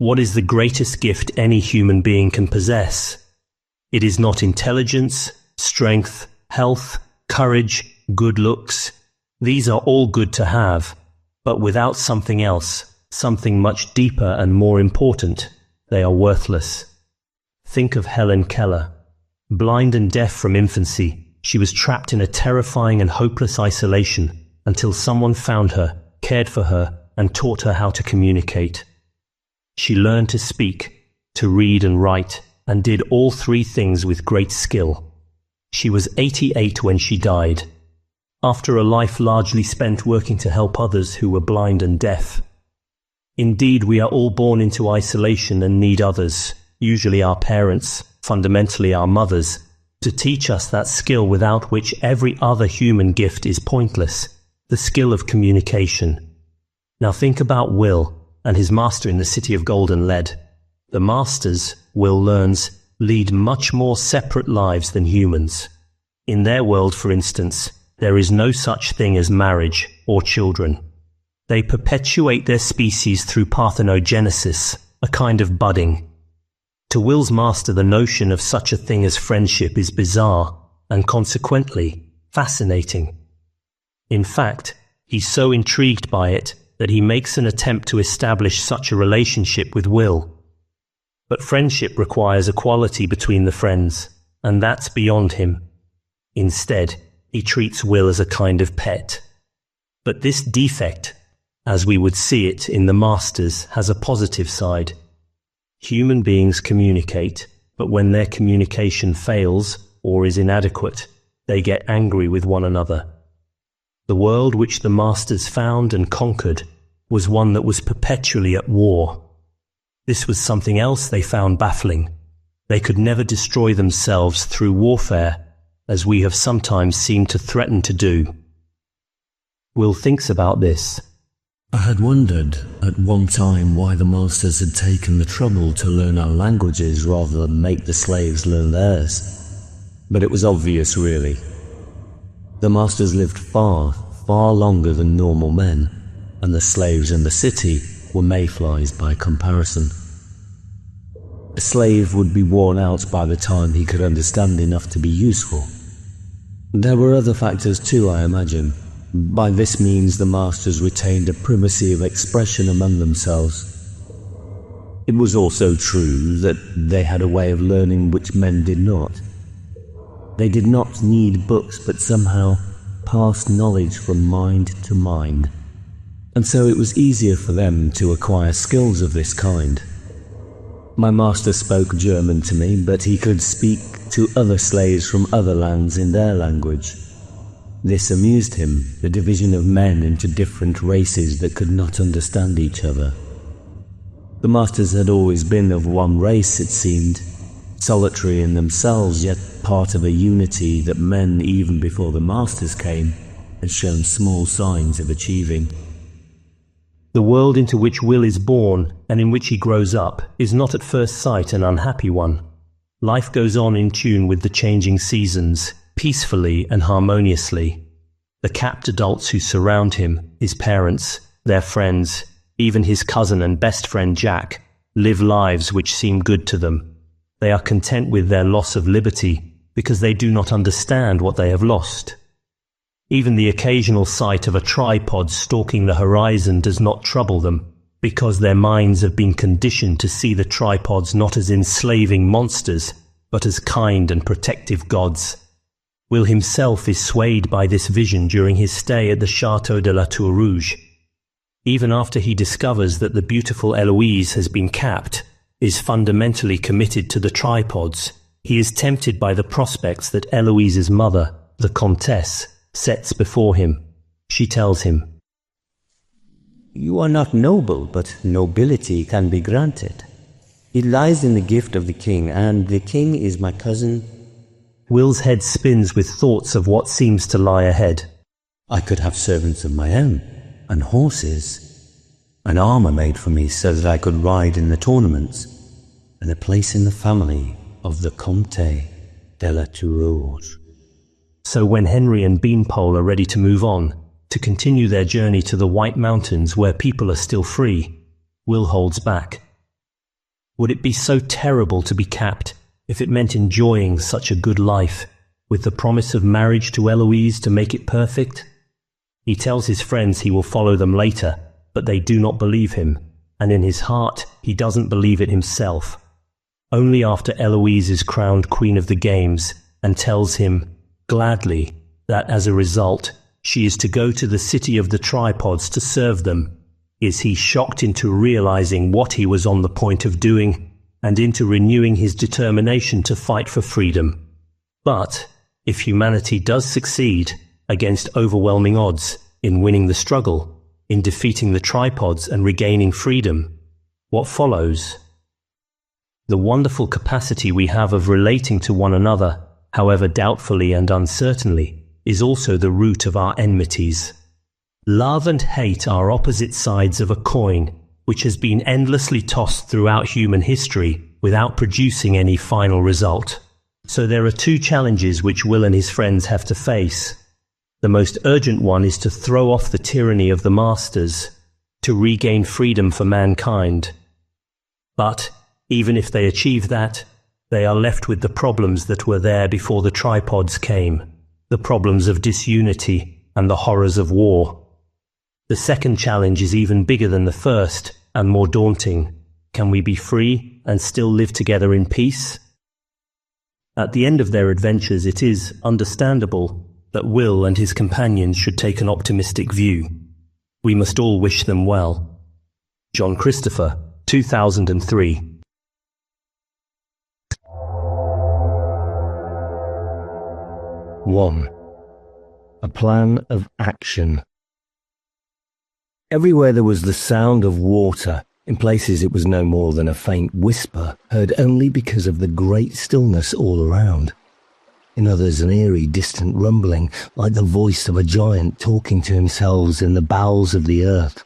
What is the greatest gift any human being can possess? It is not intelligence, strength, health, courage, good looks. These are all good to have, but without something else, something much deeper and more important, they are worthless. Think of Helen Keller. Blind and deaf from infancy, she was trapped in a terrifying and hopeless isolation until someone found her, cared for her, and taught her how to communicate. She learned to speak, to read and write, and did all three things with great skill. She was 88 when she died, after a life largely spent working to help others who were blind and deaf. Indeed, we are all born into isolation and need others, usually our parents, fundamentally our mothers, to teach us that skill without which every other human gift is pointless, the skill of communication. Now think about Will and his master in the City of Gold and Lead. The masters, Will learns, lead much more separate lives than humans. In their world, for instance, there is no such thing as marriage or children. They perpetuate their species through parthenogenesis, a kind of budding. To Will's master, the notion of such a thing as friendship is bizarre and consequently fascinating. In fact, he's so intrigued by it that he makes an attempt to establish such a relationship with Will. But friendship requires equality between the friends, and that's beyond him. Instead, he treats Will as a kind of pet. But this defect, as we would see it in the masters, has a positive side. Human beings communicate, but when their communication fails or is inadequate, they get angry with one another. The world which the masters found and conquered was one that was perpetually at war. This was something else they found baffling. They could never destroy themselves through warfare, as we have sometimes seemed to threaten to do. Will thinks about this. I had wondered at one time why the masters had taken the trouble to learn our languages rather than make the slaves learn theirs. But it was obvious, really. The masters lived far, far longer than normal men, and the slaves in the city were mayflies by comparison. A slave would be worn out by the time he could understand enough to be useful. There were other factors too, I imagine. By this means the masters retained a primacy of expression among themselves. It was also true that they had a way of learning which men did not. They did not need books, but somehow passed knowledge from mind to mind, and so it was easier for them to acquire skills of this kind. My master spoke German to me, but he could speak to other slaves from other lands in their language. This amused him, the division of men into different races that could not understand each other. The masters had always been of one race, it seemed, solitary in themselves, yet part of a unity that men, even before the masters came, had shown small signs of achieving. The world into which Will is born and in which he grows up is not at first sight an unhappy one. Life goes on in tune with the changing seasons, peacefully and harmoniously. The capped adults who surround him, his parents, their friends, even his cousin and best friend Jack, live lives which seem good to them. They are content with their loss of liberty because they do not understand what they have lost. Even the occasional sight of a tripod stalking the horizon does not trouble them, because their minds have been conditioned to see the tripods not as enslaving monsters, but as kind and protective gods. Will himself is swayed by this vision during his stay at the Château de la Tour Rouge. Even after he discovers that the beautiful Eloise has been capped, is fundamentally committed to the tripods, he is tempted by the prospects that Eloise's mother, the Comtesse, sets before him. She tells him, "You are not noble, but nobility can be granted. It lies in the gift of the king, and the king is my cousin." Will's head spins with thoughts of what seems to lie ahead. I could have servants of my own, and horses, an armor made for me so that I could ride in the tournaments, and a place in the family of the Comte de la Tour Rouge. So when Henry and Beanpole are ready to move on, to continue their journey to the White Mountains where people are still free, Will holds back. Would it be so terrible to be capped if it meant enjoying such a good life, with the promise of marriage to Eloise to make it perfect? He tells his friends he will follow them later, but they do not believe him, and in his heart he doesn't believe it himself. Only after Eloise is crowned Queen of the Games and tells him, gladly, that as a result she is to go to the city of the Tripods to serve them, is he shocked into realizing what he was on the point of doing and into renewing his determination to fight for freedom. But if humanity does succeed, against overwhelming odds, in winning the struggle, in defeating the Tripods and regaining freedom, what follows? The wonderful capacity we have of relating to one another, however doubtfully and uncertainly, is also the root of our enmities. Love and hate are opposite sides of a coin, which has been endlessly tossed throughout human history without producing any final result. So there are two challenges which Will and his friends have to face. The most urgent one is to throw off the tyranny of the masters, to regain freedom for mankind. But even if they achieve that, they are left with the problems that were there before the Tripods came, the problems of disunity and the horrors of war. The second challenge is even bigger than the first and more daunting. Can we be free and still live together in peace? At the end of their adventures, it is understandable that Will and his companions should take an optimistic view. We must all wish them well. John Christopher, 2003. One. A plan of action. Everywhere there was the sound of water. In places it was no more than a faint whisper, heard only because of the great stillness all around. In others an eerie, distant rumbling, like the voice of a giant talking to himself in the bowels of the earth.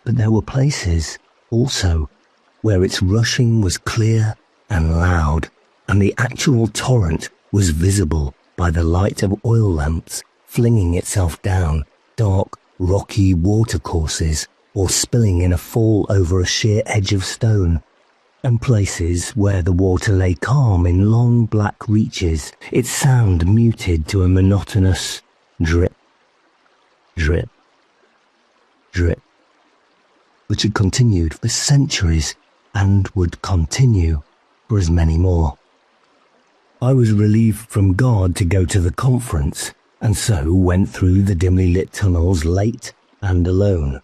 But there were places, also, where its rushing was clear and loud, and the actual torrent was visible by the light of oil lamps flinging itself down dark, rocky watercourses, or spilling in a fall over a sheer edge of stone, and places where the water lay calm in long black reaches, its sound muted to a monotonous drip, drip, drip, which had continued for centuries and would continue for as many more. I was relieved from guard to go to the conference, and so went through the dimly lit tunnels late and alone.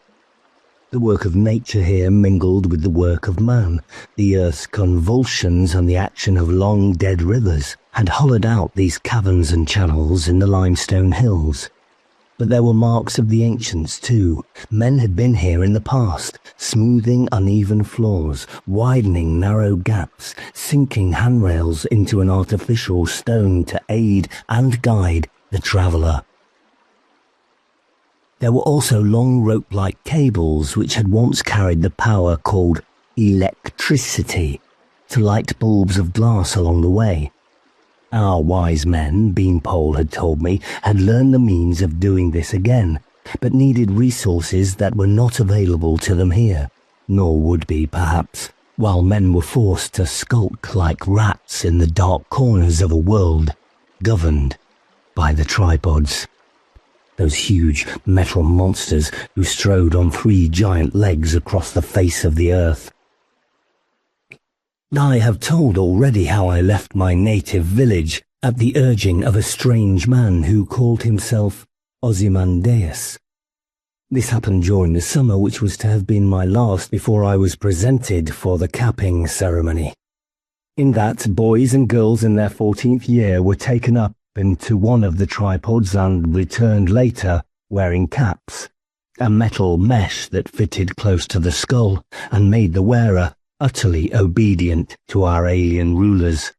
The work of nature here mingled with the work of man. The earth's convulsions and the action of long dead rivers had hollowed out these caverns and channels in the limestone hills. But there were marks of the ancients too. Men had been here in the past, smoothing uneven floors, widening narrow gaps, sinking handrails into an artificial stone to aid and guide the traveller. There were also long rope-like cables which had once carried the power called electricity to light bulbs of glass along the way. Our wise men, Beanpole had told me, had learned the means of doing this again, but needed resources that were not available to them here, nor would be, perhaps, while men were forced to skulk like rats in the dark corners of a world governed by the Tripods. Those huge metal monsters who strode on three giant legs across the face of the earth. I have told already how I left my native village at the urging of a strange man who called himself Ozymandias. This happened during the summer, which was to have been my last before I was presented for the capping ceremony. In that, boys and girls in their 14th year were taken up into one of the tripods and returned later wearing caps, a metal mesh that fitted close to the skull and made the wearer utterly obedient to our alien rulers.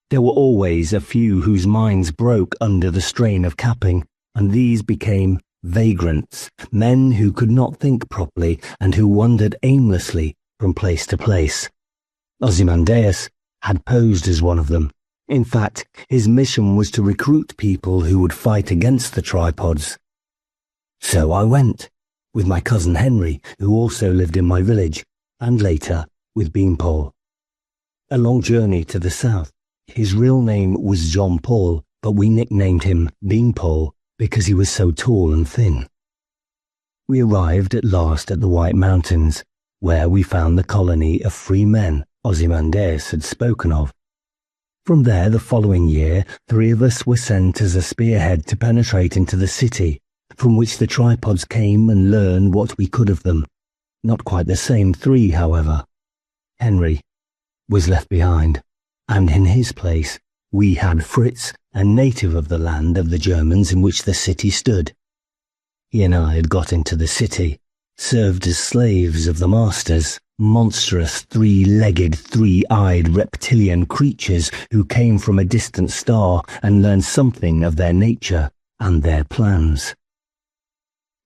There were always a few whose minds broke under the strain of capping, and these became vagrants, men who could not think properly and who wandered aimlessly from place to place. Ozymandias had posed as one of them. In fact, his mission was to recruit people who would fight against the tripods. So I went, with my cousin Henry, who also lived in my village, and later with Beanpole. A long journey to the south. His real name was John Paul, but we nicknamed him Beanpole because he was so tall and thin. We arrived at last at the White Mountains, where we found the colony of free men Ozymandias had spoken of. From there, the following year, 3 of us were sent as a spearhead to penetrate into the city, from which the tripods came and learned what we could of them. Not quite the same 3, however. Henry was left behind, and in his place we had Fritz, a native of the land of the Germans in which the city stood. He and I had got into the city, served as slaves of the masters, monstrous 3-legged, 3-eyed reptilian creatures who came from a distant star and learned something of their nature and their plans.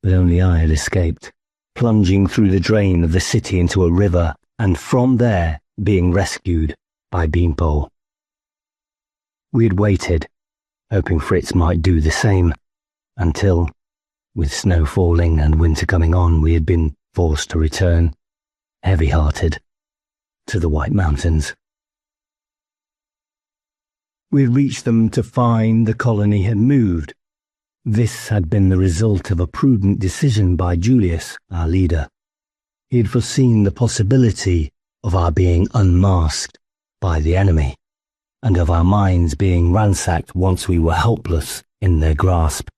But only I had escaped, plunging through the drain of the city into a river, and from there being rescued by Beanpole. We had waited, hoping Fritz might do the same, until, with snow falling and winter coming on, we had been forced to return, heavy-hearted, to the White Mountains. We had reached them to find the colony had moved. This had been the result of a prudent decision by Julius, our leader. He had foreseen the possibility of our being unmasked by the enemy, and of our minds being ransacked once we were helpless in their grasp.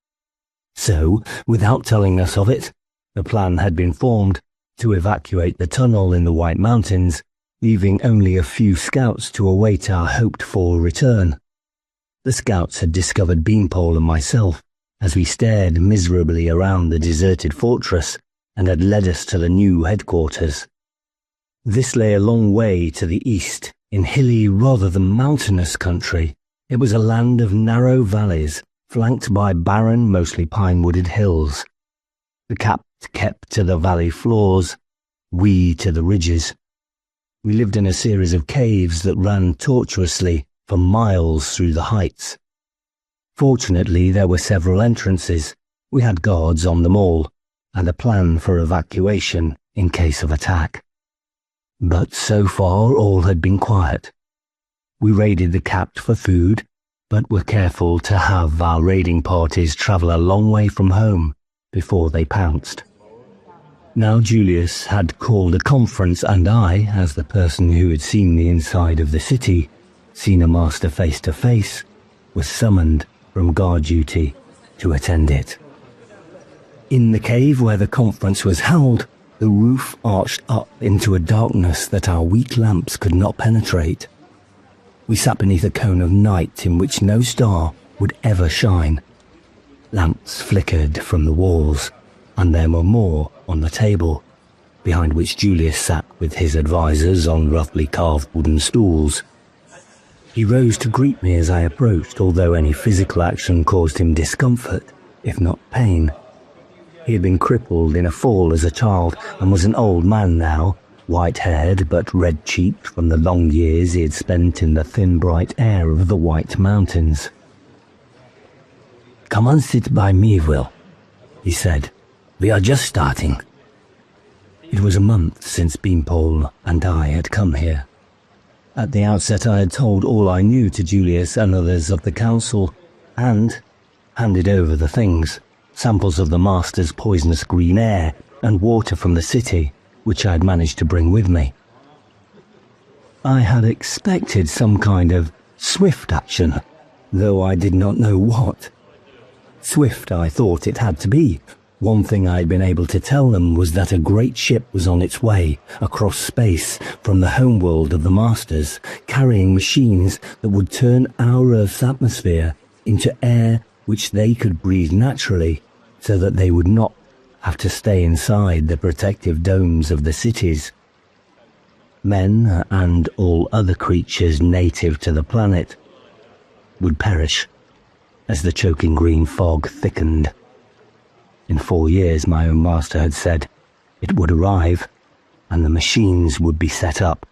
So, without telling us of it, the plan had been formed to evacuate the tunnel in the White Mountains, leaving only a few scouts to await our hoped-for return. The scouts had discovered Beanpole and myself as we stared miserably around the deserted fortress, and had led us to the new headquarters. This lay a long way to the east, in hilly rather than mountainous country. It was a land of narrow valleys, flanked by barren, mostly pine-wooded hills. The Capt kept to the valley floors, we to the ridges. We lived in a series of caves that ran tortuously for miles through the heights. Fortunately, there were several entrances. We had guards on them all, and a plan for evacuation in case of attack. But so far all had been quiet. We raided the Capt for food, but were careful to have our raiding parties travel a long way from home before they pounced. Now Julius had called a conference, and I, as the person who had seen the inside of the city, seen a master face to face, was summoned from guard duty to attend it. In the cave where the conference was held, the roof arched up into a darkness that our weak lamps could not penetrate. We sat beneath a cone of night in which no star would ever shine. Lamps flickered from the walls, and there were more on the table, behind which Julius sat with his advisors on roughly carved wooden stools. He rose to greet me as I approached, although any physical action caused him discomfort, if not pain. He had been crippled in a fall as a child, and was an old man now, white-haired but red-cheeked from the long years he had spent in the thin bright air of the White Mountains. "Come and sit by me, Will," he said. "We are just starting." It was a month since Beanpole and I had come here. At the outset I had told all I knew to Julius and others of the council, and handed over the things, samples of the master's poisonous green air and water from the city, which I had managed to bring with me. I had expected some kind of swift action, though I did not know what. Swift I thought it had to be. One thing I had been able to tell them was that a great ship was on its way across space from the homeworld of the Masters, carrying machines that would turn our Earth's atmosphere into air which they could breathe naturally, so that they would not have to stay inside the protective domes of the cities. Men and all other creatures native to the planet would perish as the choking green fog thickened. In 4 years, my own master had said, it would arrive, and the machines would be set up.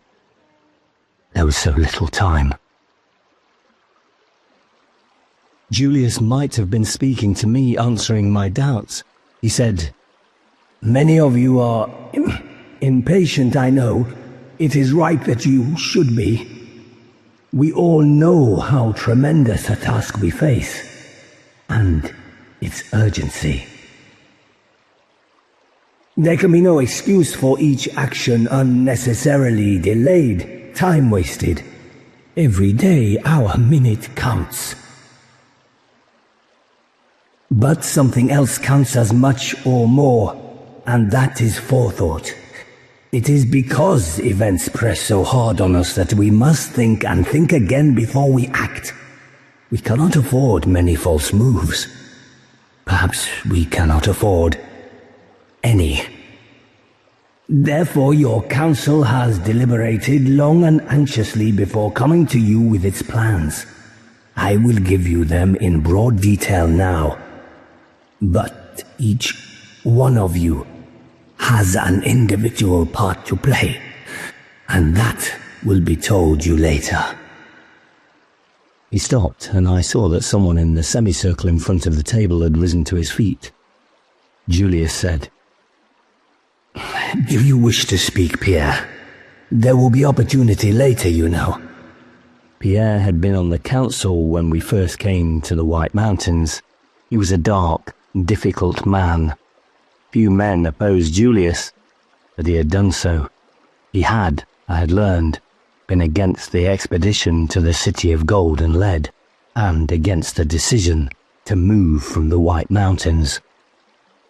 There was so little time. Julius might have been speaking to me, answering my doubts. He said, "Many of you are Impatient, I know. It is right that you should be. We all know how tremendous a task we face, and its urgency. There can be no excuse for each action unnecessarily delayed, time wasted. Every day, our minute counts. But something else counts as much or more, and that is forethought. It is because events press so hard on us that we must think and think again before we act. We cannot afford many false moves. Perhaps we cannot afford any. Therefore, your council has deliberated long and anxiously before coming to you with its plans. I will give you them in broad detail now. But each one of you has an individual part to play, and that will be told you later. He stopped, and I saw that someone in the semicircle in front of the table had risen to his feet. Julius said, "Do you wish to speak, Pierre? There will be opportunity later, you know." Pierre had been on the council when we first came to the White Mountains. He was a dark, difficult man. Few men opposed Julius, but he had done so. He had, I had learned, been against the expedition to the City of Gold and Lead, and against the decision to move from the White Mountains.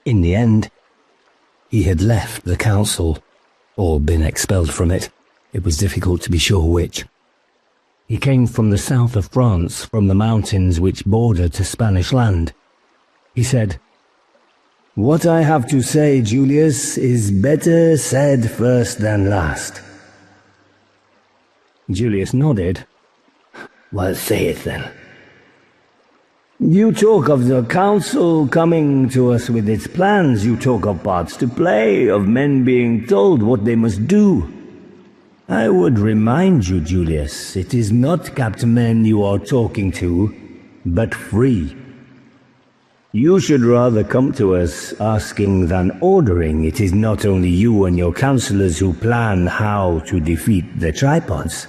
In the end, he had left the council, or been expelled from it. It was difficult to be sure which. He came from the south of France, from the mountains which border to Spanish land. He said, "What I have to say, Julius, is better said first than last." Julius nodded. "Well, say it then." "You talk of the council coming to us with its plans. You talk of parts to play, of men being told what they must do. I would remind you, Julius, it is not capped men you are talking to, but free. You should rather come to us asking than ordering. It is not only you and your counselors who plan how to defeat the tripods.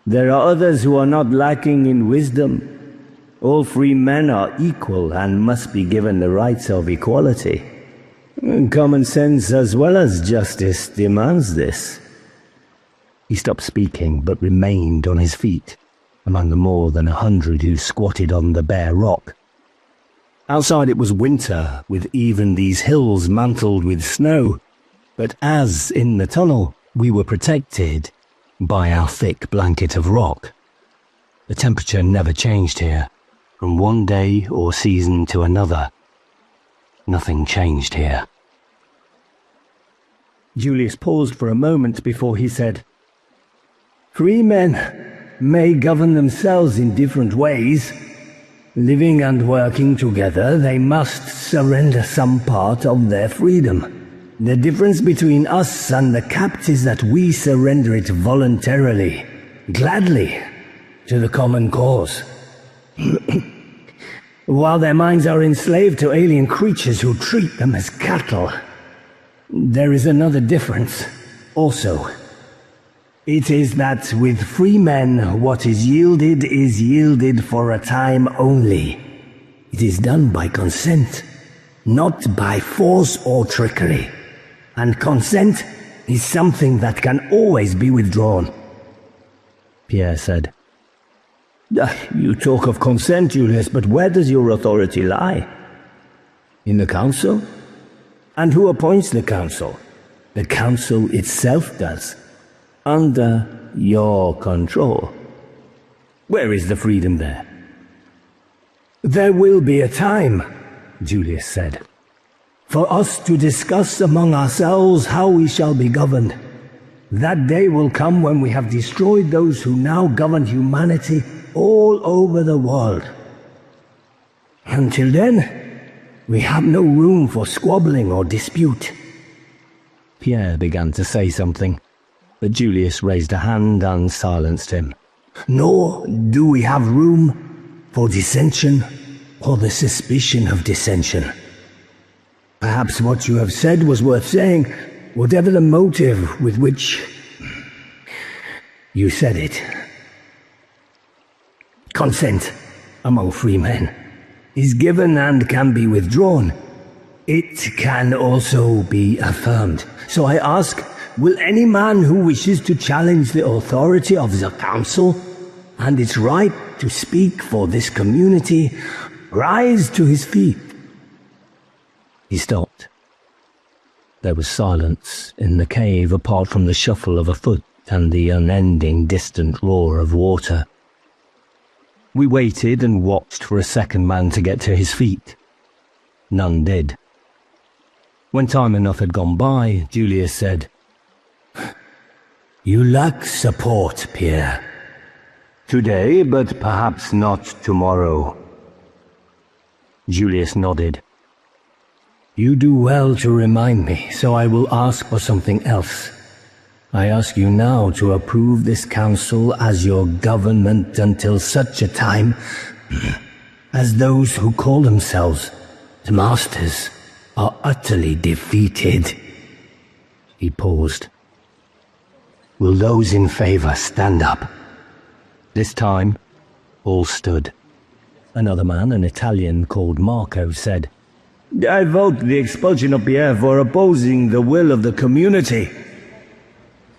There are others who are not lacking in wisdom. All free men are equal and must be given the rights of equality. Common sense as well as justice demands this." He stopped speaking, but remained on his feet, among the more than 100 who squatted on the bare rock. Outside it was winter, with even these hills mantled with snow, but as in the tunnel, we were protected by our thick blanket of rock. The temperature never changed here, from one day or season to another. Nothing changed here. Julius paused for a moment before he said, "Free men may govern themselves in different ways. Living and working together, they must surrender some part of their freedom. The difference between us and the capped is that we surrender it voluntarily, gladly, to the common cause. While their minds are enslaved to alien creatures who treat them as cattle. There is another difference, also. It is that with free men, what is yielded for a time only. It is done by consent, not by force or trickery. And consent is something that can always be withdrawn." Pierre said, "You talk of consent, Julius, but where does your authority lie? In the council? And who appoints the council? The council itself does. Under your control. Where is the freedom there?" "There will be a time," Julius said, "for us to discuss among ourselves how we shall be governed. That day will come when we have destroyed those who now govern humanity all over the world. Until then, we have no room for squabbling or dispute." Pierre began to say something, but Julius raised a hand and silenced him. "Nor do we have room for dissension or the suspicion of dissension. Perhaps what you have said was worth saying, whatever the motive with which you said it. Consent among free men is given and can be withdrawn. It can also be affirmed. So I ask, will any man who wishes to challenge the authority of the council and its right to speak for this community rise to his feet? He stopped. There was silence in the cave apart from the shuffle of a foot and the unending distant roar of water. We waited and watched for a second man to get to his feet. None did. When time enough had gone by, Julius said, You lack support, Pierre. Today, but perhaps not tomorrow. Julius nodded. You do well to remind me, so I will ask for something else. I ask you now to approve this council as your government until such a time as those who call themselves the Masters are utterly defeated. He paused. Will those in favor stand up? This time, all stood. Another man, an Italian called Marco, said, I vote the expulsion of Pierre for opposing the will of the community.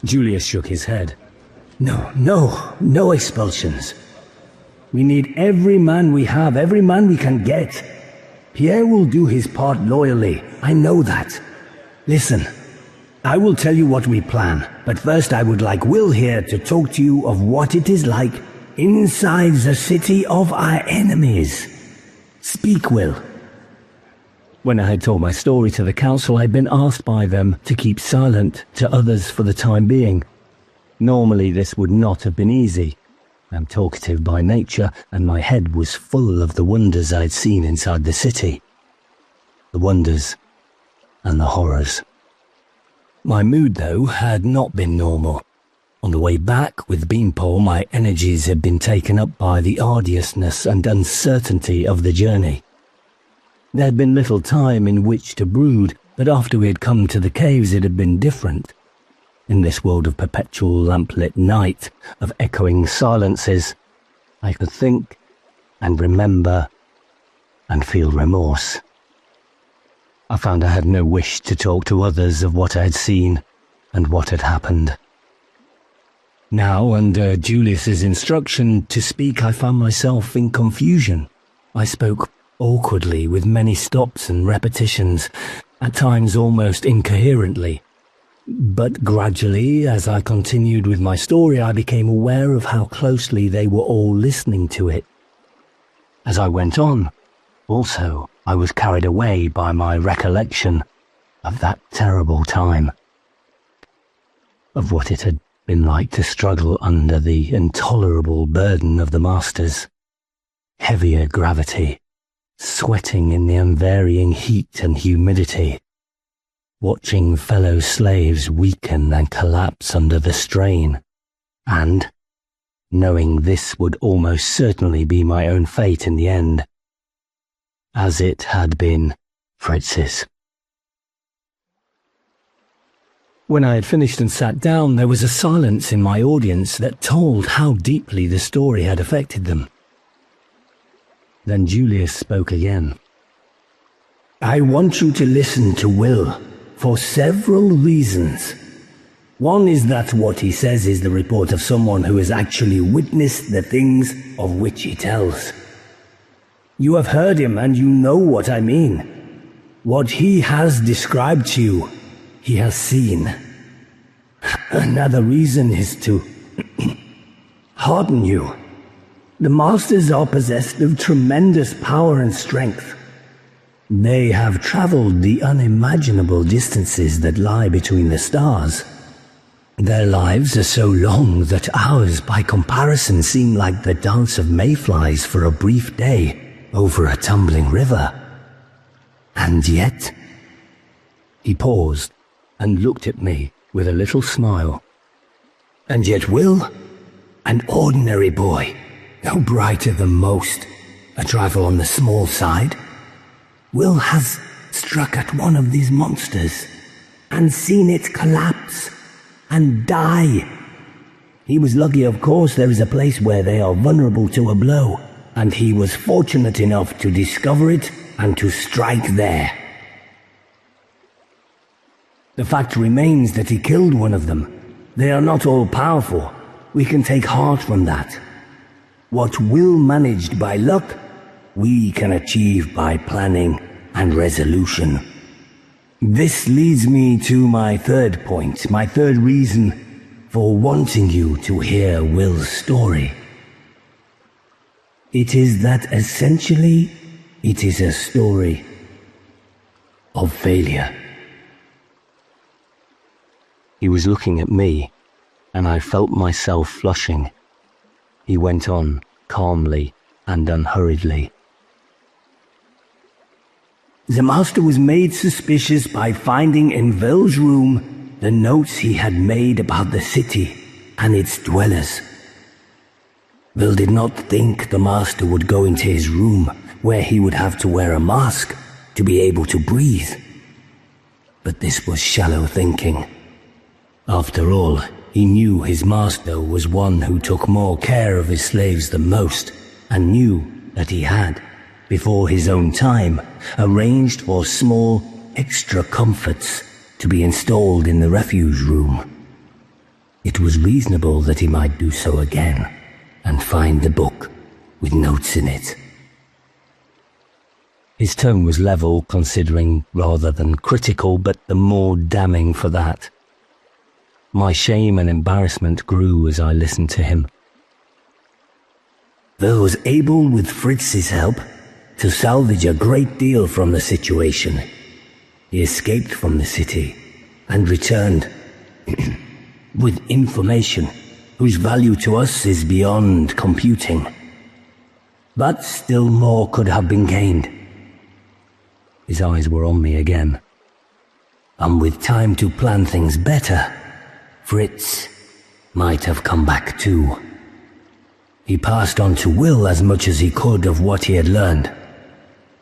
Julius shook his head. No expulsions. We need every man we have, every man we can get. Pierre will do his part loyally, I know that. Listen, I will tell you what we plan, but first I would like Will here to talk to you of what it is like inside the city of our enemies. Speak, Will. When I had told my story to the council, I'd been asked by them to keep silent to others for the time being. Normally this would not have been easy. I'm talkative by nature, and my head was full of the wonders I'd seen inside the city. The wonders and the horrors. My mood, though, had not been normal. On the way back with Beanpole, my energies had been taken up by the arduousness and uncertainty of the journey. There had been little time in which to brood, but after we had come to the caves it had been different. In this world of perpetual lamplit night, of echoing silences, I could think and remember and feel remorse. I found I had no wish to talk to others of what I had seen and what had happened. Now, under Julius's instruction to speak, I found myself in confusion. I spoke awkwardly, with many stops and repetitions, at times almost incoherently. But gradually, as I continued with my story, I became aware of how closely they were all listening to it. As I went on, also, I was carried away by my recollection of that terrible time, of what it had been like to struggle under the intolerable burden of the Masters. Heavier gravity, sweating in the unvarying heat and humidity, watching fellow slaves weaken and collapse under the strain, and knowing this would almost certainly be my own fate in the end, as it had been Fritz's. When I had finished and sat down, there was a silence in my audience that told how deeply the story had affected them. Then Julius spoke again. I want you to listen to Will for several reasons. One is that what he says is the report of someone who has actually witnessed the things of which he tells. You have heard him and you know what I mean. What he has described to you, he has seen. Another reason is to harden you. The Masters are possessed of tremendous power and strength. They have traveled the unimaginable distances that lie between the stars. Their lives are so long that ours, by comparison, seem like the dance of mayflies for a brief day over a tumbling river. And yet... He paused and looked at me with a little smile. And yet Will, an ordinary boy, no brighter than most, a trifle on the small side, Will has struck at one of these monsters and seen it collapse and die. He was lucky, of course. There is a place where they are vulnerable to a blow, and he was fortunate enough to discover it and to strike there. The fact remains that he killed one of them. They are not all powerful. We can take heart from that. What Will managed by luck, we can achieve by planning and resolution. This leads me to my third point, my third reason for wanting you to hear Will's story. It is that essentially it is a story of failure. He was looking at me, and I felt myself flushing. He went on, calmly and unhurriedly. The master was made suspicious by finding in Vel's room the notes he had made about the city and its dwellers. Vel did not think the master would go into his room where he would have to wear a mask to be able to breathe. But this was shallow thinking. After all, he knew his master was one who took more care of his slaves than most, and knew that he had, before his own time, arranged for small extra comforts to be installed in the refuge room. It was reasonable that he might do so again, and find the book with notes in it. His tone was level, considering, rather than critical, but the more damning for that. My shame and embarrassment grew as I listened to him. Vel was able, with Fritz's help, to salvage a great deal from the situation. He escaped from the city and returned with information whose value to us is beyond computing. But still more could have been gained. His eyes were on me again. And with time to plan things better, Fritz might have come back too. He passed on to Will as much as he could of what he had learned,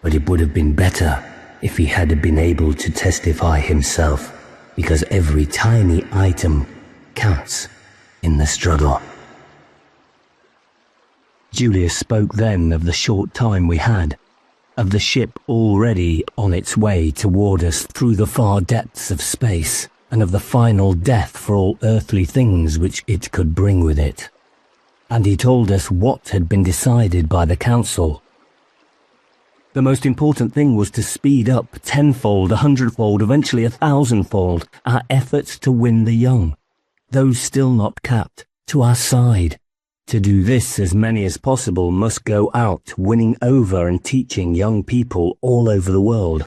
but it would have been better if he had been able to testify himself, because every tiny item counts in the struggle. Julius spoke then of the short time we had, of the ship already on its way toward us through the far depths of space, and of the final death for all earthly things which it could bring with it. And he told us what had been decided by the council. The most important thing was to speed up tenfold, 100-fold, eventually 1,000-fold our efforts to win the young, those still not capped, to our side. To do this, as many as possible must go out, winning over and teaching young people all over the world.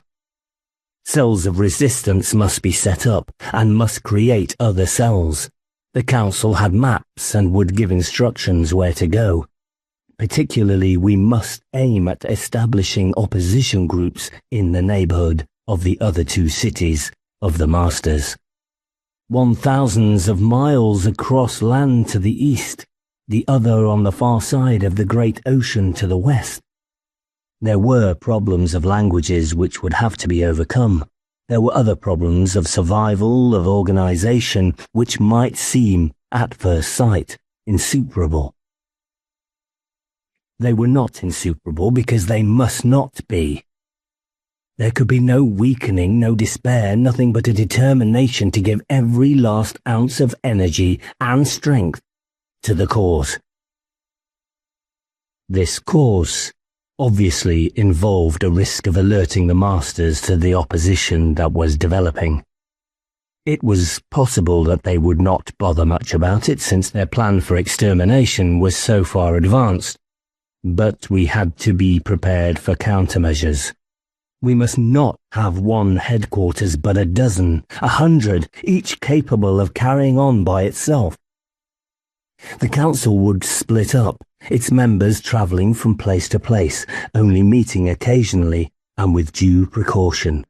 Cells of resistance must be set up, and must create other cells. The council had maps and would give instructions where to go. Particularly, we must aim at establishing opposition groups in the neighborhood of the other two cities of the Masters. 1,000s of miles across land to the east, the other on the far side of the great ocean to the west. There were problems of languages which would have to be overcome. There were other problems of survival, of organization, which might seem, at first sight, insuperable. They were not insuperable because they must not be. There could be no weakening, no despair, nothing but a determination to give every last ounce of energy and strength to the cause. This cause obviously involved a risk of alerting the Masters to the opposition that was developing. It was possible that they would not bother much about it since their plan for extermination was so far advanced, but we had to be prepared for countermeasures. We must not have one headquarters but a dozen, 100, each capable of carrying on by itself. The council would split up, its members travelling from place to place, only meeting occasionally and with due precaution.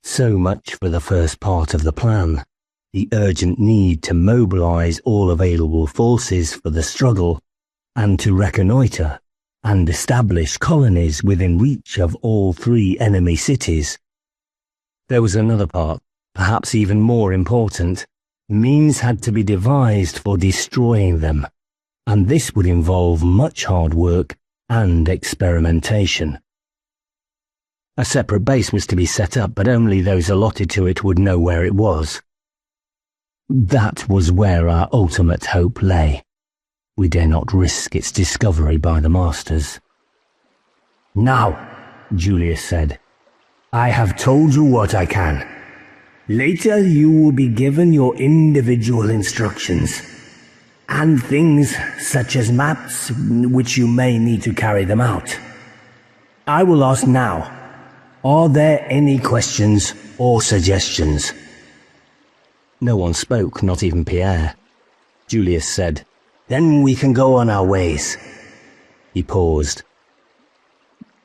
So much for the first part of the plan, the urgent need to mobilise all available forces for the struggle and to reconnoitre and establish colonies within reach of all three enemy cities. There was another part, perhaps even more important. Means had to be devised for destroying them, and this would involve much hard work and experimentation. A separate base was to be set up, but only those allotted to it would know where it was. That was where our ultimate hope lay. We dare not risk its discovery by the Masters. "Now," Julius said, "I have told you what I can. Later you will be given your individual instructions, and things such as maps which you may need to carry them out. I will ask now, are there any questions or suggestions?" No one spoke, not even Pierre. Julius said, "Then we can go on our ways." He paused.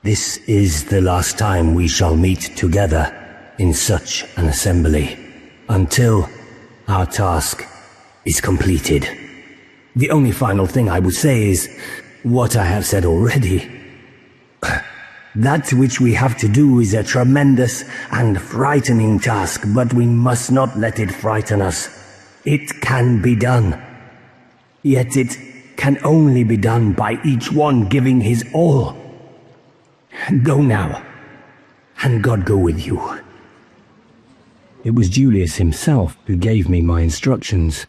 "This is the last time we shall meet together in such an assembly, until our task is completed. The only final thing I would say is what I have said already. That which we have to do is a tremendous and frightening task, but we must not let it frighten us. It can be done. Yet it can only be done by each one giving his all. Go now, and God go with you." It was Julius himself who gave me my instructions.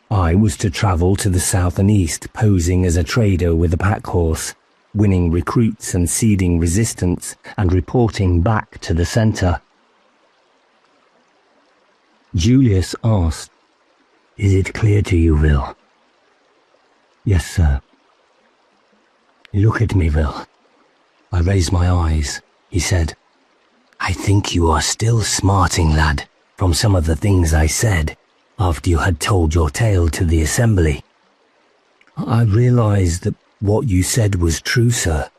I was to travel to the south and east, posing as a trader with a pack horse, winning recruits and seeding resistance, and reporting back to the center. Julius asked, "Is it clear to you, Will?" "Yes, sir." "Look at me, Will." I raised my eyes. He said, "I think you are still smarting, lad, from some of the things I said after you had told your tale to the assembly. I realized that what you said was true, sir,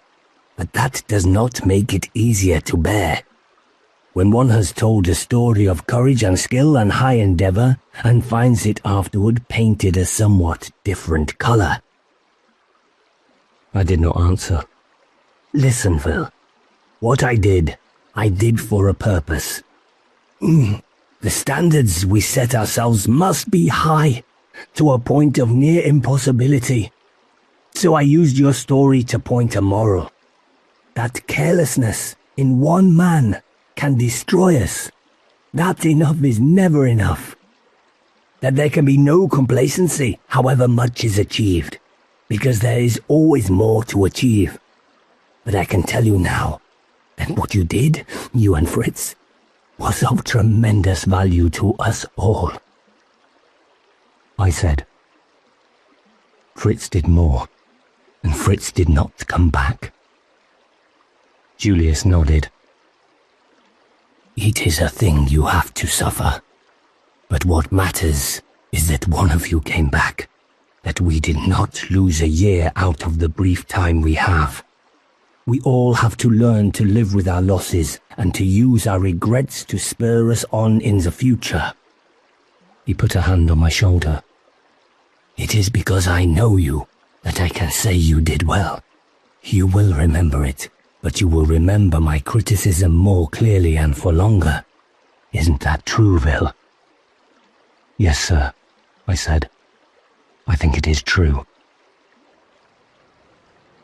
but that does not make it easier to bear. When one has told a story of courage and skill and high endeavor and finds it afterward painted a somewhat different color." I did not answer. "Listen, Phil. What I did for a purpose. The standards we set ourselves must be high, to a point of near impossibility. So I used your story to point a moral. That carelessness in one man can destroy us. That enough is never enough. That there can be no complacency, however much is achieved, because there is always more to achieve. But I can tell you now that what you did, you and Fritz, was of tremendous value to us all." I said, "Fritz did more, and Fritz did not come back." Julius nodded. "It is a thing you have to suffer. But what matters is that one of you came back, that we did not lose a year out of the brief time we have. We all have to learn to live with our losses and to use our regrets to spur us on in the future." He put a hand on my shoulder. "It is because I know you that I can say you did well. You will remember it, but you will remember my criticism more clearly and for longer. Isn't that true, Will?" "Yes, sir," I said. "I think it is true."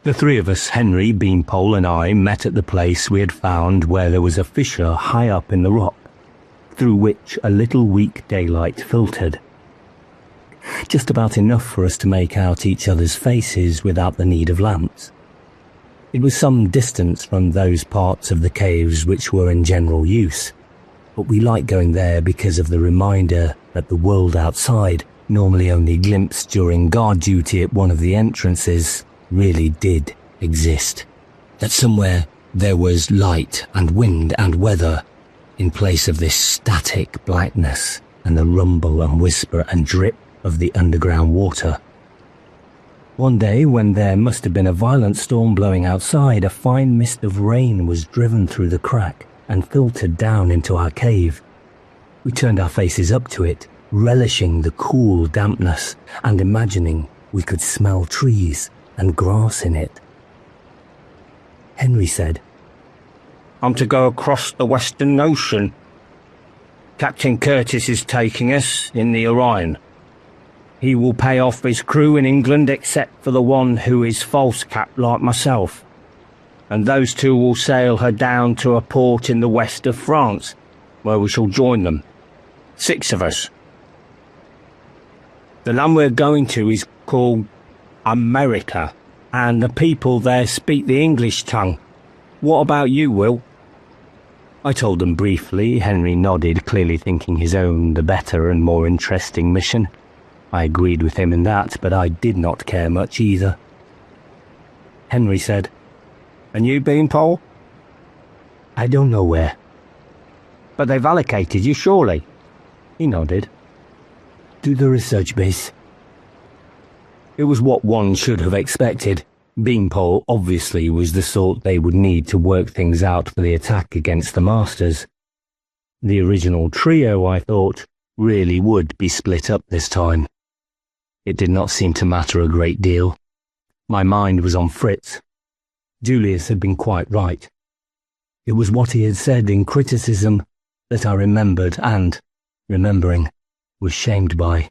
The three of us, Henry, Beanpole and I, met at the place we had found where there was a fissure high up in the rock, through which a little weak daylight filtered. Just about enough for us to make out each other's faces without the need of lamps. It was some distance from those parts of the caves which were in general use, but we liked going there because of the reminder that the world outside, normally only glimpsed during guard duty at one of the entrances, really did exist. That somewhere there was light and wind and weather in place of this static blackness and the rumble and whisper and drip of the underground water. One day, when there must have been a violent storm blowing outside, a fine mist of rain was driven through the crack and filtered down into our cave. We turned our faces up to it, relishing the cool dampness and imagining we could smell trees and grass in it. Henry said, I'm to go across the Western Ocean. Captain Curtis is taking us in the Orion. He will pay off his crew in England except for the one who is false capped like myself. And those two will sail her down to a port in the west of France, where we shall join them. 6 of us. The land we're going to is called America, and the people there speak the English tongue. What about you, Will? I told them briefly. Henry nodded, clearly thinking his own the better and more interesting mission. I agreed with him in that, but I did not care much either. Henry said, And you been, Paul? I don't know where. But they've allocated you, surely? He nodded. To the research base. It was what one should have expected. Beanpole obviously was the sort they would need to work things out for the attack against the Masters. The original trio, I thought, really would be split up this time. It did not seem to matter a great deal. My mind was on Fritz. Julius had been quite right. It was what he had said in criticism that I remembered and, remembering, was shamed by.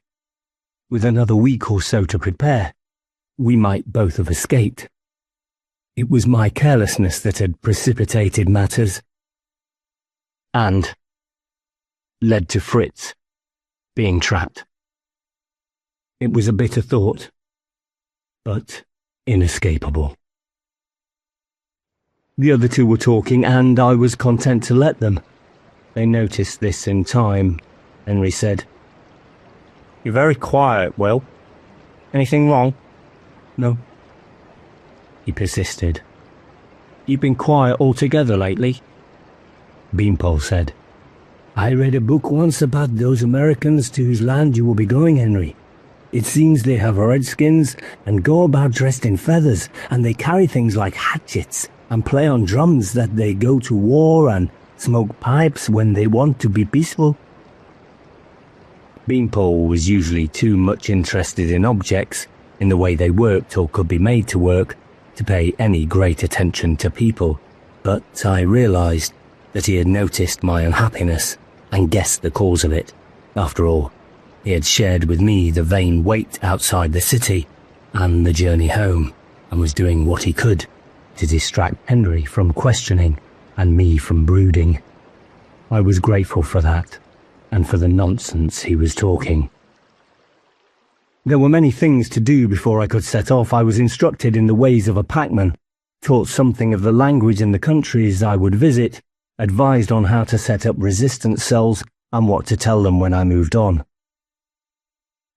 With another week or so to prepare, we might both have escaped. It was my carelessness that had precipitated matters and led to Fritz being trapped. It was a bitter thought, but inescapable. The other two were talking, and I was content to let them. They noticed this in time. Henry said, You're very quiet, Will. Anything wrong? No. He persisted. You've been quiet altogether lately, Beanpole said. I read a book once about those Americans to whose land you will be going, Henry. It seems they have redskins and go about dressed in feathers, and they carry things like hatchets and play on drums that they go to war and smoke pipes when they want to be peaceful. Beanpole was usually too much interested in objects, in the way they worked or could be made to work, to pay any great attention to people, but I realized that he had noticed my unhappiness and guessed the cause of it. After all, he had shared with me the vain wait outside the city and the journey home, and was doing what he could to distract Henry from questioning and me from brooding. I was grateful for that, and for the nonsense he was talking. There were many things to do before I could set off. I was instructed in the ways of a packman, taught something of the language in the countries I would visit, advised on how to set up resistance cells and what to tell them when I moved on.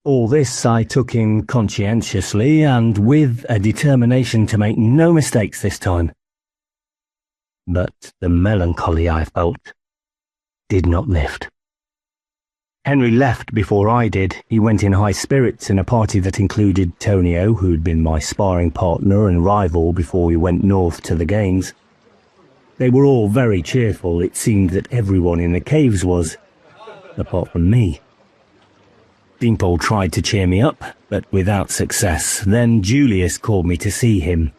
All this I took in conscientiously and with a determination to make no mistakes this time. But the melancholy I felt did not lift. Henry left before I did. He went in high spirits in a party that included Tonio, who'd been my sparring partner and rival before we went north to the games. They were all very cheerful. It seemed that everyone in the caves was, apart from me. Beanpole tried to cheer me up, but without success. Then Julius called me to see him.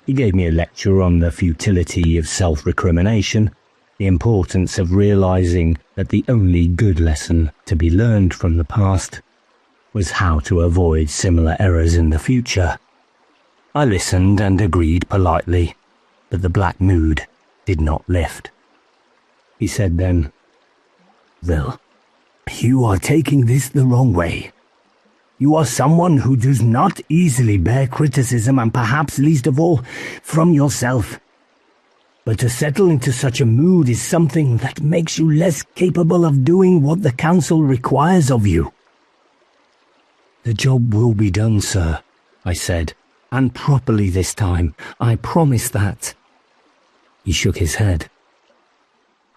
He gave me a lecture on the futility of self-recrimination, the importance of realizing that the only good lesson to be learned from the past was how to avoid similar errors in the future. I listened and agreed politely, but the black mood did not lift. He said then, Will, you are taking this the wrong way. You are someone who does not easily bear criticism, and perhaps least of all, from yourself. But to settle into such a mood is something that makes you less capable of doing what the Council requires of you. The job will be done, sir, I said, and properly this time. I promise that. He shook his head.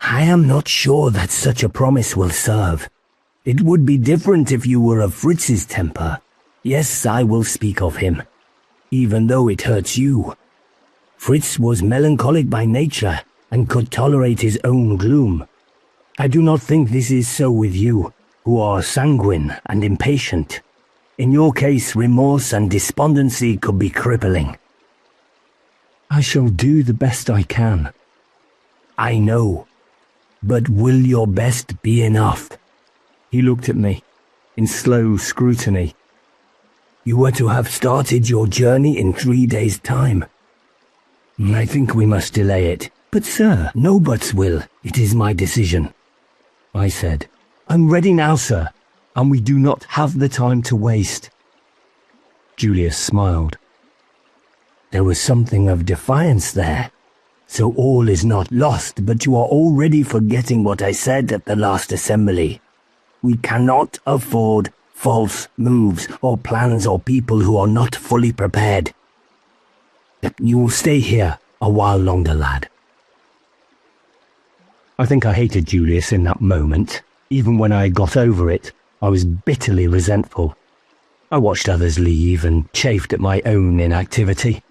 I am not sure that such a promise will serve. It would be different if you were of Fritz's temper. Yes, I will speak of him, even though it hurts you. Fritz was melancholic by nature and could tolerate his own gloom. I do not think this is so with you, who are sanguine and impatient. In your case, remorse and despondency could be crippling. I shall do the best I can. I know. But will your best be enough? He looked at me in slow scrutiny. You were to have started your journey in 3 days' time. I think we must delay it. But sir, no buts, Will. It is my decision. I said, I'm ready now, sir, and we do not have the time to waste. Julius smiled. There was something of defiance there. So all is not lost, but you are already forgetting what I said at the last assembly. We cannot afford false moves or plans or people who are not fully prepared. You will stay here a while longer, lad. I think I hated Julius in that moment. Even when I got over it, I was bitterly resentful. I watched others leave and chafed at my own inactivity.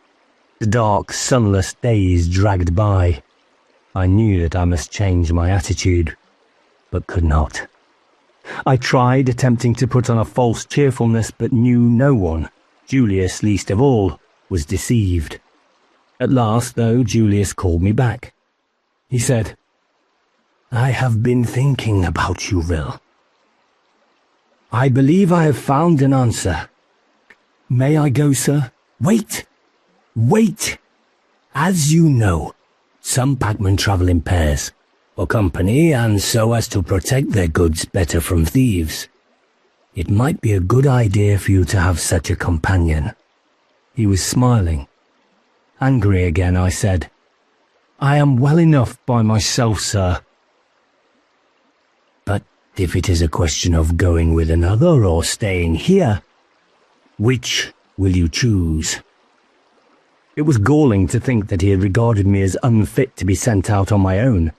The dark, sunless days dragged by. I knew that I must change my attitude, but could not. I tried attempting to put on a false cheerfulness, but knew no one, Julius least of all, was deceived. At last, though, Julius called me back. He said, I have been thinking about you, Will. I believe I have found an answer. May I go, sir? Wait! Wait! As you know, some packmen travel in pairs, for company and so as to protect their goods better from thieves. It might be a good idea for you to have such a companion. He was smiling. Angry again, I said, I am well enough by myself, sir. But if it is a question of going with another or staying here, which will you choose? It was galling to think that he had regarded me as unfit to be sent out on my own,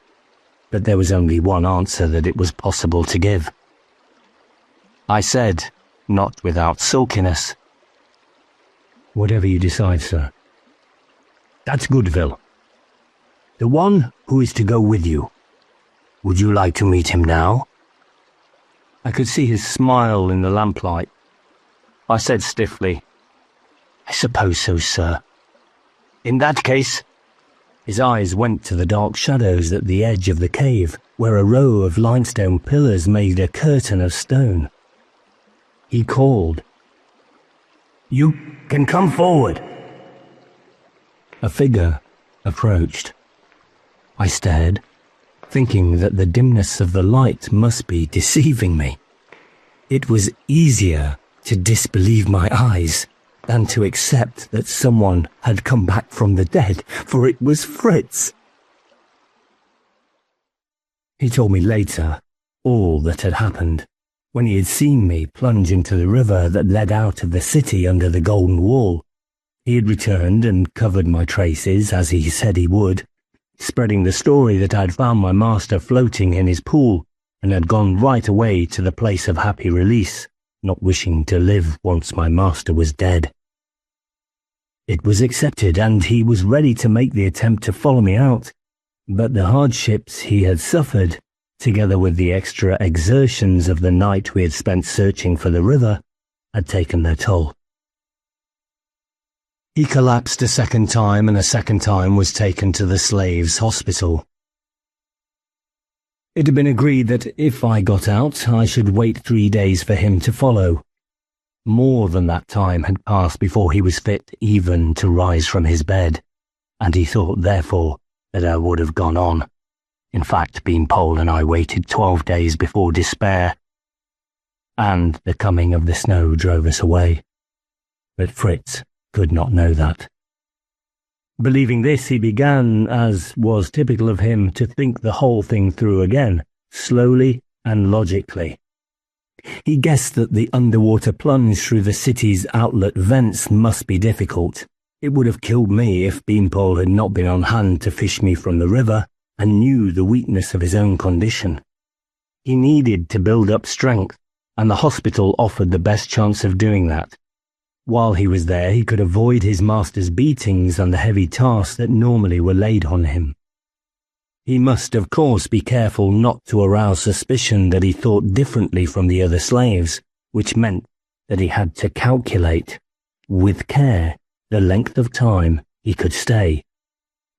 but there was only one answer that it was possible to give. I said, not without sulkiness, Whatever you decide, sir. That's good, Will. The one who is to go with you. Would you like to meet him now? I could see his smile in the lamplight. I said stiffly, I suppose so, sir. In that case, his eyes went to the dark shadows at the edge of the cave, where a row of limestone pillars made a curtain of stone. He called, You can come forward. A figure approached. I stared, thinking that the dimness of the light must be deceiving me. It was easier to disbelieve my eyes than to accept that someone had come back from the dead, for it was Fritz. He told me later all that had happened, when he had seen me plunge into the river that led out of the city under the Golden Wall. He had returned and covered my traces, as he said he would, spreading the story that I had found my master floating in his pool and had gone right away to the place of happy release, not wishing to live once my master was dead. It was accepted, and he was ready to make the attempt to follow me out, but the hardships he had suffered, together with the extra exertions of the night we had spent searching for the river, had taken their toll. He collapsed a second time, and a second time was taken to the slaves' hospital. It had been agreed that if I got out, I should wait 3 days for him to follow. More than that time had passed before he was fit even to rise from his bed, and he thought, therefore, that I would have gone on. In fact, Beanpole and I waited 12 days before despair, and the coming of the snow drove us away. But Fritz could not know that. Believing this, he began, as was typical of him, to think the whole thing through again, slowly and logically. He guessed that the underwater plunge through the city's outlet vents must be difficult. It would have killed me if Beanpole had not been on hand to fish me from the river and knew the weakness of his own condition. He needed to build up strength, and the hospital offered the best chance of doing that. While he was there, he could avoid his master's beatings and the heavy tasks that normally were laid on him. He must, of course, be careful not to arouse suspicion that he thought differently from the other slaves, which meant that he had to calculate, with care, the length of time he could stay.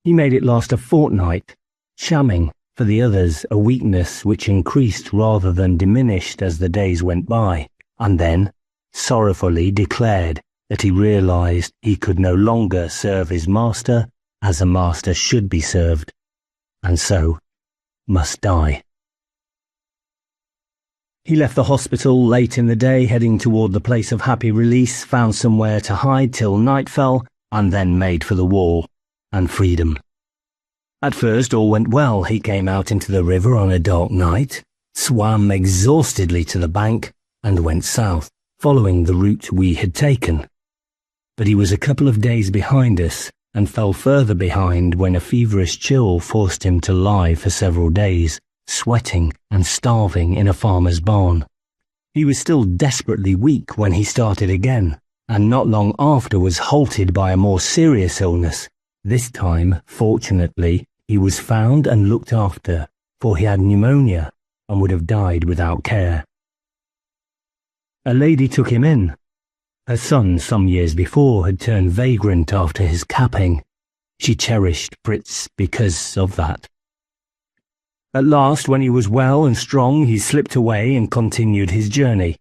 He made it last a fortnight, shamming for the others a weakness which increased rather than diminished as the days went by, and then sorrowfully declared that he realized he could no longer serve his master as a master should be served, and so must die. He left the hospital late in the day, heading toward the place of happy release, found somewhere to hide till night fell, and then made for the wall and freedom. At first all went well. He came out into the river on a dark night, swam exhaustedly to the bank, and went south, following the route we had taken. But he was a couple of days behind us, and fell further behind when a feverish chill forced him to lie for several days, sweating and starving in a farmer's barn. He was still desperately weak when he started again, and not long after was halted by a more serious illness. This time, fortunately, he was found and looked after, for he had pneumonia and would have died without care. A lady took him in. Her son, some years before, had turned vagrant after his capping. She cherished Fritz because of that. At last, when he was well and strong, he slipped away and continued his journey.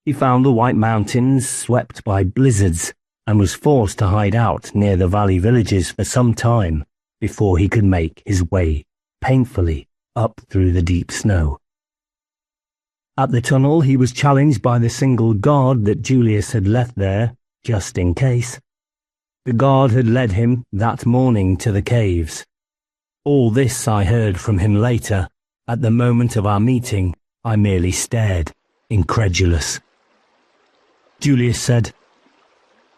He found the White Mountains swept by blizzards and was forced to hide out near the valley villages for some time before he could make his way painfully up through the deep snow. At the tunnel, he was challenged by the single guard that Julius had left there, just in case. The guard had led him that morning to the caves. All this I heard from him later. At the moment of our meeting, I merely stared, incredulous. Julius said,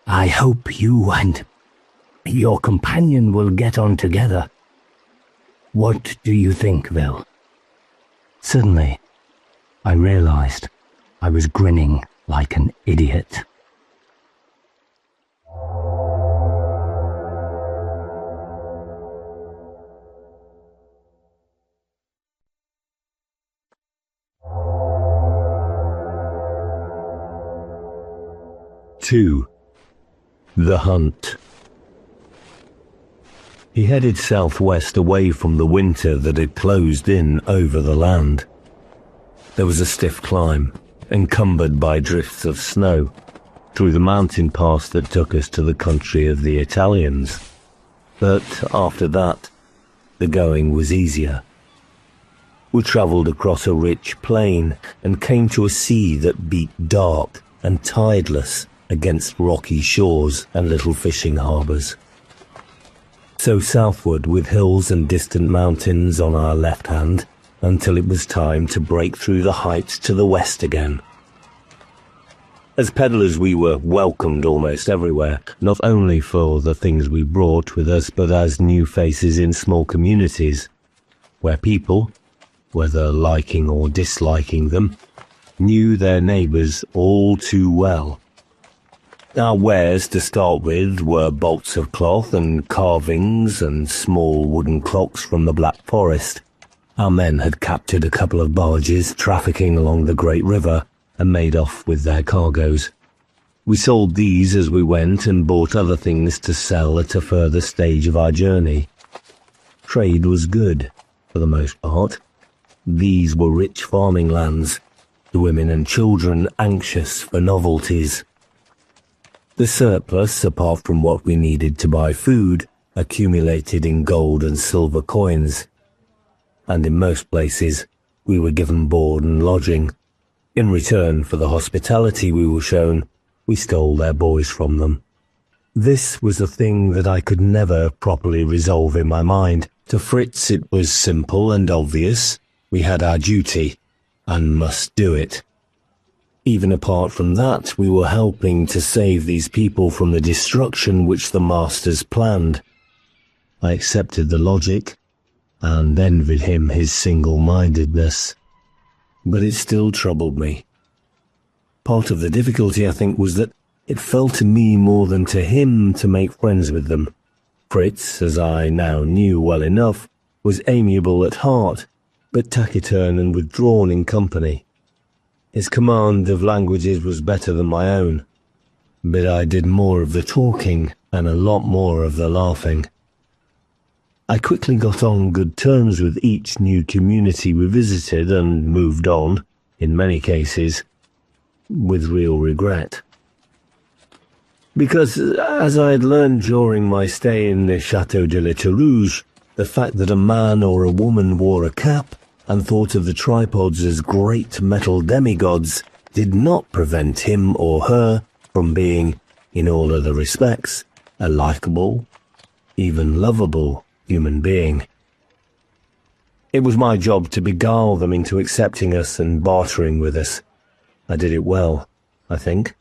"I hope you and your companion will get on together. What do you think, Vil?" Suddenly, I realized I was grinning like an idiot. Two. The Hunt. He headed southwest away from the winter that had closed in over the land. There was a stiff climb, encumbered by drifts of snow, through the mountain pass that took us to the country of the Italians. But after that, the going was easier. We travelled across a rich plain and came to a sea that beat dark and tideless against rocky shores and little fishing harbours. So southward with hills and distant mountains on our left hand, until it was time to break through the heights to the west again. As pedlars we were welcomed almost everywhere, not only for the things we brought with us, but as new faces in small communities, where people, whether liking or disliking them, knew their neighbours all too well. Our wares, to start with, were bolts of cloth and carvings and small wooden clocks from the Black Forest. Our men had captured a couple of barges trafficking along the great river and made off with their cargoes. We sold these as we went and bought other things to sell at a further stage of our journey. Trade was good, for the most part. These were rich farming lands, the women and children anxious for novelties. The surplus, apart from what we needed to buy food, accumulated in gold and silver coins. And in most places, we were given board and lodging. In return for the hospitality we were shown, we stole their boys from them. This was a thing that I could never properly resolve in my mind. To Fritz it was simple and obvious. We had our duty, and must do it. Even apart from that, we were helping to save these people from the destruction which the masters planned. I accepted the logic, and envied him his single-mindedness. But it still troubled me. Part of the difficulty, I think, was that it fell to me more than to him to make friends with them. Fritz, as I now knew well enough, was amiable at heart, but taciturn and withdrawn in company. His command of languages was better than my own, but I did more of the talking and a lot more of the laughing. I quickly got on good terms with each new community we visited and moved on, in many cases, with real regret. Because, as I had learned during my stay in the Château de la Rouge, the fact that a man or a woman wore a cap and thought of the tripods as great metal demigods did not prevent him or her from being, in all other respects, a likeable, even lovable human being. It was my job to beguile them into accepting us and bartering with us. I did it well, I think,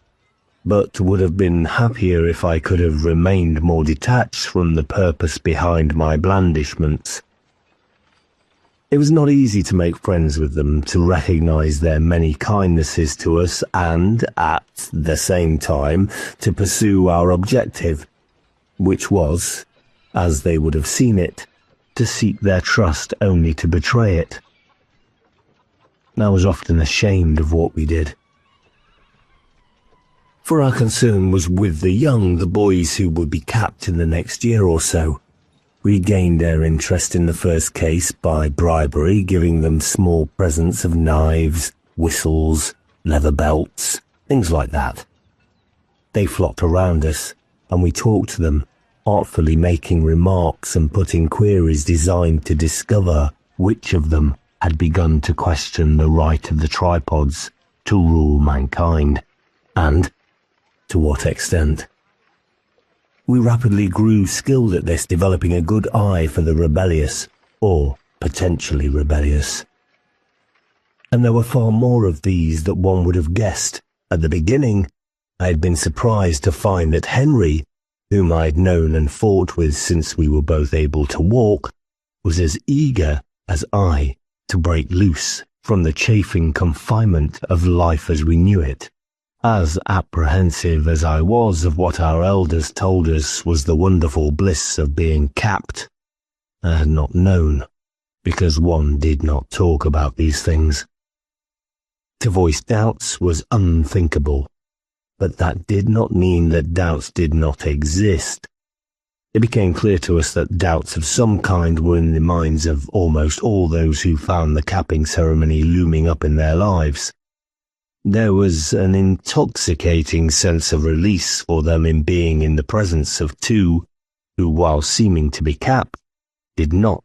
but would have been happier if I could have remained more detached from the purpose behind my blandishments. It was not easy to make friends with them, to recognize their many kindnesses to us and, at the same time, to pursue our objective, which was, as they would have seen it, to seek their trust only to betray it. I was often ashamed of what we did. For our concern was with the young, the boys who would be capped in the next year or so. We gained their interest in the first case by bribery, giving them small presents of knives, whistles, leather belts, things like that. They flocked around us, and we talked to them, artfully making remarks and putting queries designed to discover which of them had begun to question the right of the tripods to rule mankind, and to what extent. We rapidly grew skilled at this, developing a good eye for the rebellious, or potentially rebellious. And there were far more of these than one would have guessed. At the beginning, I had been surprised to find that Henry, whom I had known and fought with since we were both able to walk, was as eager as I to break loose from the chafing confinement of life as we knew it. As apprehensive as I was of what our elders told us was the wonderful bliss of being capped, I had not known, because one did not talk about these things. To voice doubts was unthinkable, but that did not mean that doubts did not exist. It became clear to us that doubts of some kind were in the minds of almost all those who found the capping ceremony looming up in their lives. There was an intoxicating sense of release for them in being in the presence of two who, while seeming to be capped, did not,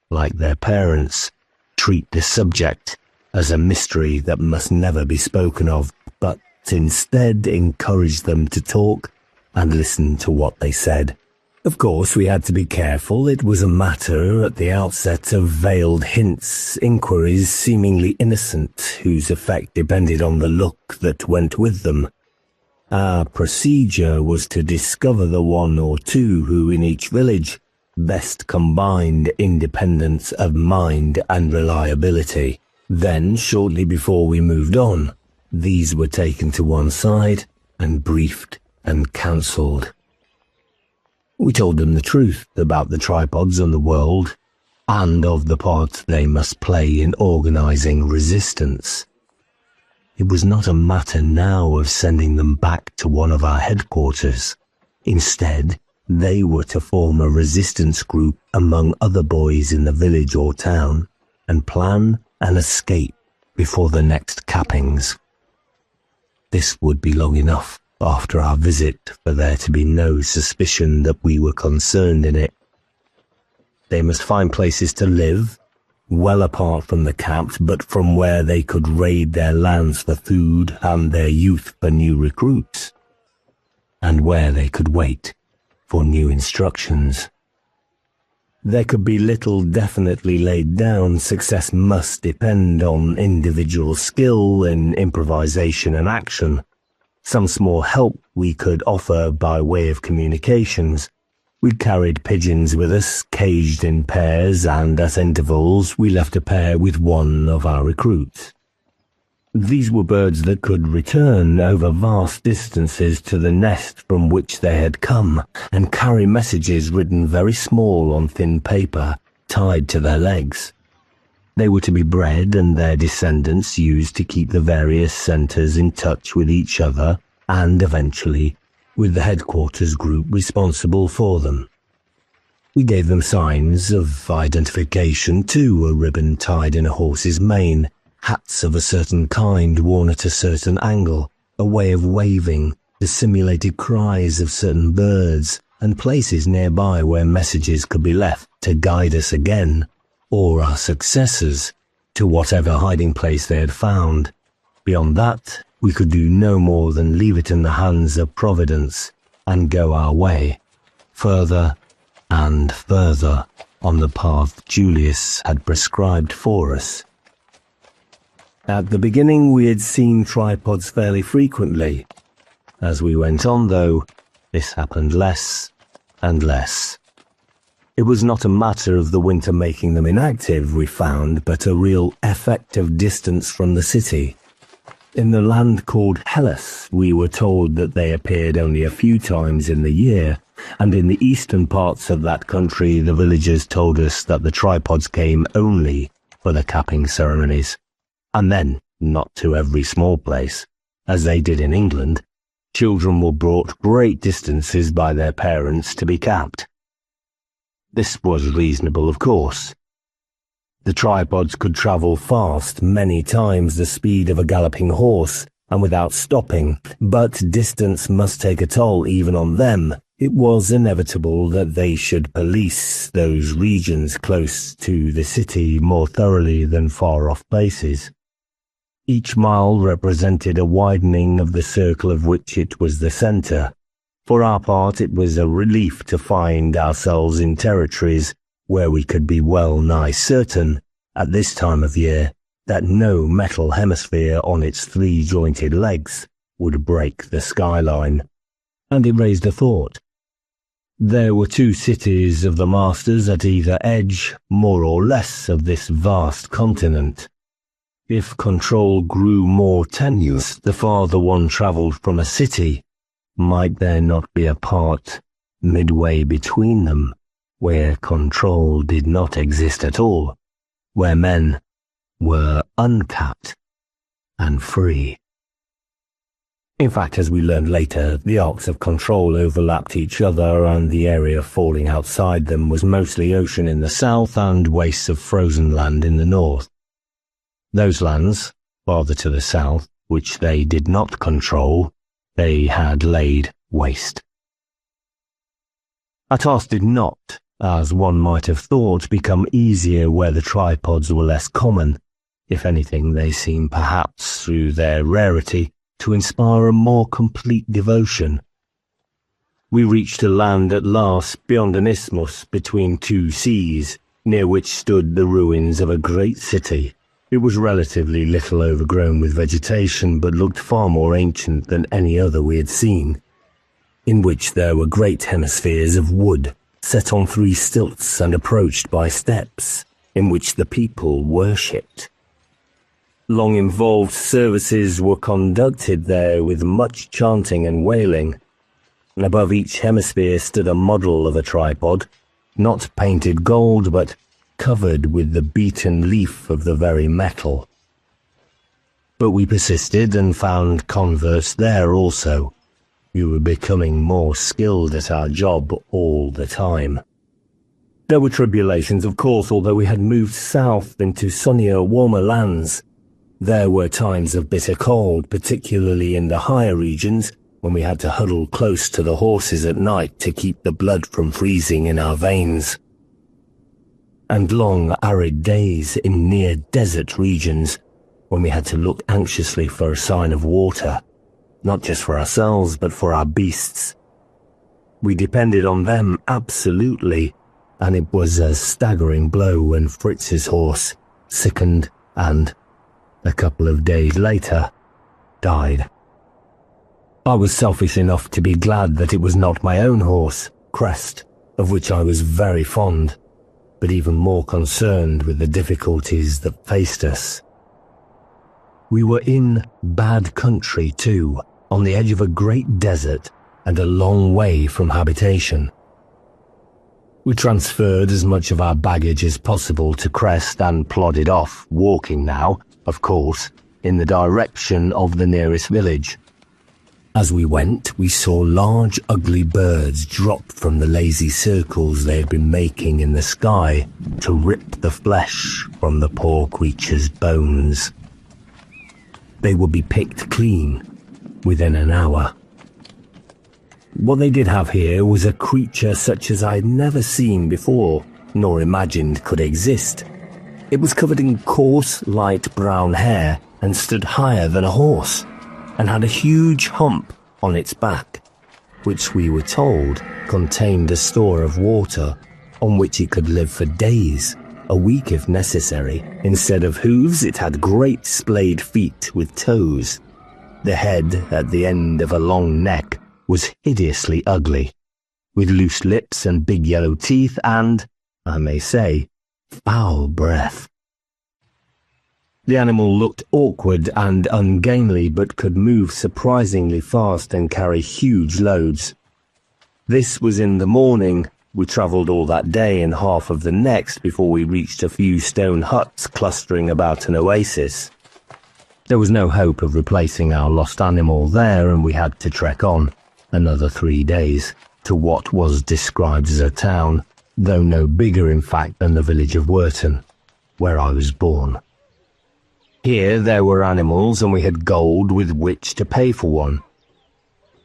like their parents, treat the subject as a mystery that must never be spoken of, but instead encouraged them to talk and listen to what they said. Of course, we had to be careful. It was a matter at the outset of veiled hints, inquiries seemingly innocent, whose effect depended on the look that went with them. Our procedure was to discover the one or two who in each village best combined independence of mind and reliability. Then, shortly before we moved on, these were taken to one side and briefed and counselled. We told them the truth about the tripods and the world, and of the part they must play in organising resistance. It was not a matter now of sending them back to one of our headquarters. Instead, they were to form a resistance group among other boys in the village or town, and plan an escape before the next cappings. This would be long enough after our visit for there to be no suspicion that we were concerned in it. They must find places to live, well apart from the capped, but from where they could raid their lands for food and their youth for new recruits, and where they could wait for new instructions. There could be little definitely laid down. Success must depend on individual skill in improvisation and action. Some small help we could offer by way of communications. We'd carried pigeons with us, caged in pairs, and at intervals we left a pair with one of our recruits. These were birds that could return over vast distances to the nest from which they had come, and carry messages written very small on thin paper, tied to their legs. They were to be bred and their descendants used to keep the various centres in touch with each other and, eventually, with the headquarters group responsible for them. We gave them signs of identification too, a ribbon tied in a horse's mane, hats of a certain kind worn at a certain angle, a way of waving, the simulated cries of certain birds, and places nearby where messages could be left to guide us again, or our successors, to whatever hiding place they had found. Beyond that, we could do no more than leave it in the hands of Providence and go our way, further and further on the path Julius had prescribed for us. At the beginning we had seen tripods fairly frequently. As we went on, though, this happened less and less. It was not a matter of the winter making them inactive, we found, but a real effect of distance from the city. In the land called Hellas, we were told that they appeared only a few times in the year, and in the eastern parts of that country the villagers told us that the tripods came only for the capping ceremonies, and then not to every small place, as they did in England. Children were brought great distances by their parents to be capped. This was reasonable, of course. The tripods could travel fast, many times the speed of a galloping horse, and without stopping, but distance must take a toll even on them. It was inevitable that they should police those regions close to the city more thoroughly than far-off places. Each mile represented a widening of the circle of which it was the centre. For our part, it was a relief to find ourselves in territories where we could be well nigh certain, at this time of year, that no metal hemisphere on its three-jointed legs would break the skyline. And it raised a thought. There were two cities of the masters at either edge, more or less, of this vast continent. If control grew more tenuous the farther one travelled from a city, might there not be a part midway between them, where control did not exist at all, where men were uncapped and free? In fact, as we learned later, the arcs of control overlapped each other, and the area falling outside them was mostly ocean in the south and wastes of frozen land in the north. Those lands, farther to the south, which they did not control, they had laid waste. Our task did not, as one might have thought, become easier where the tripods were less common. If anything, they seemed, perhaps through their rarity, to inspire a more complete devotion. We reached a land at last beyond an isthmus between two seas, near which stood the ruins of a great city. It was relatively little overgrown with vegetation, but looked far more ancient than any other we had seen, in which there were great hemispheres of wood, set on three stilts and approached by steps, in which the people worshipped. Long involved services were conducted there with much chanting and wailing. Above each hemisphere stood a model of a tripod, not painted gold, but covered with the beaten leaf of the very metal. But we persisted and found converts there also. We were becoming more skilled at our job all the time. There were tribulations, of course, although we had moved south into sunnier, warmer lands. There were times of bitter cold, particularly in the higher regions, when we had to huddle close to the horses at night to keep the blood from freezing in our veins. And long, arid days in near-desert regions, when we had to look anxiously for a sign of water, not just for ourselves, but for our beasts. We depended on them absolutely, and it was a staggering blow when Fritz's horse sickened and, a couple of days later, died. I was selfish enough to be glad that it was not my own horse, Crest, of which I was very fond, but even more concerned with the difficulties that faced us. We were in bad country too, on the edge of a great desert and a long way from habitation. We transferred as much of our baggage as possible to Crest and plodded off, walking now, of course, in the direction of the nearest village. As we went, we saw large, ugly birds drop from the lazy circles they had been making in the sky to rip the flesh from the poor creatures' bones. They would be picked clean within an hour. What they did have here was a creature such as I had never seen before, nor imagined could exist. It was covered in coarse, light brown hair and stood higher than a horse, and had a huge hump on its back, which we were told contained a store of water on which it could live for days, a week if necessary. Instead of hooves, it had great splayed feet with toes. The head, at the end of a long neck, was hideously ugly, with loose lips and big yellow teeth and, I may say, foul breath. The animal looked awkward and ungainly, but could move surprisingly fast and carry huge loads. This was in the morning. We travelled all that day and half of the next before we reached a few stone huts clustering about an oasis. There was no hope of replacing our lost animal there, and we had to trek on another 3 days to what was described as a town, though no bigger in fact than the village of Werton, where I was born. Here there were animals, and we had gold with which to pay for one.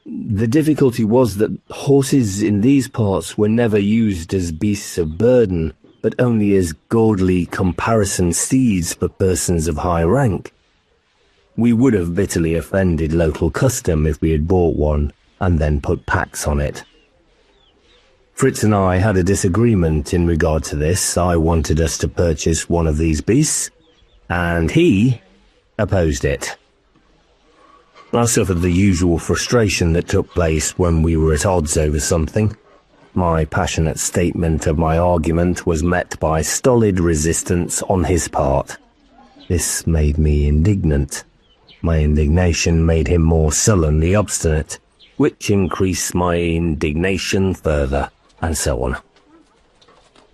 The difficulty was that horses in these parts were never used as beasts of burden, but only as gaudily comparison steeds for persons of high rank. We would have bitterly offended local custom if we had bought one and then put packs on it. Fritz and I had a disagreement in regard to this. I wanted us to purchase one of these beasts, and he opposed it. I suffered the usual frustration that took place when we were at odds over something. My passionate statement of my argument was met by stolid resistance on his part. This made me indignant. My indignation made him more sullenly obstinate, which increased my indignation further, and so on.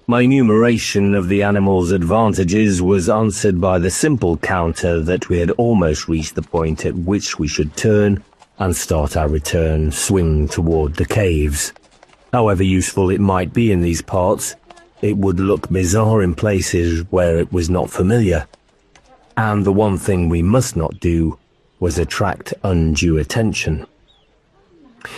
My enumeration of the animal's advantages was answered by the simple counter that we had almost reached the point at which we should turn and start our return swing toward the caves. However useful it might be in these parts, it would look bizarre in places where it was not familiar. And the one thing we must not do was attract undue attention.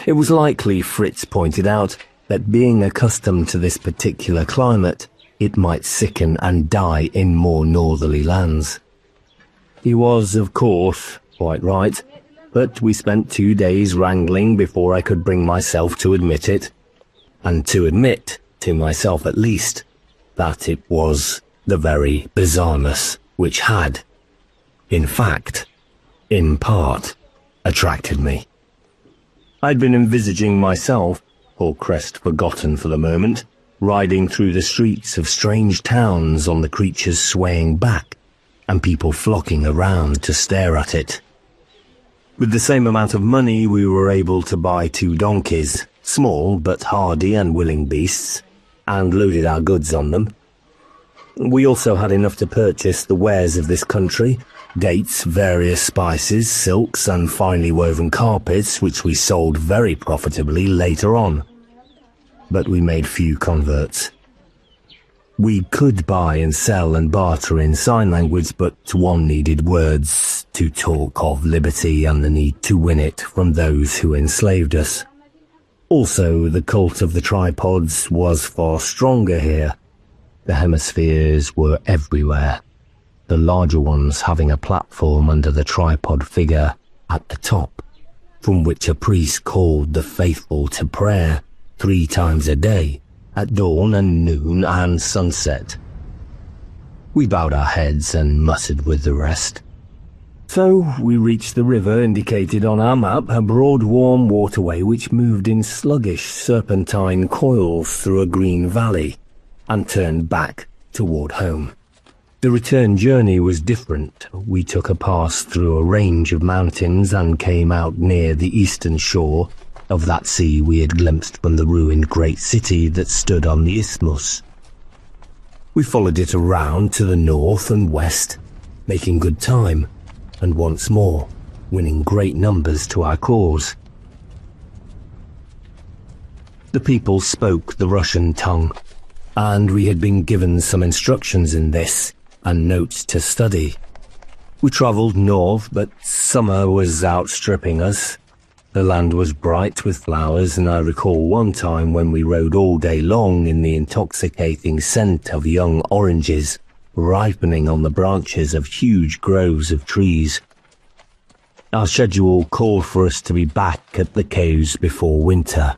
It was likely, Fritz pointed out, that being accustomed to this particular climate, it might sicken and die in more northerly lands. He was, of course, quite right, but we spent 2 days wrangling before I could bring myself to admit it, and to admit, to myself at least, that it was the very bizarreness which had, in fact, in part, attracted me. I'd been envisaging myself, poor crest forgotten for the moment, riding through the streets of strange towns on the creature's swaying back, and people flocking around to stare at it. With the same amount of money, we were able to buy 2 donkeys, small but hardy and willing beasts, and loaded our goods on them. We also had enough to purchase the wares of this country, dates, various spices, silks, and finely woven carpets, which we sold very profitably later on. But we made few converts. We could buy and sell and barter in sign language, but one needed words to talk of liberty and the need to win it from those who enslaved us. Also, the cult of the tripods was far stronger here. The hemispheres were everywhere, the larger ones having a platform under the tripod figure at the top, from which a priest called the faithful to prayer 3 times a day, at dawn and noon and sunset. We bowed our heads and muttered with the rest. So we reached the river indicated on our map, a broad warm waterway which moved in sluggish serpentine coils through a green valley, and turned back toward home. The return journey was different. We took a pass through a range of mountains and came out near the eastern shore of that sea we had glimpsed from the ruined great city that stood on the isthmus. We followed it around to the north and west, making good time, and once more winning great numbers to our cause. The people spoke the Russian tongue, and we had been given some instructions in this and notes to study. We travelled north, but summer was outstripping us. The land was bright with flowers, and I recall one time when we rode all day long in the intoxicating scent of young oranges ripening on the branches of huge groves of trees. Our schedule called for us to be back at the caves before winter,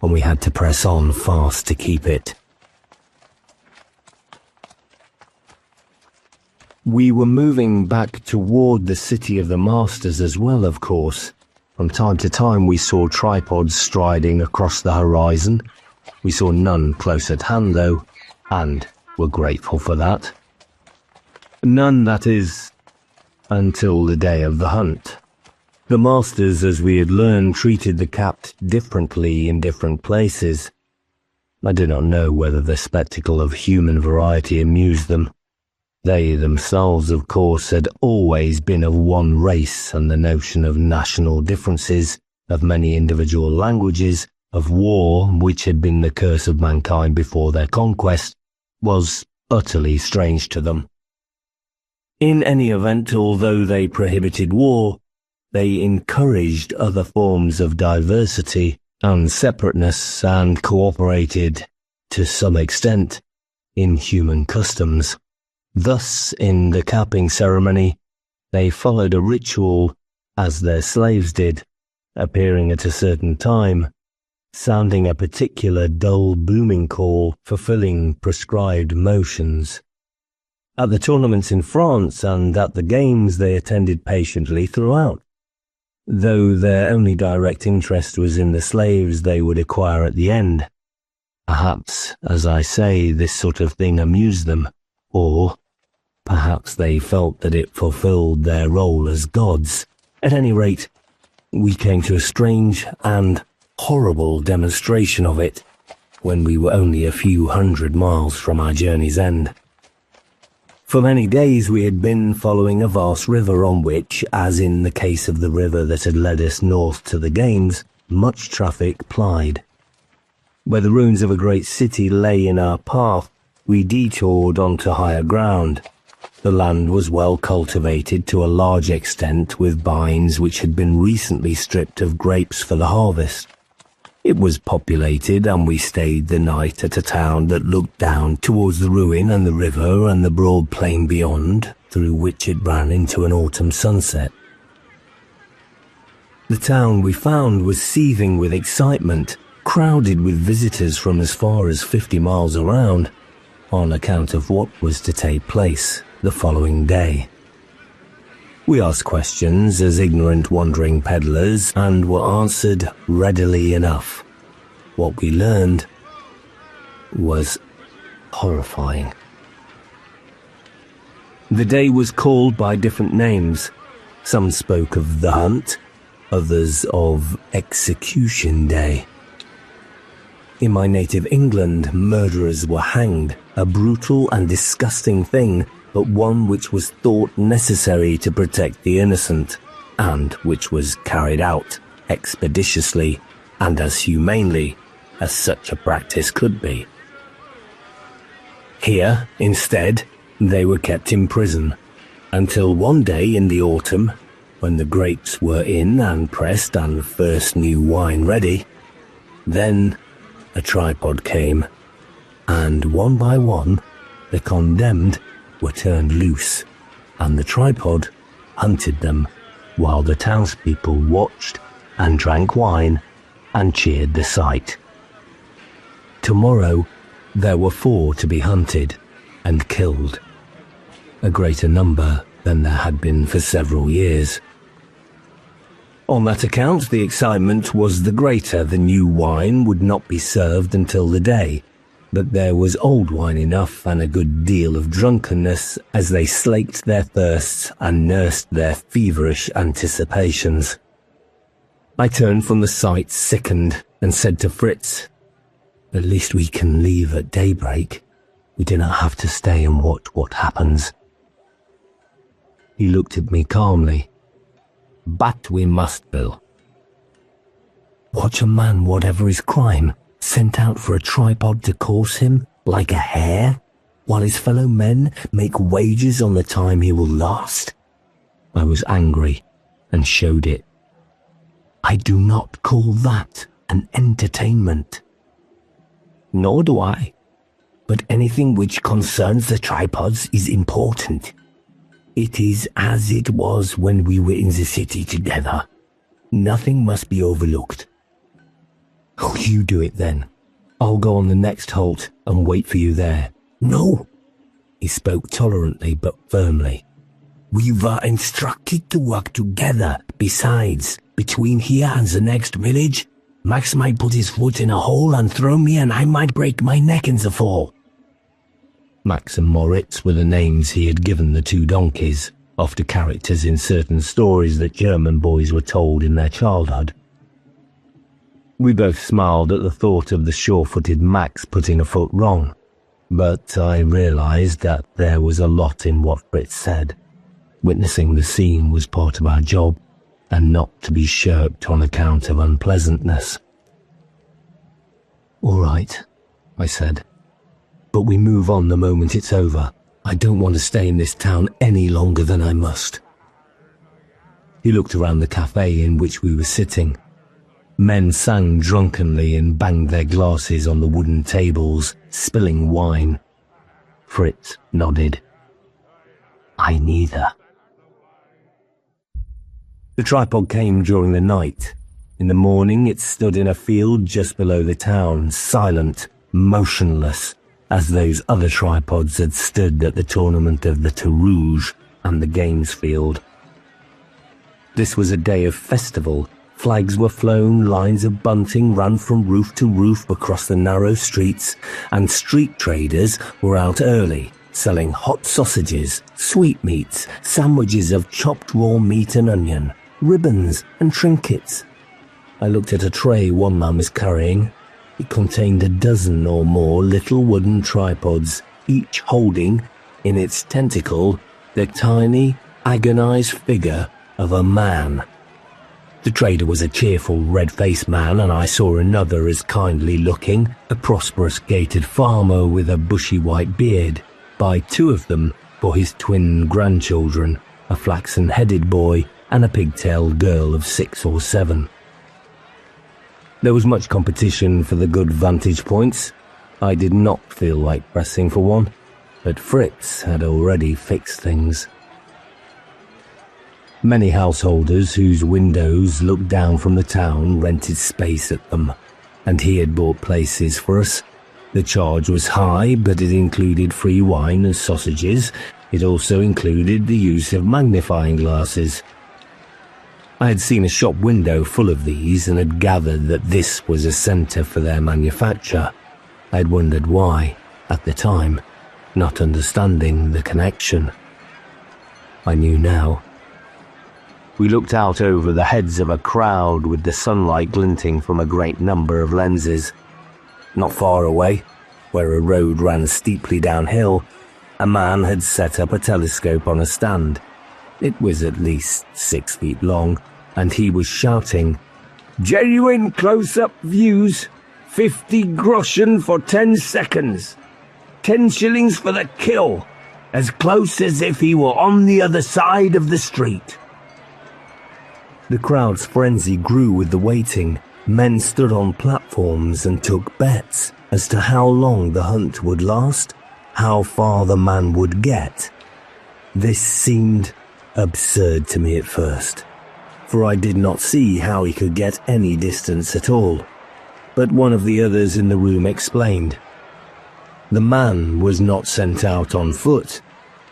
and we had to press on fast to keep it. We were moving back toward the city of the masters as well, of course. From time to time we saw tripods striding across the horizon. We saw none close at hand, though, and were grateful for that. None, that is, until the day of the hunt. The masters, as we had learned, treated the capped differently in different places. I do not know whether the spectacle of human variety amused them. They themselves, of course, had always been of one race, and the notion of national differences, of many individual languages, of war, which had been the curse of mankind before their conquest, was utterly strange to them. In any event, although they prohibited war, they encouraged other forms of diversity and separateness, and cooperated, to some extent, in human customs. Thus, in the capping ceremony, they followed a ritual as their slaves did, appearing at a certain time, sounding a particular dull booming call, fulfilling prescribed motions. At the tournaments in France and at the games they attended patiently throughout, though their only direct interest was in the slaves they would acquire at the end. Perhaps, as I say, this sort of thing amused them, or perhaps they felt that it fulfilled their role as gods. At any rate, we came to a strange and horrible demonstration of it when we were only a few 100 miles from our journey's end. For many days we had been following a vast river on which, as in the case of the river that had led us north to the games, much traffic plied. Where the ruins of a great city lay in our path, we detoured onto higher ground. The land was well cultivated to a large extent, with vines which had been recently stripped of grapes for the harvest. It was populated, and we stayed the night at a town that looked down towards the ruin and the river and the broad plain beyond, through which it ran into an autumn sunset. The town we found was seething with excitement, crowded with visitors from as far as 50 miles around, on account of what was to take place the following day. We asked questions as ignorant wandering peddlers and were answered readily enough. What we learned was horrifying. The day was called by different names. Some spoke of the hunt, others of Execution Day. In my native England, murderers were hanged, a brutal and disgusting thing, but one which was thought necessary to protect the innocent, and which was carried out expeditiously and as humanely as such a practice could be. Here, instead, they were kept in prison, until one day in the autumn, when the grapes were in and pressed and first new wine ready, then a tripod came, and one by one the condemned were turned loose, and the tripod hunted them, while the townspeople watched and drank wine and cheered the sight. Tomorrow there were 4 to be hunted and killed, a greater number than there had been for several years. On that account the excitement was the greater. The new wine would not be served until the day, but there was old wine enough and a good deal of drunkenness as they slaked their thirsts and nursed their feverish anticipations. I turned from the sight sickened and said to Fritz, "At least we can leave at daybreak. We do not have to stay and watch what happens." He looked at me calmly. "But we must, Bill." "Watch a man, whatever his crime, Sent out for a tripod to course him like a hare, while his fellow men make wagers on the time he will last? I was angry and showed it. I do not call that an entertainment. Nor do I. But anything which concerns the tripods is important. It is as it was when we were in the city together. Nothing must be overlooked. Oh, you do it then. I'll go on the next halt and wait for you there. No. He spoke tolerantly but firmly. We were instructed to work together. Besides, between here and the next village, Max might put his foot in a hole and throw me, and I might break my neck in the fall. Max and Moritz were the names he had given the two donkeys, after characters in certain stories that German boys were told in their childhood. We both smiled at the thought of the sure-footed Max putting a foot wrong, but I realized that there was a lot in what Fritz said. Witnessing the scene was part of our job, and not to be shirked on account of unpleasantness. All right, I said, but we move on the moment it's over. I don't want to stay in this town any longer than I must. He looked around the cafe in which we were sitting. Men sang drunkenly and banged their glasses on the wooden tables, spilling wine. Fritz nodded. I neither. The tripod came during the night. In the morning it stood in a field just below the town, silent, motionless, as those other tripods had stood at the tournament of the Tourouge and the games field. This was a day of festival. Flags were flown, lines of bunting ran from roof to roof across the narrow streets, and street traders were out early, selling hot sausages, sweetmeats, sandwiches of chopped raw meat and onion, ribbons and trinkets. I looked at a tray one man was carrying. It contained a dozen or more little wooden tripods, each holding, in its tentacle, the tiny, agonized figure of a man. The trader was a cheerful, red-faced man, and I saw another as kindly-looking, a prosperous-gated farmer with a bushy white beard, by two of them for his twin grandchildren, a flaxen-headed boy and a pigtailed girl of 6 or 7. There was much competition for the good vantage points. I did not feel like pressing for one, but Fritz had already fixed things. Many householders whose windows looked down from the town rented space at them, and he had bought places for us. The charge was high, but it included free wine and sausages. It also included the use of magnifying glasses. I had seen a shop window full of these and had gathered that this was a centre for their manufacture. I had wondered why, at the time, not understanding the connection. I knew now. We looked out over the heads of a crowd with the sunlight glinting from a great number of lenses. Not far away, where a road ran steeply downhill, a man had set up a telescope on a stand. It was at least 6 feet long, and he was shouting, "Genuine close-up views, 50 groschen for 10 seconds. 10 shillings for the kill, as close as if he were on the other side of the street." The crowd's frenzy grew with the waiting. Men stood on platforms and took bets as to how long the hunt would last, how far the man would get. This seemed absurd to me at first, for I did not see how he could get any distance at all. But one of the others in the room explained. The man was not sent out on foot,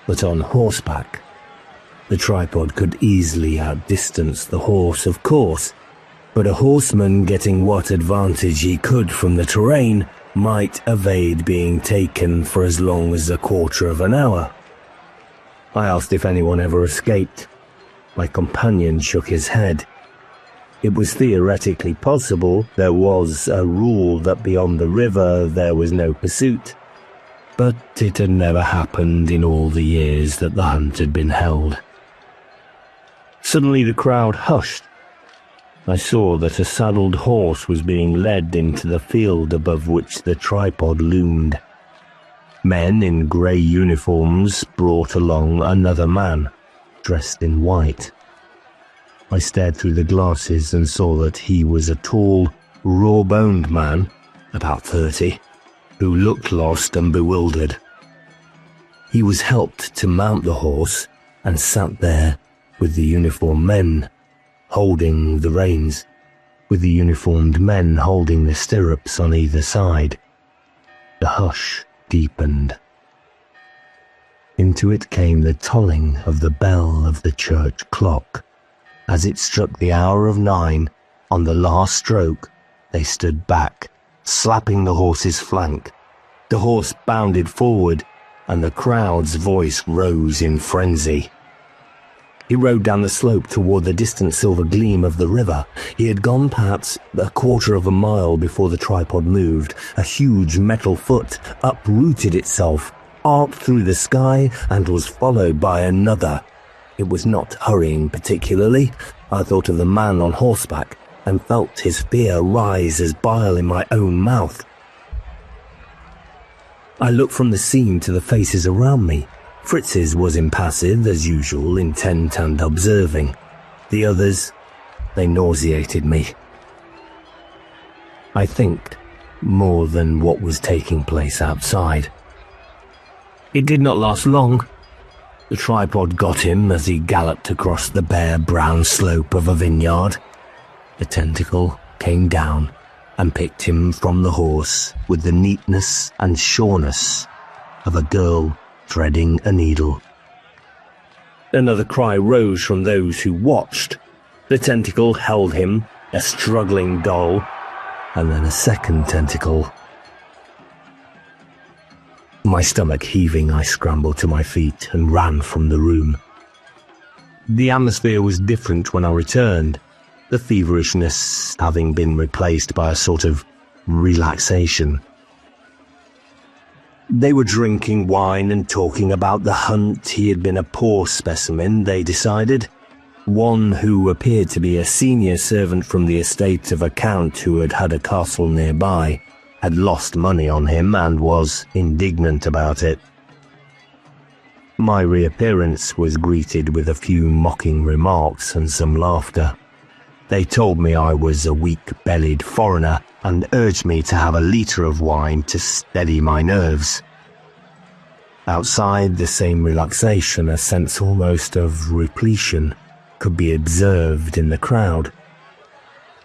but on horseback. The tripod could easily outdistance the horse, of course, but a horseman getting what advantage he could from the terrain might evade being taken for as long as a quarter of an hour. I asked if anyone ever escaped. My companion shook his head. It was theoretically possible. There was a rule that beyond the river there was no pursuit, but it had never happened in all the years that the hunt had been held. Suddenly the crowd hushed. I saw that a saddled horse was being led into the field above which the tripod loomed. Men in grey uniforms brought along another man, dressed in white. I stared through the glasses and saw that he was a tall, raw-boned man, about 30, who looked lost and bewildered. He was helped to mount the horse and sat there with the uniformed men holding the reins, with the uniformed men holding the stirrups on either side. The hush deepened. Into it came the tolling of the bell of the church clock. As it struck the hour of 9, on the last stroke, they stood back, slapping the horse's flank. The horse bounded forward, and the crowd's voice rose in frenzy. He rode down the slope toward the distant silver gleam of the river. He had gone perhaps a quarter of a mile before the tripod moved. A huge metal foot uprooted itself, arced through the sky, and was followed by another. It was not hurrying particularly. I thought of the man on horseback, and felt his fear rise as bile in my own mouth. I looked from the scene to the faces around me. Fritz's was impassive, as usual, intent and observing. The others, they nauseated me. I think more than what was taking place outside. It did not last long. The tripod got him as he galloped across the bare brown slope of a vineyard. The tentacle came down and picked him from the horse with the neatness and sureness of a girl threading a needle. Another cry rose from those who watched. The tentacle held him, a struggling doll, and then a second tentacle. My stomach heaving, I scrambled to my feet and ran from the room. The atmosphere was different when I returned, the feverishness having been replaced by a sort of relaxation. They were drinking wine and talking about the hunt. He had been a poor specimen, they decided. One who appeared to be a senior servant from the estate of a count who had had a castle nearby had lost money on him and was indignant about it. My reappearance was greeted with a few mocking remarks and some laughter. They told me I was a weak-bellied foreigner and urged me to have a litre of wine to steady my nerves. Outside, the same relaxation, a sense almost of repletion, could be observed in the crowd.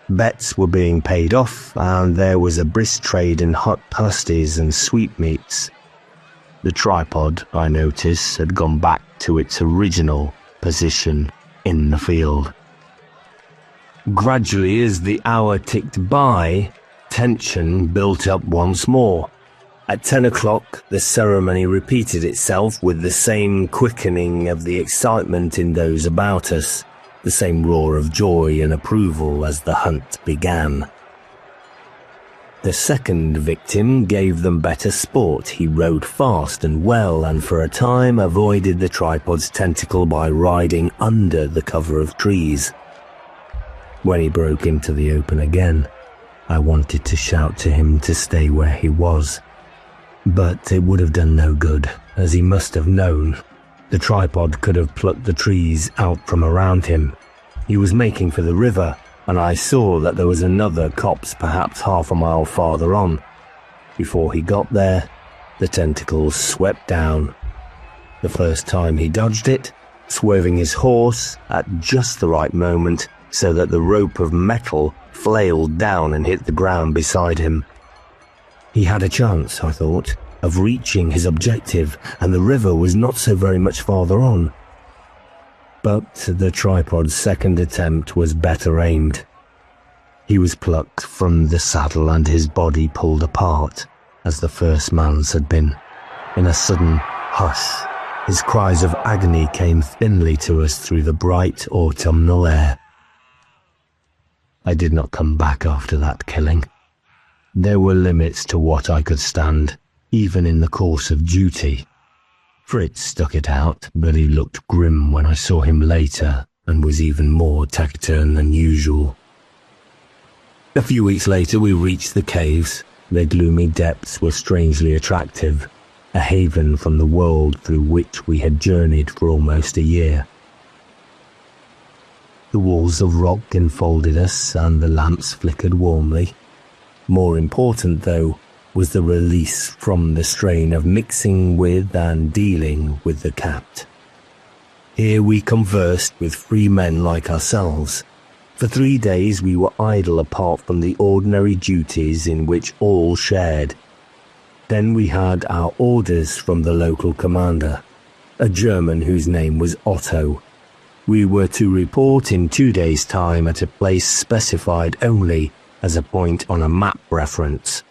Bets were being paid off, and there was a brisk trade in hot pasties and sweetmeats. The tripod, I noticed, had gone back to its original position in the field. Gradually, as the hour ticked by, tension built up once more. At 10 o'clock, the ceremony repeated itself with the same quickening of the excitement in those about us, the same roar of joy and approval as the hunt began. The second victim gave them better sport. He rode fast and well, and for a time avoided the tripod's tentacle by riding under the cover of trees. When he broke into the open again, I wanted to shout to him to stay where he was. But it would have done no good, as he must have known. The tripod could have plucked the trees out from around him. He was making for the river, and I saw that there was another copse perhaps half a mile farther on. Before he got there, the tentacles swept down. The first time he dodged it, swerving his horse at just the right moment so that the rope of metal flailed down and hit the ground beside him. He had a chance, I thought, of reaching his objective, and the river was not so very much farther on. But the tripod's second attempt was better aimed. He was plucked from the saddle and his body pulled apart, as the first man's had been. In a sudden hush, his cries of agony came thinly to us through the bright autumnal air. I did not come back after that killing. There were limits to what I could stand, even in the course of duty. Fritz stuck it out, but he looked grim when I saw him later, and was even more taciturn than usual. A few weeks later we reached the caves. Their gloomy depths were strangely attractive, a haven from the world through which we had journeyed for almost a year. The walls of rock enfolded us and the lamps flickered warmly. More important, though, was the release from the strain of mixing with and dealing with the Capt. Here we conversed with free men like ourselves. For 3 days we were idle apart from the ordinary duties in which all shared. Then we had our orders from the local commander, a German whose name was Otto. We were to report in 2 days' time at a place specified only as a point on a map reference.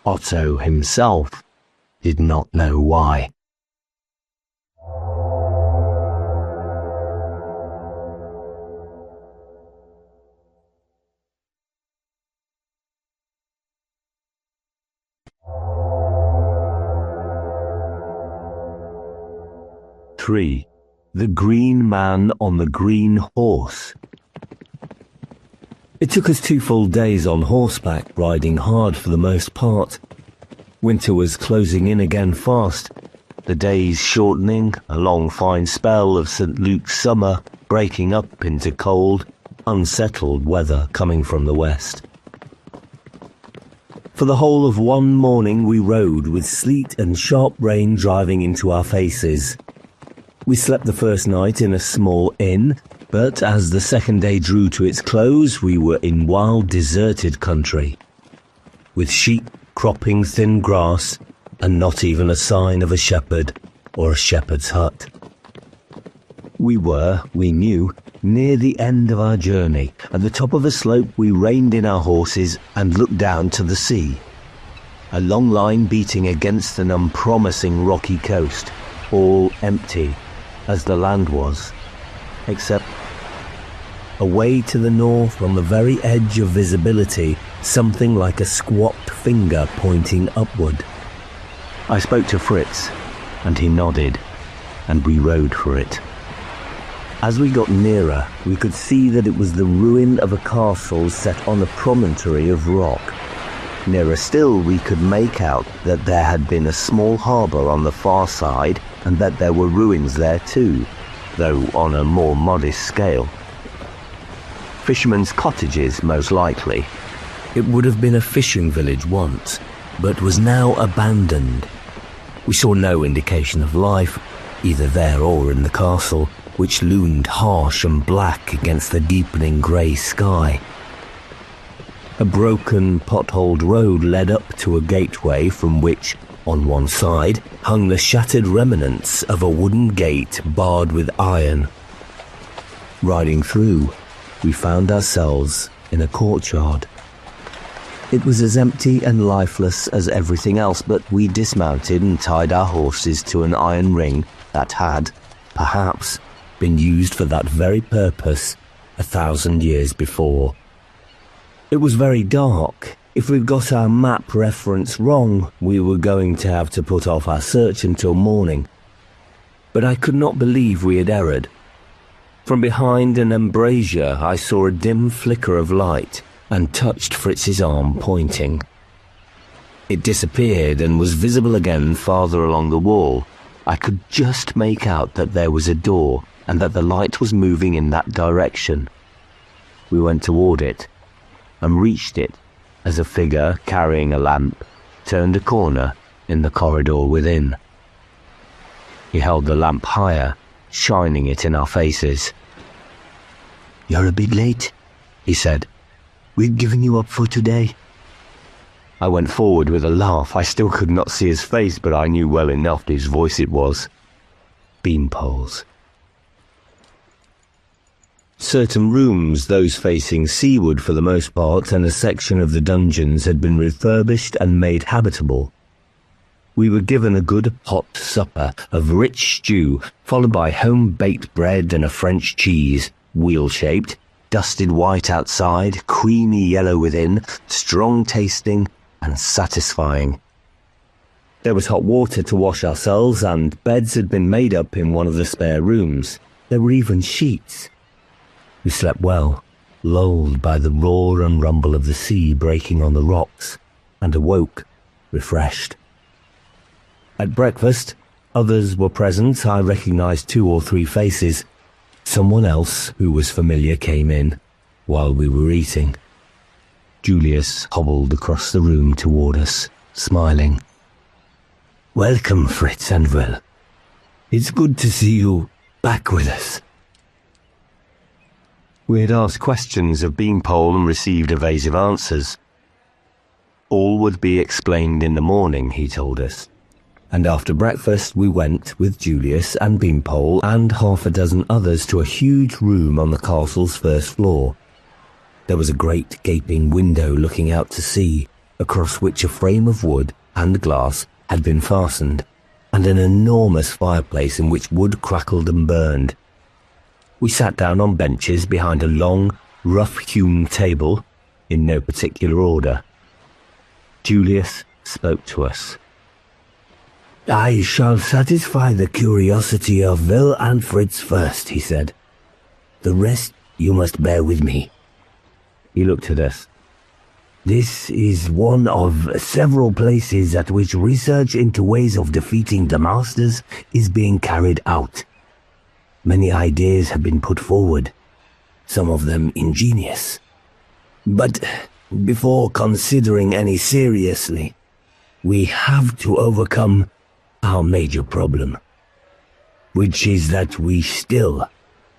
Otto himself did not know why. Three. The Green Man on the Green Horse. It took us 2 full days on horseback, riding hard for the most part. Winter was closing in again fast, The days shortening, a long fine spell of St. Luke's summer breaking up into cold, unsettled weather coming from the west. For the whole of one morning we rode with sleet and sharp rain driving into our faces. We slept the first night in a small inn, but as the second day drew to its close we were in wild deserted country, with sheep cropping thin grass and not even a sign of a shepherd or a shepherd's hut. We knew, near the end of our journey. At the top of a slope we reined in our horses and looked down to the sea. A long line beating against an unpromising rocky coast, all empty, as the land was, except away to the north on the very edge of visibility, something like a squat finger pointing upward. I spoke to Fritz, and he nodded, and we rode for it. As we got nearer, we could see that it was the ruin of a castle set on a promontory of rock. Nearer still, we could make out that there had been a small harbour on the far side, and that there were ruins there too, though on a more modest scale. Fishermen's cottages, most likely. It would have been a fishing village once, but was now abandoned. We saw no indication of life, either there or in the castle, which loomed harsh and black against the deepening grey sky. A broken, potholed road led up to a gateway from which, on one side, hung the shattered remnants of a wooden gate barred with iron. Riding through, we found ourselves in a courtyard. It was as empty and lifeless as everything else, but we dismounted and tied our horses to an iron ring that had, perhaps, been used for that very purpose 1,000 years before. It was very dark. If we'd got our map reference wrong, we were going to have to put off our search until morning. But I could not believe we had erred. From behind an embrasure I saw a dim flicker of light and touched Fritz's arm, pointing. It disappeared and was visible again farther along the wall. I could just make out that there was a door and that the light was moving in that direction. We went toward it and reached it as a figure carrying a lamp turned a corner in the corridor within. He held the lamp higher, shining it in our faces. "You're a bit late," he said. "We've given you up for today." I went forward with a laugh. I still could not see his face, but I knew well enough whose voice it was. Beanpoles. Certain rooms, those facing seaward for the most part, and a section of the dungeons had been refurbished and made habitable. We were given a good hot supper of rich stew, followed by home-baked bread and a French cheese, wheel-shaped, dusted white outside, creamy yellow within, strong-tasting and satisfying. There was hot water to wash ourselves, and beds had been made up in one of the spare rooms. There were even sheets. We slept well, lulled by the roar and rumble of the sea breaking on the rocks, and awoke, refreshed. At breakfast, others were present. I recognized 2 or 3 faces. Someone else who was familiar came in while we were eating. Julius hobbled across the room toward us, smiling. "Welcome, Fritz and Will. It's good to see you back with us." We had asked questions of Beanpole and received evasive answers. All would be explained in the morning, he told us. And after breakfast we went with Julius and Beanpole and half a dozen others to a huge room on the castle's first floor. There was a great gaping window looking out to sea, across which a frame of wood and glass had been fastened, and an enormous fireplace in which wood crackled and burned. We sat down on benches behind a long, rough-hewn table, in no particular order. Julius spoke to us. "I shall satisfy the curiosity of Will and Fritz first," he said. "The rest you must bear with me." He looked at us. "This is one of several places at which research into ways of defeating the Masters is being carried out. Many ideas have been put forward, some of them ingenious. But before considering any seriously, we have to overcome our major problem, which is that we still,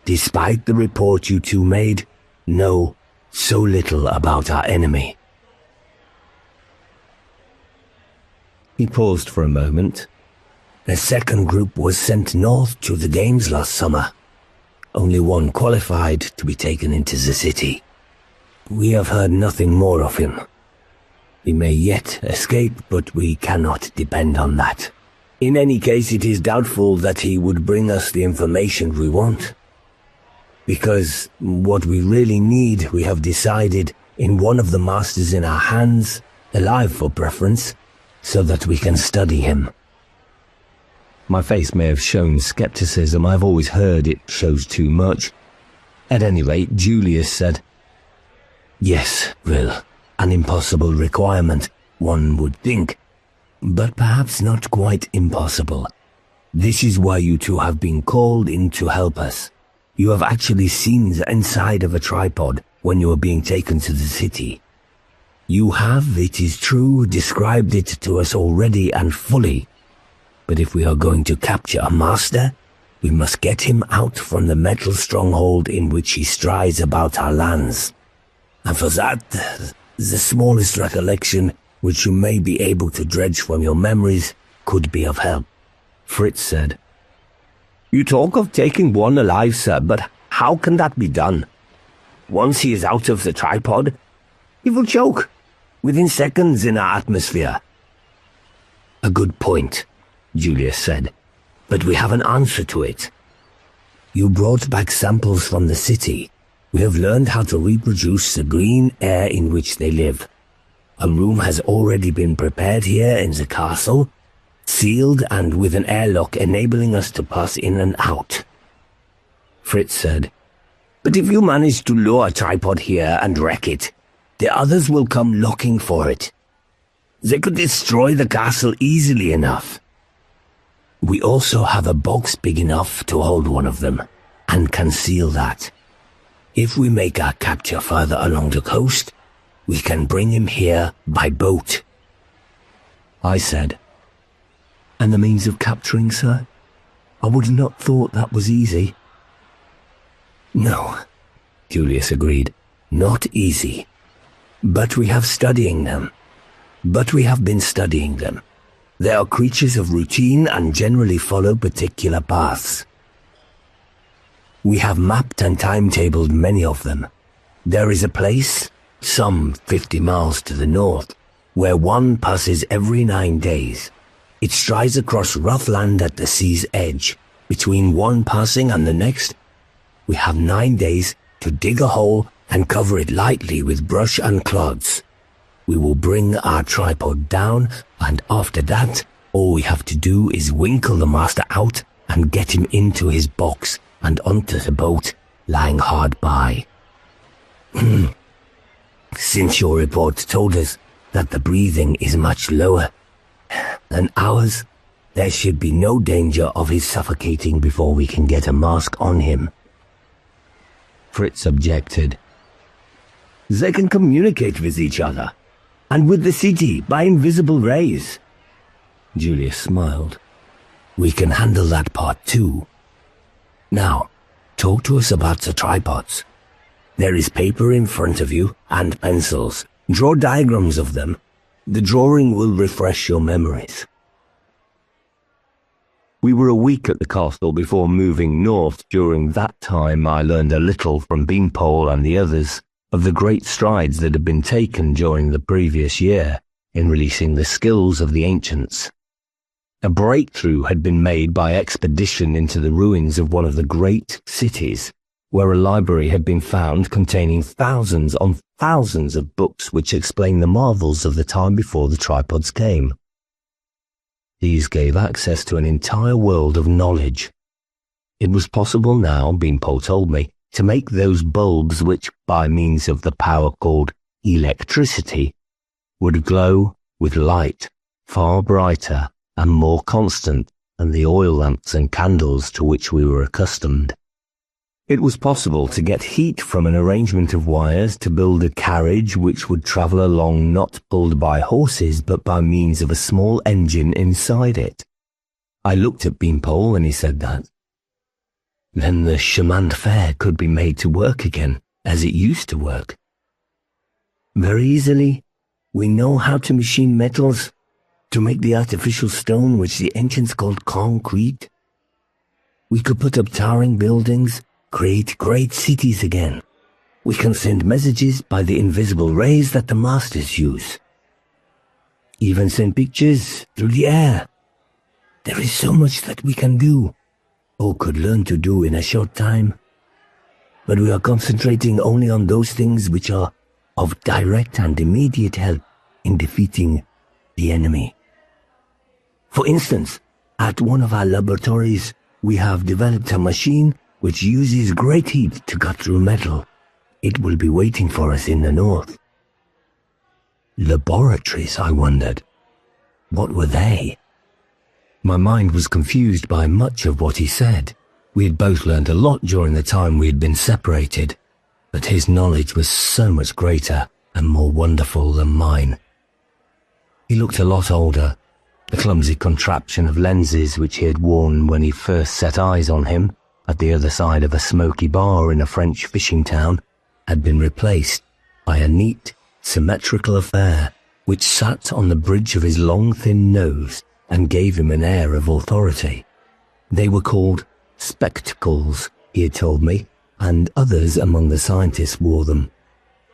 despite the report you 2 made, know so little about our enemy." He paused for a moment. "A second group was sent north to the games last summer. Only one qualified to be taken into the city. We have heard nothing more of him. He may yet escape, but we cannot depend on that. In any case, it is doubtful that he would bring us the information we want. Because what we really need, we have decided, in one of the Masters in our hands, alive for preference, so that we can study him." My face may have shown skepticism. I've always heard it shows too much. At any rate, Julius said, "Yes, Will, an impossible requirement, one would think, but perhaps not quite impossible. This is why you 2 have been called in to help us. You have actually seen the inside of a tripod when you were being taken to the city. You have, it is true, described it to us already and fully. But if we are going to capture a master, we must get him out from the metal stronghold in which he strides about our lands. And for that, the smallest recollection which you may be able to dredge from your memories could be of help." Fritz said, "You talk of taking one alive, sir, but how can that be done? Once he is out of the tripod, he will choke within seconds in our atmosphere." "A good point," Julius said, "but we have an answer to it. You brought back samples from the city. We have learned how to reproduce the green air in which they live. A room has already been prepared here in the castle, sealed and with an airlock enabling us to pass in and out." Fritz said, "But if you manage to lure a tripod here and wreck it, the others will come looking for it. They could destroy the castle easily enough. We also have a box big enough to hold one of them, and can seal that. If we make our capture further along the coast, we can bring him here by boat." I said, "And the means of capturing, sir? I would not thought that was easy." "No," Julius agreed, "not easy. But we have been studying them. They are creatures of routine and generally follow particular paths. We have mapped and timetabled many of them. There is a place, some 50 miles to the north, where one passes every 9 days. It strides across rough land at the sea's edge. Between one passing and the next, we have 9 days to dig a hole and cover it lightly with brush and clods. We will bring our tripod down, and after that, all we have to do is winkle the master out and get him into his box and onto the boat lying hard by. Since your report told us that the breathing is much lower than ours, there should be no danger of his suffocating before we can get a mask on him. Fritz objected. They can communicate with each other, and with the city by invisible rays. Julius smiled. We can handle that part too. Now, talk to us about the tripods. There is paper in front of you, and pencils. Draw diagrams of them. The drawing will refresh your memories. We were a week at the castle before moving north. During that time I learned a little from Beanpole and the others of the great strides that had been taken during the previous year in releasing the skills of the ancients. A breakthrough had been made by expedition into the ruins of one of the great cities, where a library had been found containing thousands on thousands of books which explain the marvels of the time before the tripods came. These gave access to an entire world of knowledge. It was possible now, Beanpole told me, to make those bulbs which, by means of the power called electricity, would glow with light far brighter and more constant than the oil lamps and candles to which we were accustomed. It was possible to get heat from an arrangement of wires to build a carriage which would travel along not pulled by horses but by means of a small engine inside it. I looked at Beanpole when he said that. Then the chemin de fer could be made to work again, as it used to work. Very easily, we know how to machine metals, to make the artificial stone which the ancients called concrete. We could put up towering buildings, create great cities again. We can send messages by the invisible rays that the masters use. Even send pictures through the air. There is so much that we can do, or could learn to do in a short time. But we are concentrating only on those things which are of direct and immediate help in defeating the enemy. For instance, at one of our laboratories, we have developed a machine which uses great heat to cut through metal. It will be waiting for us in the north. Laboratories, I wondered. What were they? My mind was confused by much of what he said. We had both learned a lot during the time we had been separated, but his knowledge was so much greater and more wonderful than mine. He looked a lot older. The clumsy contraption of lenses which he had worn when he first set eyes on him at the other side of a smoky bar in a French fishing town had been replaced by a neat, symmetrical affair which sat on the bridge of his long, thin nose and gave him an air of authority. They were called spectacles, he had told me, and others among the scientists wore them.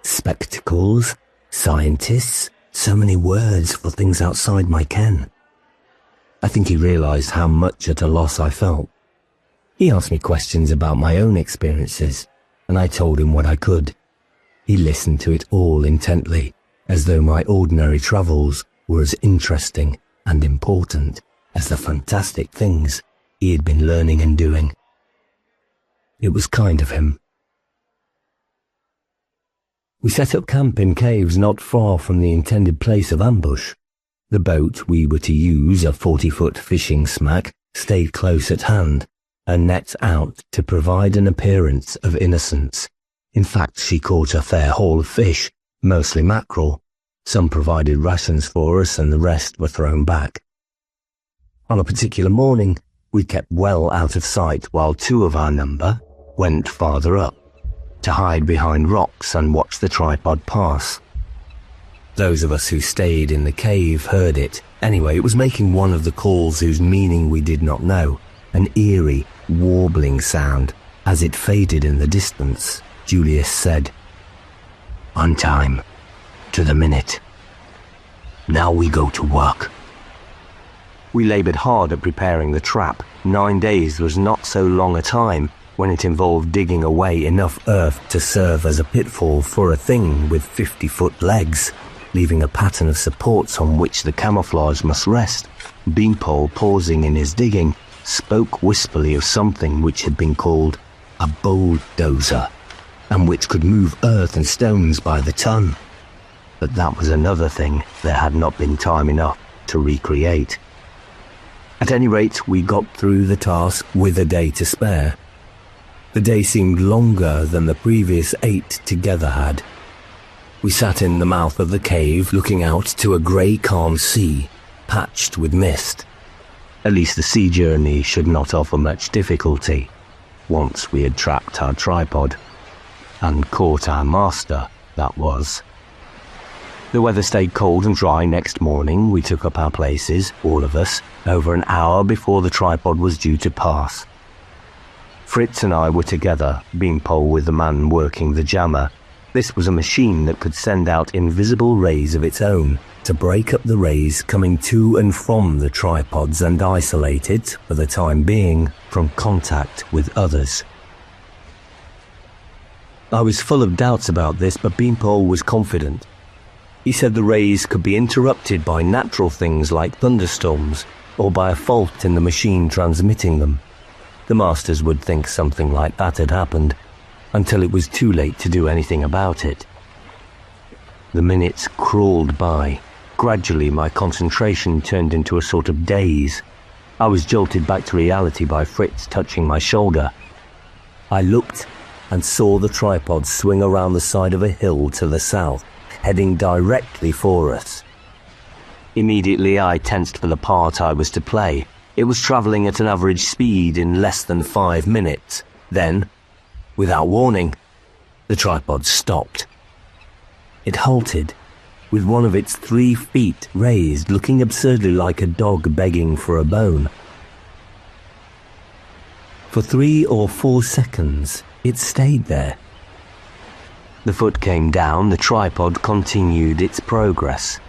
Spectacles, scientists, so many words for things outside my ken. I think he realized how much at a loss I felt. He asked me questions about my own experiences, and I told him what I could. He listened to it all intently, as though my ordinary travels were as interesting and important as the fantastic things he had been learning and doing. It was kind of him. We set up camp in caves not far from the intended place of ambush. The boat we were to use, a 40-foot fishing smack, stayed close at hand, her nets out to provide an appearance of innocence. In fact, she caught a fair haul of fish, mostly mackerel. Some provided rations for us and the rest were thrown back. On a particular morning, we kept well out of sight while two of our number went farther up, to hide behind rocks and watch the tripod pass. Those of us who stayed in the cave heard it. Anyway, it was making one of the calls whose meaning we did not know, an eerie, warbling sound. As it faded in the distance, Julius said, "On time, to the minute. Now we go to work." We laboured hard at preparing the trap. 9 days was not so long a time when it involved digging away enough earth to serve as a pitfall for a thing with 50-foot legs, leaving a pattern of supports on which the camouflage must rest. Beanpole, pausing in his digging, spoke wistfully of something which had been called a bulldozer. and which could move earth and stones by the ton. But that was another thing there had not been time enough to recreate. At any rate, we got through the task with a day to spare. The day seemed longer than the previous 8 together had. We sat in the mouth of the cave looking out to a grey calm sea, patched with mist. At least the sea journey should not offer much difficulty, once we had trapped our tripod. And caught our master, that was. The weather stayed cold and dry next morning. We took up our places, all of us, over an hour before the tripod was due to pass. Fritz and I were together, beanpole with the man working the jammer. This was a machine that could send out invisible rays of its own to break up the rays coming to and from the tripods and isolate it, for the time being, from contact with others. I was full of doubts about this, but Beanpole was confident. He said the rays could be interrupted by natural things like thunderstorms, or by a fault in the machine transmitting them. The masters would think something like that had happened, until it was too late to do anything about it. The minutes crawled by. Gradually my concentration turned into a sort of daze. I was jolted back to reality by Fritz touching my shoulder. I looked and saw the tripod swing around the side of a hill to the south, heading directly for us. Immediately I tensed for the part I was to play. It was travelling at an average speed in less than 5 minutes. Then, without warning, the tripod stopped. It halted, with one of its 3 feet raised, looking absurdly like a dog begging for a bone. For 3 or 4 seconds, it stayed there. The foot came down, the tripod continued its progress,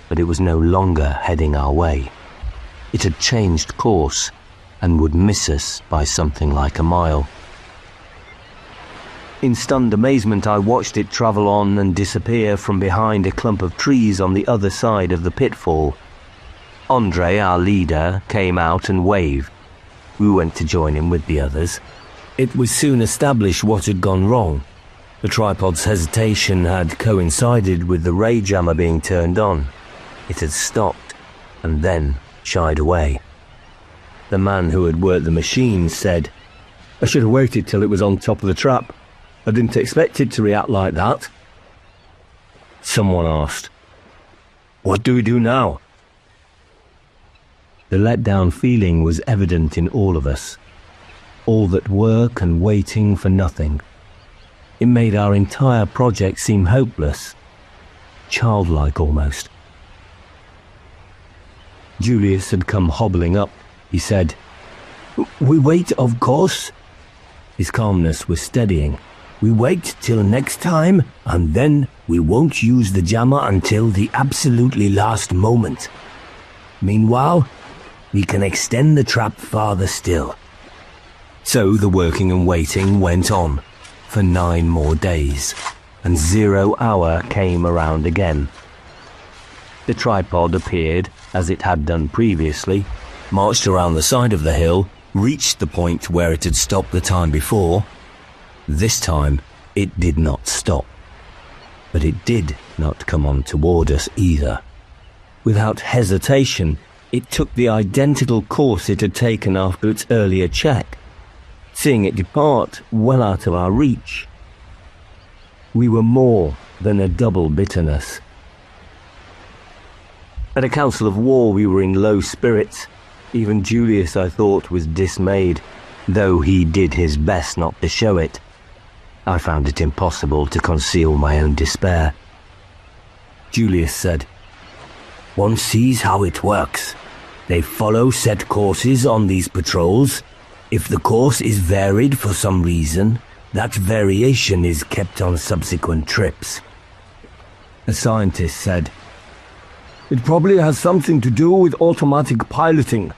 but it was no longer heading our way. It had changed course and would miss us by something like a mile. In stunned amazement, I watched it travel on and disappear from behind a clump of trees on the other side of the pitfall. Andre, our leader, came out and waved. We went to join him with the others. It was soon established what had gone wrong. The tripod's hesitation had coincided with the ray jammer being turned on. It had stopped and then shied away. The man who had worked the machine said, "I should have waited till it was on top of the trap. I didn't expect it to react like that." Someone asked, "What do we do now?" The let-down feeling was evident in all of us. All that work and waiting for nothing. It made our entire project seem hopeless, childlike almost. Julius had come hobbling up. He said, "We wait, of course." His calmness was steadying. "We wait till next time, and then we won't use the jammer until the absolutely last moment. Meanwhile, we can extend the trap farther still." So the working and waiting went on for 9 more days, and 0 hour came around again. The tripod appeared as it had done previously, marched around the side of the hill, reached the point where it had stopped the time before. This time, it did not stop. But it did not come on toward us either. Without hesitation, it took the identical course it had taken after its earlier check, seeing it depart well out of our reach. We were more than a double bitterness. At a council of war we were in low spirits. Even Julius, I thought, was dismayed, though he did his best not to show it. I found it impossible to conceal my own despair. Julius said, "One sees how it works. They follow set courses on these patrols. If the course is varied for some reason, that variation is kept on subsequent trips." A scientist said, "It probably has something to do with automatic piloting."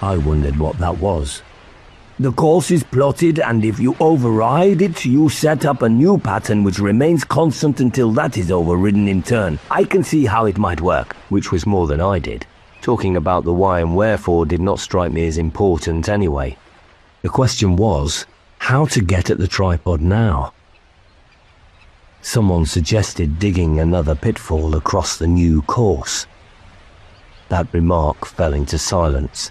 I wondered what that was. "The course is plotted, and if you override it, you set up a new pattern which remains constant until that is overridden in turn. I can see how it might work," which was more than I did. Talking about the why and wherefore did not strike me as important anyway. The question was, how to get at the tripod now? Someone suggested digging another pitfall across the new course. That remark fell into silence,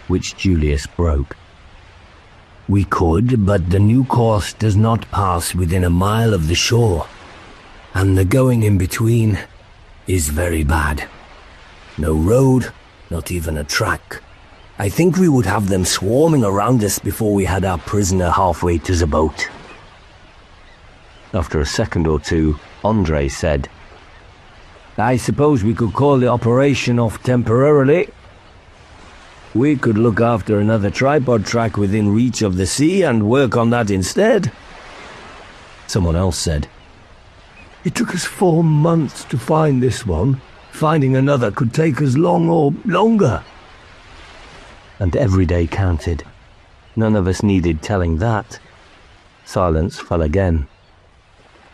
which Julius broke. We could, but the new course does not pass within a mile of the shore, and the going in between is very bad. No road, not even a track. I think we would have them swarming around us before we had our prisoner halfway to the boat. After a second or two, Andre said, I suppose we could call the operation off temporarily. We could look after another tripod track within reach of the sea and work on that instead. Someone else said, It took us 4 months to find this one. Finding another could take as long or longer. And every day counted. None of us needed telling that. Silence fell again.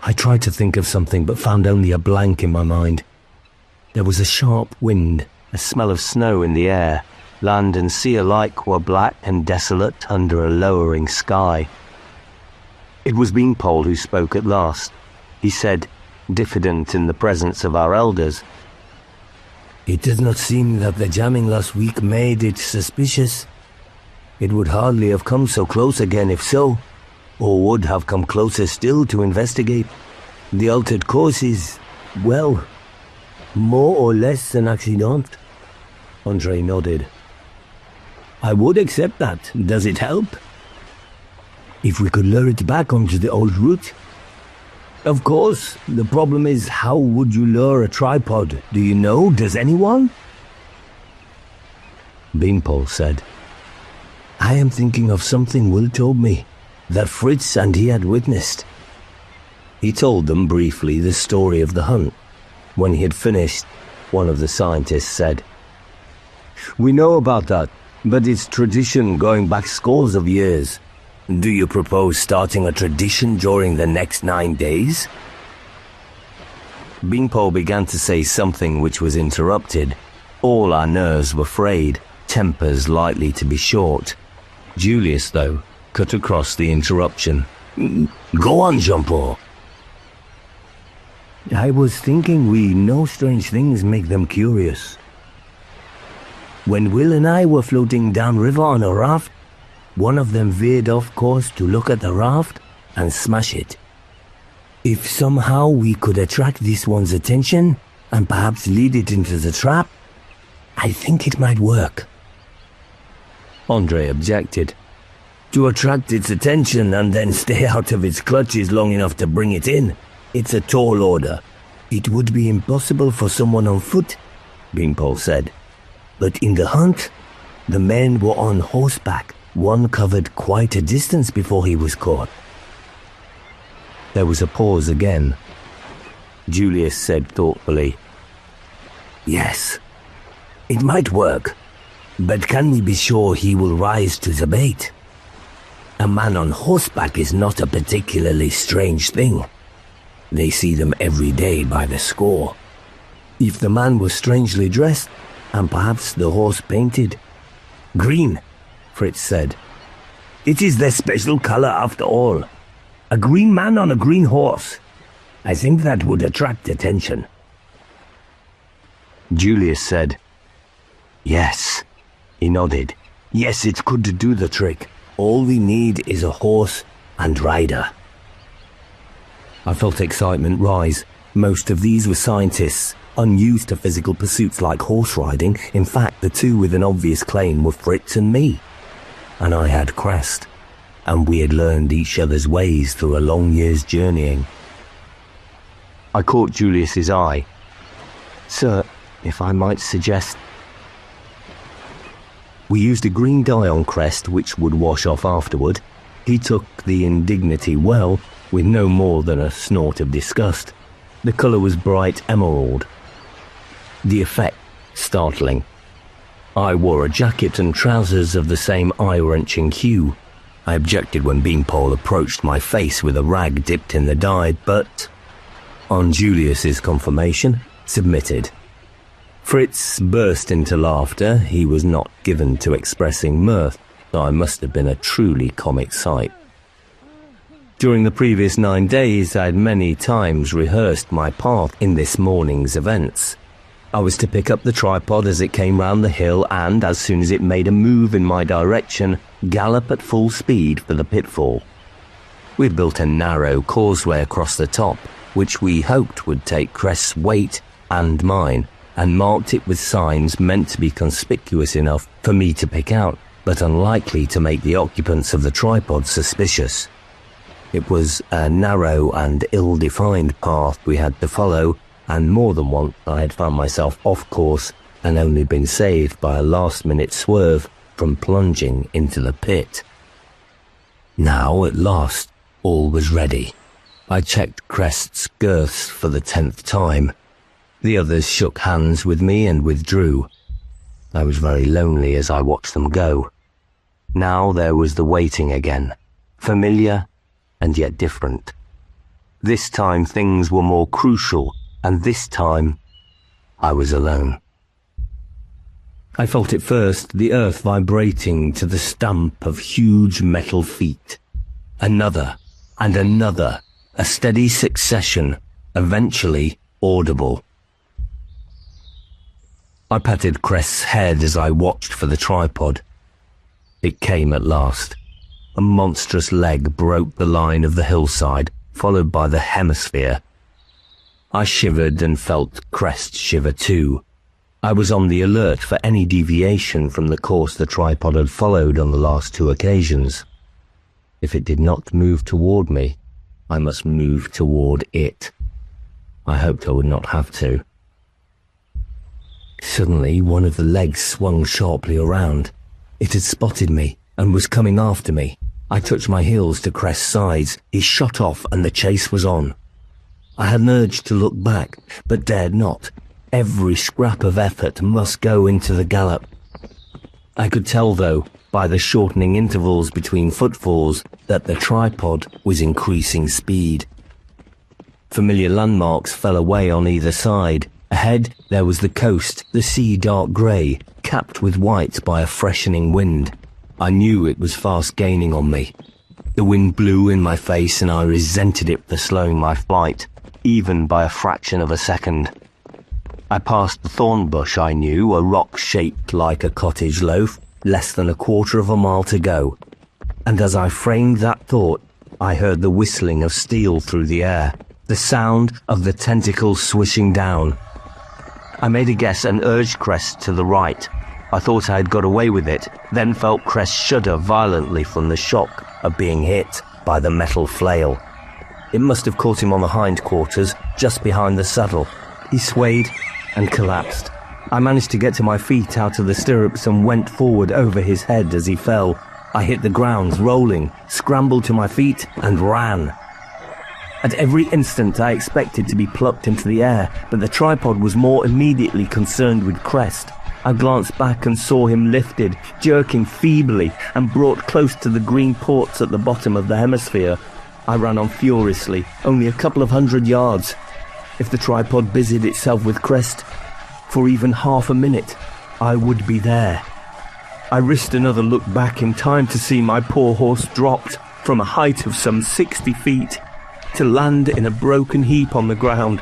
I tried to think of something but found only a blank in my mind. There was a sharp wind, a smell of snow in the air. Land and sea alike were black and desolate under a lowering sky. It was Beanpole who spoke at last. He said, diffident in the presence of our elders, It does not seem that the jamming last week made it suspicious. It would hardly have come so close again if so, or would have come closer still to investigate. The altered course is, well, more or less an accident. Andre nodded. I would accept that. Does it help? If we could lure it back onto the old route? Of course. The problem is, how would you lure a tripod? Do you know? Does anyone? Beanpole said, I am thinking of something Will told me, that Fritz and he had witnessed. He told them briefly the story of the hunt. When he had finished, one of the scientists said, We know about that, but it's tradition going back scores of years. Do you propose starting a tradition during the next 9 days? Beanpole began to say something which was interrupted. All our nerves were frayed, tempers likely to be short. Julius, though, cut across the interruption. Go on, Jean-Paul. I was thinking we know strange things make them curious. When Will and I were floating downriver on a raft, one of them veered off course to look at the raft and smash it. If somehow we could attract this one's attention and perhaps lead it into the trap, I think it might work. Andre objected. To attract its attention and then stay out of its clutches long enough to bring it in, it's a tall order. It would be impossible for someone on foot, Beanpole said. But in the hunt, the men were on horseback. One covered quite a distance before he was caught. There was a pause again. Julius said thoughtfully, Yes, it might work, but can we be sure he will rise to the bait? A man on horseback is not a particularly strange thing. They see them every day by the score. If the man was strangely dressed, and perhaps the horse painted green, Fritz said. It is their special color after all. A green man on a green horse. I think that would attract attention. Julius said, Yes. He nodded. Yes, it could do the trick. All we need is a horse and rider. I felt excitement rise. Most of these were scientists, unused to physical pursuits like horse riding. In fact, the two with an obvious claim were Fritz and me. And I had Crest, and we had learned each other's ways through a long year's journeying. I caught Julius's eye. Sir, if I might suggest... We used a green dye on Crest which would wash off afterward. He took the indignity well, with no more than a snort of disgust. The colour was bright emerald. The effect startling. I wore a jacket and trousers of the same eye-wrenching hue. I objected when Beanpole approached my face with a rag dipped in the dye, but, on Julius's confirmation, submitted. Fritz burst into laughter. He was not given to expressing mirth, so I must have been a truly comic sight. During the previous 9 days, I had many times rehearsed my part in this morning's events. I was to pick up the tripod as it came round the hill and, as soon as it made a move in my direction, gallop at full speed for the pitfall. We'd built a narrow causeway across the top, which we hoped would take Crest's weight and mine, and marked it with signs meant to be conspicuous enough for me to pick out, but unlikely to make the occupants of the tripod suspicious. It was a narrow and ill-defined path we had to follow, and more than once I had found myself off course and only been saved by a last-minute swerve from plunging into the pit. Now, at last, all was ready. I checked Crest's girths for the 10th time. The others shook hands with me and withdrew. I was very lonely as I watched them go. Now there was the waiting again, familiar and yet different. This time things were more crucial, and this time I was alone. I felt at first the earth vibrating to the stamp of huge metal feet. Another and another, a steady succession, eventually audible. I patted Crest's head as I watched for the tripod. It came at last. A monstrous leg broke the line of the hillside, followed by the hemisphere. I shivered and felt Crest shiver too. I was on the alert for any deviation from the course the tripod had followed on the last 2 occasions. If it did not move toward me, I must move toward it. I hoped I would not have to. Suddenly, one of the legs swung sharply around. It had spotted me and was coming after me. I touched my heels to Crest's sides. He shot off and the chase was on. I had an urge to look back, but dared not. Every scrap of effort must go into the gallop. I could tell, though, by the shortening intervals between footfalls, that the tripod was increasing speed. Familiar landmarks fell away on either side. Ahead, there was the coast, the sea dark grey, capped with white by a freshening wind. I knew it was fast gaining on me. The wind blew in my face and I resented it for slowing my flight, even by a fraction of a second. I passed the thorn bush I knew, a rock shaped like a cottage loaf, less than a quarter of a mile to go. And as I framed that thought, I heard the whistling of steel through the air, the sound of the tentacles swishing down. I made a guess and urged Crest to the right. I thought I had got away with it, then felt Crest shudder violently from the shock of being hit by the metal flail. It must have caught him on the hindquarters, just behind the saddle. He swayed and collapsed. I managed to get to my feet out of the stirrups and went forward over his head as he fell. I hit the ground, rolling, scrambled to my feet and ran. At every instant I expected to be plucked into the air, but the tripod was more immediately concerned with Crest. I glanced back and saw him lifted, jerking feebly, and brought close to the green ports at the bottom of the hemisphere. I ran on furiously, only a couple of 100 yards. If the tripod busied itself with Crest for even half a minute, I would be there. I risked another look back in time to see my poor horse dropped from a height of some 60 feet to land in a broken heap on the ground,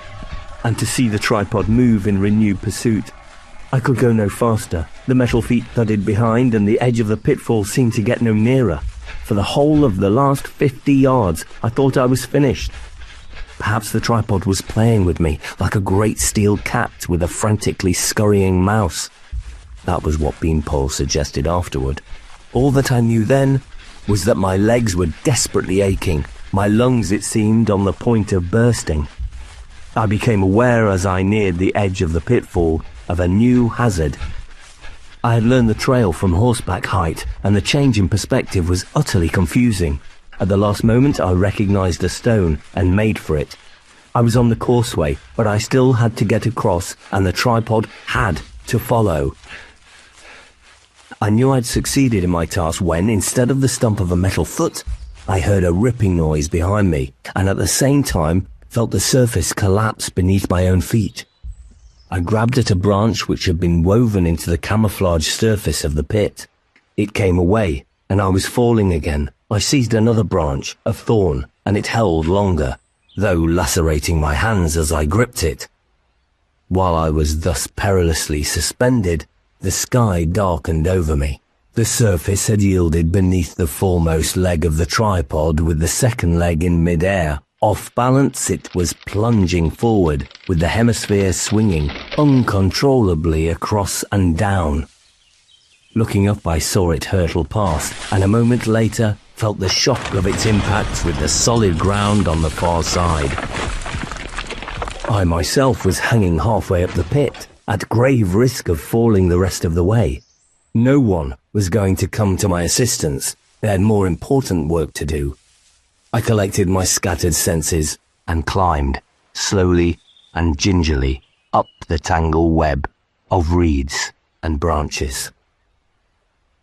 and to see the tripod move in renewed pursuit. I could go no faster. The metal feet thudded behind, and the edge of the pitfall seemed to get no nearer. For the whole of the last 50 yards, I thought I was finished. Perhaps the tripod was playing with me, like a great steel cat with a frantically scurrying mouse. That was what Beanpole suggested afterward. All that I knew then was that my legs were desperately aching, my lungs, it seemed, on the point of bursting. I became aware as I neared the edge of the pitfall of a new hazard. I had learned the trail from horseback height, and the change in perspective was utterly confusing. At the last moment I recognized a stone and made for it. I was on the causeway, but I still had to get across, and the tripod had to follow. I knew I'd succeeded in my task when, instead of the stump of a metal foot, I heard a ripping noise behind me, and at the same time felt the surface collapse beneath my own feet. I grabbed at a branch which had been woven into the camouflaged surface of the pit. It came away, and I was falling again. I seized another branch, a thorn, and it held longer, though lacerating my hands as I gripped it. While I was thus perilously suspended, the sky darkened over me. The surface had yielded beneath the foremost leg of the tripod, with the second leg in mid-air. Off balance, it was plunging forward, with the hemisphere swinging uncontrollably across and down. Looking up, I saw it hurtle past, and a moment later felt the shock of its impact with the solid ground on the far side. I myself was hanging halfway up the pit, at grave risk of falling the rest of the way. No one was going to come to my assistance. They had more important work to do. I collected my scattered senses and climbed, slowly and gingerly, up the tangled web of reeds and branches.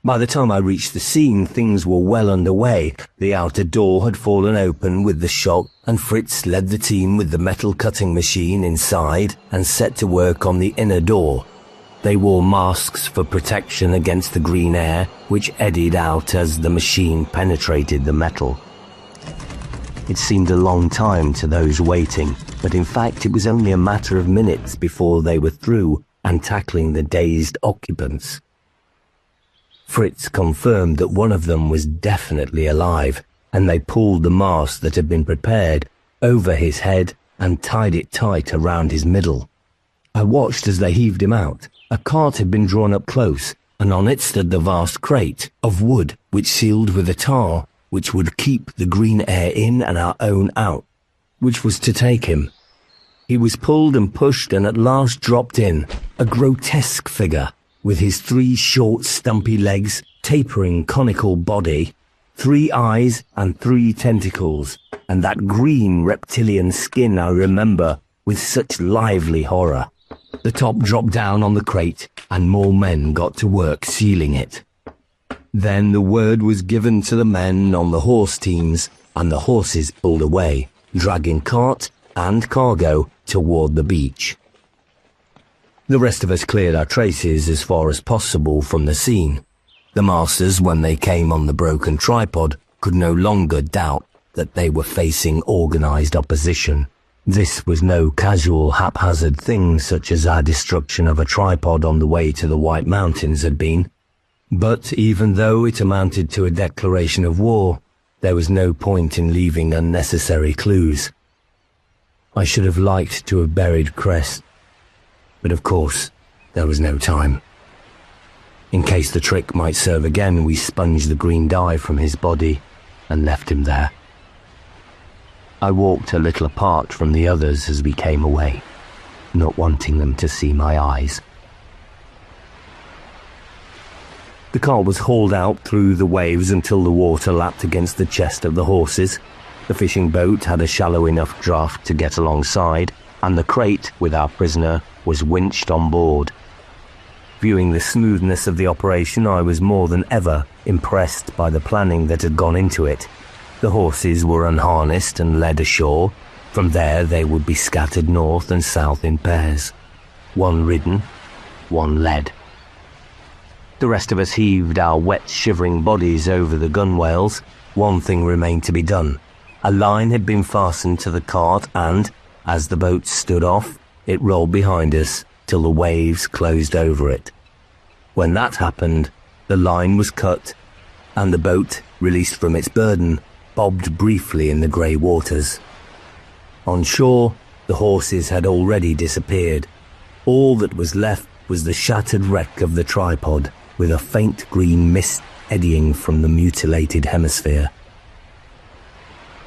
By the time I reached the scene, things were well underway. The outer door had fallen open with the shock, and Fritz led the team with the metal cutting machine inside and set to work on the inner door. They wore masks for protection against the green air, which eddied out as the machine penetrated the metal. It seemed a long time to those waiting, but in fact it was only a matter of minutes before they were through and tackling the dazed occupants. Fritz confirmed that one of them was definitely alive, and they pulled the mask that had been prepared over his head and tied it tight around his middle. I watched as they heaved him out. A cart had been drawn up close, and on it stood the vast crate of wood, which sealed with a tar, which would keep the green air in and our own out, which was to take him. He was pulled and pushed and at last dropped in, a grotesque figure, with his 3 short, stumpy legs, tapering conical body, 3 eyes and 3 tentacles, and that green reptilian skin I remember with such lively horror. The top dropped down on the crate, and more men got to work sealing it. Then the word was given to the men on the horse teams, and the horses pulled away, dragging cart and cargo toward the beach. The rest of us cleared our traces as far as possible from the scene. The masters, when they came on the broken tripod, could no longer doubt that they were facing organized opposition. This was no casual, haphazard thing such as our destruction of a tripod on the way to the White Mountains had been. But even though it amounted to a declaration of war, there was no point in leaving unnecessary clues. I should have liked to have buried Crest, but of course, there was no time. In case the trick might serve again, we sponged the green dye from his body and left him there. I walked a little apart from the others as we came away, not wanting them to see my eyes. The car was hauled out through the waves until the water lapped against the chest of the horses. The fishing boat had a shallow enough draft to get alongside, and the crate with our prisoner was winched on board. Viewing the smoothness of the operation, I was more than ever impressed by the planning that had gone into it. The horses were unharnessed and led ashore. From there they would be scattered north and south in pairs. One ridden, one led. The rest of us heaved our wet, shivering bodies over the gunwales. One thing remained to be done. A line had been fastened to the cart and, as the boat stood off, it rolled behind us till the waves closed over it. When that happened, the line was cut, and the boat, released from its burden, bobbed briefly in the grey waters. On shore, the horses had already disappeared. All that was left was the shattered wreck of the tripod, with a faint green mist eddying from the mutilated hemisphere.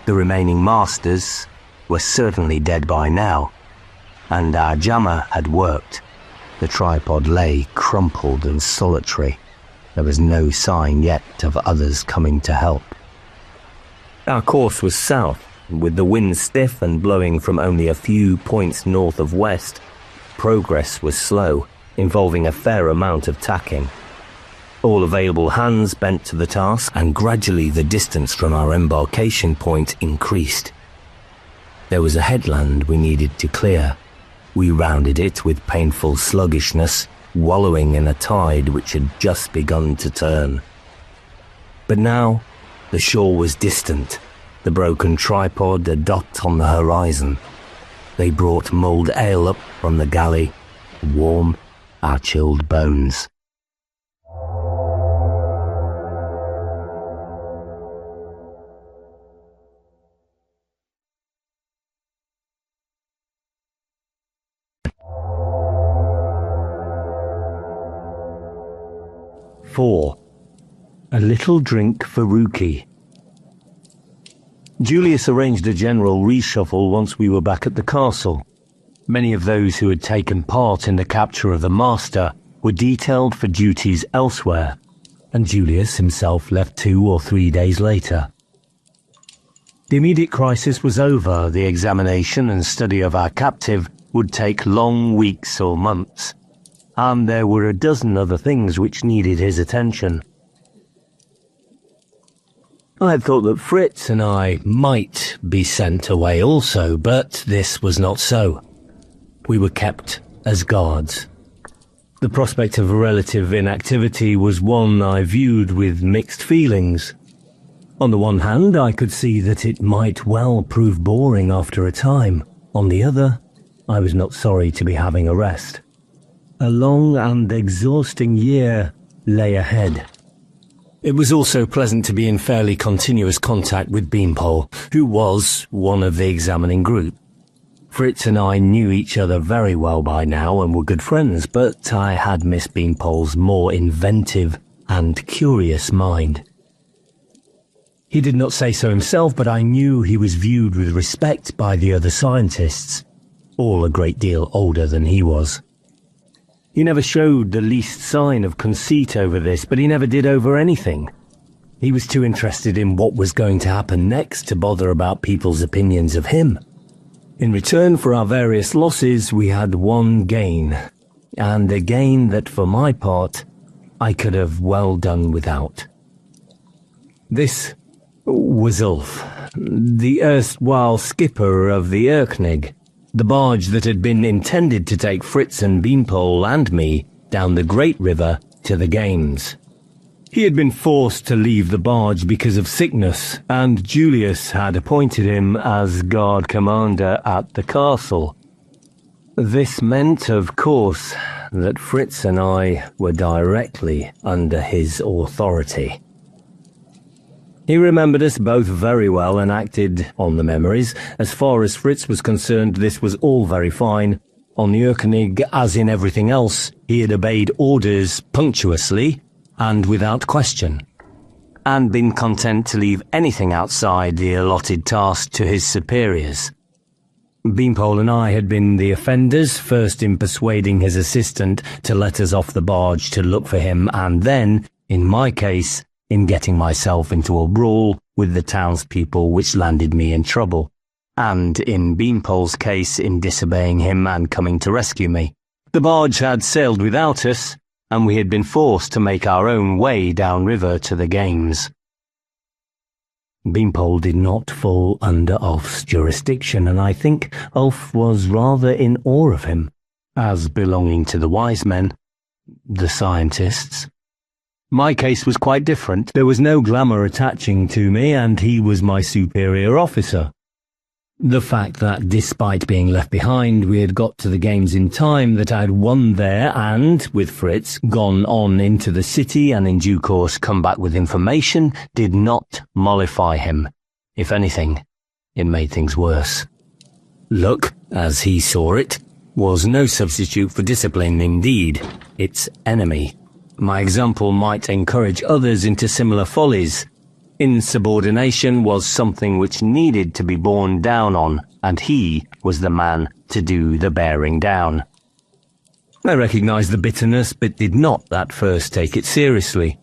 The remaining masters were certainly dead by now, and our jammer had worked. The tripod lay crumpled and solitary. There was no sign yet of others coming to help. Our course was south, with the wind stiff and blowing from only a few points north of west. Progress was slow, involving a fair amount of tacking. All available hands bent to the task, and gradually the distance from our embarkation point increased. There was a headland we needed to clear. We rounded it with painful sluggishness, wallowing in a tide which had just begun to turn. But now, the shore was distant, the broken tripod a dot on the horizon. They brought mulled ale up from the galley to warm our chilled bones. Four. A little drink for Rookie. Julius arranged a general reshuffle once we were back at the castle. Many of those who had taken part in the capture of the Master were detailed for duties elsewhere, and Julius himself left 2 or 3 days later. The immediate crisis was over. The examination and study of our captive would take long weeks or months, and there were a dozen other things which needed his attention. I had thought that Fritz and I might be sent away also, but this was not so. We were kept as guards. The prospect of relative inactivity was one I viewed with mixed feelings. On the one hand, I could see that it might well prove boring after a time. On the other, I was not sorry to be having a rest. A long and exhausting year lay ahead. It was also pleasant to be in fairly continuous contact with Beanpole, who was one of the examining group. Fritz and I knew each other very well by now and were good friends, but I had missed Beanpole's more inventive and curious mind. He did not say so himself, but I knew he was viewed with respect by the other scientists, all a great deal older than he was. He never showed the least sign of conceit over this, but he never did over anything. He was too interested in what was going to happen next to bother about people's opinions of him. In return for our various losses, we had one gain, and a gain that, for my part, I could have well done without. This was Ulf, the erstwhile skipper of the Erknig, the barge that had been intended to take Fritz and Beanpole and me down the Great River to the Games. He had been forced to leave the barge because of sickness, and Julius had appointed him as guard commander at the castle. This meant, of course, that Fritz and I were directly under his authority. He remembered us both very well and acted on the memories. As far as Fritz was concerned, this was all very fine. On the Erknig, as in everything else, he had obeyed orders punctuously and without question, and been content to leave anything outside the allotted task to his superiors. Beanpole and I had been the offenders, first in persuading his assistant to let us off the barge to look for him, and then, in my case, in getting myself into a brawl with the townspeople which landed me in trouble, and in Beanpole's case in disobeying him and coming to rescue me. The barge had sailed without us, and we had been forced to make our own way downriver to the Games. Beanpole did not fall under Ulf's jurisdiction, and I think Ulf was rather in awe of him, as belonging to the wise men, the scientists. My case was quite different. There was no glamour attaching to me, and he was my superior officer. The fact that, despite being left behind, we had got to the Games in time, that I had won there and, with Fritz, gone on into the city and in due course come back with information, did not mollify him. If anything, it made things worse. Luck, as he saw it, was no substitute for discipline, indeed, its enemy. My example might encourage others into similar follies. Insubordination was something which needed to be borne down on, and he was the man to do the bearing down. I recognized the bitterness, but did not at first take it seriously.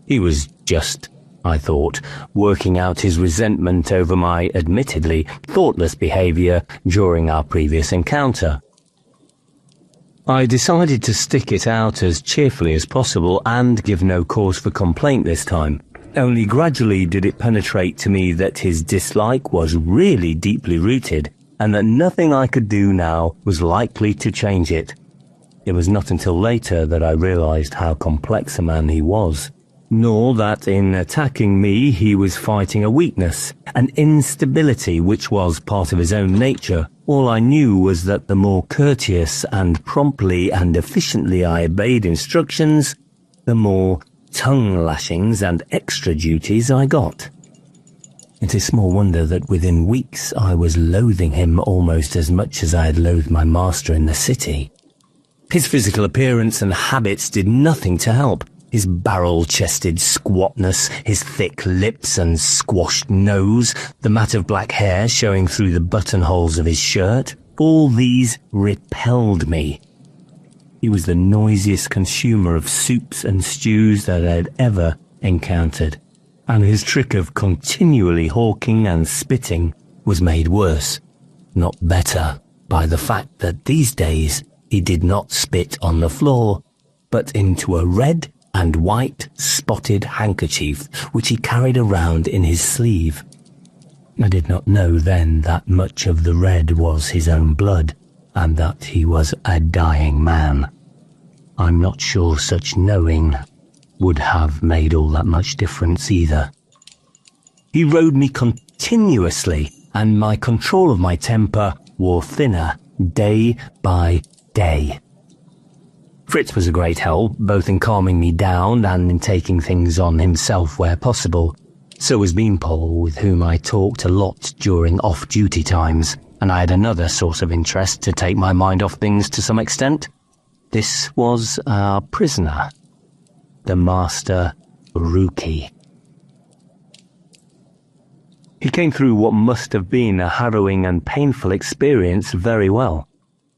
He was just, I thought, working out his resentment over my admittedly thoughtless behavior during our previous encounter. I decided to stick it out as cheerfully as possible and give no cause for complaint this time. Only gradually did it penetrate to me that his dislike was really deeply rooted, and that nothing I could do now was likely to change it. It was not until later that I realized how complex a man he was. nor that in attacking me he was fighting a weakness, an instability which was part of his own nature. All I knew was that the more courteous and promptly and efficiently I obeyed instructions, the more tongue lashings and extra duties I got. It is small wonder that within weeks I was loathing him almost as much as I had loathed my master in the city. His physical appearance and habits did nothing to help. His barrel-chested squatness, his thick lips and squashed nose, the mat of black hair showing through the buttonholes of his shirt, all these repelled me. He was the noisiest consumer of soups and stews that I had ever encountered, and his trick of continually hawking and spitting was made worse, not better, by the fact that these days he did not spit on the floor, but into a red and white spotted handkerchief which he carried around in his sleeve. I did not know then that much of the red was his own blood, and that he was a dying man. I'm not sure such knowing would have made all that much difference either. He rode me continuously, and my control of my temper wore thinner day by day. Fritz was a great help, both in calming me down and in taking things on himself where possible. So was Beanpole, with whom I talked a lot during off-duty times, and I had another source of interest to take my mind off things to some extent. This was our prisoner, the Master Rookie. He came through what must have been a harrowing and painful experience very well.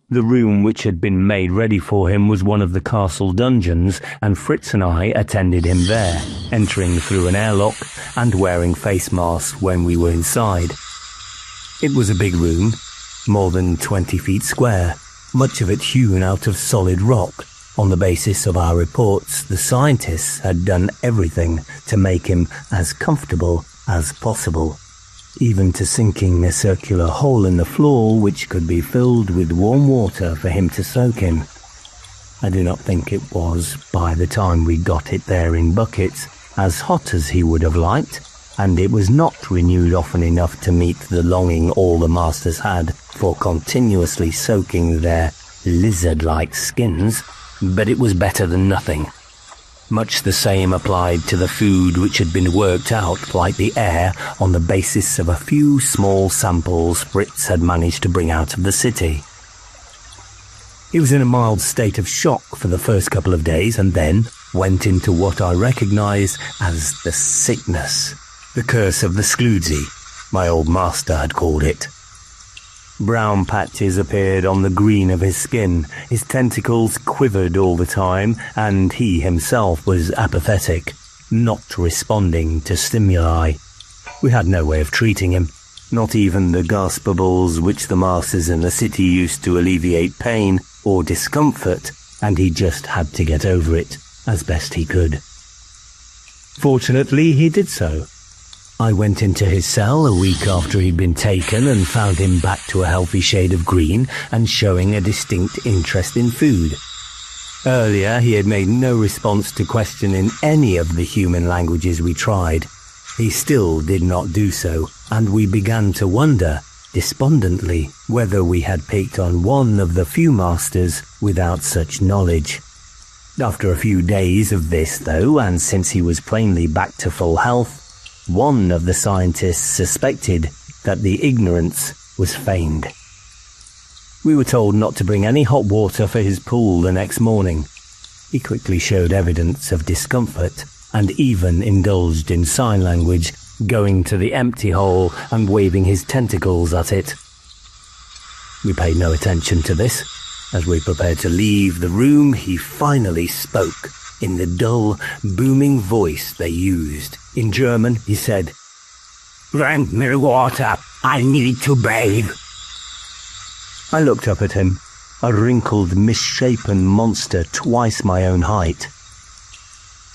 The room which had been made ready for him was one of the castle dungeons, and Fritz and I attended him there, entering through an airlock and wearing face masks when we were inside. It was a big room, more than 20 feet square, much of it hewn out of solid rock. On the basis of our reports, the scientists had done everything to make him as comfortable as possible, even to sinking a circular hole in the floor which could be filled with warm water for him to soak in. I do not think it was, by the time we got it there in buckets, as hot as he would have liked, and it was not renewed often enough to meet the longing all the masters had for continuously soaking their lizard-like skins, but it was better than nothing. Much the same applied to the food which had been worked out like the air on the basis of a few small samples Fritz had managed to bring out of the city. He was in a mild state of shock for the first couple of days and then went into what I recognise as the sickness, the curse of the Scloodsy, my old master had called it. Brown patches appeared on the green of his skin, his tentacles quivered all the time, and he himself was apathetic, not responding to stimuli. We had no way of treating him, not even the gaspables which the masters in the city used to alleviate pain or discomfort, and he just had to get over it as best he could. Fortunately, he did so. I went into his cell a week after he'd been taken and found him back to a healthy shade of green and showing a distinct interest in food. Earlier, he had made no response to question in any of the human languages we tried. He still did not do so, and we began to wonder, despondently, whether we had picked on one of the few masters without such knowledge. After a few days of this, though, and since he was plainly back to full health, one of the scientists suspected that the ignorance was feigned. We were told not to bring any hot water for his pool the next morning. He quickly showed evidence of discomfort and even indulged in sign language, going to the empty hole and waving his tentacles at it. We paid no attention to this. As we prepared to leave the room, he finally spoke in the dull, booming voice they used. In German, he said, "Bring me water, I need to bathe." I looked up at him, a wrinkled, misshapen monster twice my own height.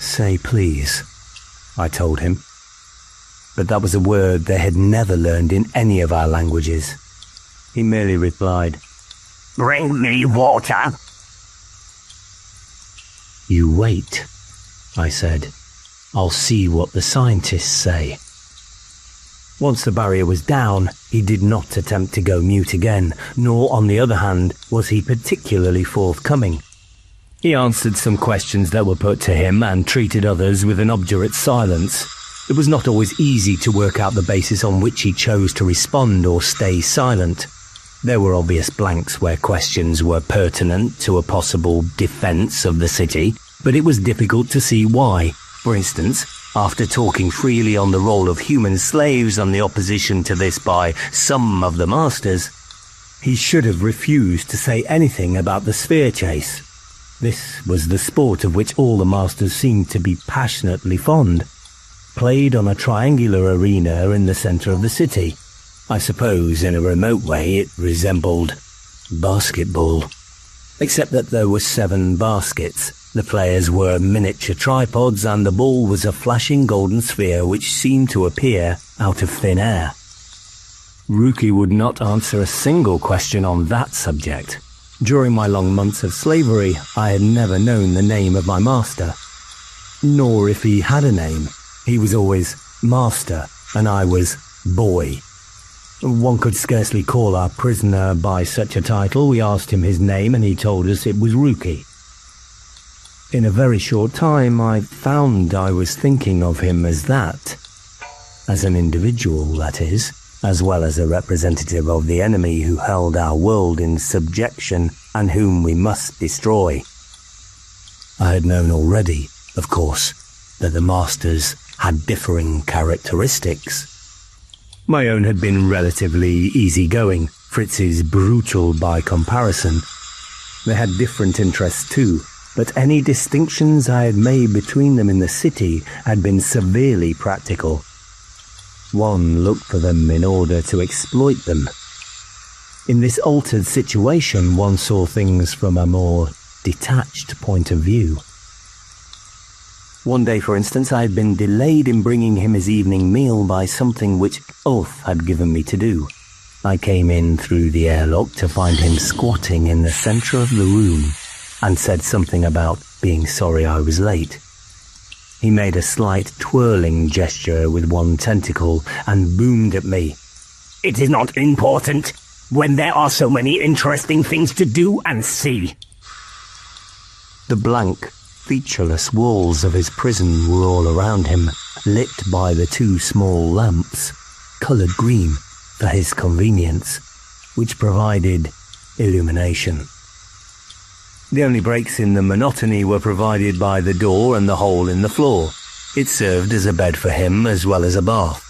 "Say please," I told him. But that was a word they had never learned in any of our languages. He merely replied, "Bring me water." "You wait," I said. I'll see what the scientists say. Once the barrier was down, he did not attempt to go mute again, nor, on the other hand, was he particularly forthcoming. He answered some questions that were put to him and treated others with an obdurate silence. It was not always easy to work out the basis on which he chose to respond or stay silent. There were obvious blanks where questions were pertinent to a possible defense of the city, but it was difficult to see why. For instance, after talking freely on the role of human slaves and the opposition to this by some of the masters, he should have refused to say anything about the sphere chase. This was the sport of which all the masters seemed to be passionately fond, played on a triangular arena in the centre of the city. I suppose in a remote way it resembled basketball, except that there were 7 baskets. The players were miniature tripods and the ball was a flashing golden sphere which seemed to appear out of thin air. Rookie would not answer a single question on that subject. During my long months of slavery, I had never known the name of my master, nor if he had a name. He was always master and I was boy. One could scarcely call our prisoner by such a title. We asked him his name and he told us it was Rookie. In a very short time, I found I was thinking of him as that. As an individual, that is, as well as a representative of the enemy who held our world in subjection and whom we must destroy. I had known already, of course, that the masters had differing characteristics. My own had been relatively easygoing, Fritz's brutal by comparison. They had different interests too, but any distinctions I had made between them in the city had been severely practical. One looked for them in order to exploit them. In this altered situation, one saw things from a more detached point of view. One day, for instance, I had been delayed in bringing him his evening meal by something which Ulf had given me to do. I came in through the airlock to find him squatting in the centre of the room and said something about being sorry I was late. He made a slight twirling gesture with one tentacle and boomed at me. "It is not important when there are so many interesting things to do and see." The blank, featureless walls of his prison were all around him, lit by the 2 small lamps, coloured green for his convenience, which provided illumination. The only breaks in the monotony were provided by the door and the hole in the floor. It served as a bed for him as well as a bath,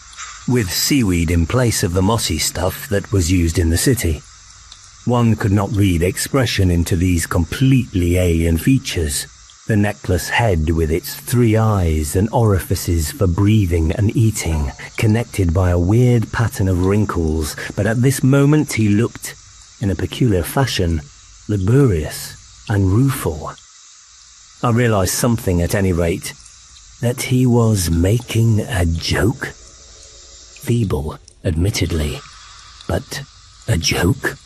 with seaweed in place of the mossy stuff that was used in the city. One could not read expression into these completely alien features. The necklace head with its 3 eyes and orifices for breathing and eating, connected by a weird pattern of wrinkles, but at this moment he looked, in a peculiar fashion, laborious and rueful. I realized something at any rate, that he was making a joke. Feeble, admittedly, but a joke.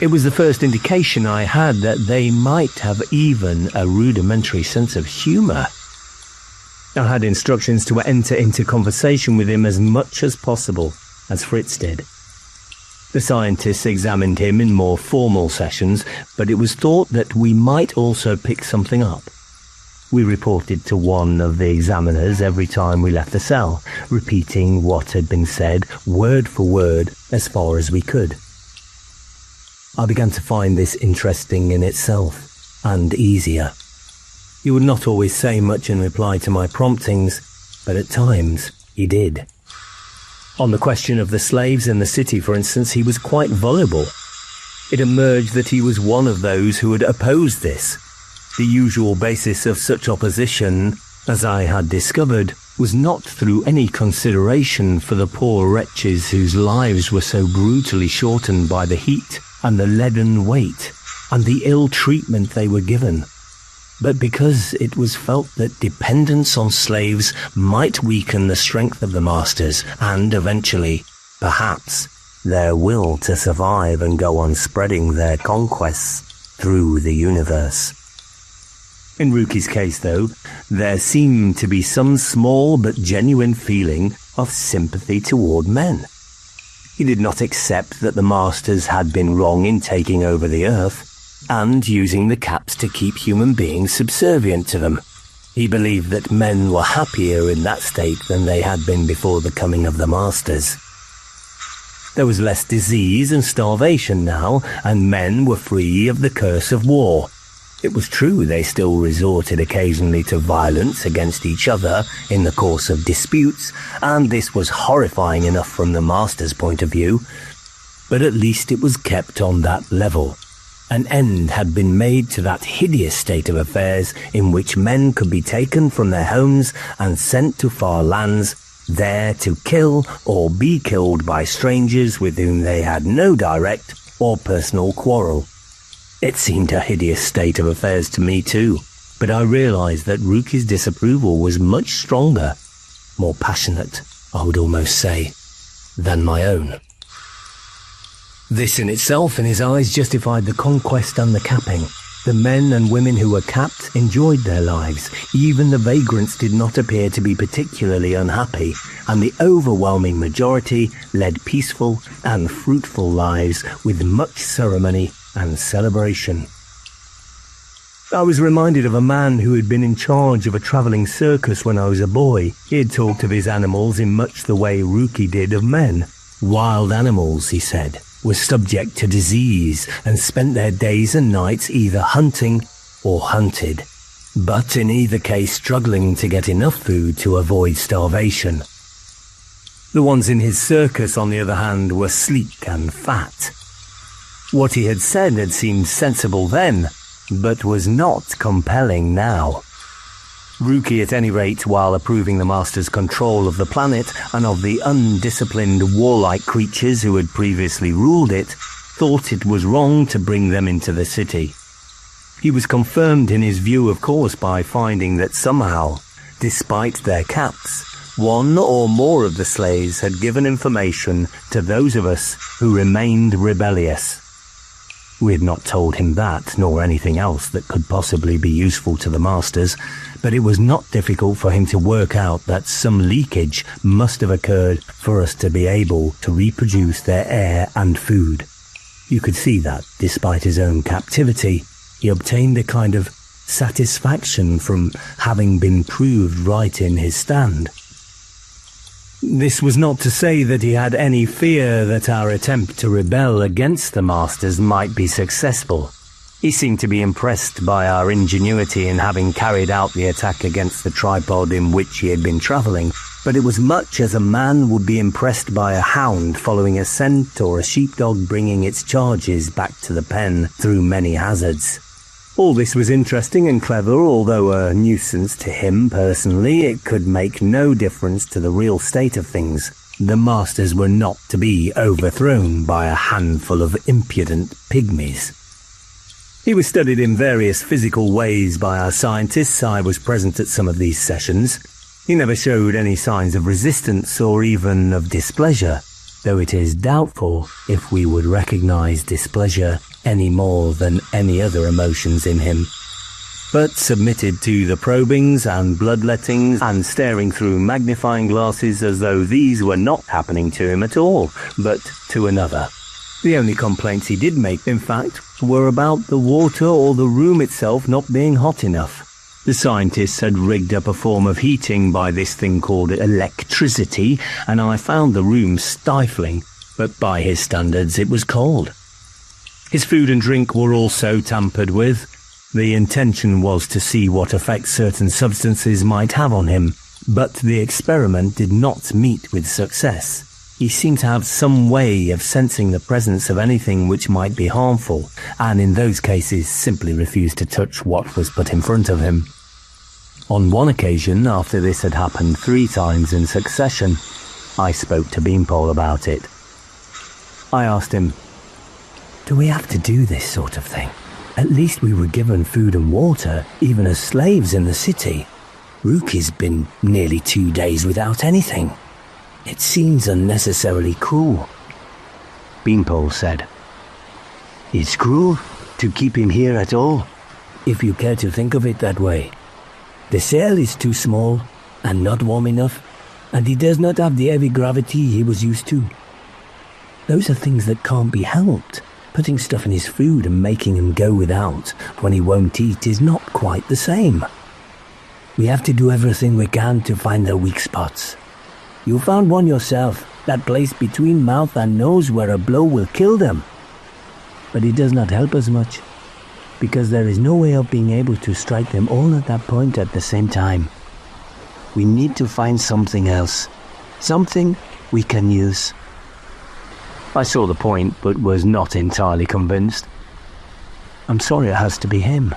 It was the first indication I had that they might have even a rudimentary sense of humour. I had instructions to enter into conversation with him as much as possible, as Fritz did. The scientists examined him in more formal sessions, but it was thought that we might also pick something up. We reported to one of the examiners every time we left the cell, repeating what had been said word for word as far as we could. I began to find this interesting in itself, and easier. He would not always say much in reply to my promptings, but at times he did. On the question of the slaves in the city, for instance, he was quite voluble. It emerged that he was one of those who had opposed this. The usual basis of such opposition, as I had discovered, was not through any consideration for the poor wretches whose lives were so brutally shortened by the heat and the leaden weight and the ill treatment they were given, but because it was felt that dependence on slaves might weaken the strength of the masters and eventually, perhaps, their will to survive and go on spreading their conquests through the universe. In Ruki's case, though, there seemed to be some small but genuine feeling of sympathy toward men. He did not accept that the masters had been wrong in taking over the earth and using the caps to keep human beings subservient to them. He believed that men were happier in that state than they had been before the coming of the masters. There was less disease and starvation now, and men were free of the curse of war. It was true they still resorted occasionally to violence against each other in the course of disputes, and this was horrifying enough from the master's point of view, but at least it was kept on that level. An end had been made to that hideous state of affairs in which men could be taken from their homes and sent to far lands, there to kill or be killed by strangers with whom they had no direct or personal quarrel. It seemed a hideous state of affairs to me too, but I realized that Ruki's disapproval was much stronger, more passionate, I would almost say, than my own. This in itself, in his eyes, justified the conquest and the capping. The men and women who were capped enjoyed their lives. Even the vagrants did not appear to be particularly unhappy, and the overwhelming majority led peaceful and fruitful lives with much ceremony and celebration. I was reminded of a man who had been in charge of a travelling circus when I was a boy. He had talked of his animals in much the way Ruki did of men. Wild animals, he said, were subject to disease and spent their days and nights either hunting or hunted, but in either case struggling to get enough food to avoid starvation. The ones in his circus, on the other hand, were sleek and fat. What he had said had seemed sensible then, but was not compelling now. Ruki, at any rate, while approving the master's control of the planet and of the undisciplined warlike creatures who had previously ruled it, thought it was wrong to bring them into the city. He was confirmed in his view, of course, by finding that somehow, despite their caps, one or more of the slaves had given information to those of us who remained rebellious. We had not told him that, nor anything else that could possibly be useful to the masters, but it was not difficult for him to work out that some leakage must have occurred for us to be able to reproduce their air and food. You could see that, despite his own captivity, he obtained a kind of satisfaction from having been proved right in his stand. This was not to say that he had any fear that our attempt to rebel against the masters might be successful. He seemed to be impressed by our ingenuity in having carried out the attack against the tripod in which he had been travelling, but it was much as a man would be impressed by a hound following a scent or a sheepdog bringing its charges back to the pen through many hazards. All this was interesting and clever, although a nuisance to him personally. It could make no difference to the real state of things. The masters were not to be overthrown by a handful of impudent pygmies. He was studied in various physical ways by our scientists. I was present at some of these sessions. He never showed any signs of resistance or even of displeasure, though it is doubtful if we would recognize displeasure any more than any other emotions in him, but submitted to the probings and bloodlettings and staring through magnifying glasses as though these were not happening to him at all, but to another. The only complaints he did make, in fact, were about the water or the room itself not being hot enough. The scientists had rigged up a form of heating by this thing called electricity, and I found the room stifling, but by his standards it was cold. His food and drink were also tampered with. The intention was to see what effect certain substances might have on him, but the experiment did not meet with success. He seemed to have some way of sensing the presence of anything which might be harmful, and in those cases simply refused to touch what was put in front of him. On one occasion, after this had happened 3 times in succession, I spoke to Beanpole about it. I asked him, "Do we have to do this sort of thing? At least we were given food and water, even as slaves in the city. Ruki's been nearly 2 days without anything. It seems unnecessarily cruel." Beanpole said, "It's cruel to keep him here at all. if you care to think of it that way. The sail is too small and not warm enough, and he does not have the heavy gravity he was used to. Those are things that can't be helped. Putting stuff in his food and making him go without when he won't eat is not quite the same. We have to do everything we can to find their weak spots. You found one yourself, that place between mouth and nose where a blow will kill them. But it does not help us much, because there is no way of being able to strike them all at that point at the same time. We need to find something else, something we can use. I saw the point, but was not entirely convinced. I'm sorry it has to be him.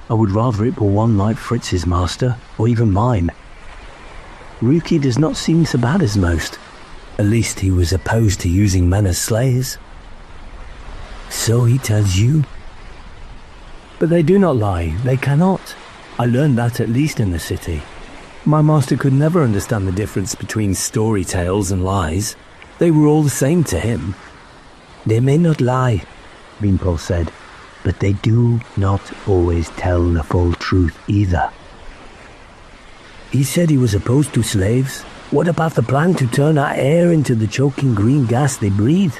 I would rather it were one like Fritz's master, or even mine. Ruki does not seem so bad as most. At least he was opposed to using men as slaves. So he tells you. But they do not lie, they cannot. I learned that at least in the city. My master could never understand the difference between story tales and lies. They were all the same to him. They may not lie, Beanpole said, but they do not always tell the full truth either. He said he was opposed to slaves. What about the plan to turn our air into the choking green gas they breathe?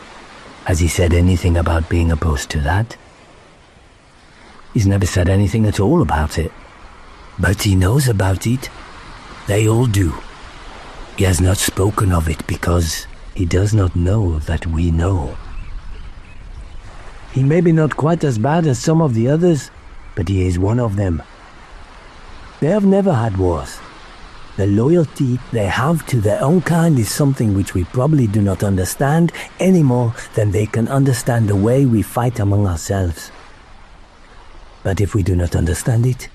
Has he said anything about being opposed to that? He's never said anything at all about it. But he knows about it. They all do. He has not spoken of it because he does not know that we know. He may be not quite as bad as some of the others, but he is one of them. They have never had wars. The loyalty they have to their own kind is something which we probably do not understand any more than they can understand the way we fight among ourselves. But if we do not understand it,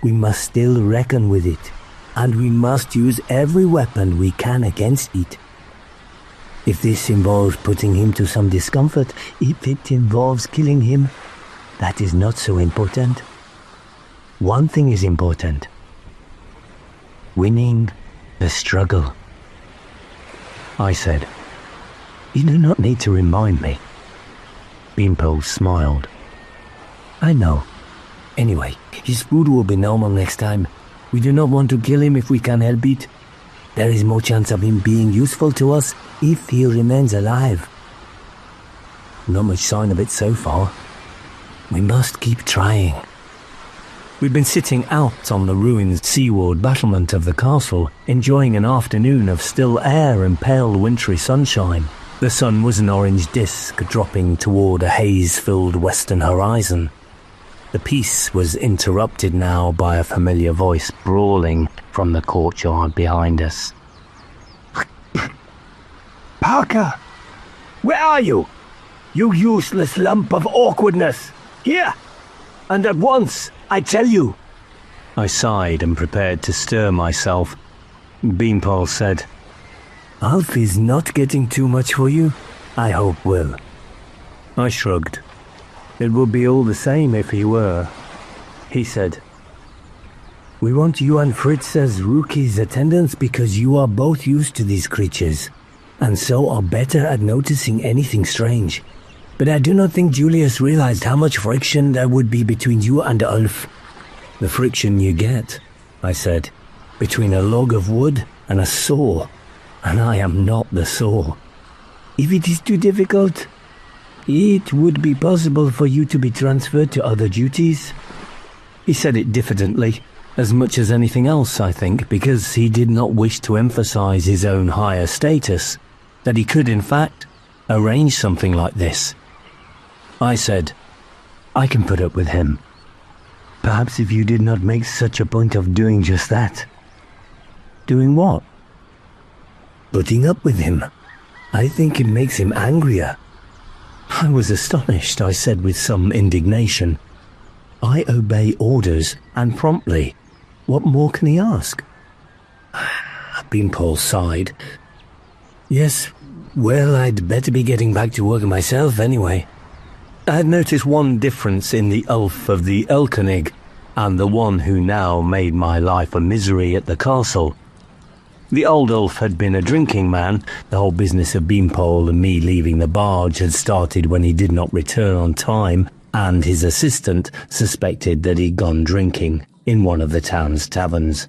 we must still reckon with it, and we must use every weapon we can against it. If this involves putting him to some discomfort, if it involves killing him, that is not so important. One thing is important. Winning the struggle. I said, "You do not need to remind me." Beanpole smiled. I know. Anyway, his food will be normal next time. We do not want to kill him if we can help it. There is more chance of him being useful to us if he remains alive. Not much sign of it so far. We must keep trying. We've been sitting out on the ruined seaward battlement of the castle, enjoying an afternoon of still air and pale wintry sunshine. The sun was an orange disk dropping toward a haze-filled western horizon. The peace was interrupted now by a familiar voice brawling from the courtyard behind us. Parker! Where are you? You useless lump of awkwardness! Here! And at once, I tell you! I sighed and prepared to stir myself. Beanpole said, Alf is not getting too much for you? I hope will. I shrugged. It would be all the same if he were. He said, We want you and Fritz as Ruki's attendants because you are both used to these creatures, and so are better at noticing anything strange. But I do not think Julius realized how much friction there would be between you and Ulf. The friction you get, I said, between a log of wood and a saw, and I am not the saw. If it is too difficult, it would be possible for you to be transferred to other duties. He said it diffidently, as much as anything else, I think, because he did not wish to emphasize his own higher status, that he could, in fact, arrange something like this. I said, I can put up with him. Perhaps if you did not make such a point of doing just that. Doing what? Putting up with him. I think it makes him angrier. I was astonished, I said with some indignation. I obey orders, and promptly. What more can he ask? Beanpole sighed. Yes, well, I'd better be getting back to work myself anyway. I had noticed one difference in the Ulf of the Elkenig, and the one who now made my life a misery at the castle. The old Ulf had been a drinking man. The whole business of Beanpole and me leaving the barge had started when he did not return on time, and his assistant suspected that he'd gone drinking in one of the town's taverns.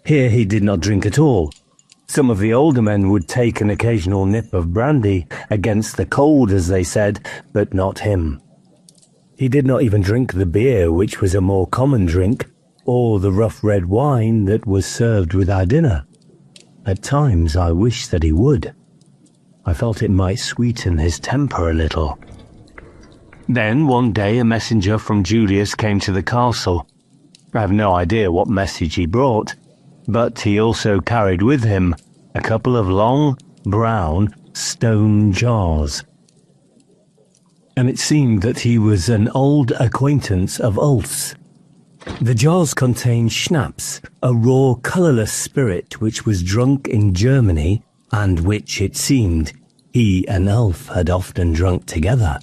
Here he did not drink at all. Some of the older men would take an occasional nip of brandy against the cold, as they said, but not him. He did not even drink the beer, which was a more common drink, or the rough red wine that was served with our dinner. At times I wished that he would. I felt it might sweeten his temper a little. Then one day a messenger from Julius came to the castle. I have no idea what message he brought, but he also carried with him a couple of long, brown, stone jars. And it seemed that he was an old acquaintance of Ulf's. The jars contained schnapps, a raw, colourless spirit which was drunk in Germany, and which, it seemed, he and Ulf had often drunk together.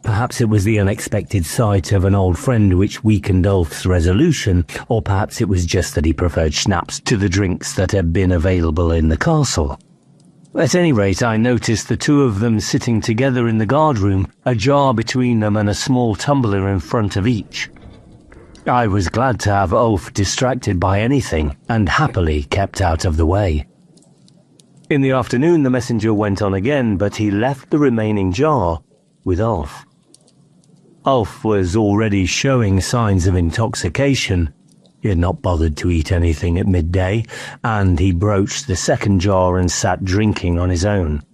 Perhaps it was the unexpected sight of an old friend which weakened Ulf's resolution, or perhaps it was just that he preferred schnapps to the drinks that had been available in the castle. At any rate, I noticed the two of them sitting together in the guardroom, a jar between them and a small tumbler in front of each. I was glad to have Ulf distracted by anything, and happily kept out of the way. In the afternoon the messenger went on again, but he left the remaining jar with Ulf. Ulf was already showing signs of intoxication. He had not bothered to eat anything at midday, and he broached the second jar and sat drinking on his own.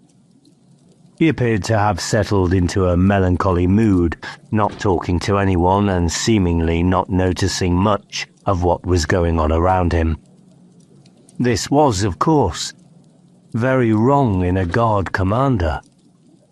He appeared to have settled into a melancholy mood, not talking to anyone and seemingly not noticing much of what was going on around him. This was, of course, very wrong in a guard commander,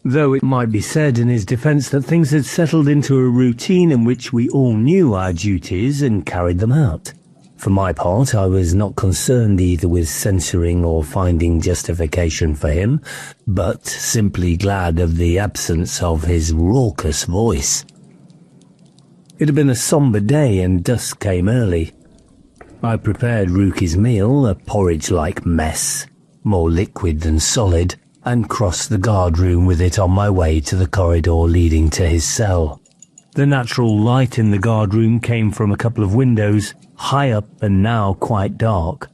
though it might be said in his defence that things had settled into a routine in which we all knew our duties and carried them out. For my part, I was not concerned either with censoring or finding justification for him, but simply glad of the absence of his raucous voice. It had been a sombre day and dusk came early. I prepared Ruki's meal, a porridge-like mess, more liquid than solid, and crossed the guard-room with it on my way to the corridor leading to his cell. The natural light in the guard-room came from a couple of windows, high up and now quite dark.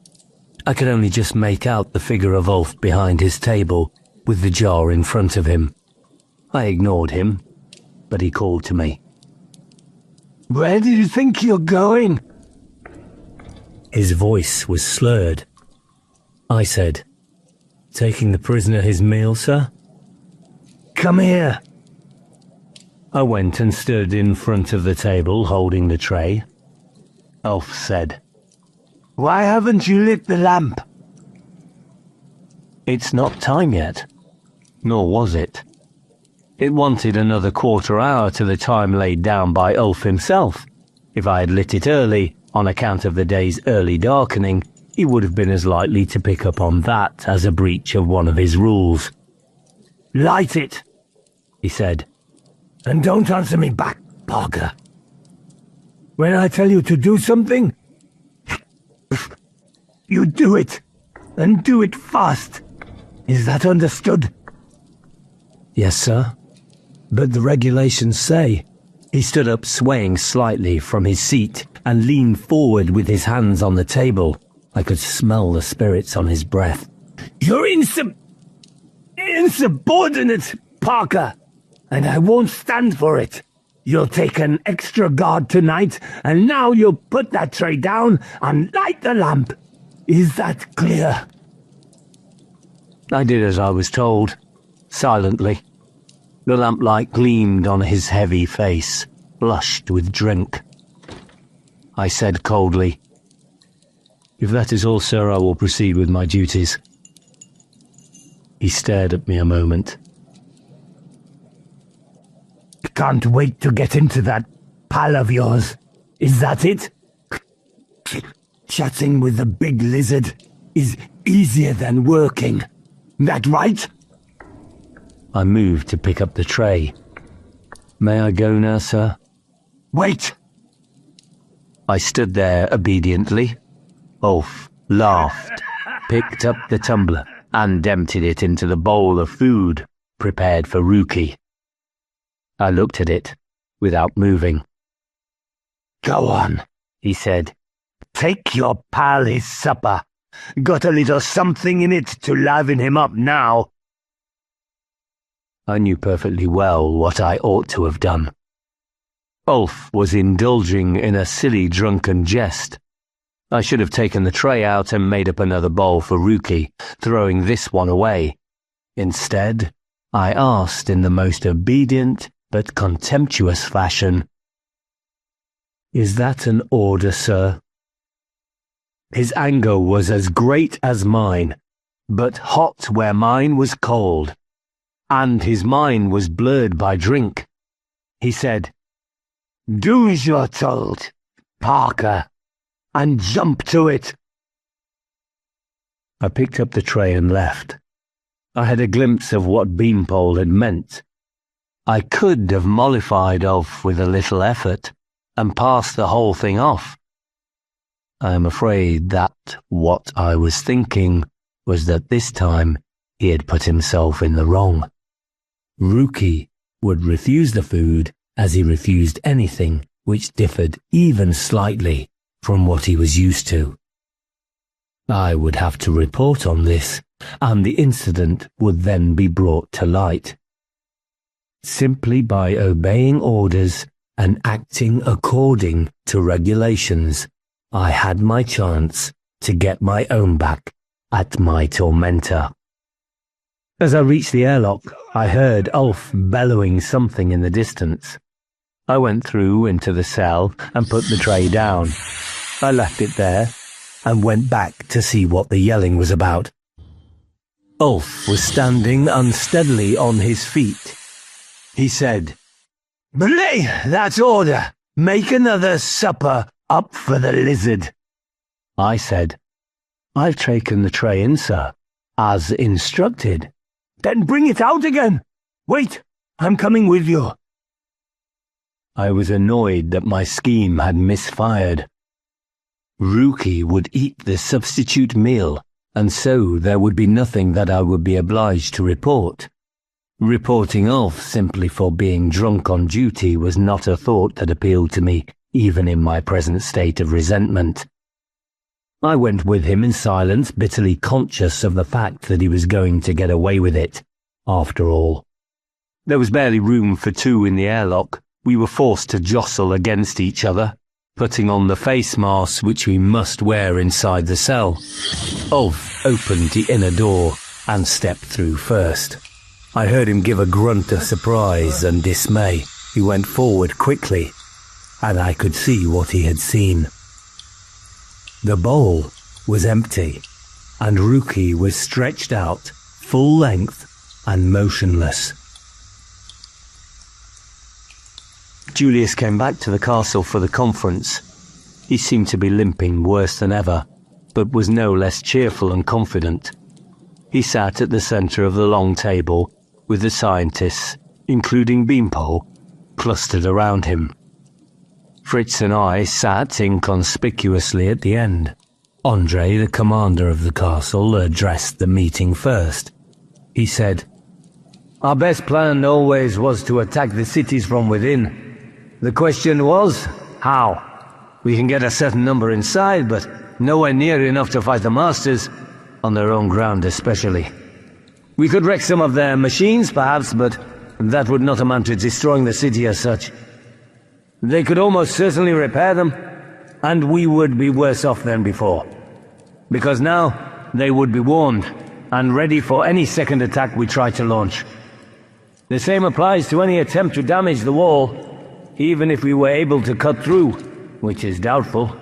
I could only just make out the figure of Ulf behind his table, with the jar in front of him. I ignored him, but he called to me. "Where do you think you're going?" His voice was slurred. I said, "Taking the prisoner his meal, sir?" "Come here." I went and stood in front of the table, holding the tray. Ulf said, "Why haven't you lit the lamp?" "It's not time yet." Nor was it. It wanted another quarter hour to the time laid down by Ulf himself. If I had lit it early, on account of the day's early darkening, he would have been as likely to pick up on that as a breach of one of his rules. "Light it," he said. "And don't answer me back, Parker. When I tell you to do something, you do it, and do it fast. Is that understood?" "Yes, sir. But the regulations say..." He stood up, swaying slightly from his seat, and leaned forward with his hands on the table. I could smell the spirits on his breath. "You're insubordinate, Parker, and I won't stand for it. You'll take an extra guard tonight, and now you'll put that tray down and light the lamp. Is that clear?" I did as I was told, silently. The lamplight gleamed on his heavy face, flushed with drink. I said coldly, "If that is all, sir, I will proceed with my duties." He stared at me a moment. "Can't wait to get into that pal of yours. Is that it? Chatting with the big lizard is easier than working. That right?" I moved to pick up the tray. "May I go now, sir?" "Wait!" I stood there obediently. Ulf laughed, picked up the tumbler, and emptied it into the bowl of food prepared for Ruki. I looked at it, without moving. "Go on," he said. "Take your pal his supper. Got a little something in it to liven him up now." I knew perfectly well what I ought to have done. Ulf was indulging in a silly drunken jest. I should have taken the tray out and made up another bowl for Ruki, throwing this one away. Instead, I asked in the most obedient but contemptuous fashion, "Is that an order, sir?" His anger was as great as mine, but hot where mine was cold, and his mind was blurred by drink. He said, "Do as you're told, Parker, and jump to it." I picked up the tray and left. I had a glimpse of what Beanpole had meant. I could have mollified Ulf with a little effort and passed the whole thing off. I am afraid that what I was thinking was that this time he had put himself in the wrong. Ruki would refuse the food as he refused anything which differed even slightly from what he was used to. I would have to report on this, and the incident would then be brought to light. Simply by obeying orders and acting according to regulations, I had my chance to get my own back at my tormentor. As I reached the airlock, I heard Ulf bellowing something in the distance. I went through into the cell and put the tray down. I left it there and went back to see what the yelling was about. Ulf was standing unsteadily on his feet. He said, "Belay, that's order. Make another supper up for the lizard." I said, "I've taken the tray in, sir, as instructed." "Then bring it out again. Wait, I'm coming with you." I was annoyed that my scheme had misfired. Ruki would eat the substitute meal, and so there would be nothing that I would be obliged to report. Reporting Ulf simply for being drunk on duty was not a thought that appealed to me, even in my present state of resentment. I went with him in silence, bitterly conscious of the fact that he was going to get away with it, after all. There was barely room for two in the airlock. We were forced to jostle against each other, putting on the face masks which we must wear inside the cell. Ulf opened the inner door and stepped through first. I heard him give a grunt of surprise and dismay. He went forward quickly, and I could see what he had seen. The bowl was empty, and Ruki was stretched out, full length and motionless. Julius came back to the castle for the conference. He seemed to be limping worse than ever, but was no less cheerful and confident. He sat at the centre of the long table, with the scientists, including Beanpole, clustered around him. Fritz and I sat inconspicuously at the end. Andre, the commander of the castle, addressed the meeting first. He said, "Our best plan always was to attack the cities from within. The question was, how? We can get a certain number inside, but nowhere near enough to fight the Masters, on their own ground especially. We could wreck some of their machines, perhaps, but that would not amount to destroying the city as such. They could almost certainly repair them, and we would be worse off than before. Because now, they would be warned, and ready for any second attack we try to launch. The same applies to any attempt to damage the wall, even if we were able to cut through, which is doubtful.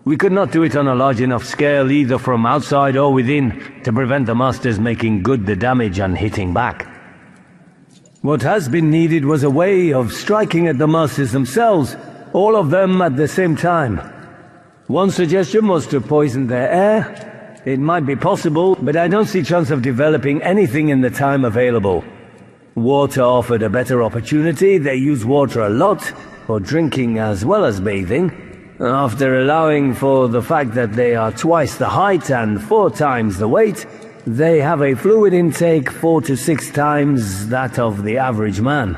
We could not do it on a large enough scale either from outside or within to prevent the Masters making good the damage and hitting back. What has been needed was a way of striking at the Masters themselves, all of them at the same time. One suggestion was to poison their air. It might be possible, but I don't see chance of developing anything in the time available. Water offered a better opportunity. They use water a lot, for drinking as well as bathing. After allowing for the fact that they are twice the height and 4 times the weight, they have a fluid intake 4 to 6 times that of the average man.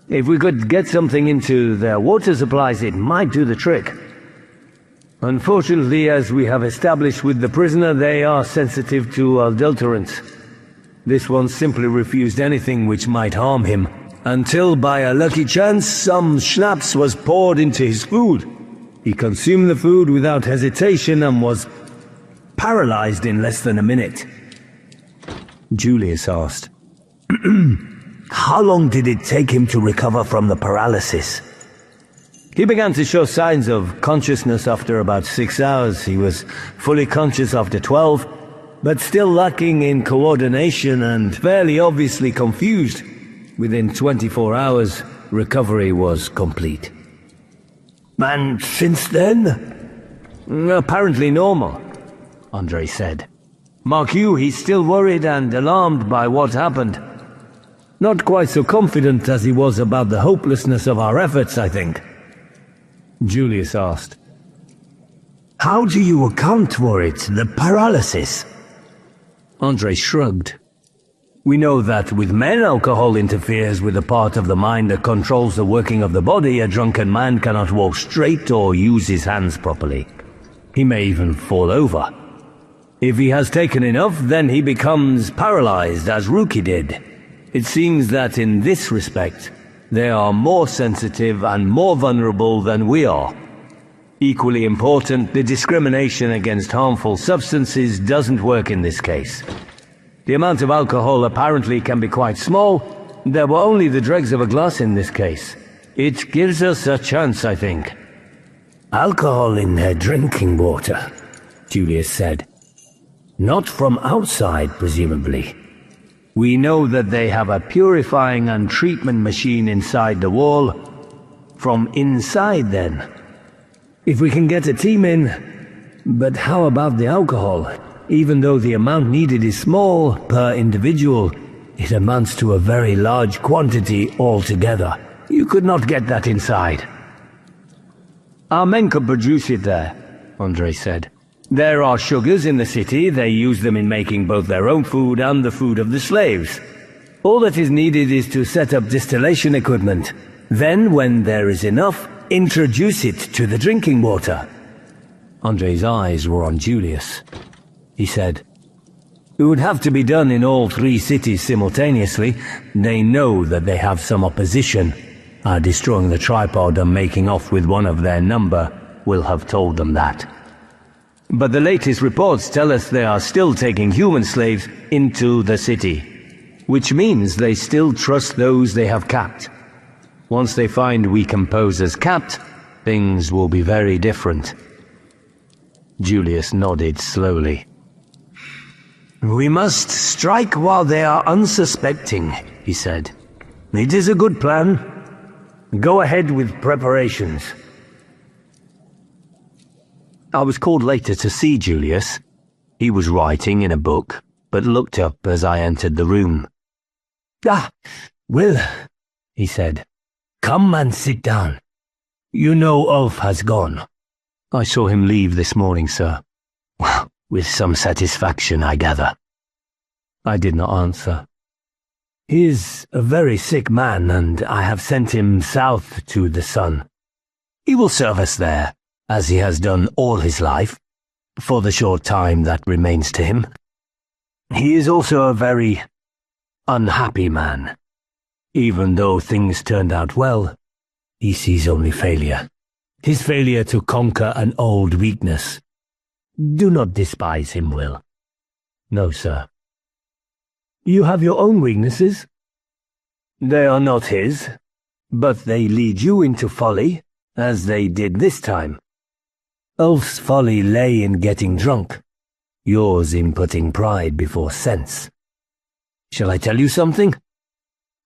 If we could get something into their water supplies, it might do the trick. Unfortunately, as we have established with the prisoner, they are sensitive to adulterants. This one simply refused anything which might harm him, until by a lucky chance some schnapps was poured into his food. He consumed the food without hesitation and was paralyzed in less than a minute. Julius asked, "How long did it take him to recover from the paralysis?" He began to show signs of consciousness after about 6 hours. He was fully conscious after 12, but still lacking in coordination and fairly obviously confused. Within 24 hours, recovery was complete. And since then? Apparently normal, Andre said. Mark you, he's still worried and alarmed by what happened. Not quite so confident as he was about the hopelessness of our efforts, I think. Julius asked, "How do you account for it, the paralysis?" Andre shrugged. We know that with men, alcohol interferes with the part of the mind that controls the working of the body. A drunken man cannot walk straight or use his hands properly. He may even fall over. If he has taken enough, then he becomes paralyzed, as Rookie did. It seems that in this respect, they are more sensitive and more vulnerable than we are. Equally important, the discrimination against harmful substances doesn't work in this case. The amount of alcohol apparently can be quite small. There were only the dregs of a glass in this case. It gives us a chance, I think. "Alcohol in their drinking water," Julius said. "Not from outside, presumably." We know that they have a purifying and treatment machine inside the wall. From inside, then. If we can get a team in. But how about the alcohol? Even though the amount needed is small per individual, it amounts to a very large quantity altogether. You could not get that inside. Our men could produce it there, Andre said. There are sugars in the city. They use them in making both their own food and the food of the slaves. All that is needed is to set up distillation equipment. Then, when there is enough, introduce it to the drinking water. Andre's eyes were on Julius. He said, "It would have to be done in all 3 cities simultaneously. They know that they have some opposition. Destroying the tripod and making off with one of their number will have told them that. But the latest reports tell us they are still taking human slaves into the city, which means they still trust those they have capped. Once they find we can pose as capped, things will be very different." Julius nodded slowly. "We must strike while they are unsuspecting," he said. "It is a good plan. Go ahead with preparations." I was called later to see Julius. He was writing in a book, but looked up as I entered the room. "Will," he said, "come and sit down. You know Ulf has gone." "I saw him leave this morning, sir." "Well, with some satisfaction, I gather." I did not answer. "He is a very sick man, and I have sent him south to the sun. He will serve us there, as he has done all his life, for the short time that remains to him. He is also a very unhappy man. Even though things turned out well, he sees only failure. His failure to conquer an old weakness. Do not despise him, Will." "No, sir." "You have your own weaknesses?" "They are not his, but they lead you into folly, as they did this time. Ulf's folly lay in getting drunk, yours in putting pride before sense. Shall I tell you something?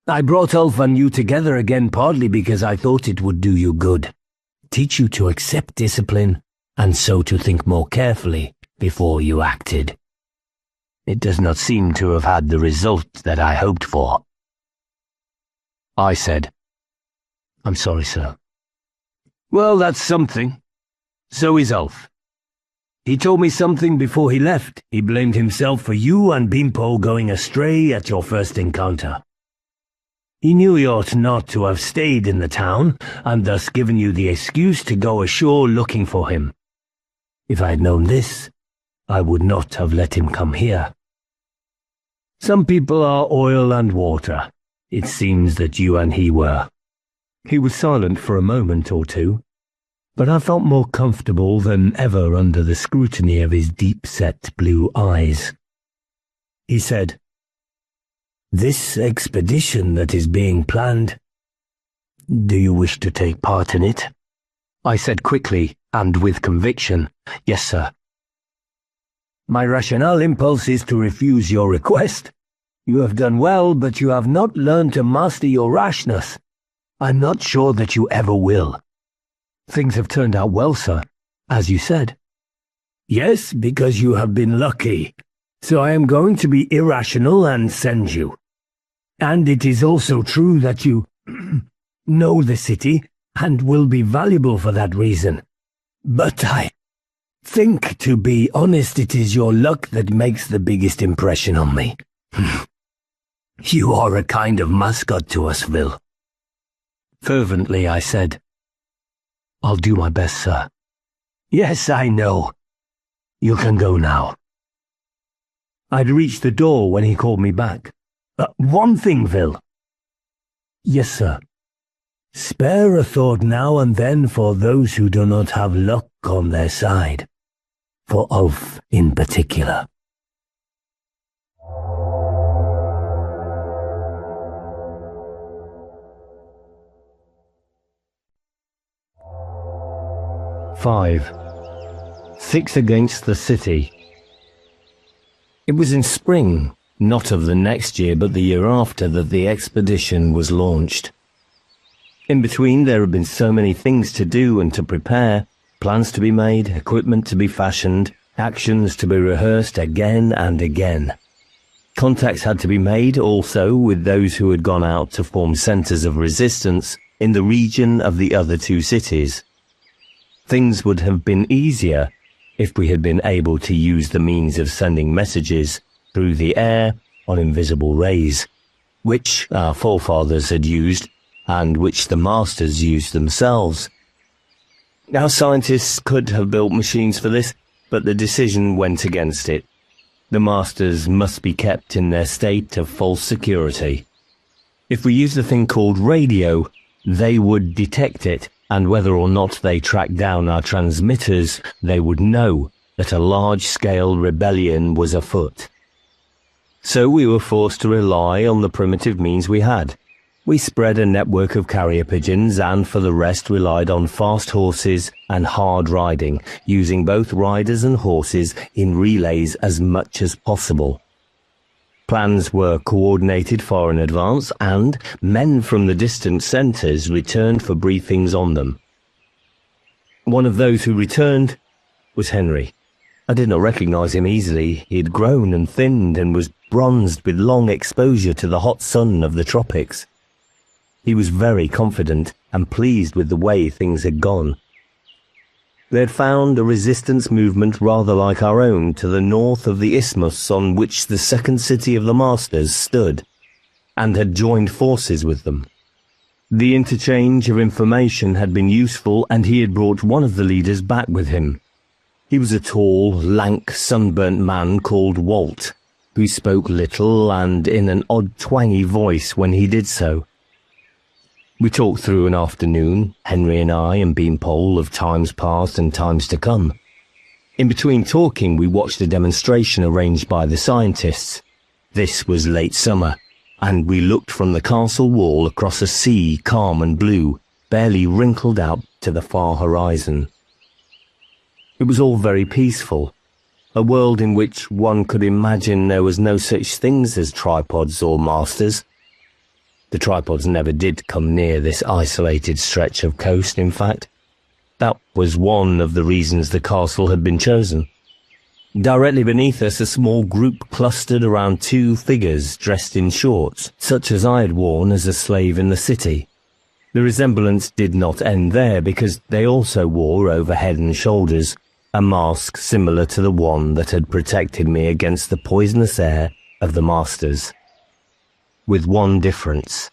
I brought Ulf and you together again partly because I thought it would do you good, teach you to accept discipline, and so to think more carefully before you acted. It does not seem to have had the result that I hoped for." I said, "I'm sorry, sir." "Well, that's something. So is Ulf. He told me something before he left. He blamed himself for you and Beanpole going astray at your first encounter. He knew he ought not to have stayed in the town, and thus given you the excuse to go ashore looking for him. If I had known this, I would not have let him come here. Some people are oil and water. It seems that you and he were." He was silent for a moment or two, but I felt more comfortable than ever under the scrutiny of his deep-set blue eyes. He said, "This expedition that is being planned, do you wish to take part in it?" I said quickly and with conviction, "Yes, sir." "My rational impulse is to refuse your request. You have done well, but you have not learned to master your rashness. I'm not sure that you ever will." "Things have turned out well, sir, as you said." "Yes, because you have been lucky. So I am going to be irrational and send you. And it is also true that you know the city and will be valuable for that reason. But I think, to be honest, it is your luck that makes the biggest impression on me. You are a kind of mascot to us, Vil." Fervently I said, "I'll do my best, sir." "Yes, I know. You can go now." I'd reached the door when he called me back. "One thing, Vil." "Yes, sir." "Spare a thought now and then for those who do not have luck on their side. For Ulf in particular." "5. 6 against the city." It was in spring, not of the next year but the year after, that the expedition was launched. In between there had been so many things to do and to prepare, plans to be made, equipment to be fashioned, actions to be rehearsed again and again. Contacts had to be made also with those who had gone out to form centres of resistance in the region of the other 2 cities. Things would have been easier if we had been able to use the means of sending messages through the air on invisible rays, which our forefathers had used and which the masters used themselves. Our scientists could have built machines for this, but the decision went against it. The masters must be kept in their state of false security. If we used a thing called radio, they would detect it, and whether or not they tracked down our transmitters, they would know that a large-scale rebellion was afoot. So we were forced to rely on the primitive means we had. We spread a network of carrier pigeons and for the rest relied on fast horses and hard riding, using both riders and horses in relays as much as possible. Plans were coordinated far in advance, and men from the distant centres returned for briefings on them. One of those who returned was Henry. I did not recognise him easily. He had grown and thinned and was bronzed with long exposure to the hot sun of the tropics. He was very confident and pleased with the way things had gone. They had found a resistance movement rather like our own to the north of the isthmus on which the second city of the Masters stood, and had joined forces with them. The interchange of information had been useful, and he had brought one of the leaders back with him. He was a tall, lank, sunburnt man called Walt, who spoke little and in an odd twangy voice when he did so. We talked through an afternoon, Henry and I and Beanpole, of times past and times to come. In between talking, we watched a demonstration arranged by the scientists. This was late summer, and we looked from the castle wall across a sea calm and blue, barely wrinkled out to the far horizon. It was all very peaceful, a world in which one could imagine there was no such things as tripods or masters. The tripods never did come near this isolated stretch of coast, in fact. That was one of the reasons the castle had been chosen. Directly beneath us, a small group clustered around 2 figures dressed in shorts, such as I had worn as a slave in the city. The resemblance did not end there, because they also wore over head and shoulders a mask similar to the one that had protected me against the poisonous air of the Masters. With one difference.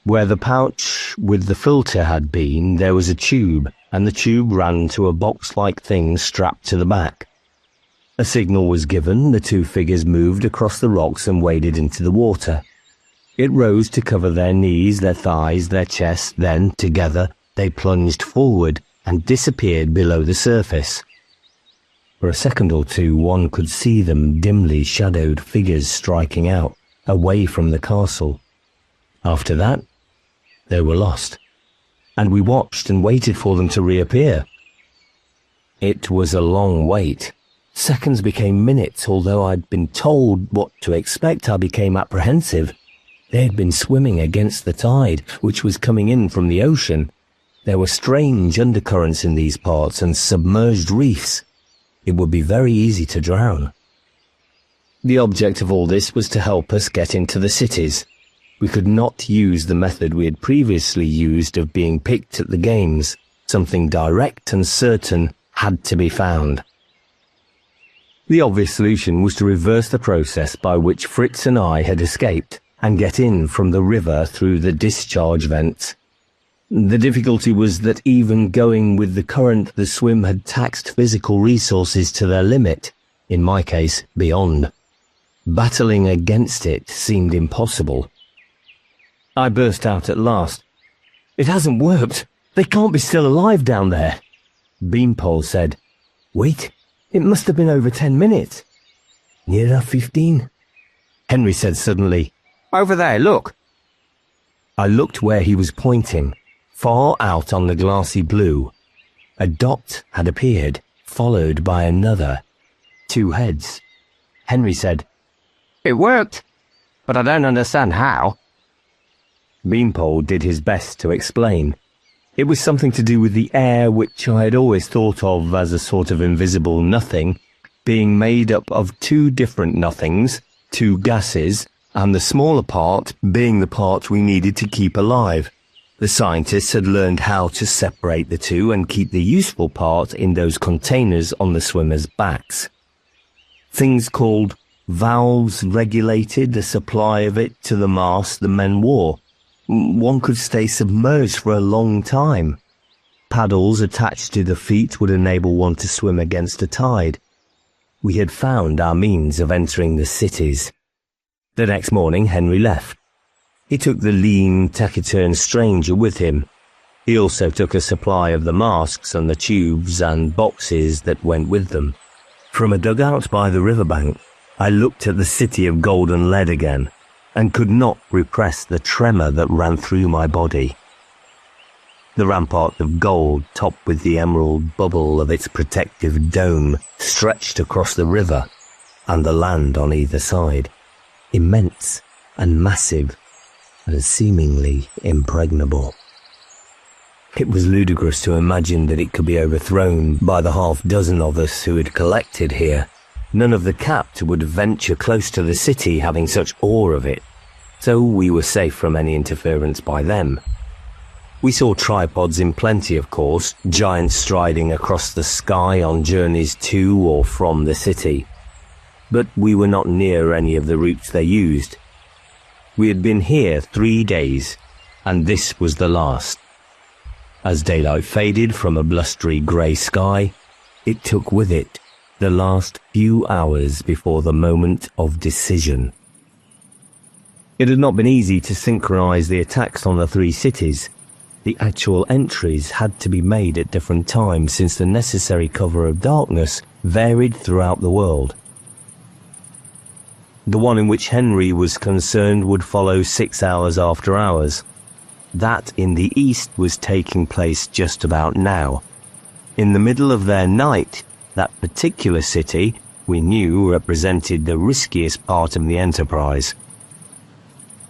Where the pouch with the filter had been, there was a tube, and the tube ran to a box-like thing strapped to the back. A signal was given, the two figures moved across the rocks and waded into the water. It rose to cover their knees, their thighs, their chests, then, together, they plunged forward and disappeared below the surface. For a second or two, one could see them dimly shadowed figures striking out, away from the castle. After that, they were lost, and we watched and waited for them to reappear. It was a long wait. Seconds became minutes. Although I'd been told what to expect, I became apprehensive. They had been swimming against the tide, which was coming in from the ocean. There were strange undercurrents in these parts and submerged reefs. It would be very easy to drown. The object of all this was to help us get into the cities. We could not use the method we had previously used of being picked at the games. Something direct and certain had to be found. The obvious solution was to reverse the process by which Fritz and I had escaped and get in from the river through the discharge vents. The difficulty was that even going with the current, the swim had taxed physical resources to their limit, in my case, beyond. Battling against it seemed impossible. I burst out at last. "It hasn't worked. They can't be still alive down there." Beanpole said, "Wait, it must have been over 10 minutes. Nearer 15. Henry said suddenly, "Over there, look." I looked where he was pointing. Far out on the glassy blue, a dot had appeared, followed by another. 2 heads. Henry said, "It worked, but I don't understand how." Beanpole did his best to explain. It was something to do with the air, which I had always thought of as a sort of invisible nothing, being made up of 2 different nothings, 2 gases, and the smaller part being the part we needed to keep alive. The scientists had learned how to separate the 2 and keep the useful part in those containers on the swimmers' backs. Things called valves regulated the supply of it to the mask the men wore. One could stay submerged for a long time. Paddles attached to the feet would enable one to swim against a tide. We had found our means of entering the cities. The next morning Henry left. He took the lean, taciturn stranger with him. He also took a supply of the masks and the tubes and boxes that went with them. From a dugout by the riverbank, I looked at the city of golden lead again, and could not repress the tremor that ran through my body. The rampart of gold, topped with the emerald bubble of its protective dome, stretched across the river, and the land on either side, immense and massive, and seemingly impregnable. It was ludicrous to imagine that it could be overthrown by the 6 of us who had collected here. None of the capped would venture close to the city, having such awe of it, so we were safe from any interference by them. We saw tripods in plenty, of course, giants striding across the sky on journeys to or from the city. But we were not near any of the routes they used. We had been here 3 days, and this was the last. As daylight faded from a blustery grey sky, it took with it the last few hours before the moment of decision. It had not been easy to synchronize the attacks on the 3 cities. The actual entries had to be made at different times, since the necessary cover of darkness varied throughout the world. The one in which Henry was concerned would follow 6 hours after ours. That in the east was taking place just about now. In the middle of their night, that particular city, we knew, represented the riskiest part of the enterprise.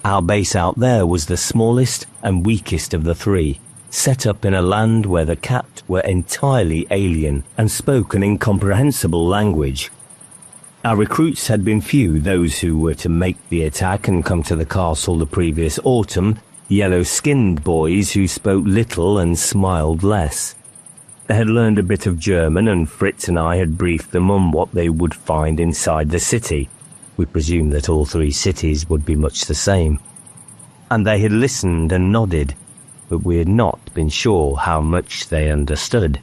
Our base out there was the smallest and weakest of the 3, set up in a land where the capped were entirely alien and spoke an incomprehensible language. Our recruits had been few, those who were to make the attack and come to the castle the previous autumn, yellow-skinned boys who spoke little and smiled less. They had learned a bit of German, and Fritz and I had briefed them on what they would find inside the city. We presumed that all 3 cities would be much the same. and they had listened and nodded, but we had not been sure how much they understood.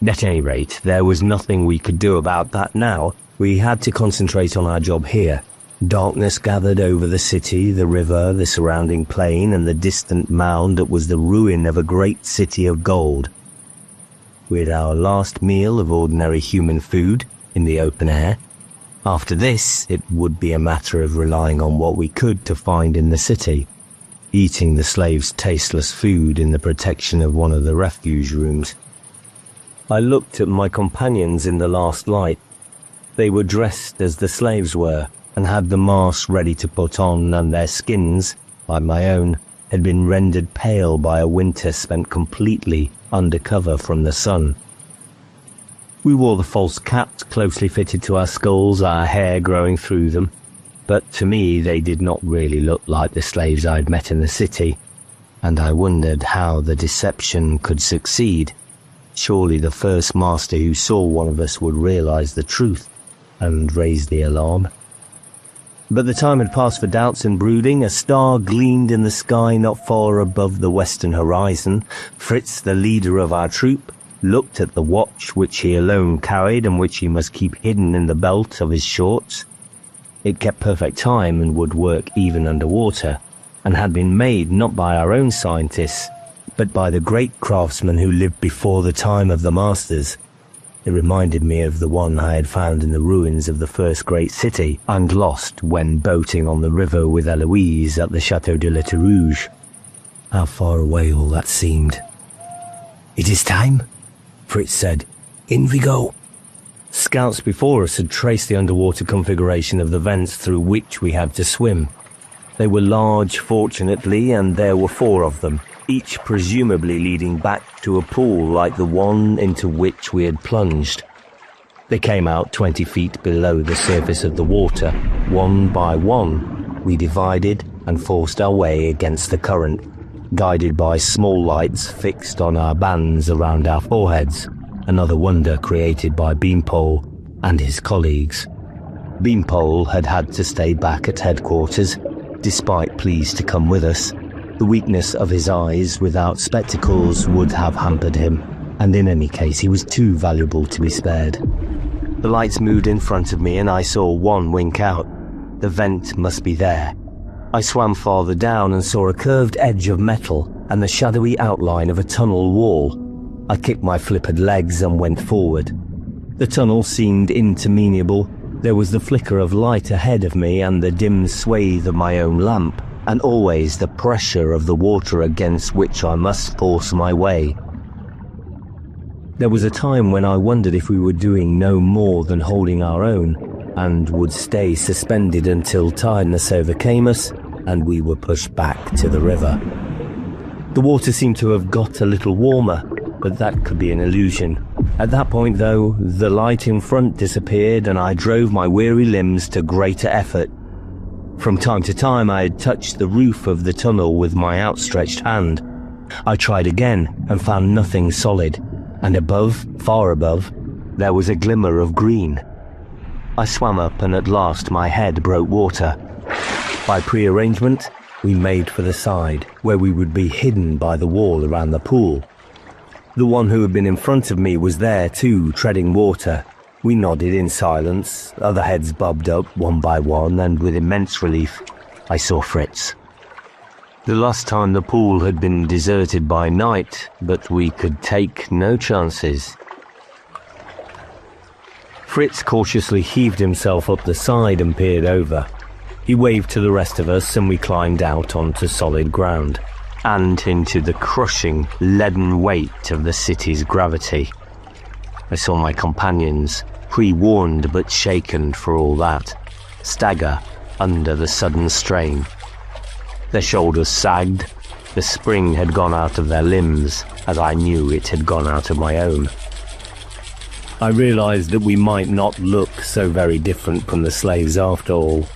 At any rate, there was nothing we could do about that now. We had to concentrate on our job here. Darkness gathered over the city, the river, the surrounding plain, and the distant mound that was the ruin of a great city of gold. We had our last meal of ordinary human food in the open air. After this, it would be a matter of relying on what we could to find in the city, eating the slaves' tasteless food in the protection of one of the refuge rooms. I looked at my companions in the last light. They were dressed as the slaves were, and had the masks ready to put on, and their skins, like my own, had been rendered pale by a winter spent completely under cover from the sun. We wore the false caps closely fitted to our skulls, our hair growing through them, but to me they did not really look like the slaves I had met in the city, and I wondered how the deception could succeed. Surely the first master who saw one of us would realize the truth and raise the alarm. But the time had passed for doubts and brooding. A star gleamed in the sky not far above the western horizon. Fritz, the leader of our troop, looked at the watch which he alone carried and which he must keep hidden in the belt of his shorts. It kept perfect time and would work even underwater, and had been made not by our own scientists, but by the great craftsmen who lived before the time of the masters. It reminded me of the one I had found in the ruins of the first great city and lost when boating on the river with Eloise at the Chateau de la Rouge. How far away all that seemed. "It is time," Fritz said. "In we go." Scouts before us had traced the underwater configuration of the vents through which we had to swim. They were large, fortunately, and there were 4 of them, each presumably leading back to a pool like the one into which we had plunged. They came out 20 feet below the surface of the water. One by one, we divided and forced our way against the current, guided by small lights fixed on our bands around our foreheads, another wonder created by Beanpole and his colleagues. Beanpole had had to stay back at headquarters, despite pleas to come with us. The weakness of his eyes without spectacles would have hampered him, and in any case he was too valuable to be spared. The lights moved in front of me and I saw one wink out. The vent must be there. I swam farther down and saw a curved edge of metal and the shadowy outline of a tunnel wall. I kicked my flippered legs and went forward. The tunnel seemed interminable. There was the flicker of light ahead of me and the dim swathe of my own lamp, and always the pressure of the water against which I must force my way. There was a time when I wondered if we were doing no more than holding our own, and would stay suspended until tiredness overcame us and we were pushed back to the river. The water seemed to have got a little warmer, but that could be an illusion. At that point, though, the light in front disappeared and I drove my weary limbs to greater effort. From time to time I had touched the roof of the tunnel with my outstretched hand. I tried again and found nothing solid, and above, far above, there was a glimmer of green. I swam up and at last my head broke water. By pre-arrangement, we made for the side, where we would be hidden by the wall around the pool. The one who had been in front of me was there too, treading water. We nodded in silence, other heads bobbed up one by one, and with immense relief, I saw Fritz. The last time the pool had been deserted by night, but we could take no chances. Fritz cautiously heaved himself up the side and peered over. He waved to the rest of us and we climbed out onto solid ground, and into the crushing, leaden weight of the city's gravity. I saw my companions, pre-warned but shaken for all that, stagger under the sudden strain. Their shoulders sagged, the spring had gone out of their limbs, as I knew it had gone out of my own. I realized that we might not look so very different from the slaves after all.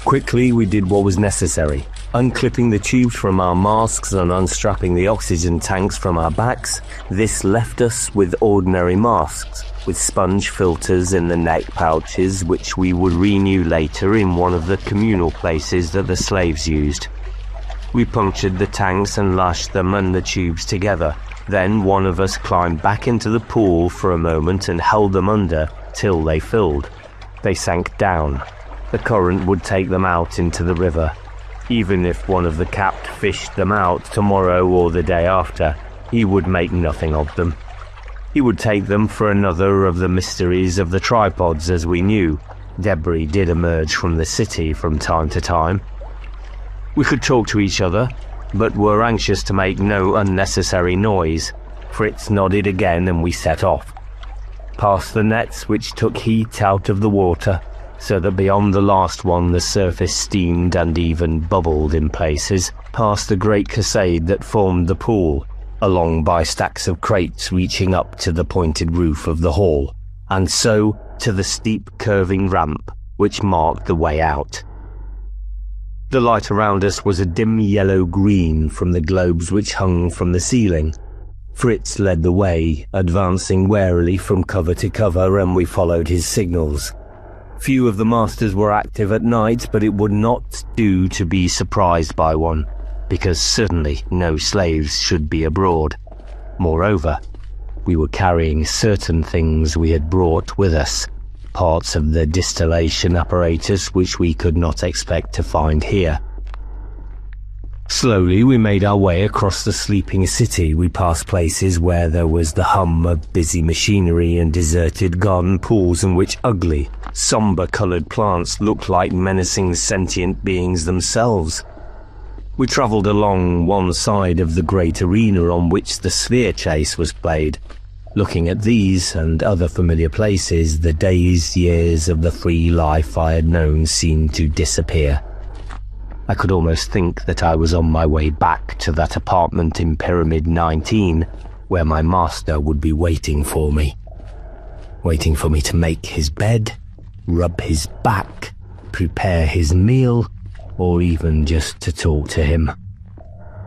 Quickly we did what was necessary, unclipping the tubes from our masks and unstrapping the oxygen tanks from our backs. This left us with ordinary masks, with sponge filters in the neck pouches which we would renew later in one of the communal places that the slaves used. We punctured the tanks and lashed them and the tubes together. Then one of us climbed back into the pool for a moment and held them under till they filled. They sank down. The current would take them out into the river. Even if one of the capped fished them out tomorrow or the day after, he would make nothing of them. He would take them for another of the mysteries of the tripods, as we knew. Debris did emerge from the city from time to time. We could talk to each other, but were anxious to make no unnecessary noise. Fritz nodded again and we set off. Past the nets which took heat out of the water, so that beyond the last one the surface steamed and even bubbled in places, past the great cassade that formed the pool, along by stacks of crates reaching up to the pointed roof of the hall, and so to the steep curving ramp which marked the way out. The light around us was a dim yellow-green from the globes which hung from the ceiling. Fritz led the way, advancing warily from cover to cover, and we followed his signals. Few of the masters were active at night, but it would not do to be surprised by one, because certainly no slaves should be abroad. Moreover, we were carrying certain things we had brought with us, parts of the distillation apparatus which we could not expect to find here. Slowly we made our way across the sleeping city. We passed places where there was the hum of busy machinery and deserted garden pools in which ugly, sombre-coloured plants looked like menacing sentient beings themselves. We travelled along one side of the great arena on which the sphere chase was played. Looking at these and other familiar places, the days, years of the free life I had known seemed to disappear. I could almost think that I was on my way back to that apartment in Pyramid 19, where my master would be waiting for me to make his bed, rub his back, prepare his meal, or even just to talk to him,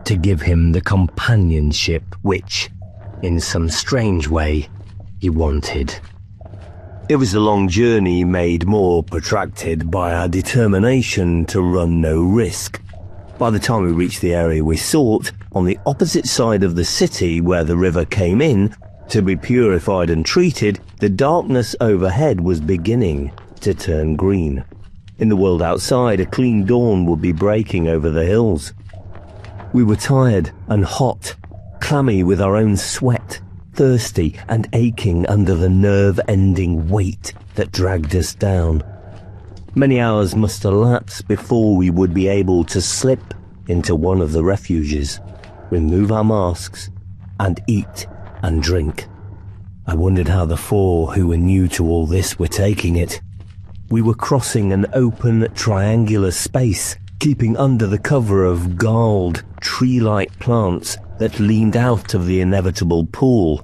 to give him the companionship which, in some strange way, he wanted. It was a long journey made more protracted by our determination to run no risk. By the time we reached the area we sought, on the opposite side of the city where the river came in, to be purified and treated, the darkness overhead was beginning to turn green. In the world outside, a clean dawn would be breaking over the hills. We were tired and hot, clammy with our own sweat, thirsty and aching under the nerve-ending weight that dragged us down. Many hours must elapse before we would be able to slip into one of the refuges, remove our masks, and eat and drink. I wondered how the four who were new to all this were taking it. We were crossing an open, triangular space, keeping under the cover of gnarled, tree-like plants that leaned out of the inevitable pool.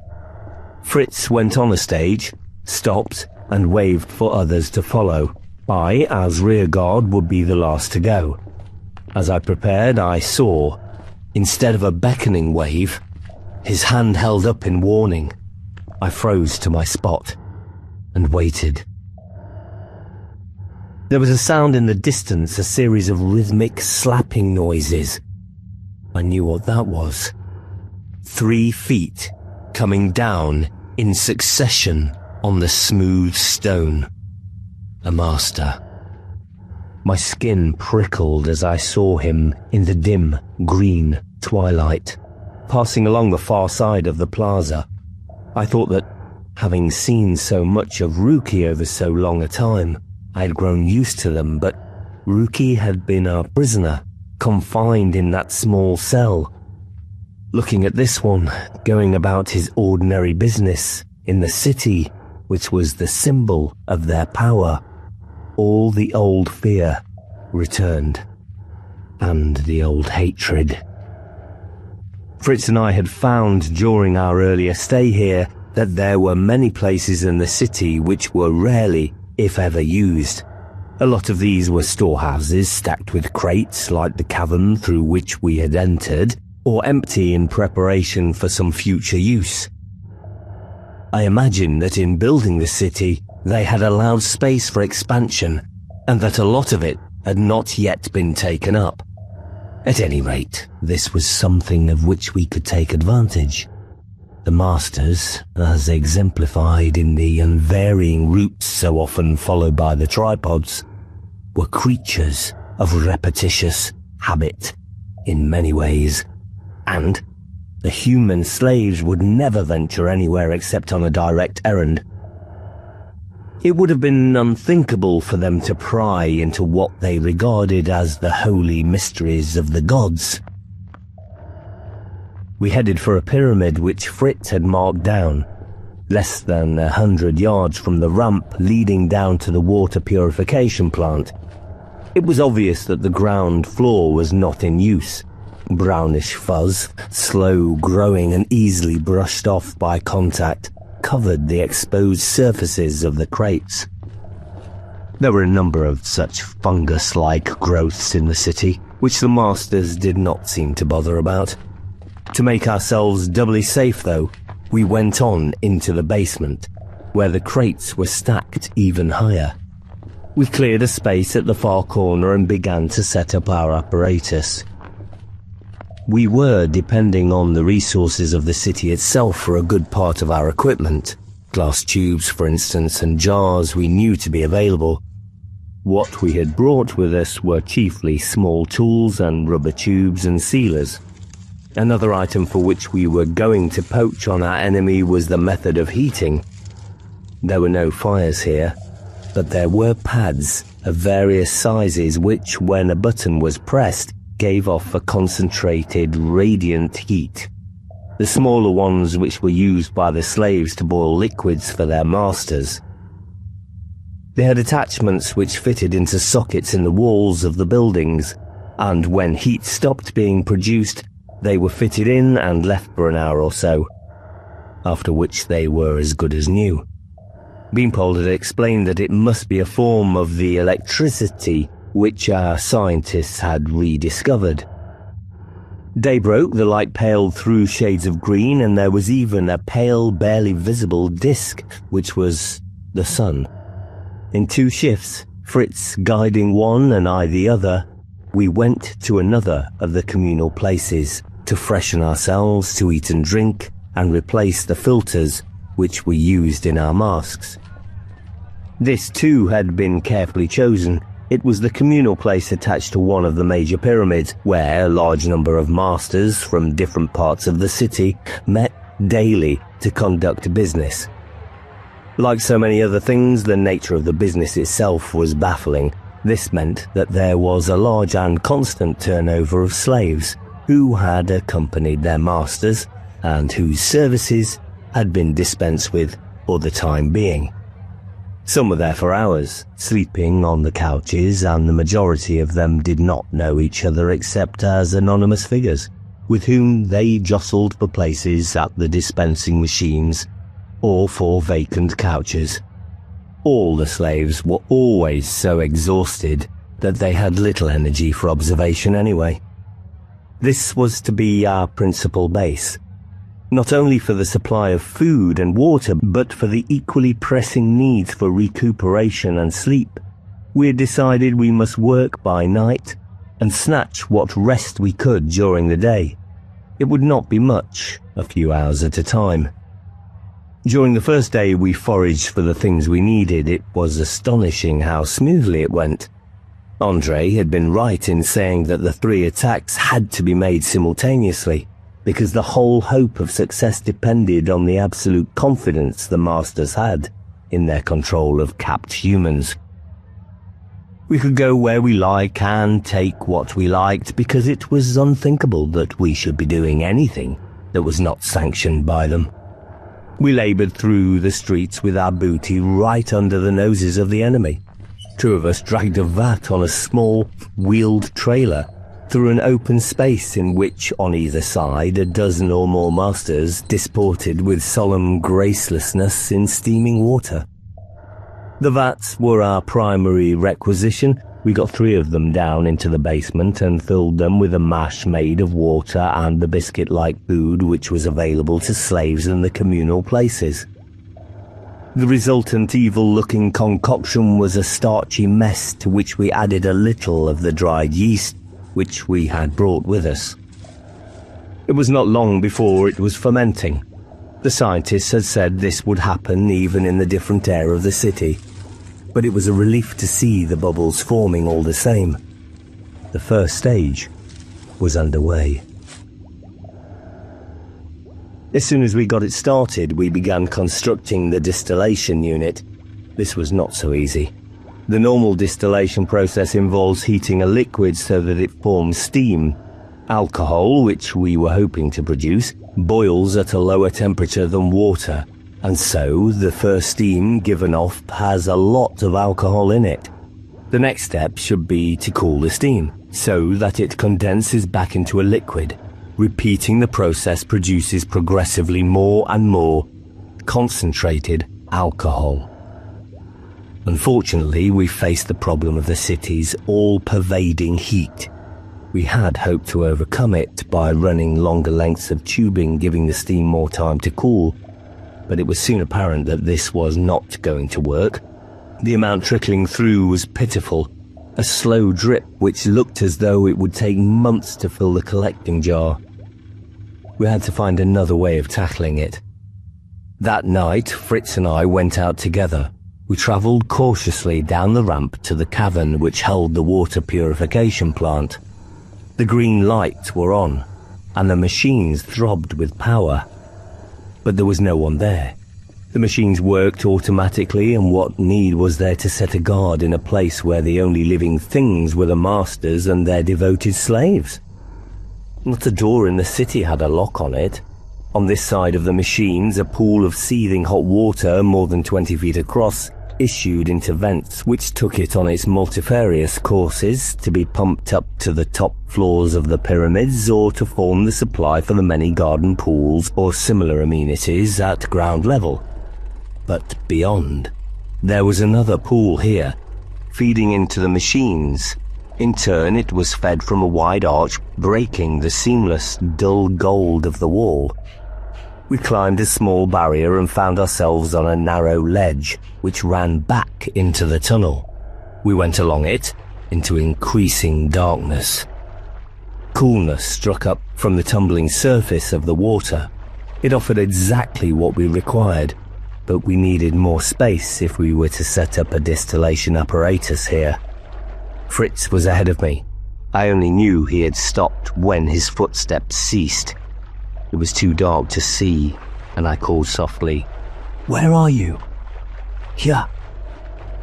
Fritz went on a stage, stopped, and waved for others to follow. I, as rearguard, would be the last to go. As I prepared, I saw, instead of a beckoning wave, his hand held up in warning. I froze to my spot and waited. There was a sound in the distance, a series of rhythmic slapping noises. I knew what that was. 3 feet coming down in succession on the smooth stone. A master. My skin prickled as I saw him in the dim, green twilight, passing along the far side of the plaza. I thought that, having seen so much of Ruki over so long a time, I had grown used to them, but Ruki had been our prisoner, confined in that small cell. Looking at this one, going about his ordinary business in the city, which was the symbol of their power, all the old fear returned, and the old hatred. Fritz and I had found during our earlier stay here that there were many places in the city which were rarely, if ever, used. A lot of these were storehouses stacked with crates like the cavern through which we had entered, or empty in preparation for some future use. I imagined that in building the city, they had allowed space for expansion, and that a lot of it had not yet been taken up. At any rate, this was something of which we could take advantage. The masters, as exemplified in the unvarying routes so often followed by the tripods, were creatures of repetitious habit in many ways, and the human slaves would never venture anywhere except on a direct errand. It would have been unthinkable for them to pry into what they regarded as the holy mysteries of the gods. We headed for a pyramid which Fritz had marked down, less than 100 yards from the ramp leading down to the water purification plant. It was obvious that the ground floor was not in use. Brownish fuzz, slow growing and easily brushed off by contact, covered the exposed surfaces of the crates. There were a number of such fungus-like growths in the city, which the masters did not seem to bother about. To make ourselves doubly safe, though, we went on into the basement, where the crates were stacked even higher. We cleared a space at the far corner and began to set up our apparatus. We were depending on the resources of the city itself for a good part of our equipment. Glass tubes, for instance, and jars we knew to be available. What we had brought with us were chiefly small tools and rubber tubes and sealers. Another item for which we were going to poach on our enemy was the method of heating. There were no fires here, but there were pads of various sizes which, when a button was pressed, gave off a concentrated, radiant heat. The smaller ones which were used by the slaves to boil liquids for their masters. They had attachments which fitted into sockets in the walls of the buildings, and when heat stopped being produced, they were fitted in and left for an hour or so, after which they were as good as new. Beanpole had explained that it must be a form of the electricity which our scientists had rediscovered. Day broke, the light paled through shades of green, and there was even a pale, barely visible disk, which was the sun. In 2 shifts, Fritz guiding one and I the other, we went to another of the communal places to freshen ourselves, to eat and drink, and replace the filters which we used in our masks. This too had been carefully chosen. It was the communal place attached to one of the major pyramids, where a large number of masters from different parts of the city met daily to conduct business. Like so many other things, the nature of the business itself was baffling. This meant that there was a large and constant turnover of slaves who had accompanied their masters and whose services had been dispensed with for the time being. Some were there for hours, sleeping on the couches, and the majority of them did not know each other except as anonymous figures, with whom they jostled for places at the dispensing machines or for vacant couches. All the slaves were always so exhausted that they had little energy for observation anyway. This was to be our principal base, not only for the supply of food and water, but for the equally pressing needs for recuperation and sleep. We had decided we must work by night and snatch what rest we could during the day. It would not be much, a few hours at a time. During the first day we foraged for the things we needed. It was astonishing how smoothly it went. Andre had been right in saying that the 3 attacks had to be made simultaneously, because the whole hope of success depended on the absolute confidence the masters had in their control of capped humans. We could go where we like and take what we liked, because it was unthinkable that we should be doing anything that was not sanctioned by them. We labored through the streets with our booty right under the noses of the enemy. 2 of us dragged a vat on a small, wheeled trailer through an open space in which, on either side, a dozen or more masters disported with solemn gracelessness in steaming water. The vats were our primary requisition. We got 3 of them down into the basement and filled them with a mash made of water and the biscuit-like food which was available to slaves in the communal places. The resultant evil-looking concoction was a starchy mess to which we added a little of the dried yeast, which we had brought with us. It was not long before it was fermenting. The scientists had said this would happen even in the different air of the city, but it was a relief to see the bubbles forming all the same. The first stage was underway. As soon as we got it started, we began constructing the distillation unit. This was not so easy. The normal distillation process involves heating a liquid so that it forms steam. Alcohol, which we were hoping to produce, boils at a lower temperature than water, and so the first steam given off has a lot of alcohol in it. The next step should be to cool the steam, so that it condenses back into a liquid. Repeating the process produces progressively more and more concentrated alcohol. Unfortunately, we faced the problem of the city's all-pervading heat. We had hoped to overcome it by running longer lengths of tubing, giving the steam more time to cool, but it was soon apparent that this was not going to work. The amount trickling through was pitiful, a slow drip which looked as though it would take months to fill the collecting jar. We had to find another way of tackling it. That night, Fritz and I went out together. We travelled cautiously down the ramp to the cavern which held the water purification plant. The green lights were on, and the machines throbbed with power. But there was no one there. The machines worked automatically, and what need was there to set a guard in a place where the only living things were the masters and their devoted slaves? Not a door in the city had a lock on it. On this side of the machines, a pool of seething hot water more than 20 feet across issued into vents which took it on its multifarious courses to be pumped up to the top floors of the pyramids or to form the supply for the many garden pools or similar amenities at ground level. But beyond, there was another pool here, feeding into the machines. In turn, it was fed from a wide arch, breaking the seamless, dull gold of the wall. We climbed a small barrier and found ourselves on a narrow ledge, which ran back into the tunnel. We went along it, into increasing darkness. Coolness struck up from the tumbling surface of the water. It offered exactly what we required, but we needed more space if we were to set up a distillation apparatus here. Fritz was ahead of me. I only knew he had stopped when his footsteps ceased. It was too dark to see, and I called softly, "Where are you?" "Here.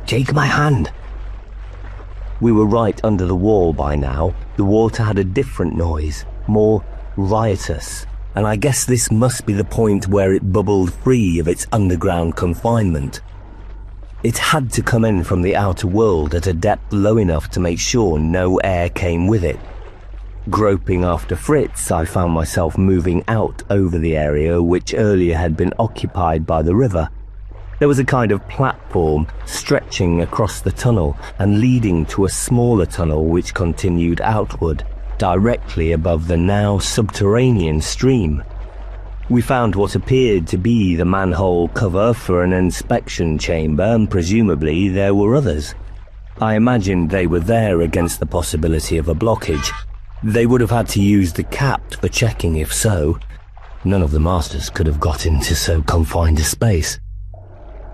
Take my hand." We were right under the wall by now. The water had a different noise, more riotous, and I guess this must be the point where it bubbled free of its underground confinement. It had to come in from the outer world at a depth low enough to make sure no air came with it. Groping after Fritz, I found myself moving out over the area which earlier had been occupied by the river. There was a kind of platform stretching across the tunnel and leading to a smaller tunnel which continued outward, directly above the now subterranean stream. We found what appeared to be the manhole cover for an inspection chamber, and presumably there were others. I imagined they were there against the possibility of a blockage. They would have had to use the cap for checking if so. None of the masters could have got into so confined a space.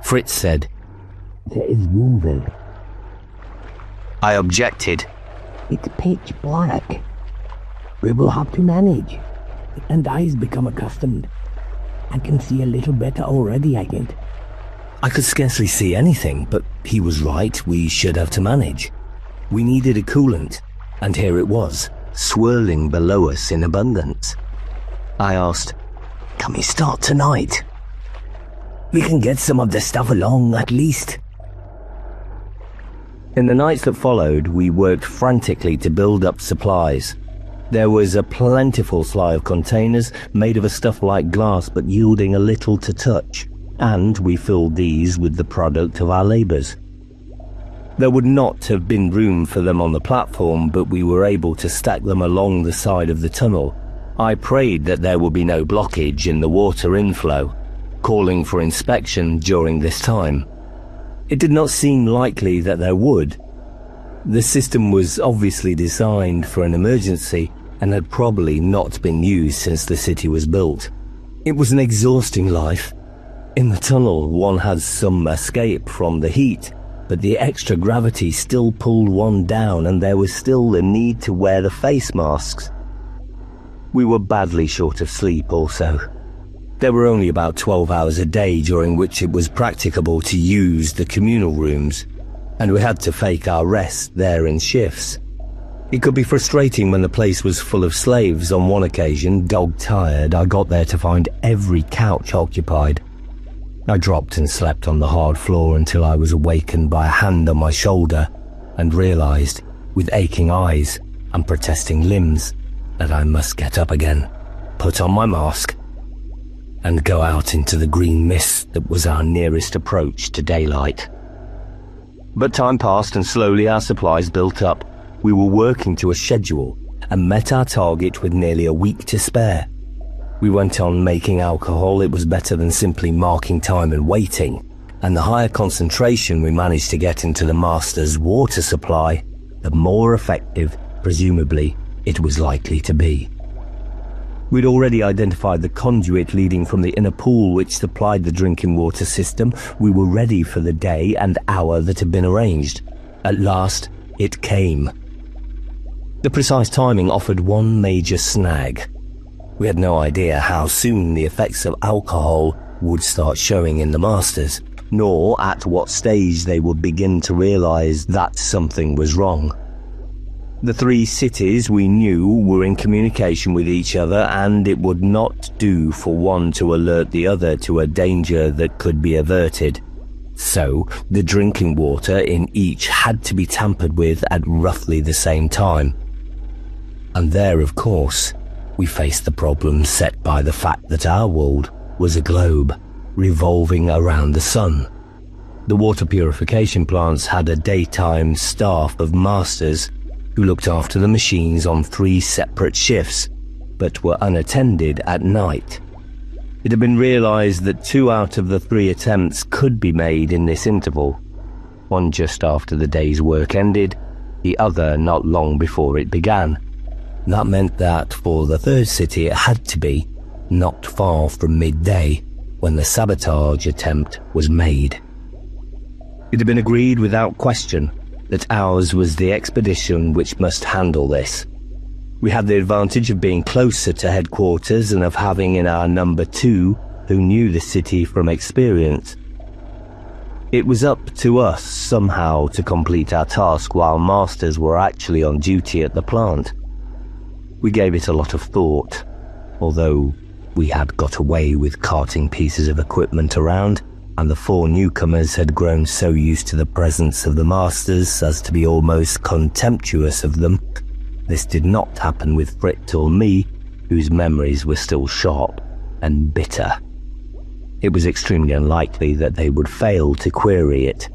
Fritz said, "There is room there." I objected. "It's pitch black. We will have to manage." And eyes become accustomed. I can see a little better already, I think. I could scarcely see anything, but he was right. We should have to manage. We needed a coolant, and here it was, swirling below us in abundance. I asked, "Can we start tonight?" "We can get some of the stuff along, at least." In the nights that followed, we worked frantically to build up supplies. There was a plentiful supply of containers made of a stuff like glass but yielding a little to touch, and we filled these with the product of our labours. There would not have been room for them on the platform, but we were able to stack them along the side of the tunnel. I prayed that there would be no blockage in the water inflow, calling for inspection during this time. It did not seem likely that there would. The system was obviously designed for an emergency and had probably not been used since the city was built. It was an exhausting life. In the tunnel, one had some escape from the heat, but the extra gravity still pulled one down and there was still the need to wear the face masks. We were badly short of sleep also. There were only about 12 hours a day during which it was practicable to use the communal rooms, and we had to fake our rest there in shifts. It could be frustrating when the place was full of slaves. On one occasion, dog-tired, I got there to find every couch occupied. I dropped and slept on the hard floor until I was awakened by a hand on my shoulder and realized, with aching eyes and protesting limbs, that I must get up again, put on my mask, and go out into the green mist that was our nearest approach to daylight. But time passed and slowly our supplies built up. We were working to a schedule and met our target with nearly a week to spare. We went on making alcohol. It was better than simply marking time and waiting, and the higher concentration we managed to get into the master's water supply, the more effective, presumably, it was likely to be. We'd already identified the conduit leading from the inner pool which supplied the drinking water system. We were ready for the day and hour that had been arranged. At last, it came. The precise timing offered one major snag. We had no idea how soon the effects of alcohol would start showing in the masters, nor at what stage they would begin to realize that something was wrong. The three cities we knew were in communication with each other, and it would not do for one to alert the other to a danger that could be averted. So, the drinking water in each had to be tampered with at roughly the same time. And there, of course, we faced the problem set by the fact that our world was a globe, revolving around the sun. The water purification plants had a daytime staff of masters who looked after the machines on 3 separate shifts, but were unattended at night. It had been realized that 2 out of the 3 attempts could be made in this interval, one just after the day's work ended, the other not long before it began. That meant that for the third city it had to be not far from midday when the sabotage attempt was made. It had been agreed without question that ours was the expedition which must handle this. We had the advantage of being closer to headquarters and of having in our number 2 who knew the city from experience. It was up to us somehow to complete our task while masters were actually on duty at the plant. We gave it a lot of thought, although we had got away with carting pieces of equipment around, and the 4 newcomers had grown so used to the presence of the masters as to be almost contemptuous of them. This did not happen with Fritz or me, whose memories were still sharp and bitter. It was extremely unlikely that they would fail to query it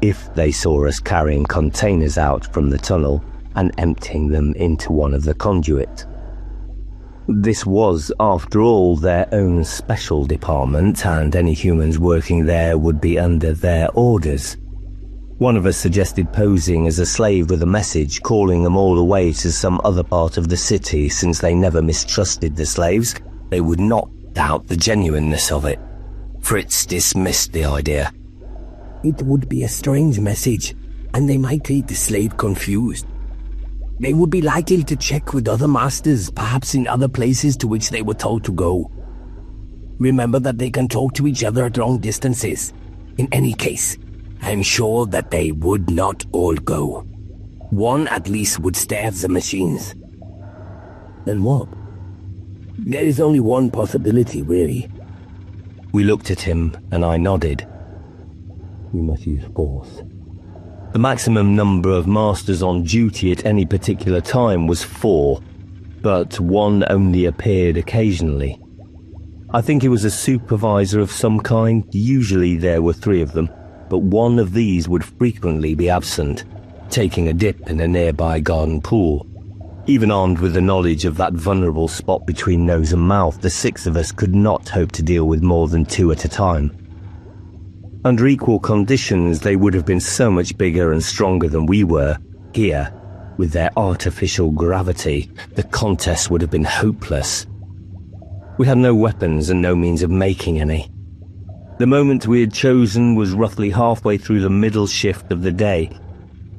if they saw us carrying containers out from the tunnel and emptying them into one of the conduits. This was, after all, their own special department, and any humans working there would be under their orders. One of us suggested posing as a slave with a message, calling them all away to some other part of the city. Since they never mistrusted the slaves, they would not doubt the genuineness of it. Fritz dismissed the idea. It would be a strange message, and they might leave the slave confused. They would be likely to check with other masters, perhaps in other places to which they were told to go. Remember that they can talk to each other at long distances. In any case, I am sure that they would not all go. One at least would stay at the machines. Then what? There is only one possibility, really. We looked at him, and I nodded. We must use force. The maximum number of masters on duty at any particular time was 4, but one only appeared occasionally. I think he was a supervisor of some kind. Usually there were 3 of them, but one of these would frequently be absent, taking a dip in a nearby garden pool. Even armed with the knowledge of that vulnerable spot between nose and mouth, the 6 of us could not hope to deal with more than 2 at a time. Under equal conditions, they would have been so much bigger and stronger than we were, Here, with their artificial gravity, the contest would have been hopeless. We had no weapons and no means of making any. The moment we had chosen was roughly halfway through the middle shift of the day.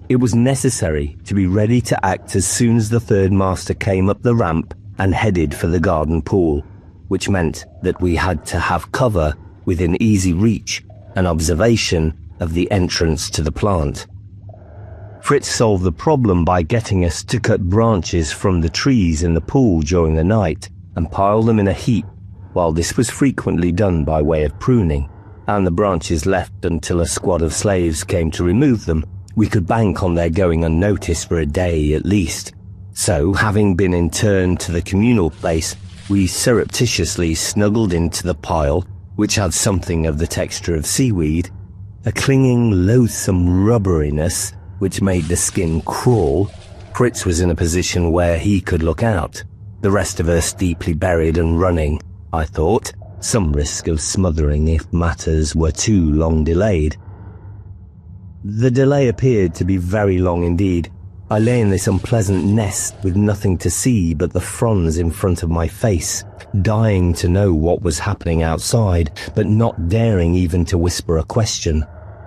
It was necessary to be ready to act as soon as the third master came up the ramp and headed for the garden pool, which meant that we had to have cover within easy reach and observation of the entrance to the plant. Fritz solved the problem by getting us to cut branches from the trees in the pool during the night and pile them in a heap, while this was frequently done by way of pruning, and the branches left until a squad of slaves came to remove them. We could bank on their going unnoticed for a day at least. So, having been interned to the communal place, we surreptitiously snuggled into the pile, which had something of the texture of seaweed, a clinging, loathsome rubberiness which made the skin crawl. Fritz was in a position where he could look out. The rest of us deeply buried and running, I thought, some risk of smothering if matters were too long delayed. The delay appeared to be very long indeed. I lay in this unpleasant nest with nothing to see but the fronds in front of my face, dying to know what was happening outside, but not daring even to whisper a question.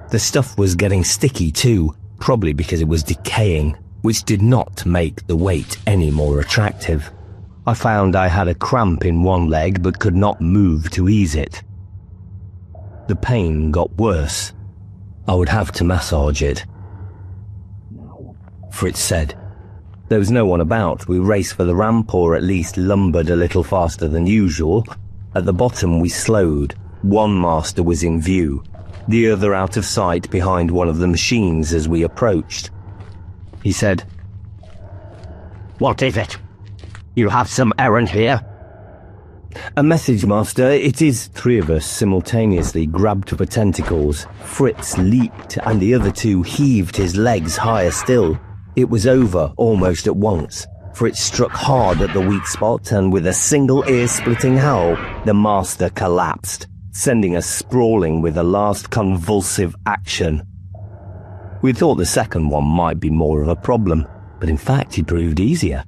The stuff was getting sticky too, probably because it was decaying, which did not make the weight any more attractive. I found I had a cramp in one leg but could not move to ease it. The pain got worse. I would have to massage it. Fritz said. There was no one about. We raced for the ramp, or at least lumbered a little faster than usual. At the bottom we slowed. One master was in view, the other out of sight behind one of the machines as we approached. He said, "What is it? You have some errand here?" "A message, master. It is." Three of us simultaneously grabbed for tentacles. Fritz leaped, and the other two heaved his legs higher still. It was over almost at once. Fritz struck hard at the weak spot, and with a single ear-splitting howl, the master collapsed, sending us sprawling with a last convulsive action. We thought the second one might be more of a problem, but in fact it proved easier.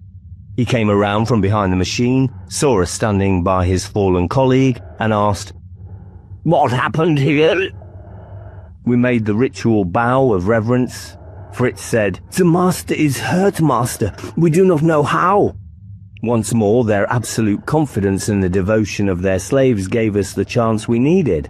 He came around from behind the machine, saw us standing by his fallen colleague, and asked, "What happened here?" We made the ritual bow of reverence. Fritz said, "The master is hurt, master. We do not know how." Once more, their absolute confidence in the devotion of their slaves gave us the chance we needed.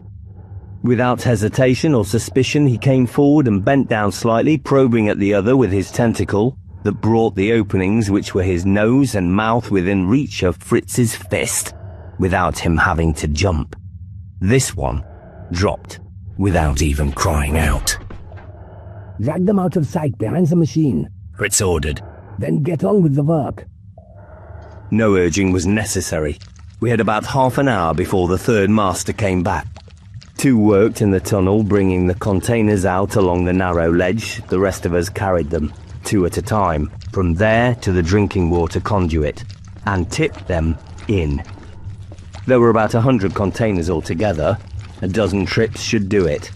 Without hesitation or suspicion, he came forward and bent down slightly, probing at the other with his tentacle that brought the openings which were his nose and mouth within reach of Fritz's fist, without him having to jump. This one dropped without even crying out. "Drag them out of sight behind the machine," Fritz ordered. "Then get on with the work." No urging was necessary. We had about half an hour before the third master came back. Two worked in the tunnel, bringing the containers out along the narrow ledge. The rest of us carried them, two at a time, from there to the drinking water conduit, and tipped them in. There were about 100 containers altogether. A dozen trips should do it.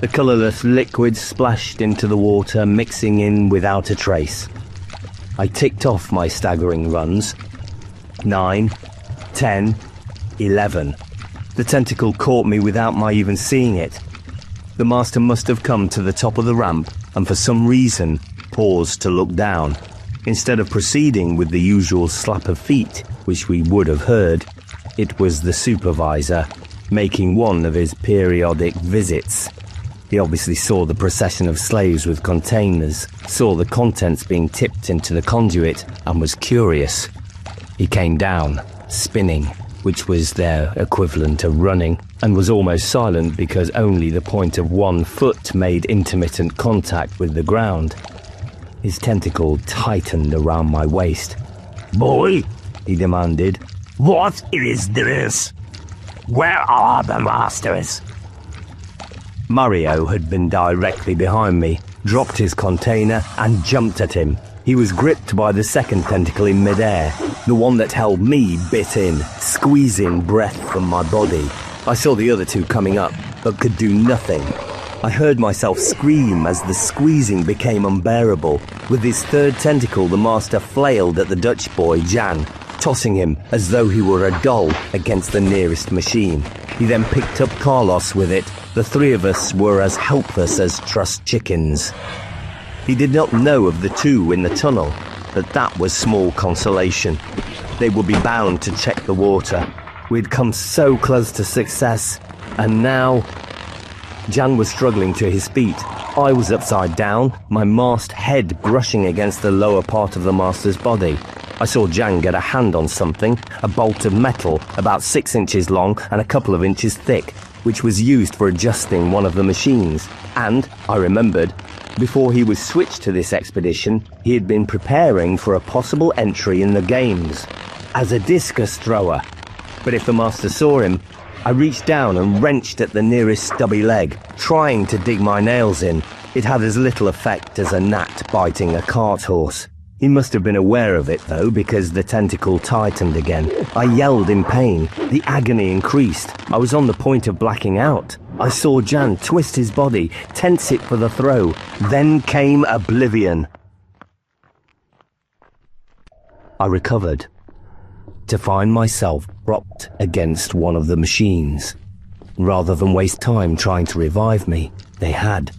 The colourless liquid splashed into the water, mixing in without a trace. I ticked off my staggering runs. 9, 10, 11. The tentacle caught me without my even seeing it. The master must have come to the top of the ramp and for some reason paused to look down. Instead of proceeding with the usual slap of feet, which we would have heard, it was the supervisor, making one of his periodic visits. He obviously saw the procession of slaves with containers, saw the contents being tipped into the conduit, and was curious. He came down, spinning, which was their equivalent of running, and was almost silent because only the point of one foot made intermittent contact with the ground. His tentacle tightened around my waist. "Boy," he demanded, "what is this? Where are the masters?" Mario had been directly behind me, dropped his container, and jumped at him. He was gripped by the second tentacle in midair. The one that held me bit in, squeezing breath from my body. I saw the other two coming up, but could do nothing. I heard myself scream as the squeezing became unbearable. With his third tentacle, the master flailed at the Dutch boy, Jan, tossing him as though he were a doll against the nearest machine. He then picked up Carlos with it. The three of us were as helpless as trussed chickens. He did not know of the two in the tunnel, but that was small consolation. They would be bound to check the water. We'd come so close to success, and now... Jan was struggling to his feet. I was upside down, my masked head brushing against the lower part of the master's body. I saw Jan get a hand on something, a bolt of metal about 6 inches long and a couple of inches thick, which was used for adjusting one of the machines. And, I remembered, before he was switched to this expedition, he had been preparing for a possible entry in the games as a discus thrower. But if the master saw him, I reached down and wrenched at the nearest stubby leg, trying to dig my nails in. It had as little effect as a gnat biting a cart horse. He must have been aware of it, though, because the tentacle tightened again. I yelled in pain. The agony increased. I was on the point of blacking out. I saw Jan twist his body, tense it for the throw. Then came oblivion. I recovered, to find myself propped against one of the machines. Rather than waste time trying to revive me, they had,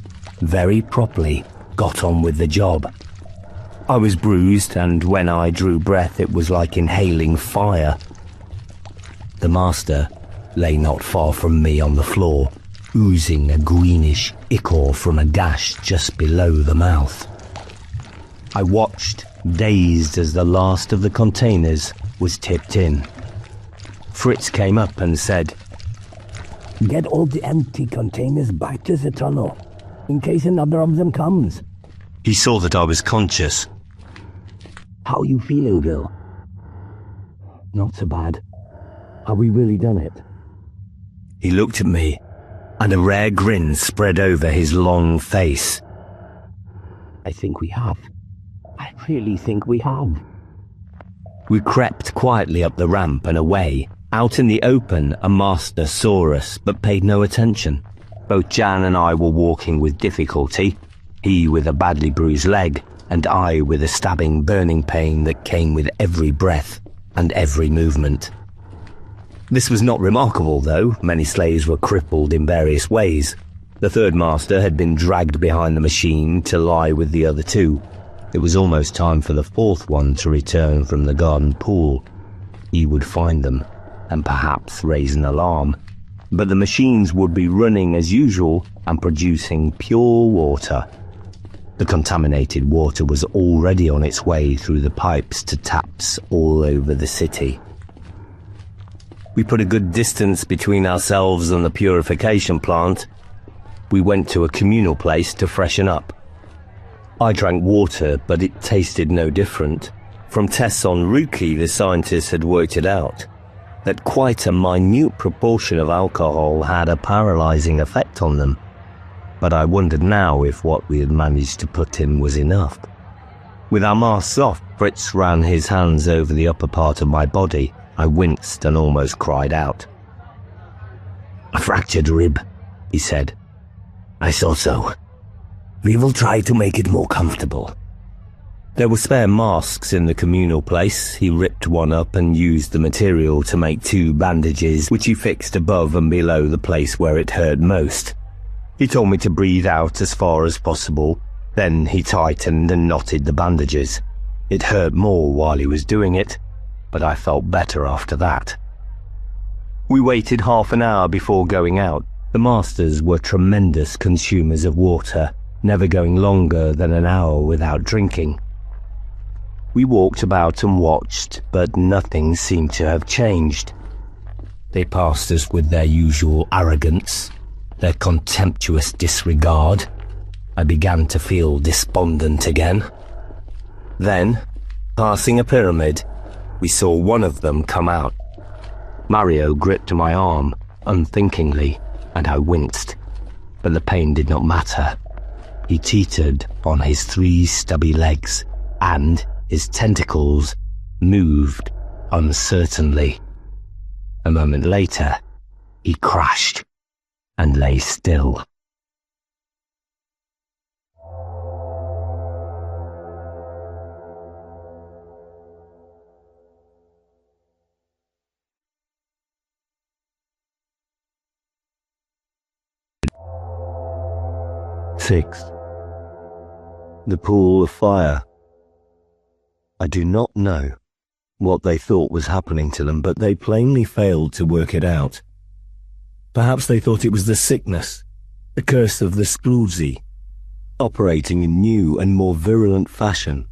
very properly, got on with the job. I was bruised, and when I drew breath it was like inhaling fire. The master lay not far from me on the floor, oozing a greenish ichor from a gash just below the mouth. I watched, dazed, as the last of the containers was tipped in. Fritz came up and said, "Get all the empty containers back to the tunnel, in case another of them comes." He saw that I was conscious. "How you feeling, Bill?" "Not so bad. Have we really done it?" He looked at me, and a rare grin spread over his long face. "I think we have. I really think we have." We crept quietly up the ramp and away. Out in the open, a master saw us, but paid no attention. Both Jan and I were walking with difficulty, he with a badly bruised leg, and I with a stabbing, burning pain that came with every breath and every movement. This was not remarkable, though. Many slaves were crippled in various ways. The third master had been dragged behind the machine to lie with the other two. It was almost time for the fourth one to return from the garden pool. He would find them, and perhaps raise an alarm. But the machines would be running as usual and producing pure water. The contaminated water was already on its way through the pipes to taps all over the city. We put a good distance between ourselves and the purification plant. We went to a communal place to freshen up. I drank water, but it tasted no different. From tests on Ruki, the scientists had worked it out, that quite a minute proportion of alcohol had a paralyzing effect on them. But I wondered now if what we had managed to put in was enough. With our masks off, Fritz ran his hands over the upper part of my body. I winced and almost cried out. "A fractured rib," he said. "I thought so. We will try to make it more comfortable." There were spare masks in the communal place. He ripped one up and used the material to make 2 bandages, which he fixed above and below the place where it hurt most. He told me to breathe out as far as possible. Then he tightened and knotted the bandages. It hurt more while he was doing it, but I felt better after that. We waited half an hour before going out. The masters were tremendous consumers of water, never going longer than an hour without drinking. We walked about and watched, but nothing seemed to have changed. They passed us with their usual arrogance, their contemptuous disregard. I began to feel despondent again. Then, passing a pyramid, we saw one of them come out. Mario gripped my arm, unthinkingly, and I winced, but the pain did not matter. He teetered on his 3 stubby legs, and his tentacles moved uncertainly. A moment later, he crashed and lay still. 6. The Pool of Fire. I do not know what they thought was happening to them, but they plainly failed to work it out. Perhaps they thought it was the sickness, the curse of the Scroozy, operating in new and more virulent fashion.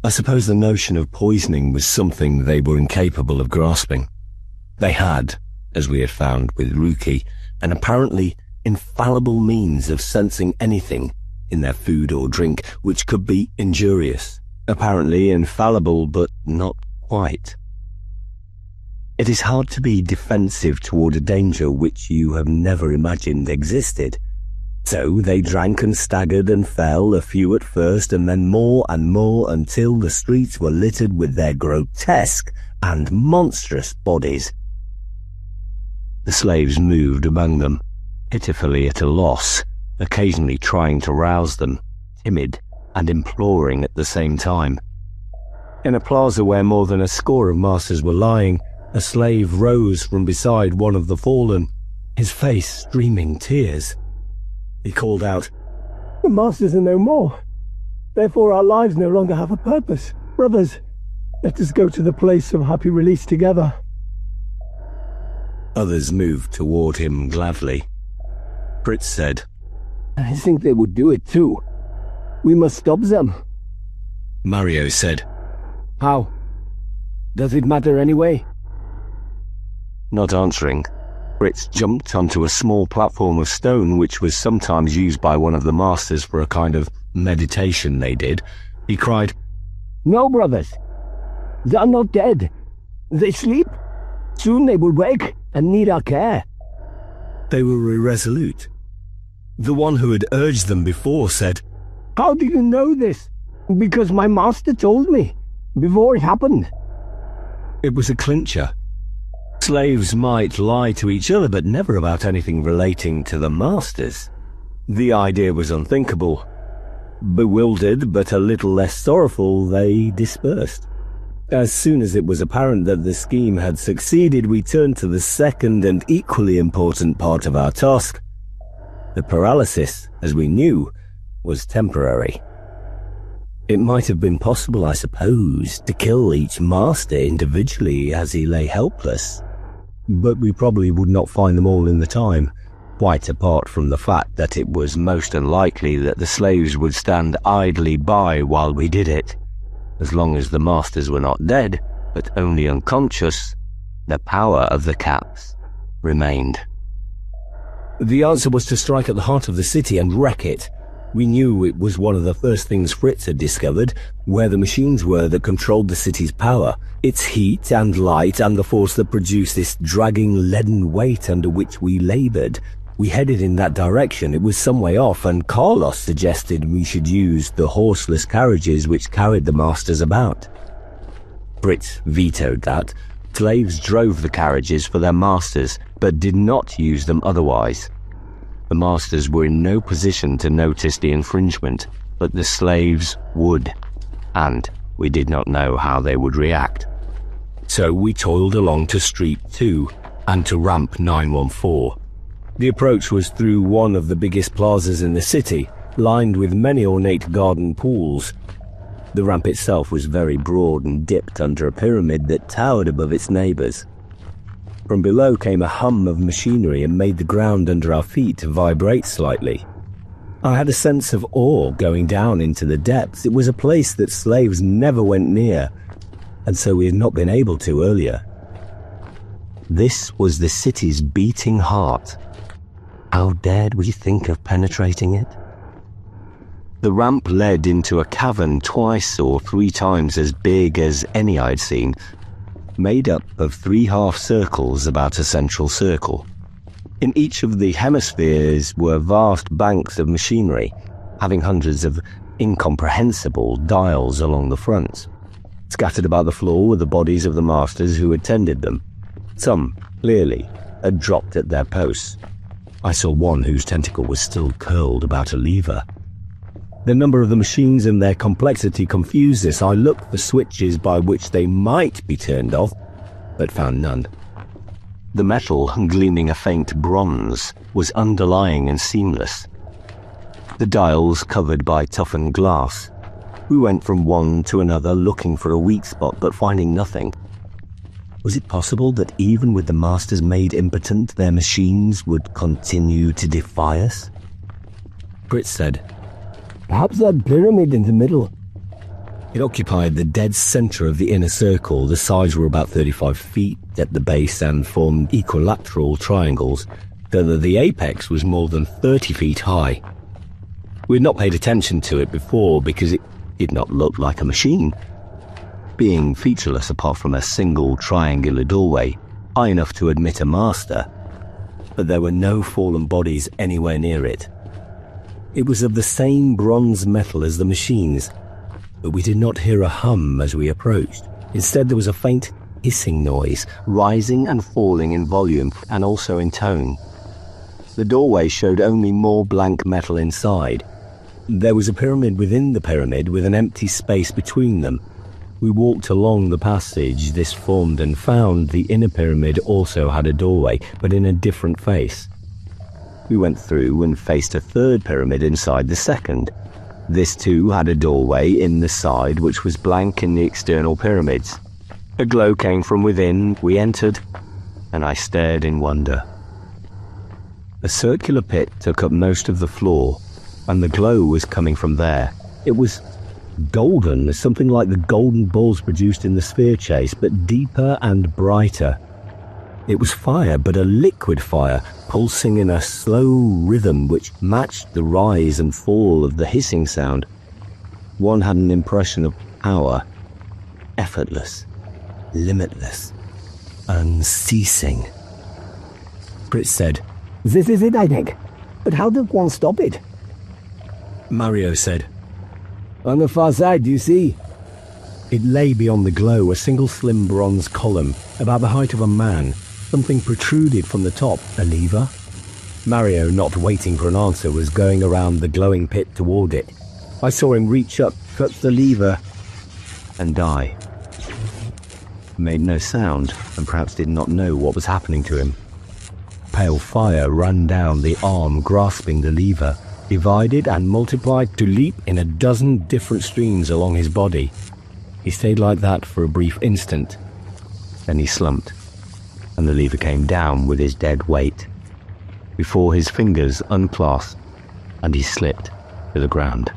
I suppose the notion of poisoning was something they were incapable of grasping. They had, as we had found with Ruki, an apparently infallible means of sensing anything in their food or drink which could be injurious. Apparently infallible, but not quite. It is hard to be defensive toward a danger which you have never imagined existed. So they drank and staggered and fell, a few at first, and then more and more, until the streets were littered with their grotesque and monstrous bodies. The slaves moved among them, pitifully at a loss, occasionally trying to rouse them, timid and imploring at the same time. In a plaza where more than a score of masters were lying, a slave rose from beside one of the fallen, his face streaming tears. He called out, "The masters are no more. Therefore our lives no longer have a purpose. Brothers, let us go to the place of happy release together." Others moved toward him gladly. Fritz said, "I think they would do it too. We must stop them." Mario said, "How? Does it matter anyway?" Not answering, Fritz jumped onto a small platform of stone which was sometimes used by one of the masters for a kind of meditation they did. He cried, "No, brothers. They are not dead. They sleep. Soon they will wake and need our care." They were irresolute. The one who had urged them before said, "How do you know this?" "Because my master told me, before it happened." It was a clincher. Slaves might lie to each other, but never about anything relating to the masters. The idea was unthinkable. Bewildered, but a little less sorrowful, they dispersed. As soon as it was apparent that the scheme had succeeded, we turned to the second and equally important part of our task. The paralysis, as we knew, was temporary. It might have been possible, I suppose, to kill each master individually as he lay helpless, but we probably would not find them all in the time, quite apart from the fact that it was most unlikely that the slaves would stand idly by while we did it. As long as the masters were not dead, but only unconscious, the power of the caps remained. The answer was to strike at the heart of the city and wreck it. We knew it was one of the first things Fritz had discovered, where the machines were that controlled the city's power, its heat and light, and the force that produced this dragging leaden weight under which we laboured. We headed in that direction. It was some way off, and Carlos suggested we should use the horseless carriages which carried the masters about. Fritz vetoed that. Slaves drove the carriages for their masters, but did not use them otherwise. The masters were in no position to notice the infringement, but the slaves would, and we did not know how they would react. So we toiled along to Street 2 and to Ramp 914. The approach was through one of the biggest plazas in the city, lined with many ornate garden pools. The ramp itself was very broad and dipped under a pyramid that towered above its neighbours. From below came a hum of machinery and made the ground under our feet vibrate slightly. I had a sense of awe going down into the depths. It was a place that slaves never went near, and so we had not been able to earlier. This was the city's beating heart. How dared we think of penetrating it? The ramp led into a cavern twice or 3 times as big as any I'd seen, made up of 3 half circles about a central circle. In each of the hemispheres were vast banks of machinery, having hundreds of incomprehensible dials along the fronts. Scattered about the floor were the bodies of the masters who attended them. Some, clearly, had dropped at their posts. I saw one whose tentacle was still curled about a lever. The number of the machines and their complexity confused us. I looked for switches by which they might be turned off, but found none. The metal, gleaming a faint bronze, was underlying and seamless. the dials covered by toughened glass. We went from one to another looking for a weak spot, but finding nothing. Was it possible that even with the masters made impotent, their machines would continue to defy us? Brit said, Perhaps that pyramid in the middle. It occupied the dead center of the inner circle. The sides were about 35 feet at the base and formed equilateral triangles, though the apex was more than 30 feet high. We had not paid attention to it before because it did not look like a machine, being featureless apart from a single triangular doorway, high enough to admit a master, but there were no fallen bodies anywhere near it. It was of the same bronze metal as the machines, but we did not hear a hum as we approached. Instead, there was a faint hissing noise, rising and falling in volume and also in tone. The doorway showed only more blank metal inside. There was a pyramid within the pyramid with an empty space between them. We walked along the passage this formed and found the inner pyramid also had a doorway, but in a different face. We went through and faced a third pyramid inside the second. This too had a doorway in the side which was blank in the external pyramids. A glow came from within. We entered, and I stared in wonder. A circular pit took up most of the floor, and the glow was coming from there. It was golden, something like the golden balls produced in the sphere chase, but deeper and brighter. It was fire, but a liquid fire, pulsing in a slow rhythm which matched the rise and fall of the hissing sound. One had an impression of power, effortless, limitless, unceasing. Brit said, This is it, I think. But how does one stop it? Mario said, On the far side, do you see? It lay beyond the glow, a single slim bronze column, about the height of a man. Something protruded from the top. A lever? Mario, not waiting for an answer, was going around the glowing pit toward it. I saw him reach up, touch the lever, and die. He made no sound, and perhaps did not know what was happening to him. Pale fire ran down the arm grasping the lever, divided and multiplied to leap in a dozen different streams along his body. He stayed like that for a brief instant. Then he slumped, and the lever came down with his dead weight, before his fingers unclasped, and he slipped to the ground.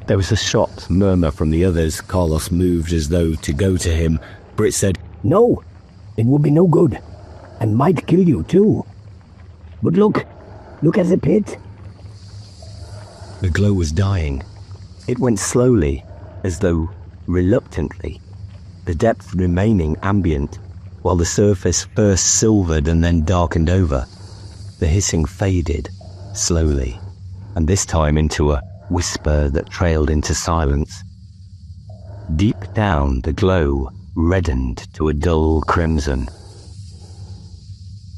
There was a shocked murmur from the others. Carlos moved as though to go to him. Brit said, No, it would be no good, and might kill you too. But look at the pit. The glow was dying. It went slowly, as though reluctantly, the depth remaining ambient, while the surface first silvered and then darkened over. The hissing faded, slowly, and this time into a whisper that trailed into silence. Deep down, the glow reddened to a dull crimson.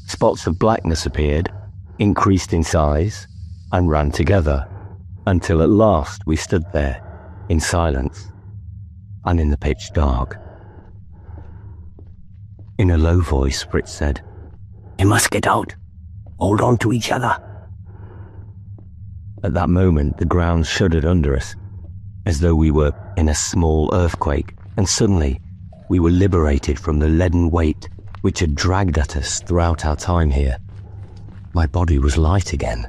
Spots of blackness appeared, increased in size, and ran together, until at last we stood there, in silence, and in the pitch dark. In a low voice, Fritz said, "We must get out. Hold on to each other." At that moment, the ground shuddered under us, as though we were in a small earthquake, and suddenly we were liberated from the leaden weight which had dragged at us throughout our time here. My body was light again.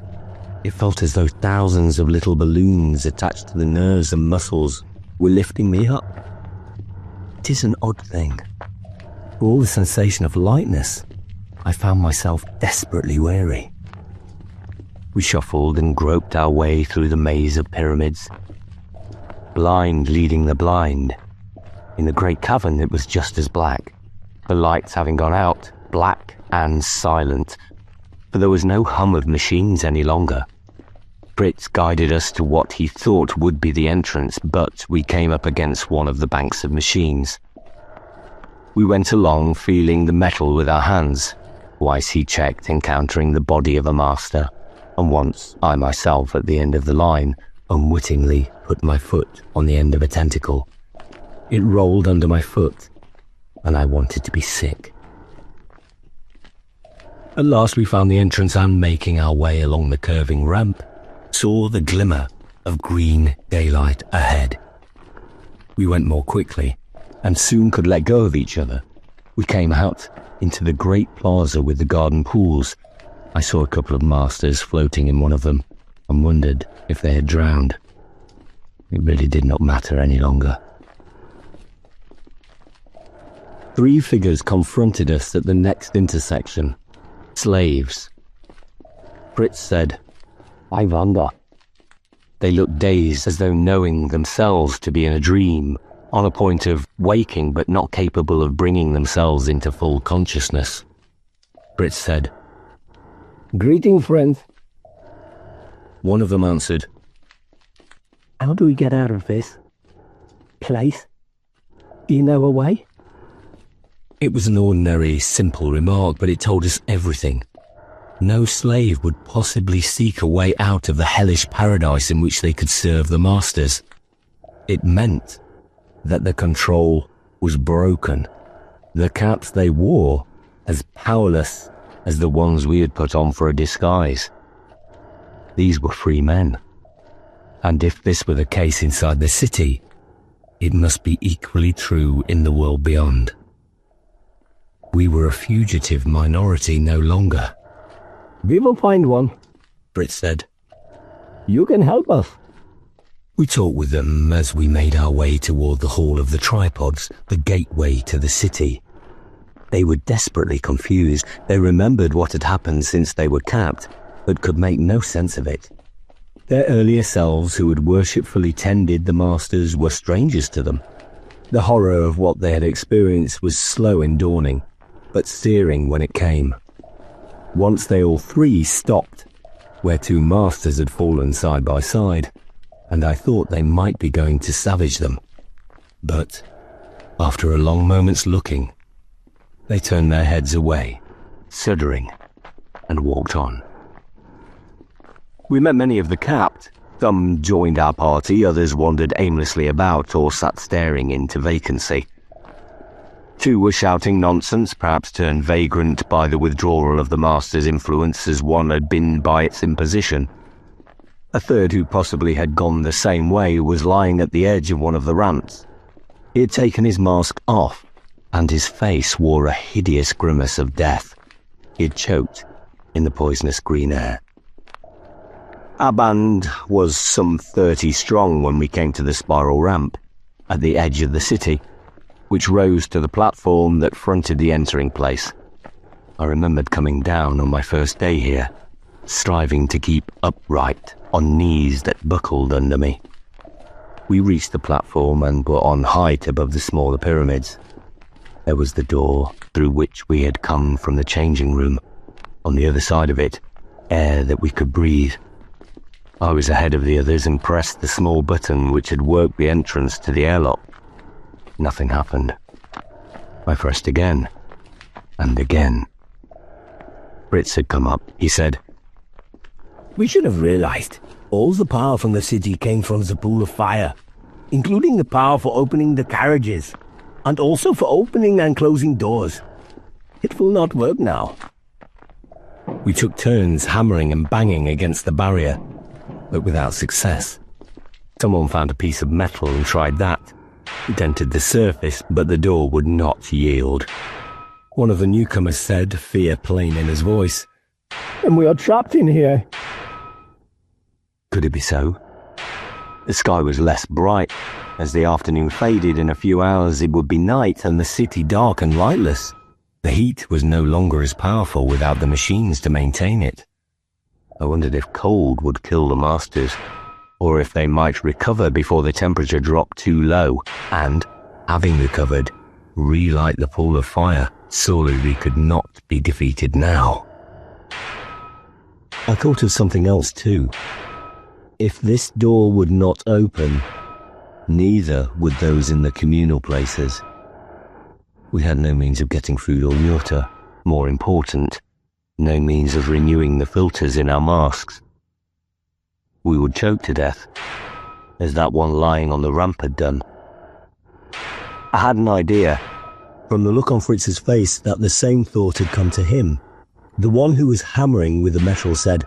It felt as though thousands of little balloons attached to the nerves and muscles were lifting me up. It is an odd thing. For all the sensation of lightness, I found myself desperately weary. We shuffled and groped our way through the maze of pyramids, blind leading the blind. In the great cavern it was just as black, the lights having gone out, black and silent, for there was no hum of machines any longer. Fritz guided us to what he thought would be the entrance, but we came up against one of the banks of machines. We went along, feeling the metal with our hands. Twice he checked, encountering the body of a master, and once I myself, at the end of the line, unwittingly put my foot on the end of a tentacle. It rolled under my foot, and I wanted to be sick. At last we found the entrance and, making our way along the curving ramp, saw the glimmer of green daylight ahead. We went more quickly and soon could let go of each other. We came out into the great plaza with the garden pools. I saw a couple of masters floating in one of them and wondered if they had drowned. It really did not matter any longer. 3 figures confronted us at the next intersection. Slaves. Fritz said, "I wonder." They looked dazed, as though knowing themselves to be in a dream, on a point of waking but not capable of bringing themselves into full consciousness. Fritz said, Greeting, friends. One of them answered, How do we get out of this place? Do you know a way? It was an ordinary, simple remark, but it told us everything. No slave would possibly seek a way out of the hellish paradise in which they could serve the masters. It meant that the control was broken. The caps they wore as powerless as the ones we had put on for a disguise. These were free men. And if this were the case inside the city, it must be equally true in the world beyond. We were a fugitive minority no longer. We will find one, Fritz said. You can help us. We talked with them as we made our way toward the Hall of the Tripods, the gateway to the city. They were desperately confused. They remembered what had happened since they were capped, but could make no sense of it. Their earlier selves, who had worshipfully tended the masters, were strangers to them. The horror of what they had experienced was slow in dawning, but searing when it came. Once they all 3 stopped, where 2 masters had fallen side by side, and I thought they might be going to savage them. But, after a long moment's looking, they turned their heads away, shuddering, and walked on. We met many of the capped. Some joined our party, others wandered aimlessly about or sat staring into vacancy. 2 were shouting nonsense, perhaps turned vagrant by the withdrawal of the master's influence as one had been by its imposition. A third, who possibly had gone the same way, was lying at the edge of one of the ramps. He had taken his mask off, and his face wore a hideous grimace of death. He had choked in the poisonous green air. Our band was some 30 strong when we came to the spiral ramp at the edge of the city, which rose to the platform that fronted the entering place. I remembered coming down on my first day here, striving to keep upright on knees that buckled under me. We reached the platform and were on height above the smaller pyramids. There was the door through which we had come from the changing room. On the other side of it, air that we could breathe. I was ahead of the others and pressed the small button which had worked the entrance to the airlock. Nothing happened. I pressed again, and again. Fritz had come up. He said, We should have realized all the power from the city came from the pool of fire, including the power for opening the carriages, and also for opening and closing doors. It will not work now. We took turns hammering and banging against the barrier, but without success. Someone found a piece of metal and tried that. It entered the surface, but the door would not yield. One of the newcomers said, fear plain in his voice, And we are trapped in here. Could it be so? The sky was less bright. As the afternoon faded, in a few hours it would be night and the city dark and lightless. The heat was no longer as powerful without the machines to maintain it. I wondered if cold would kill the masters, or if they might recover before the temperature dropped too low, and, having recovered, relight the pool of fire. Surely we could not be defeated now. I thought of something else too. If this door would not open, neither would those in the communal places. We had no means of getting food or water. More important, no means of renewing the filters in our masks. We would choke to death, as that one lying on the ramp had done. I had an idea, from the look on Fritz's face, that the same thought had come to him. The one who was hammering with the metal said,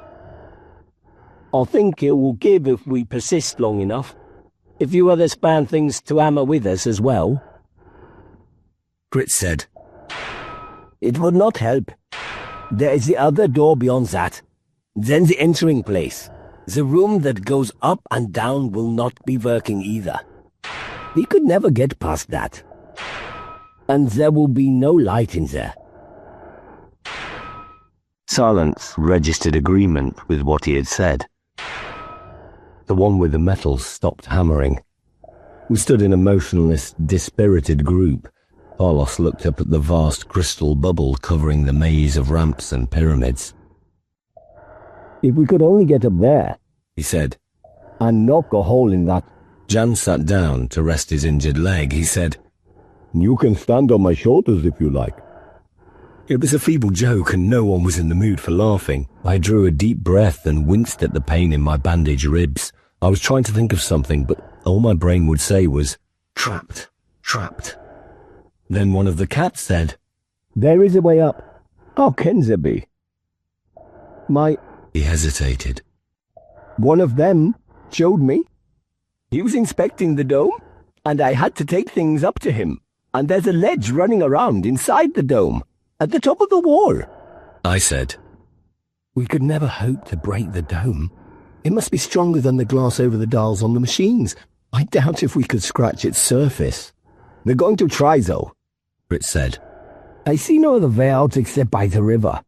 I think it will give if we persist long enough. If you others found things to hammer with us as well. Fritz said, It would not help. There is the other door beyond that. Then the entering place. The room that goes up and down will not be working either. We could never get past that. And there will be no light in there. Silence registered agreement with what he had said. The one with the metal stopped hammering. We stood in a motionless, dispirited group. Carlos looked up at the vast crystal bubble covering the maze of ramps and pyramids. If we could only get up there, he said, and knock a hole in that. Jan sat down to rest his injured leg. He said, You can stand on my shoulders if you like. It was a feeble joke and no one was in the mood for laughing. I drew a deep breath and winced at the pain in my bandaged ribs. I was trying to think of something, but all my brain would say was, trapped, trapped. Then one of the cats said, There is a way up. How can there be? He hesitated. One of them showed me. He was inspecting the dome, and I had to take things up to him. And there's a ledge running around inside the dome, at the top of the wall. I said, We could never hope to break the dome. It must be stronger than the glass over the dials on the machines. I doubt if we could scratch its surface. We're going to try, though, Fritz said. I see no other way out except by the river.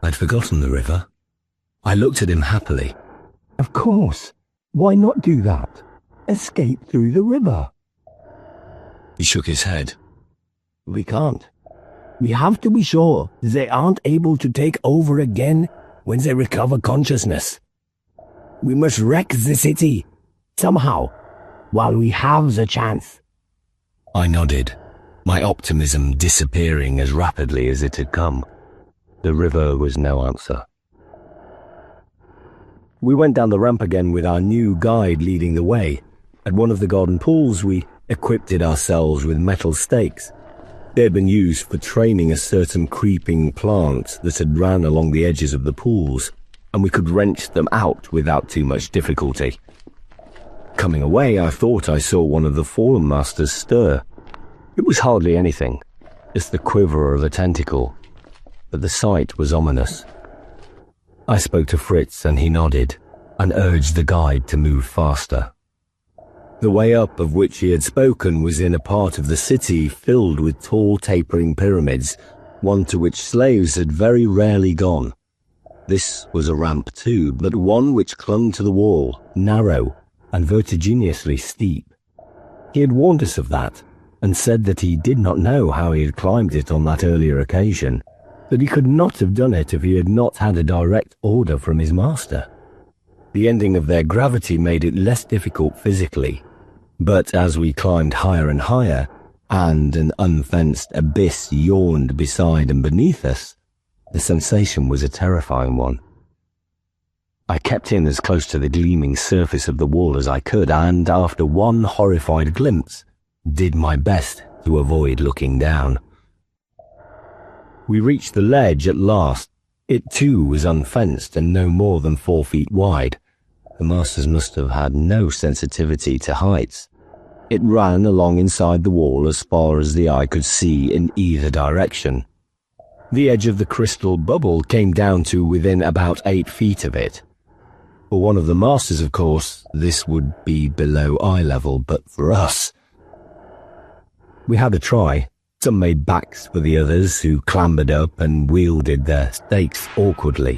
I'd forgotten the river. I looked at him happily. Of course. Why not do that? Escape through the river. He shook his head. We can't. We have to be sure they aren't able to take over again when they recover consciousness. We must wreck the city, somehow, while we have the chance. I nodded, my optimism disappearing as rapidly as it had come. The river was no answer. We went down the ramp again with our new guide leading the way. At one of the garden pools, we equipped ourselves with metal stakes. They had been used for training a certain creeping plant that had ran along the edges of the pools, and we could wrench them out without too much difficulty. Coming away, I thought I saw one of the fallen masters stir. It was hardly anything, just the quiver of a tentacle, but the sight was ominous. I spoke to Fritz and he nodded, and urged the guide to move faster. The way up of which he had spoken was in a part of the city filled with tall tapering pyramids, one to which slaves had very rarely gone. This was a ramp too, but one which clung to the wall, narrow and vertiginously steep. He had warned us of that, and said that he did not know how he had climbed it on that earlier occasion, that he could not have done it if he had not had a direct order from his master. The ending of their gravity made it less difficult physically, but as we climbed higher and higher, and an unfenced abyss yawned beside and beneath us, the sensation was a terrifying one. I kept in as close to the gleaming surface of the wall as I could, and after one horrified glimpse, did my best to avoid looking down. We reached the ledge at last. It too was unfenced and no more than 4 feet wide. The masters must have had no sensitivity to heights. It ran along inside the wall as far as the eye could see in either direction. The edge of the crystal bubble came down to within about 8 feet of it. For one of the masters, of course, this would be below eye level, but for us... We had a try. Some made backs for the others, who clambered up and wielded their stakes awkwardly.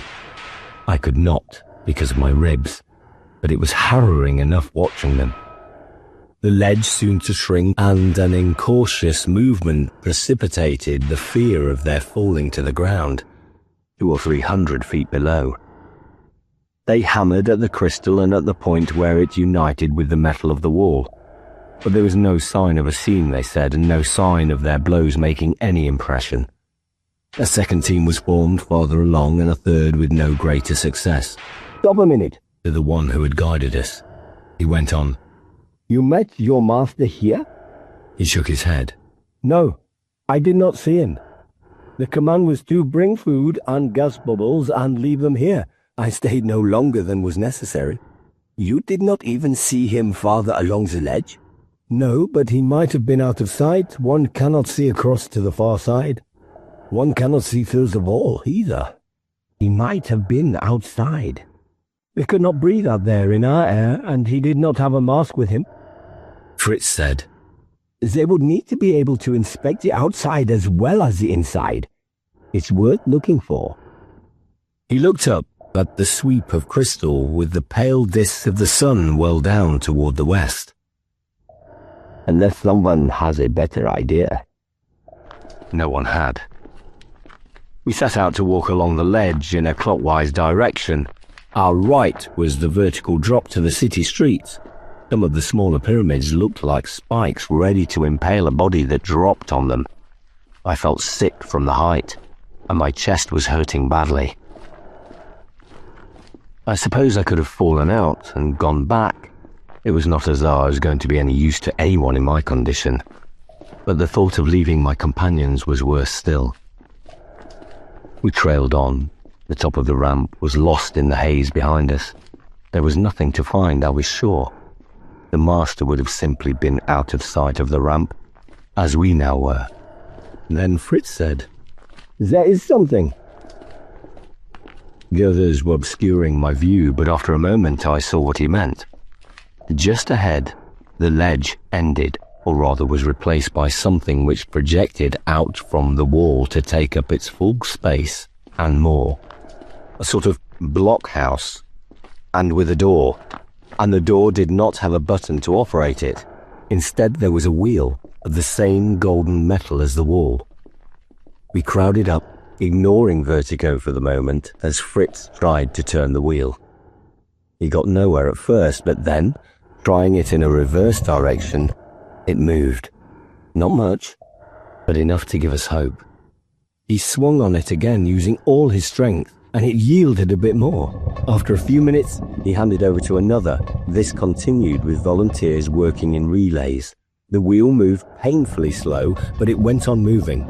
I could not, because of my ribs, but it was harrowing enough watching them. The ledge soon to shrink, and an incautious movement precipitated the fear of their falling to the ground, 200 or 300 feet below. They hammered at the crystal and at the point where it united with the metal of the wall, but there was no sign of a seam, they said, and no sign of their blows making any impression. A second team was formed farther along, and a third with no greater success. Stop a minute, To the one who had guided us. He went on. You met your master here? He shook his head. No, I did not see him. The command was to bring food and gas bubbles and leave them here. I stayed no longer than was necessary. You did not even see him farther along the ledge? No, but he might have been out of sight. One cannot see across to the far side. One cannot see through the wall, either. He might have been outside. We could not breathe out there in our air, and he did not have a mask with him. Fritz said, They would need to be able to inspect the outside as well as the inside. It's worth looking for. He looked up at the sweep of crystal with the pale disk of the sun well down toward the west. Unless someone has a better idea. No one had. We set out to walk along the ledge in a clockwise direction. Our right was the vertical drop to the city streets. Some of the smaller pyramids looked like spikes ready to impale a body that dropped on them. I felt sick from the height, and my chest was hurting badly. I suppose I could have fallen out and gone back. It was not as though I was going to be any use to anyone in my condition, but the thought of leaving my companions was worse still. We trailed on. The top of the ramp was lost in the haze behind us. There was nothing to find, I was sure. The master would have simply been out of sight of the ramp, as we now were. Then Fritz said, There is something. The others were obscuring my view, but after a moment I saw what he meant. Just ahead, the ledge ended, or rather was replaced by something which projected out from the wall to take up its full space and more. A sort of blockhouse, and with a door. And the door did not have a button to operate it. Instead, there was a wheel of the same golden metal as the wall. We crowded up, ignoring vertigo for the moment, as Fritz tried to turn the wheel. He got nowhere at first, but then, trying it in a reverse direction, it moved. Not much, but enough to give us hope. He swung on it again using all his strength, and it yielded a bit more. After a few minutes, he handed over to another. This continued with volunteers working in relays. The wheel moved painfully slow, but it went on moving.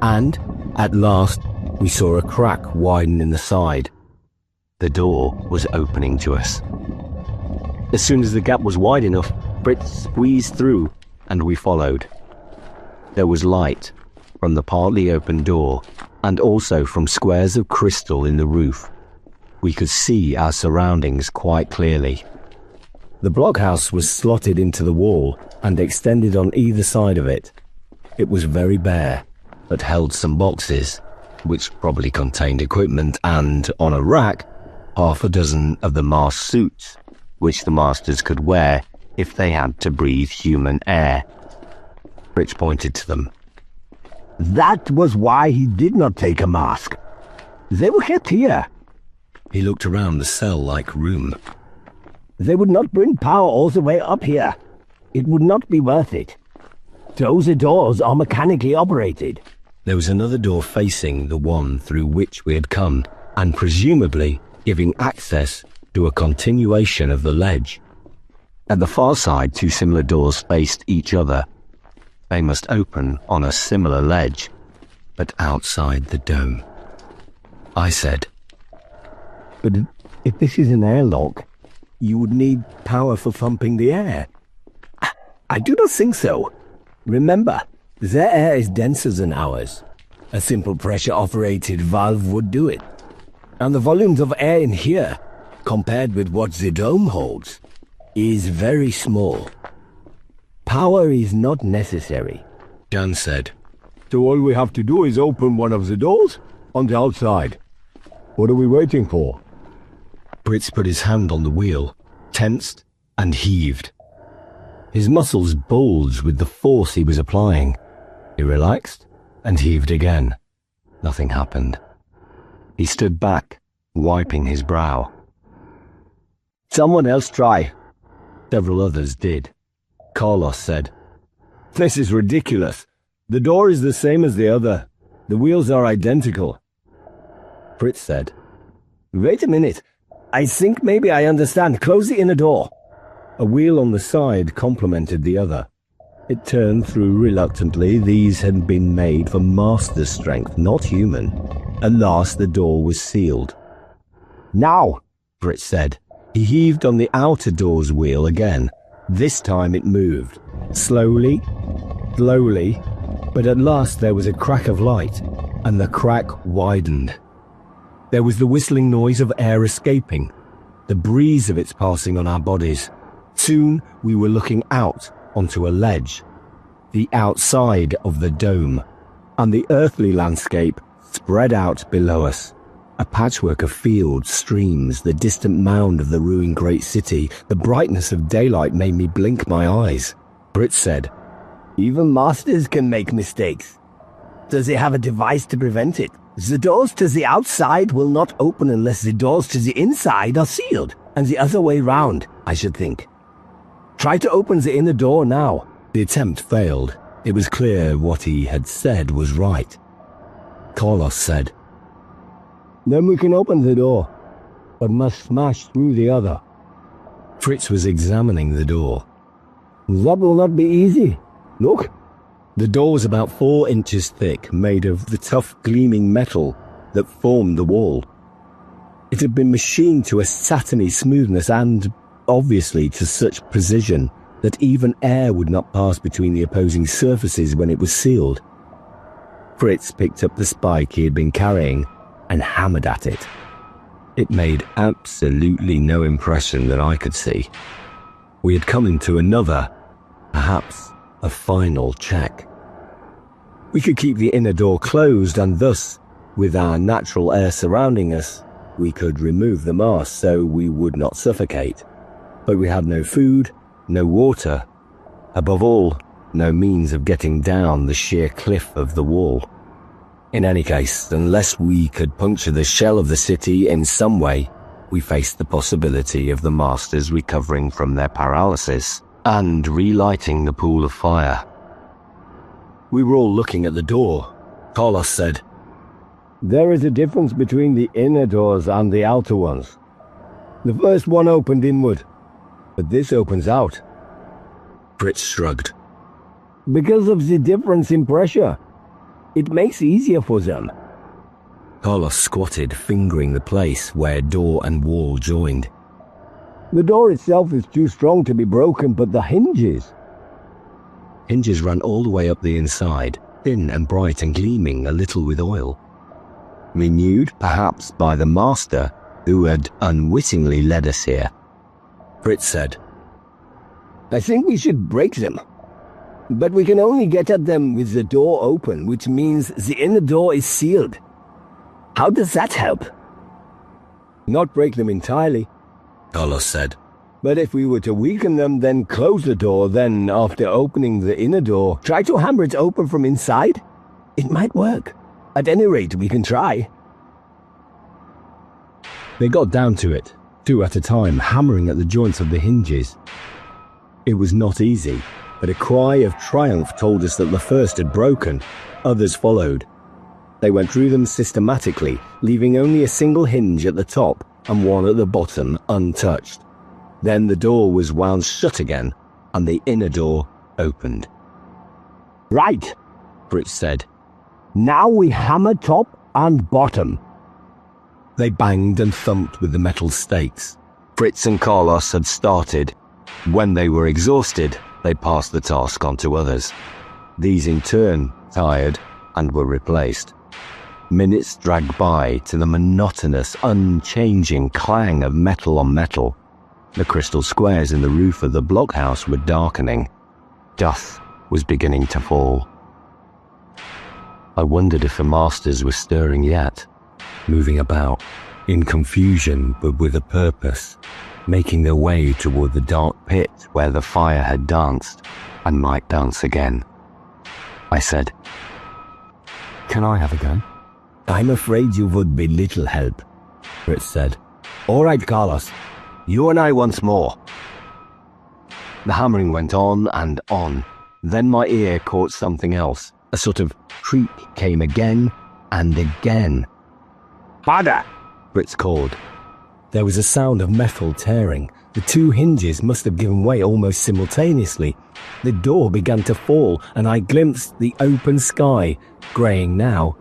And, at last, we saw a crack widen in the side. The door was opening to us. As soon as the gap was wide enough, Fritz squeezed through, and we followed. There was light from the partly open door, and also from squares of crystal in the roof. We could see our surroundings quite clearly. The blockhouse was slotted into the wall and extended on either side of it. It was very bare, but held some boxes, which probably contained equipment, and, on a rack, half a dozen of the masked suits, which the masters could wear if they had to breathe human air. Fritz pointed to them. That was why he did not take a mask. They were kept here. He looked around the cell-like room. They would not bring power all the way up here. It would not be worth it. Those doors are mechanically operated. There was another door facing the one through which we had come, and presumably giving access to a continuation of the ledge. At the far side, two similar doors faced each other. They must open on a similar ledge, but outside the dome. I said, But if this is an airlock, you would need power for pumping the air. I do not think so. Remember, their air is denser than ours. A simple pressure-operated valve would do it. And the volumes of air in here, compared with what the dome holds, is very small. Power is not necessary. Jan said, So all we have to do is open one of the doors on the outside. What are we waiting for? Fritz put his hand on the wheel, tensed and heaved. His muscles bulged with the force he was applying. He relaxed and heaved again. Nothing happened. He stood back, wiping his brow. Someone else try. Several others did. Carlos said, This is ridiculous. The door is the same as the other. The wheels are identical. Fritz said, Wait a minute. I think maybe I understand. Close the inner door. A wheel on the side complemented the other. It turned through reluctantly. These had been made for master strength, not human. At last the door was sealed. "Now," Fritz said. He heaved on the outer door's wheel again. This time it moved. Slowly, but at last there was a crack of light, and the crack widened. There was the whistling noise of air escaping, the breeze of its passing on our bodies. Soon we were looking out onto a ledge, the outside of the dome, and the earthly landscape spread out below us. A patchwork of fields, streams, the distant mound of the ruined great city. The brightness of daylight made me blink my eyes. Brit said, "Even masters can make mistakes. Does he have a device to prevent it? The doors to the outside will not open unless the doors to the inside are sealed, and the other way round, I should think. Try to open the inner door now." The attempt failed. It was clear what he had said was right. Carlos said, "Then we can open the door, but must smash through the other." Fritz was examining the door. "That will not be easy. Look." The door was about 4 inches thick, made of the tough, gleaming metal that formed the wall. It had been machined to a satiny smoothness and, obviously, to such precision that even air would not pass between the opposing surfaces when it was sealed. Fritz picked up the spike he had been carrying and hammered at it. It made absolutely no impression that I could see. We had come into another, perhaps a final check. We could keep the inner door closed, and thus, with our natural air surrounding us, we could remove the mask so we would not suffocate. But we had no food, no water, above all, no means of getting down the sheer cliff of the wall. In any case, unless we could puncture the shell of the city in some way, we faced the possibility of the masters recovering from their paralysis and relighting the pool of fire. We were all looking at the door. Carlos said, "There is a difference between the inner doors and the outer ones. The first one opened inward, but this opens out." Fritz shrugged. "Because of the difference in pressure. It makes it easier for them." Carlos squatted, fingering the place where door and wall joined. "The door itself is too strong to be broken, but the hinges..." Hinges ran all the way up the inside, thin and bright and gleaming a little with oil. Renewed, perhaps, by the master who had unwittingly led us here. Fritz said, "I think we should break them. But we can only get at them with the door open, which means the inner door is sealed. How does that help?" "Not break them entirely," Carlos said. "But if we were to weaken them, then close the door, then, after opening the inner door, Try to hammer it open from inside? It might work. At any rate, we can try." They got down to it, 2 at a time, hammering at the joints of the hinges. It was not easy, but a cry of triumph told us that the first had broken. Others followed. They went through them systematically, leaving only a single hinge at the top and one at the bottom untouched. Then the door was wound shut again, and the inner door opened. "Right," Fritz said. "Now we hammer top and bottom." They banged and thumped with the metal stakes. Fritz and Carlos had started. When they were exhausted, they passed the task on to others. These in turn tired and were replaced. Minutes dragged by to the monotonous, unchanging clang of metal on metal. The crystal squares in the roof of the blockhouse were darkening. Dusk was beginning to fall. I wondered if the masters were stirring yet, moving about, in confusion but with a purpose, making their way toward the dark pit where the fire had danced and might dance again. I said, "Can I have a go?" "I'm afraid you would be little help," Fritz said. "All right, Carlos. You and I once more." The hammering went on and on. Then my ear caught something else. A sort of creak came again and again. "Father!" Fritz called. There was a sound of metal tearing, The two hinges must have given way almost simultaneously. The door began to fall, and I glimpsed the open sky, greying now.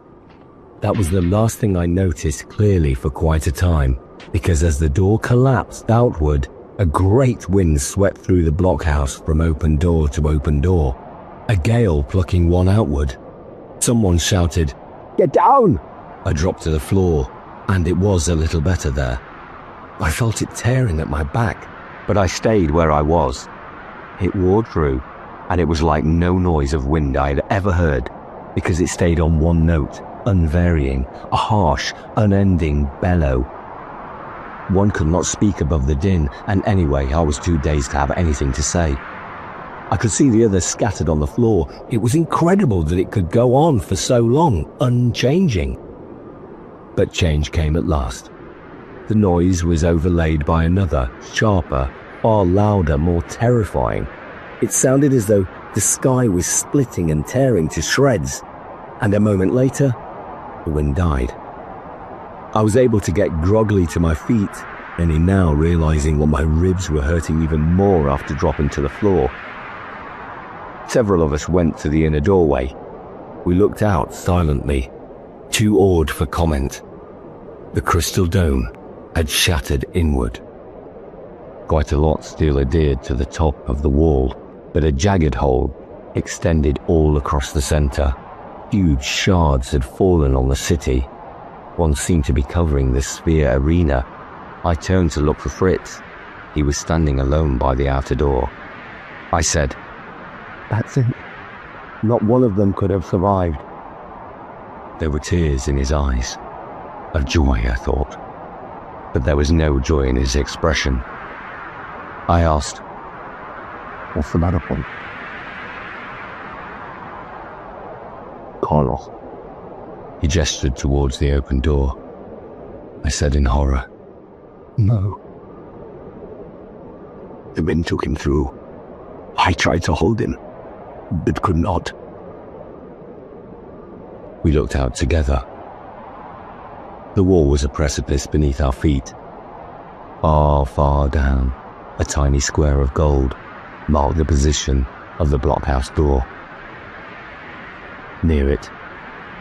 That was the last thing I noticed clearly for quite a time, because as the door collapsed outward, a great wind swept through the blockhouse from open door to open door, a gale plucking one outward. Someone shouted, "Get down!" I dropped to the floor, and it was a little better there. I felt it tearing at my back, but I stayed where I was. It wore through, and it was like no noise of wind I had ever heard, because it stayed on one note, unvarying, a harsh, unending bellow. One could not speak above the din, and anyway, I was too dazed to have anything to say. I could see the others scattered on the floor. It was incredible that it could go on for so long, unchanging. But change came at last. The noise was overlaid by another, sharper, far louder, more terrifying. It sounded as though the sky was splitting and tearing to shreds, and a moment later, the wind died. I was able to get groggily to my feet, only now realizing that my ribs were hurting even more after dropping to the floor. Several of us went to the inner doorway. We looked out silently, too awed for comment. The crystal dome had shattered inward. Quite a lot still adhered to the top of the wall, but a jagged hole extended all across the center. Huge shards had fallen on the city. One seemed to be covering the sphere arena. I turned to look for Fritz. He was standing alone by the outer door. I said, "That's it. Not one of them could have survived." There were tears in his eyes. Of joy, I thought. But there was no joy in his expression. I asked, "What's the matter, Paul?" "Carlos." He gestured towards the open door. I said in horror, "No." "The wind took him through. I tried to hold him, but could not." We looked out together. The wall was a precipice beneath our feet. Far, far down, a tiny square of gold marked the position of the blockhouse door. Near it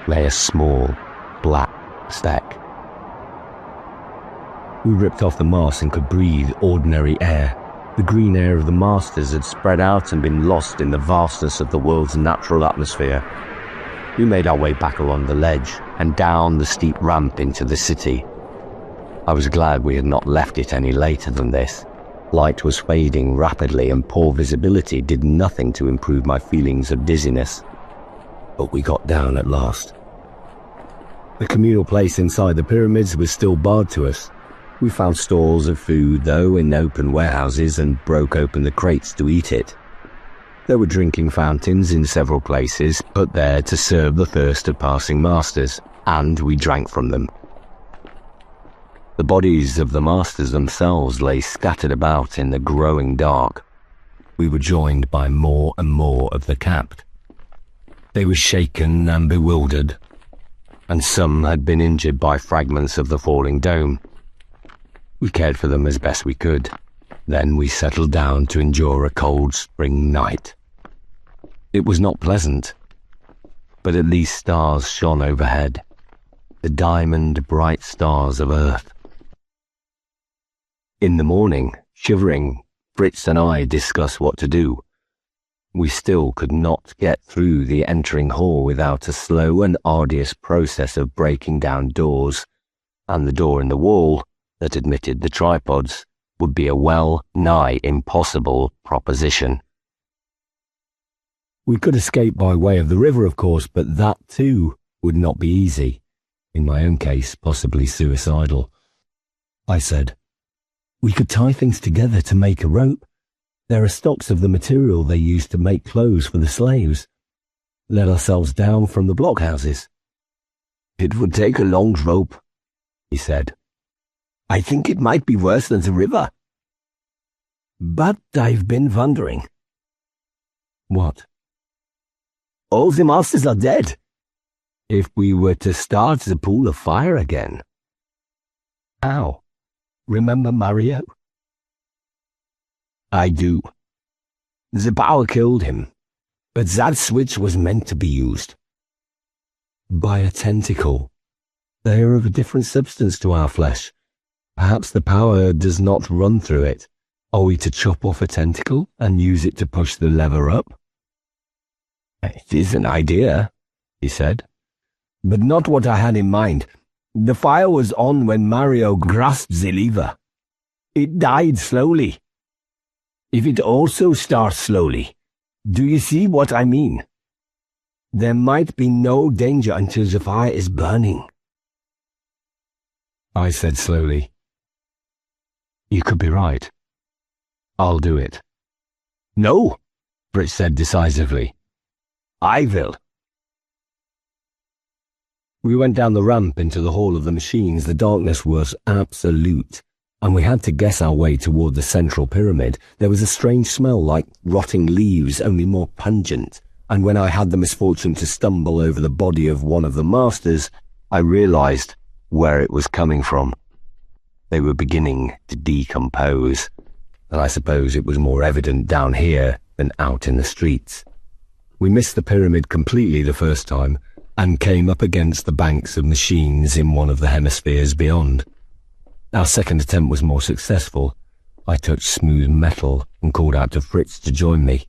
lay a small, black speck. We ripped off the mask and could breathe ordinary air. The green air of the masters had spread out and been lost in the vastness of the world's natural atmosphere. We made our way back along the ledge and down the steep ramp into the city. I was glad we had not left it any later than this. Light was fading rapidly and poor visibility did nothing to improve my feelings of dizziness. But we got down at last. The communal place inside the pyramids was still barred to us. We found stalls of food, though, in open warehouses and broke open the crates to eat it. There were drinking fountains in several places, put there to serve the thirst of passing masters, and we drank from them. The bodies of the masters themselves lay scattered about in the growing dark. We were joined by more and more of the capped. They were shaken and bewildered, and some had been injured by fragments of the falling dome. We cared for them as best we could. Then we settled down to endure a cold spring night. It was not pleasant, but at least stars shone overhead, the diamond bright stars of Earth. In the morning, shivering, Fritz and I discussed what to do. We still could not get through the entering hall without a slow and arduous process of breaking down doors, and the door in the wall that admitted the tripods would be a well-nigh impossible proposition. We could escape by way of the river, of course, but that too would not be easy. In my own case, possibly suicidal. I said, "We could tie things together to make a rope. There are stocks of the material they used to make clothes for the slaves. Let ourselves down from the blockhouses." "It would take a long rope," he said. "I think it might be worse than the river." "But I've been wondering." "What?" "All the masters are dead. If we were to start the pool of fire again." "How? Remember Mario?" I do. The power killed him, but that switch was meant to be used. By a tentacle. They are of a different substance to our flesh. Perhaps the power does not run through it. Are we to chop off a tentacle and use it to push the lever up? It is an idea, he said, but not what I had in mind. The fire was on when Mario grasped the lever. It died slowly. If it also starts slowly, do you see what I mean? There might be no danger until the fire is burning. I said slowly. You could be right. I'll do it. No, Fritz said decisively. I will. We went down the ramp into the hall of the machines. The darkness was absolute, and we had to guess our way toward the central pyramid. There was a strange smell like rotting leaves, only more pungent, and when I had the misfortune to stumble over the body of one of the masters, I realized where it was coming from. They were beginning to decompose, and I suppose it was more evident down here than out in the streets. We missed the pyramid completely the first time, and came up against the banks of machines in one of the hemispheres beyond. Our second attempt was more successful. I touched smooth metal and called out to Fritz to join me.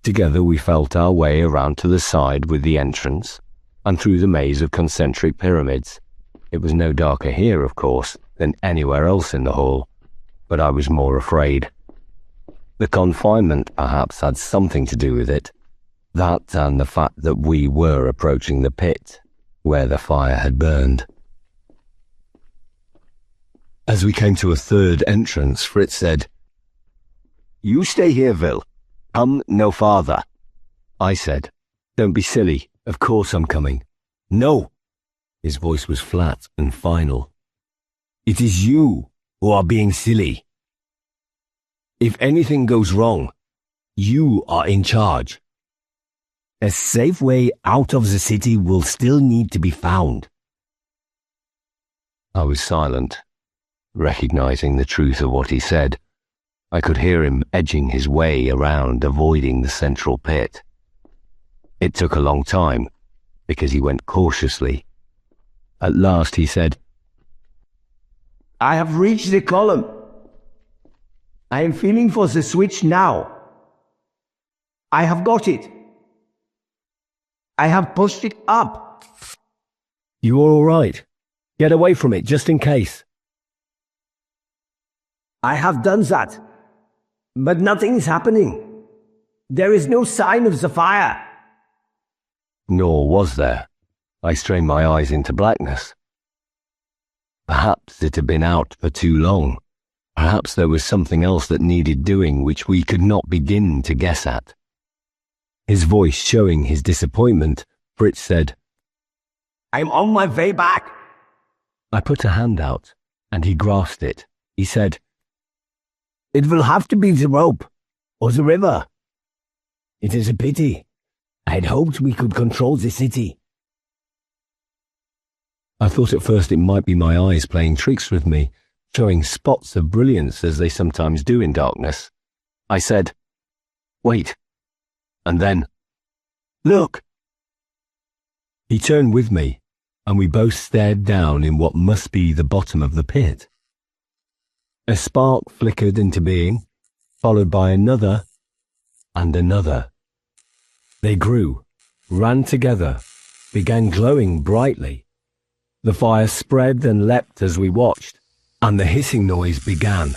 Together we felt our way around to the side with the entrance, and through the maze of concentric pyramids. It was no darker here, of course, than anywhere else in the hall, but I was more afraid. The confinement perhaps had something to do with it. That and the fact that we were approaching the pit where the fire had burned. As we came to a third entrance, Fritz said, You stay here, Vil. Come no farther. I said, Don't be silly. Of course I'm coming. No. His voice was flat and final. It is you who are being silly. If anything goes wrong, you are in charge. A safe way out of the city will still need to be found. I was silent, recognizing the truth of what he said. I could hear him edging his way around, avoiding the central pit. It took a long time, because he went cautiously. At last he said, I have reached the column. I am feeling for the switch now. I have got it. I have pushed it up. You are all right. Get away from it, just in case. I have done that, but nothing is happening. There is no sign of the fire. Nor was there. I strained my eyes into blackness. Perhaps it had been out for too long. Perhaps there was something else that needed doing which we could not begin to guess at. His voice showing his disappointment, Fritz said, I'm on my way back. I put a hand out, and he grasped it. He said, It will have to be the rope, or the river. It is a pity. I had hoped we could control the city. I thought at first it might be my eyes playing tricks with me, showing spots of brilliance as they sometimes do in darkness. I said, Wait. And then, Look! He turned with me, and we both stared down in what must be the bottom of the pit. A spark flickered into being, followed by another and another. They grew, ran together, began glowing brightly. The fire spread and leapt as we watched, and the hissing noise began.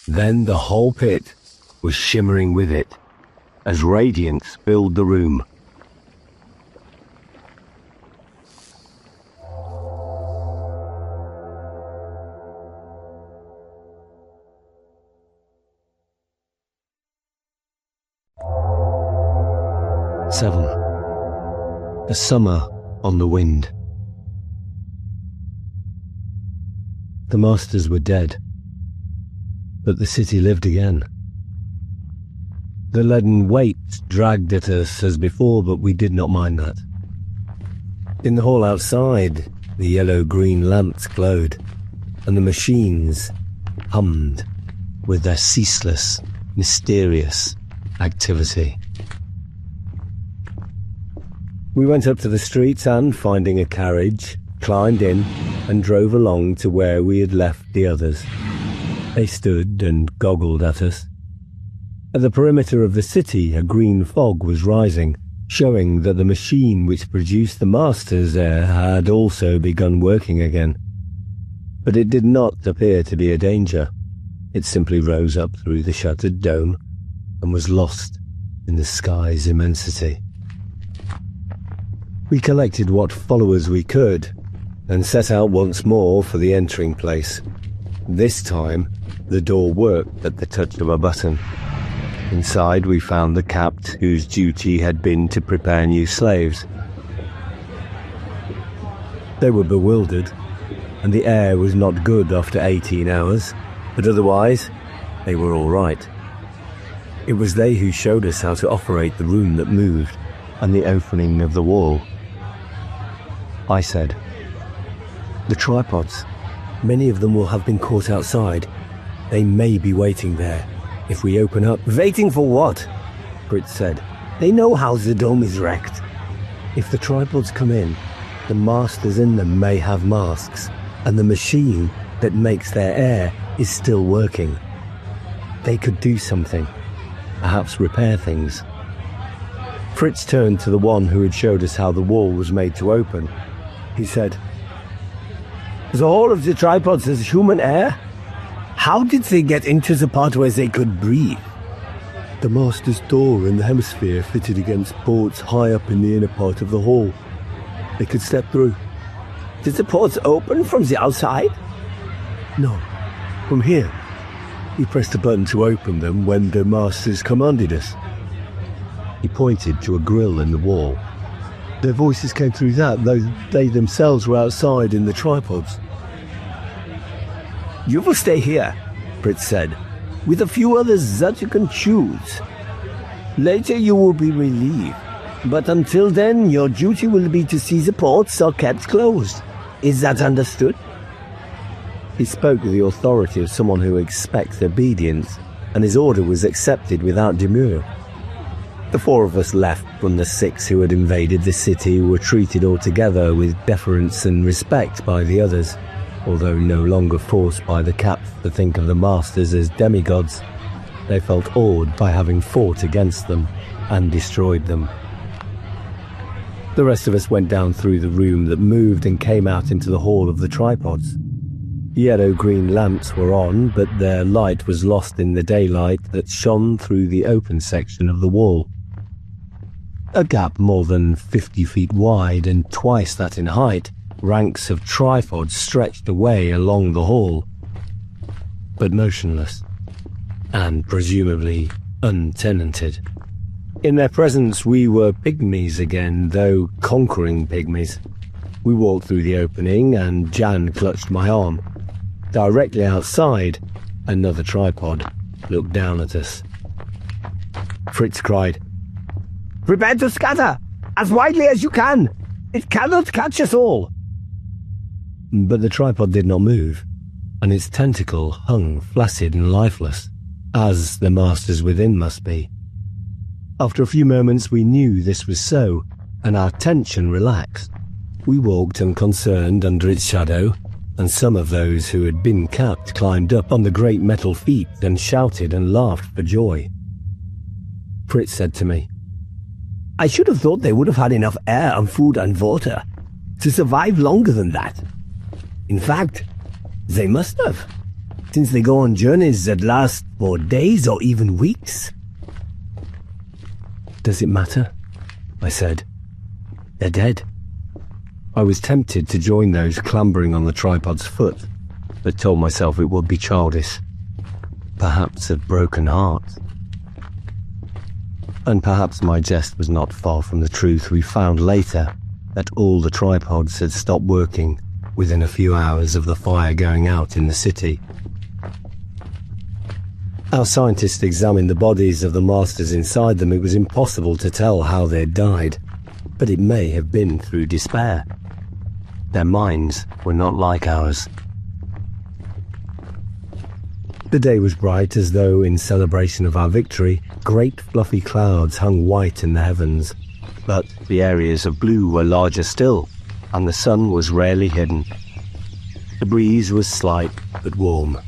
Then the whole pit was shimmering with it, as radiance filled the room. Seven. A summer on the wind. The masters were dead, but the city lived again. The leaden weight dragged at us as before, but we did not mind that. In the hall outside, the yellow-green lamps glowed, and the machines hummed with their ceaseless, mysterious activity. We went up to the street and, finding a carriage, climbed in and drove along to where we had left the others. They stood and goggled at us. At the perimeter of the city, a green fog was rising, showing that the machine which produced the Master's air had also begun working again. But it did not appear to be a danger. It simply rose up through the shuttered dome and was lost in the sky's immensity. We collected what followers we could and set out once more for the entering place. This time, the door worked at the touch of a button. Inside, we found the capt whose duty had been to prepare new slaves. They were bewildered, and the air was not good after 18 hours, but otherwise, they were all right. It was they who showed us how to operate the room that moved and the opening of the wall. I said, "The tripods. Many of them will have been caught outside. They may be waiting there. If we open up..." "Waiting for what?" Fritz said. "They know how the dome is wrecked." "If the tripods come in, the masters in them may have masks, and the machine that makes their air is still working. They could do something, perhaps repair things." Fritz turned to the one who had showed us how the wall was made to open. He said, "The whole of the tripods is human air? How did they get into the part where they could breathe?" "The master's door in the hemisphere fitted against ports high up in the inner part of the hall. They could step through." "Did the ports open from the outside?" "No, from here. We pressed a button to open them when the masters commanded us." He pointed to a grill in the wall. "Their voices came through that, though they themselves were outside in the tripods." "You will stay here," Fritz said, "with a few others that you can choose. Later you will be relieved, but until then your duty will be to see the ports are kept closed. Is that understood?" He spoke with the authority of someone who expects obedience, and his order was accepted without demur. The four of us left from the 6 who had invaded the city were treated altogether with deference and respect by the others, although no longer forced by the capts to think of the masters as demigods. They felt awed by having fought against them and destroyed them. The rest of us went down through the room that moved and came out into the hall of the tripods. Yellow-green lamps were on, but their light was lost in the daylight that shone through the open section of the wall. A gap more than 50 feet wide and twice that in height, ranks of tripods stretched away along the hall, but motionless, and presumably untenanted. In their presence we were pygmies again, though conquering pygmies. We walked through the opening and Jan clutched my arm. Directly outside, another tripod looked down at us. Fritz cried, "Prepare to scatter, as widely as you can! It cannot catch us all!" But the tripod did not move, and its tentacle hung flaccid and lifeless, as the masters within must be. After a few moments we knew this was so, and our tension relaxed. We walked unconcerned under its shadow, and some of those who had been capped climbed up on the great metal feet and shouted and laughed for joy. Fritz said to me, "I should have thought they would have had enough air and food and water to survive longer than that. In fact, they must have, since they go on journeys that last for days or even weeks." "Does it matter?" I said. "They're dead." I was tempted to join those clambering on the tripod's foot, but told myself it would be childish, perhaps a broken heart. And perhaps my jest was not far from the truth. We found later that all the tripods had stopped working within a few hours of the fire going out in the city. Our scientists examined the bodies of the masters inside them. It was impossible to tell how they'd died, but it may have been through despair. Their minds were not like ours. The day was bright, as though in celebration of our victory. Great fluffy clouds hung white in the heavens, but the areas of blue were larger still, and the sun was rarely hidden. The breeze was slight but warm,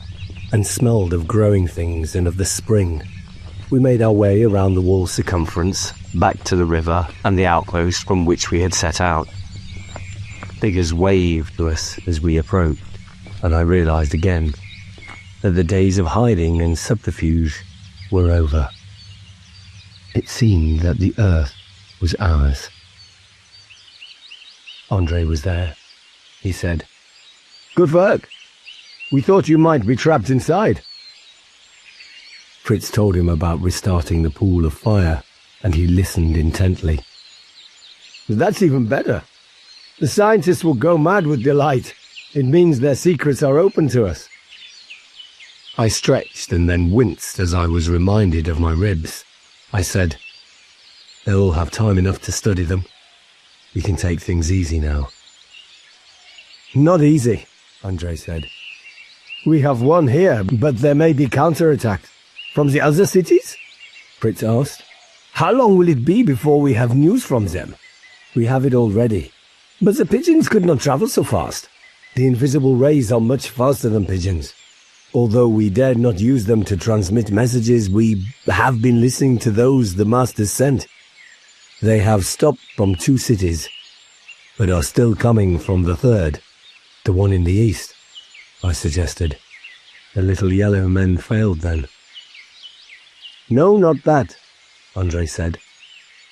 and smelled of growing things and of the spring. We made our way around the wall's circumference, back to the river and the outpost from which we had set out. Figures waved to us as we approached, and I realized again that the days of hiding and subterfuge were over. It seemed that the earth was ours. Andre was there. He said, Good work. We thought you might be trapped inside. Fritz told him about restarting the pool of fire, and he listened intently. That's even better. The scientists will go mad with delight. It means their secrets are open to us. I stretched and then winced as I was reminded of my ribs. I said, They'll all have time enough to study them. We can take things easy now. Not easy, Andre said. We have won here, but there may be counterattacks. From the other cities? Fritz asked. How long will it be before we have news from them? We have it already. But the pigeons could not travel so fast. The invisible rays are much faster than pigeons. Although we dared not use them to transmit messages, we have been listening to those the masters sent. They have stopped from 2 cities, but are still coming from the 3rd, the one in the east, I suggested. The little yellow men failed then. No, not that, Andre said.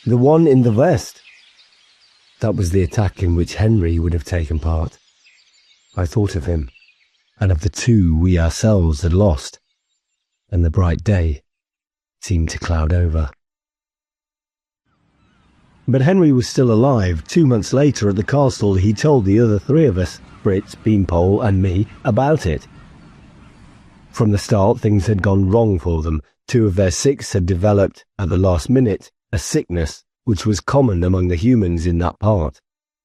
The one in the west. That was the attack in which Henry would have taken part. I thought of him, and of the 2 we ourselves had lost, and the bright day seemed to cloud over. But Henry was still alive. 2 months later at the castle he told the other 3 of us, Fritz, Beanpole and me, about it. From the start things had gone wrong for them. 2 of their 6 had developed, at the last minute, a sickness which was common among the humans in that part,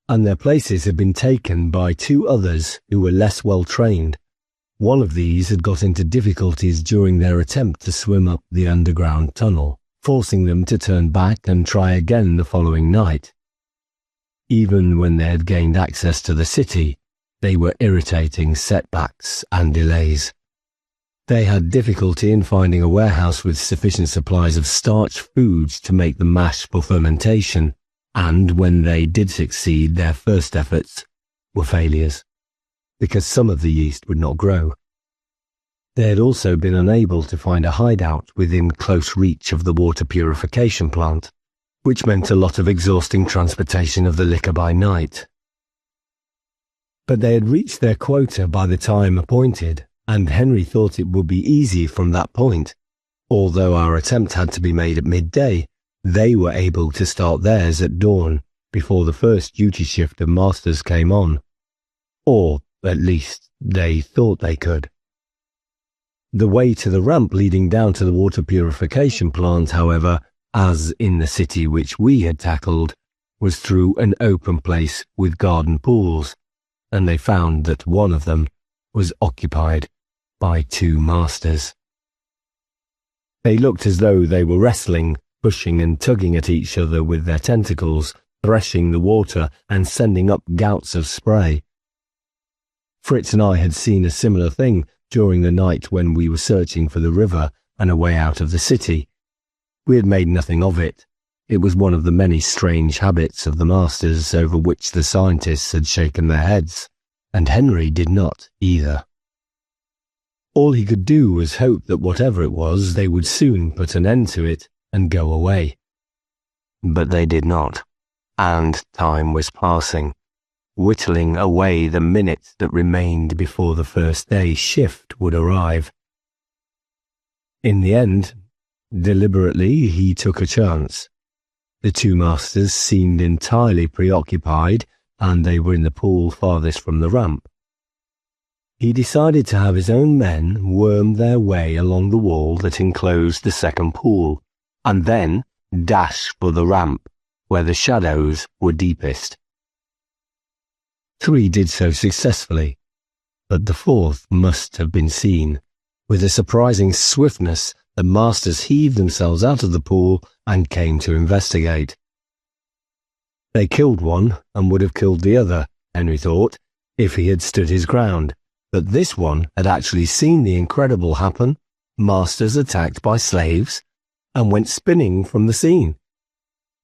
and their places had been taken by 2 others who were less well trained. One of these had got into difficulties during their attempt to swim up the underground tunnel, forcing them to turn back and try again the following night. Even when they had gained access to the city, they were irritating setbacks and delays. They had difficulty in finding a warehouse with sufficient supplies of starch foods to make the mash for fermentation, and when they did succeed, their first efforts were failures, because some of the yeast would not grow. They had also been unable to find a hideout within close reach of the water purification plant, which meant a lot of exhausting transportation of the liquor by night. But they had reached their quota by the time appointed, and Henry thought it would be easy from that point. Although our attempt had to be made at midday, they were able to start theirs at dawn, before the first duty shift of masters came on. Or, at least, they thought they could. The way to the ramp leading down to the water purification plant, however, as in the city which we had tackled, was through an open place with garden pools, and they found that one of them was occupied by 2 masters. They looked as though they were wrestling, pushing and tugging at each other with their tentacles, threshing the water and sending up gouts of spray. Fritz and I had seen a similar thing during the night when we were searching for the river and a way out of the city. We had made nothing of it. It was one of the many strange habits of the masters over which the scientists had shaken their heads, and Henry did not either. All he could do was hope that whatever it was, they would soon put an end to it and go away. But they did not, and time was passing, whittling away the minutes that remained before the first day's shift would arrive. In the end, deliberately, he took a chance. The 2 masters seemed entirely preoccupied, and they were in the pool farthest from the ramp. He decided to have his own men worm their way along the wall that enclosed the second pool, and then dash for the ramp, where the shadows were deepest. 3 did so successfully, but the 4th must have been seen, With a surprising swiftness, the masters heaved themselves out of the pool and came to investigate. They killed one and would have killed the other, Henry thought, if he had stood his ground. But this one had actually seen the incredible happen, masters attacked by slaves, and went spinning from the scene.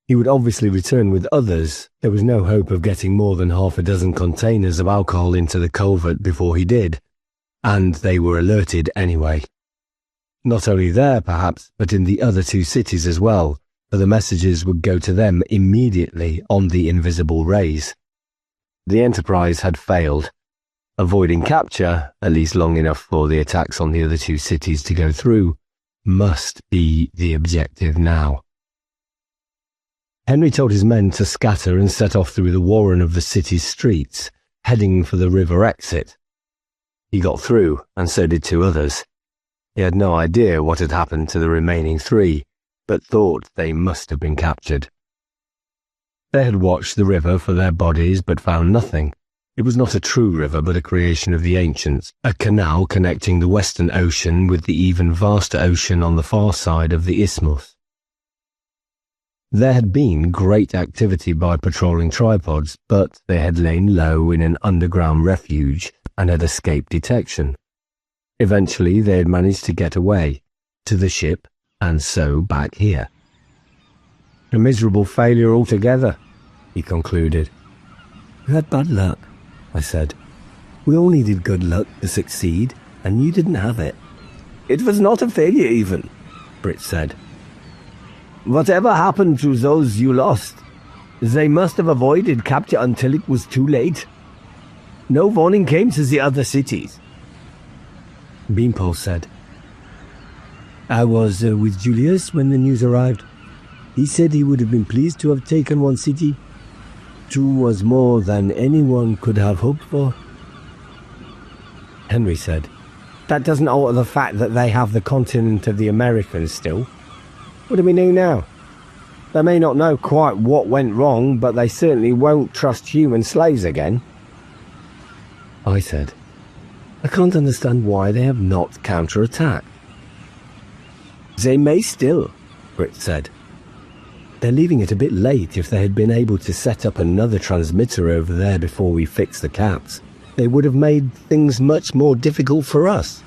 He would obviously return with others. There was no hope of getting more than half a dozen containers of alcohol into the culvert before he did, and they were alerted anyway. Not only there, perhaps, but in the other two cities as well, for the messages would go to them immediately on the invisible rays. The Enterprise had failed. Avoiding capture, at least long enough for the attacks on the other two cities to go through, must be the objective now. Henry told his men to scatter and set off through the warren of the city's streets, heading for the river exit. He got through, and so did two others. He had no idea what had happened to the remaining three, but thought they must have been captured. They had watched the river for their bodies, but found nothing. It was not a true river, but a creation of the ancients, a canal connecting the Western Ocean with the even vaster ocean on the far side of the isthmus. There had been great activity by patrolling tripods, but they had lain low in an underground refuge and had escaped detection. Eventually they had managed to get away, to the ship, and so back here. A miserable failure altogether, he concluded. You had bad luck, I said. We all needed good luck to succeed, and you didn't have it. It was not a failure even, Britt said. Whatever happened to those you lost, they must have avoided capture until it was too late. No warning came to the other cities. Beanpole said. I was with Julius when the news arrived. He said he would have been pleased to have taken one city. 2 was more than anyone could have hoped for. Henry said, That doesn't alter the fact that they have the continent of the Americans still. What do we do now? They may not know quite what went wrong, but they certainly won't trust human slaves again. I said, I can't understand why they have not counterattacked. They may still, Britt said. They're leaving it a bit late. If they had been able to set up another transmitter over there before we fix the cats, they would have made things much more difficult for us.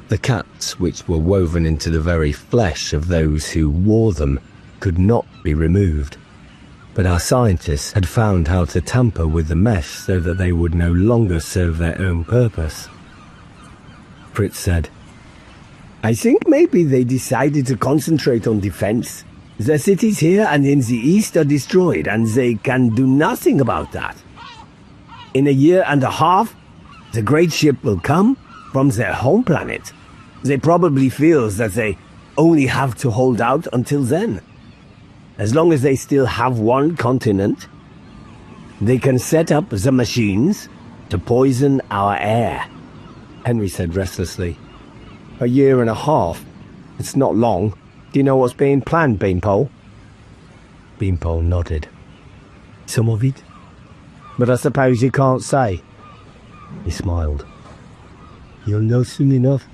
The cats, which were woven into the very flesh of those who wore them, could not be removed. But our scientists had found how to tamper with the mesh so that they would no longer serve their own purpose. Fritz said, I think maybe they decided to concentrate on defense. The cities here and in the east are destroyed, and they can do nothing about that. In a year and a half, the great ship will come from their home planet. They probably feel that they only have to hold out until then. As long as they still have one continent, they can set up the machines to poison our air, Henry said restlessly. A year and a half. It's not long. Do you know what's being planned, Beanpole? Beanpole nodded. Some of it. But I suppose you can't say. He smiled. You'll know soon enough.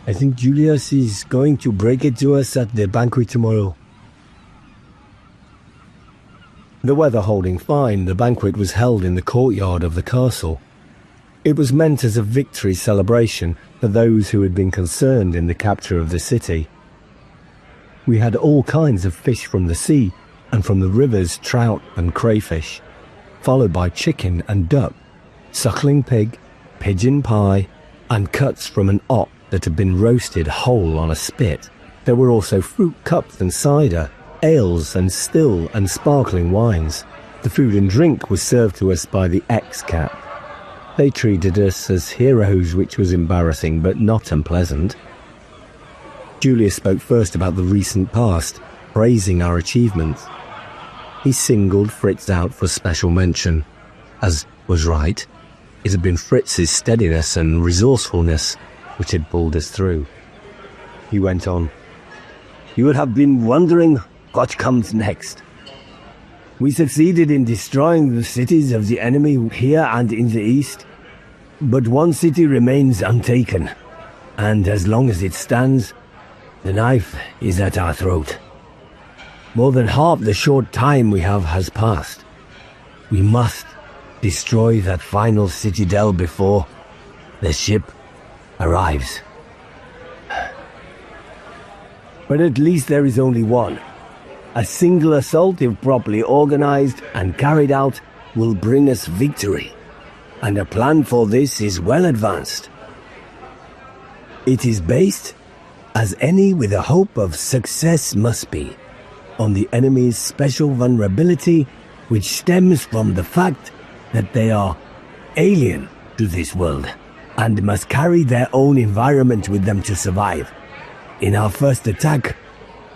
I think Julius is going to break it to us at the banquet tomorrow. The weather holding fine, the banquet was held in the courtyard of the castle. It was meant as a victory celebration for those who had been concerned in the capture of the city. We had all kinds of fish from the sea and from the rivers, trout and crayfish, followed by chicken and duck, suckling pig, pigeon pie, and cuts from an ox that had been roasted whole on a spit. There were also fruit cups and cider, ales and still and sparkling wines. The food and drink was served to us by the ex-cap. They treated us as heroes, which was embarrassing but not unpleasant. Julius spoke first about the recent past, praising our achievements. He singled Fritz out for special mention, as was right. It had been Fritz's steadiness and resourcefulness which had pulled us through. He went on, You would have been wondering what comes next. We succeeded in destroying the cities of the enemy here and in the east. But one city remains untaken, and as long as it stands, the knife is at our throat. More than half the short time we have has passed. We must destroy that final citadel before the ship arrives. But at least there is only one. A single assault, if properly organized and carried out, will bring us victory. And a plan for this is well advanced. It is based, as any with a hope of success must be, on the enemy's special vulnerability, which stems from the fact that they are alien to this world and must carry their own environment with them to survive. In our first attack,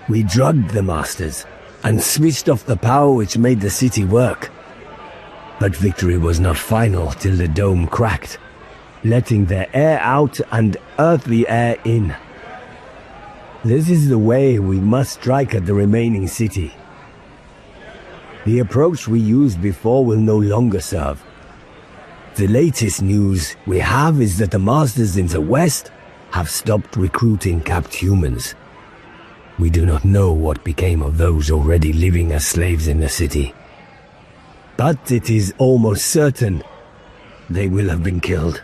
we drugged the Masters and switched off the power which made the city work. But victory was not final till the dome cracked, letting their air out and earthly air in. This is the way we must strike at the remaining city. The approach we used before will no longer serve. The latest news we have is that the Masters in the West have stopped recruiting capped humans. We do not know what became of those already living as slaves in the city. But it is almost certain they will have been killed,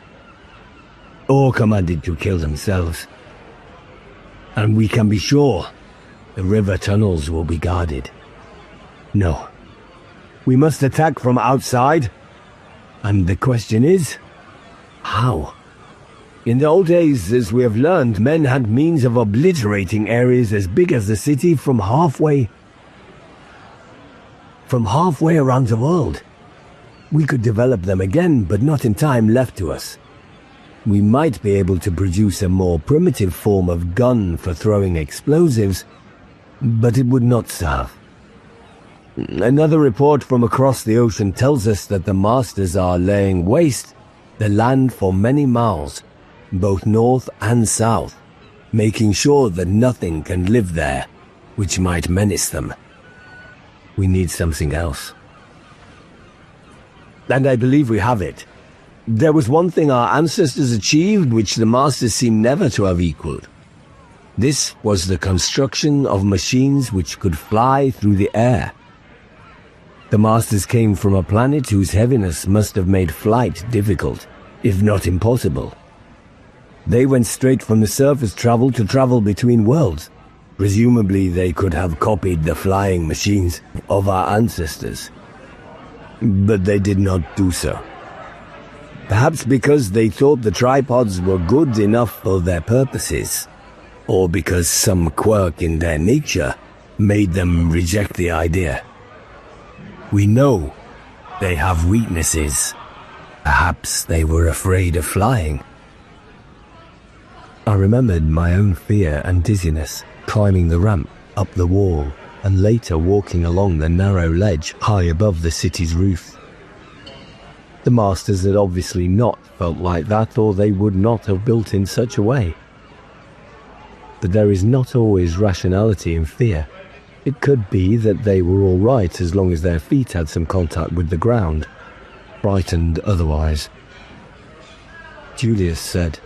or commanded to kill themselves. And we can be sure the river tunnels will be guarded. No, we must attack from outside, and the question is, how? In the old days, as we have learned, men had means of obliterating areas as big as the city from halfway around the world. We could develop them again, but not in time left to us. We might be able to produce a more primitive form of gun for throwing explosives, but it would not serve. Another report from across the ocean tells us that the Masters are laying waste the land for many miles, both north and south, making sure that nothing can live there, which might menace them. We need something else. And I believe we have it. There was one thing our ancestors achieved which the Masters seem never to have equaled. This was the construction of machines which could fly through the air. The Masters came from a planet whose heaviness must have made flight difficult, if not impossible. They went straight from the surface travel to travel between worlds. Presumably they could have copied the flying machines of our ancestors. But they did not do so. Perhaps because they thought the tripods were good enough for their purposes, or because some quirk in their nature made them reject the idea. We know they have weaknesses. Perhaps they were afraid of flying. I remembered my own fear and dizziness, climbing the ramp, up the wall, and later walking along the narrow ledge high above the city's roof. The Masters had obviously not felt like that, or they would not have built in such a way. But there is not always rationality in fear. It could be that they were all right as long as their feet had some contact with the ground, frightened otherwise. Julius said,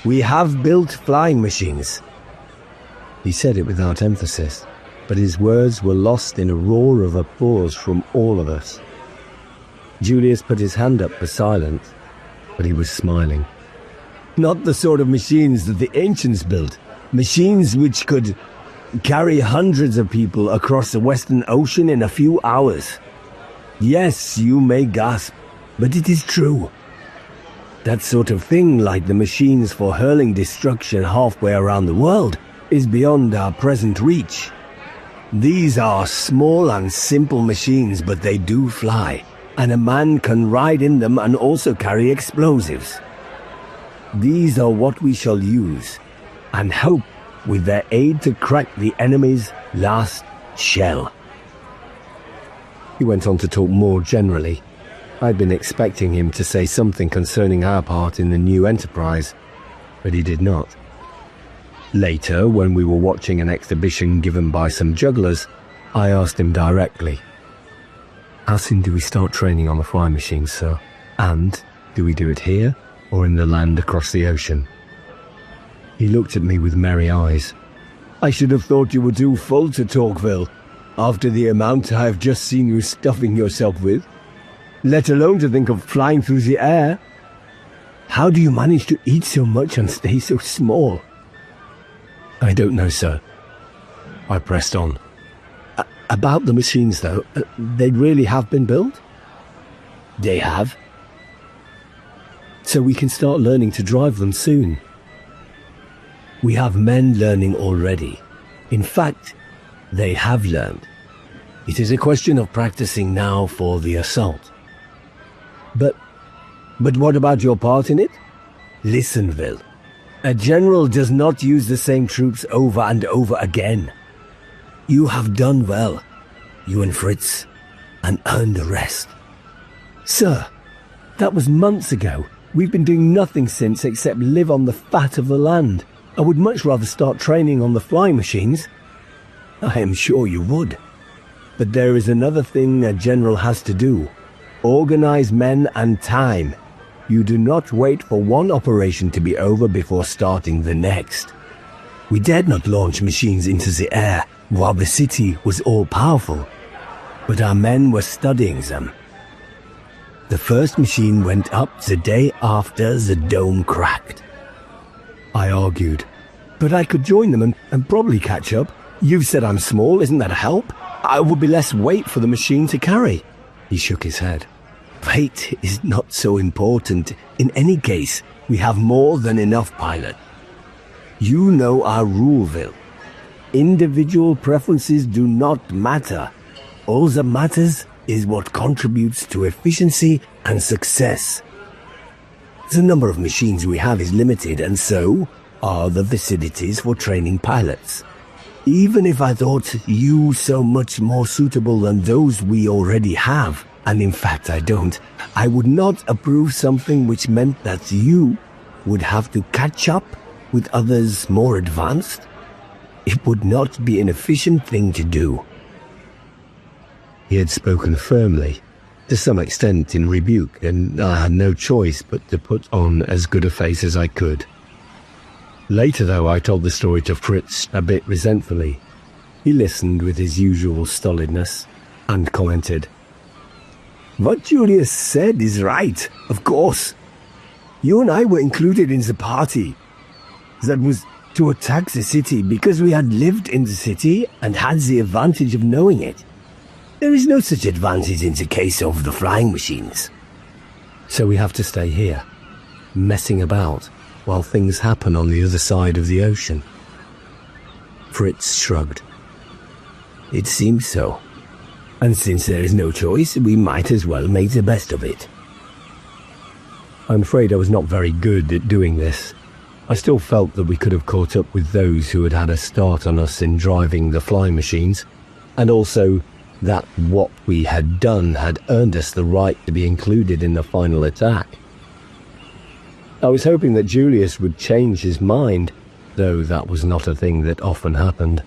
"We have built flying machines." He said it without emphasis, but his words were lost in a roar of applause from all of us. Julius put his hand up for silence, but he was smiling. Not the sort of machines that the ancients built, machines which could carry hundreds of people across the Western Ocean in a few hours. Yes, you may gasp, but it is true. That sort of thing, like the machines for hurling destruction halfway around the world, is beyond our present reach. These are small and simple machines, but they do fly, and a man can ride in them and also carry explosives. These are what we shall use, and hope with their aid to crack the enemy's last shell. He went on to talk more generally. I'd been expecting him to say something concerning our part in the new enterprise, but he did not. Later, when we were watching an exhibition given by some jugglers, I asked him directly, "How soon do we start training on the flying machines, sir? And Do we do it here or in the land across the ocean? He looked at me with merry eyes. I should have thought you were too full to talk, Vil, after the amount I have just seen you stuffing yourself with, let alone to think of flying through the air. How do you manage to eat so much and stay so small? I don't know, sir. I pressed on. About the machines, though, they really have been built? They have. So we can start learning to drive them soon. We have men learning already. In fact, they have learned. It is a question of practicing now for the assault. But what about your part in it? Listen, Vil. A general does not use the same troops over and over again. You have done well, you and Fritz, and earned the rest. Sir, that was months ago. We've been doing nothing since except live on the fat of the land. I would much rather start training on the flying machines. I am sure you would. But there is another thing a general has to do. Organize men and time. You do not wait for one operation to be over before starting the next. We dared not launch machines into the air while the city was all-powerful, but our men were studying them. The first machine went up the day after the dome cracked. I argued, but I could join them and probably catch up. You've said I'm small, isn't that a help? I would be less weight for the machine to carry. He shook his head. Weight is not so important. In any case, we have more than enough pilot. You know our rule, Vil. Individual preferences do not matter. All that matters is what contributes to efficiency and success. The number of machines we have is limited, and so are the facilities for training pilots. Even if I thought you so much more suitable than those we already have, and in fact I don't, I would not approve something which meant that you would have to catch up with others more advanced. It would not be an efficient thing to do. He had spoken firmly, to some extent in rebuke, and I had no choice but to put on as good a face as I could. Later, though, I told the story to Fritz a bit resentfully. He listened with his usual stolidness and commented, What Julius said is right, of course. You and I were included in the party. That was to attack the city because we had lived in the city and had the advantage of knowing it. There is no such advantage in the case of the flying machines. So we have to stay here, messing about, while things happen on the other side of the ocean. Fritz shrugged. It seems so. And since there is no choice, we might as well make the best of it. I'm afraid I was not very good at doing this. I still felt that we could have caught up with those who had had a start on us in driving the flying machines, and also that what we had done had earned us the right to be included in the final attack. I was hoping that Julius would change his mind, though that was not a thing that often happened.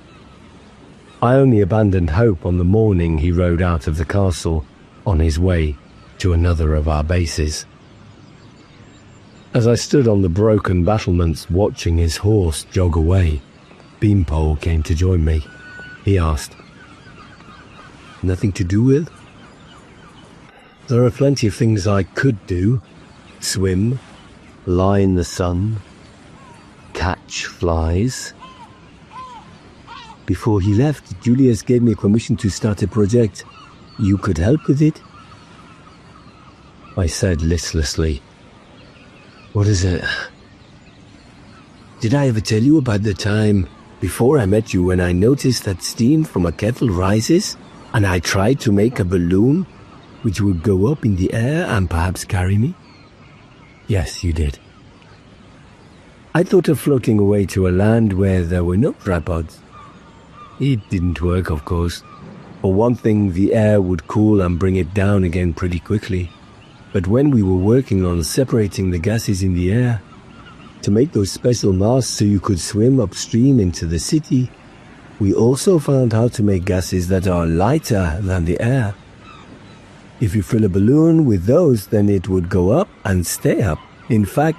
I only abandoned hope on the morning he rode out of the castle on his way to another of our bases. As I stood on the broken battlements watching his horse jog away, Beanpole came to join me. He asked, Nothing to do with? There are plenty of things I could do. Swim, lie in the sun, catch flies. Before he left, Julius gave me permission to start a project. You could help with it? I said listlessly. What is it? Did I ever tell you about the time before I met you when I noticed that steam from a kettle rises and I tried to make a balloon which would go up in the air and perhaps carry me? Yes, you did. I thought of floating away to a land where there were no tripods. It didn't work, of course. For one thing, the air would cool and bring it down again pretty quickly. But when we were working on separating the gases in the air, to make those special masks so you could swim upstream into the city, we also found how to make gases that are lighter than the air. If you fill a balloon with those, then it would go up and stay up. In fact,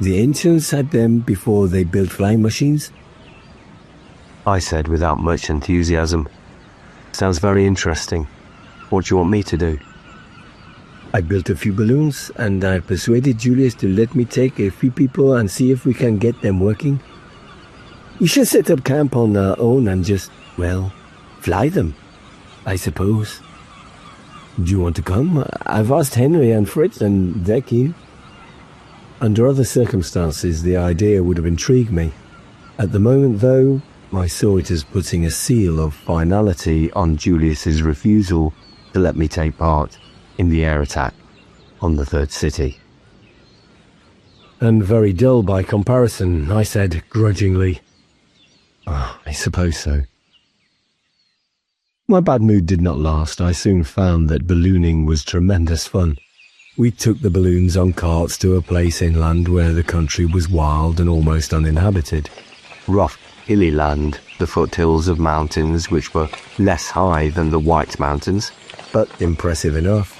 the ancients had them before they built flying machines. I said without much enthusiasm. Sounds very interesting. What do you want me to do? I built a few balloons, and I persuaded Julius to let me take a few people and see if we can get them working. We should set up camp on our own and just, well, fly them, I suppose. Do you want to come? I've asked Henry and Fritz, and they're keen. Under other circumstances, the idea would have intrigued me. At the moment, though, I saw it as putting a seal of finality on Julius's refusal to let me take part in the air attack on the third city. And very dull by comparison, I said grudgingly. Oh, I suppose so. My bad mood did not last. I soon found that ballooning was tremendous fun. We took the balloons on carts to a place inland where the country was wild and almost uninhabited. Rough, hilly land, the foothills of mountains which were less high than the White Mountains, but impressive enough.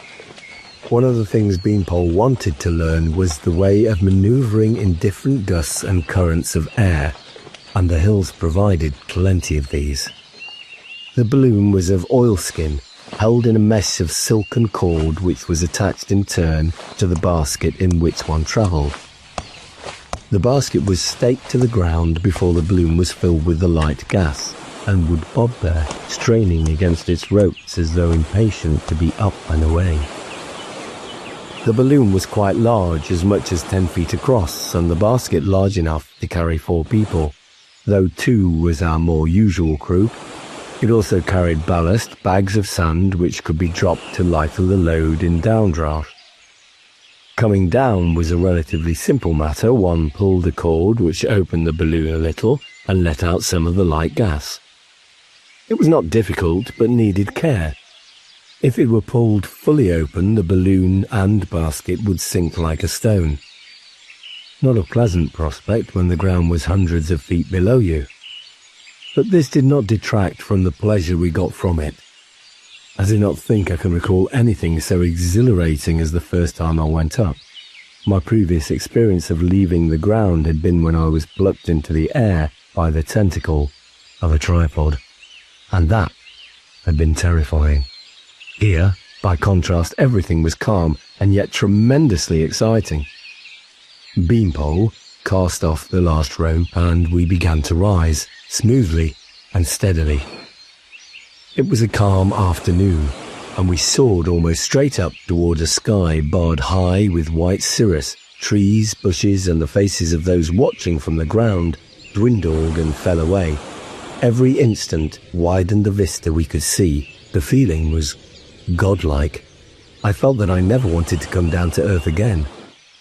One of the things Beanpole wanted to learn was the way of manoeuvring in different gusts and currents of air, and the hills provided plenty of these. The balloon was of oilskin, held in a mesh of silken cord which was attached in turn to the basket in which one travelled. The basket was staked to the ground before the balloon was filled with the light gas, and would bob there, straining against its ropes as though impatient to be up and away. The balloon was quite large, as much as 10 feet across, and the basket large enough to carry 4 people, though 2 was our more usual crew. It also carried ballast, bags of sand which could be dropped to lighten the load in downdraft. Coming down was a relatively simple matter. One pulled a cord which opened the balloon a little and let out some of the light gas. It was not difficult, but needed care. If it were pulled fully open, the balloon and basket would sink like a stone. Not a pleasant prospect when the ground was hundreds of feet below you. But this did not detract from the pleasure we got from it. I do not think I can recall anything so exhilarating as the first time I went up. My previous experience of leaving the ground had been when I was plucked into the air by the tentacle of a tripod, and that had been terrifying. Here, by contrast, everything was calm and yet tremendously exciting. Beanpole cast off the last rope and we began to rise, smoothly and steadily. It was a calm afternoon, and we soared almost straight up toward a sky barred high with white cirrus. Trees, bushes, and the faces of those watching from the ground dwindled and fell away. Every instant widened the vista we could see. The feeling was godlike. I felt that I never wanted to come down to earth again.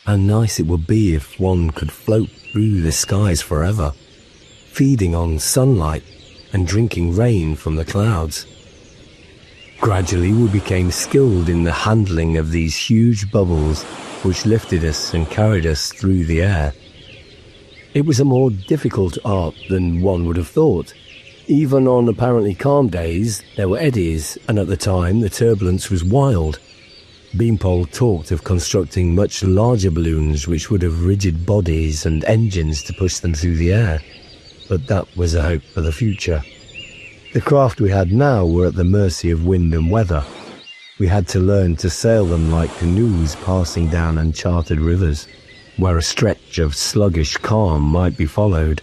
How nice it would be if one could float through the skies forever, feeding on sunlight and drinking rain from the clouds. Gradually we became skilled in the handling of these huge bubbles which lifted us and carried us through the air. It was a more difficult art than one would have thought. Even on apparently calm days, there were eddies, and at the time the turbulence was wild. Beanpole talked of constructing much larger balloons which would have rigid bodies and engines to push them through the air, but that was a hope for the future. The craft we had now were at the mercy of wind and weather. We had to learn to sail them like canoes passing down uncharted rivers, where a stretch of sluggish calm might be followed,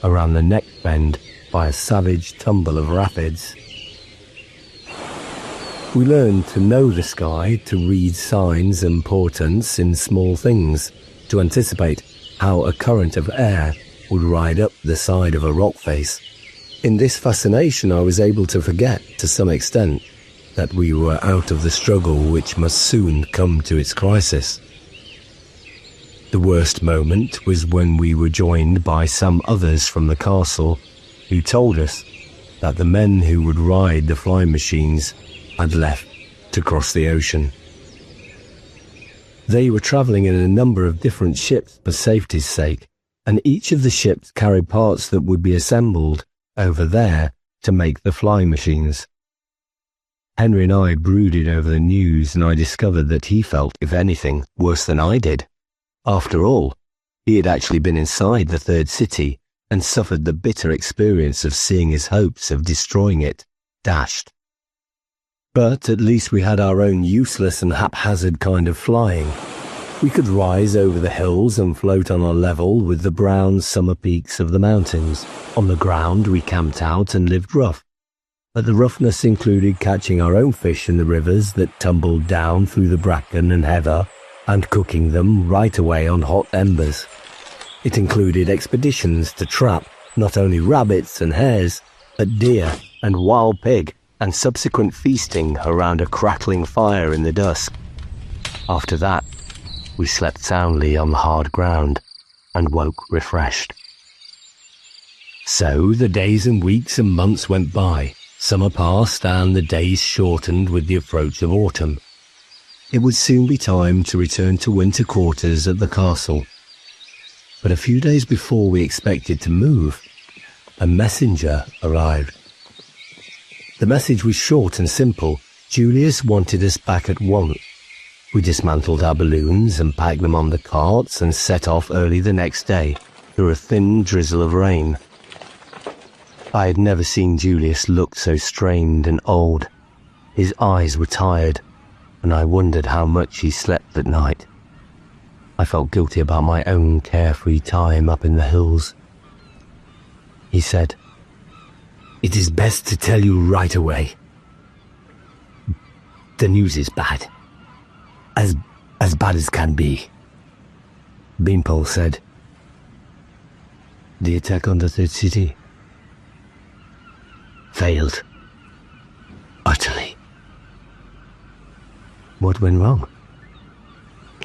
around the neck bend, by a savage tumble of rapids. We learned to know the sky, to read signs and portents in small things, to anticipate how a current of air would ride up the side of a rock face. In this fascination I was able to forget, to some extent, that we were out of the struggle which must soon come to its crisis. The worst moment was when we were joined by some others from the castle who told us that the men who would ride the flying machines had left to cross the ocean. They were travelling in a number of different ships for safety's sake, and each of the ships carried parts that would be assembled over there to make the flying machines. Henry and I brooded over the news, and I discovered that he felt, if anything, worse than I did. After all, he had actually been inside the third city and suffered the bitter experience of seeing his hopes of destroying it dashed. But at least we had our own useless and haphazard kind of flying. We could rise over the hills and float on a level with the brown summer peaks of the mountains. On the ground we camped out and lived rough. But the roughness included catching our own fish in the rivers that tumbled down through the bracken and heather and cooking them right away on hot embers. It included expeditions to trap not only rabbits and hares, but deer and wild pig, and subsequent feasting around a crackling fire in the dusk. After that, we slept soundly on the hard ground and woke refreshed. So the days and weeks and months went by. Summer passed and the days shortened with the approach of autumn. It would soon be time to return to winter quarters at the castle. But a few days before we expected to move, a messenger arrived. The message was short and simple. Julius wanted us back at once. We dismantled our balloons and packed them on the carts and set off early the next day through a thin drizzle of rain. I had never seen Julius look so strained and old. His eyes were tired, and I wondered how much he slept at night. I felt guilty about my own carefree time up in the hills. He said, "It is best to tell you right away. The news is bad. As bad as can be." Beanpole said, "The attack on the third city failed. Utterly." What went wrong?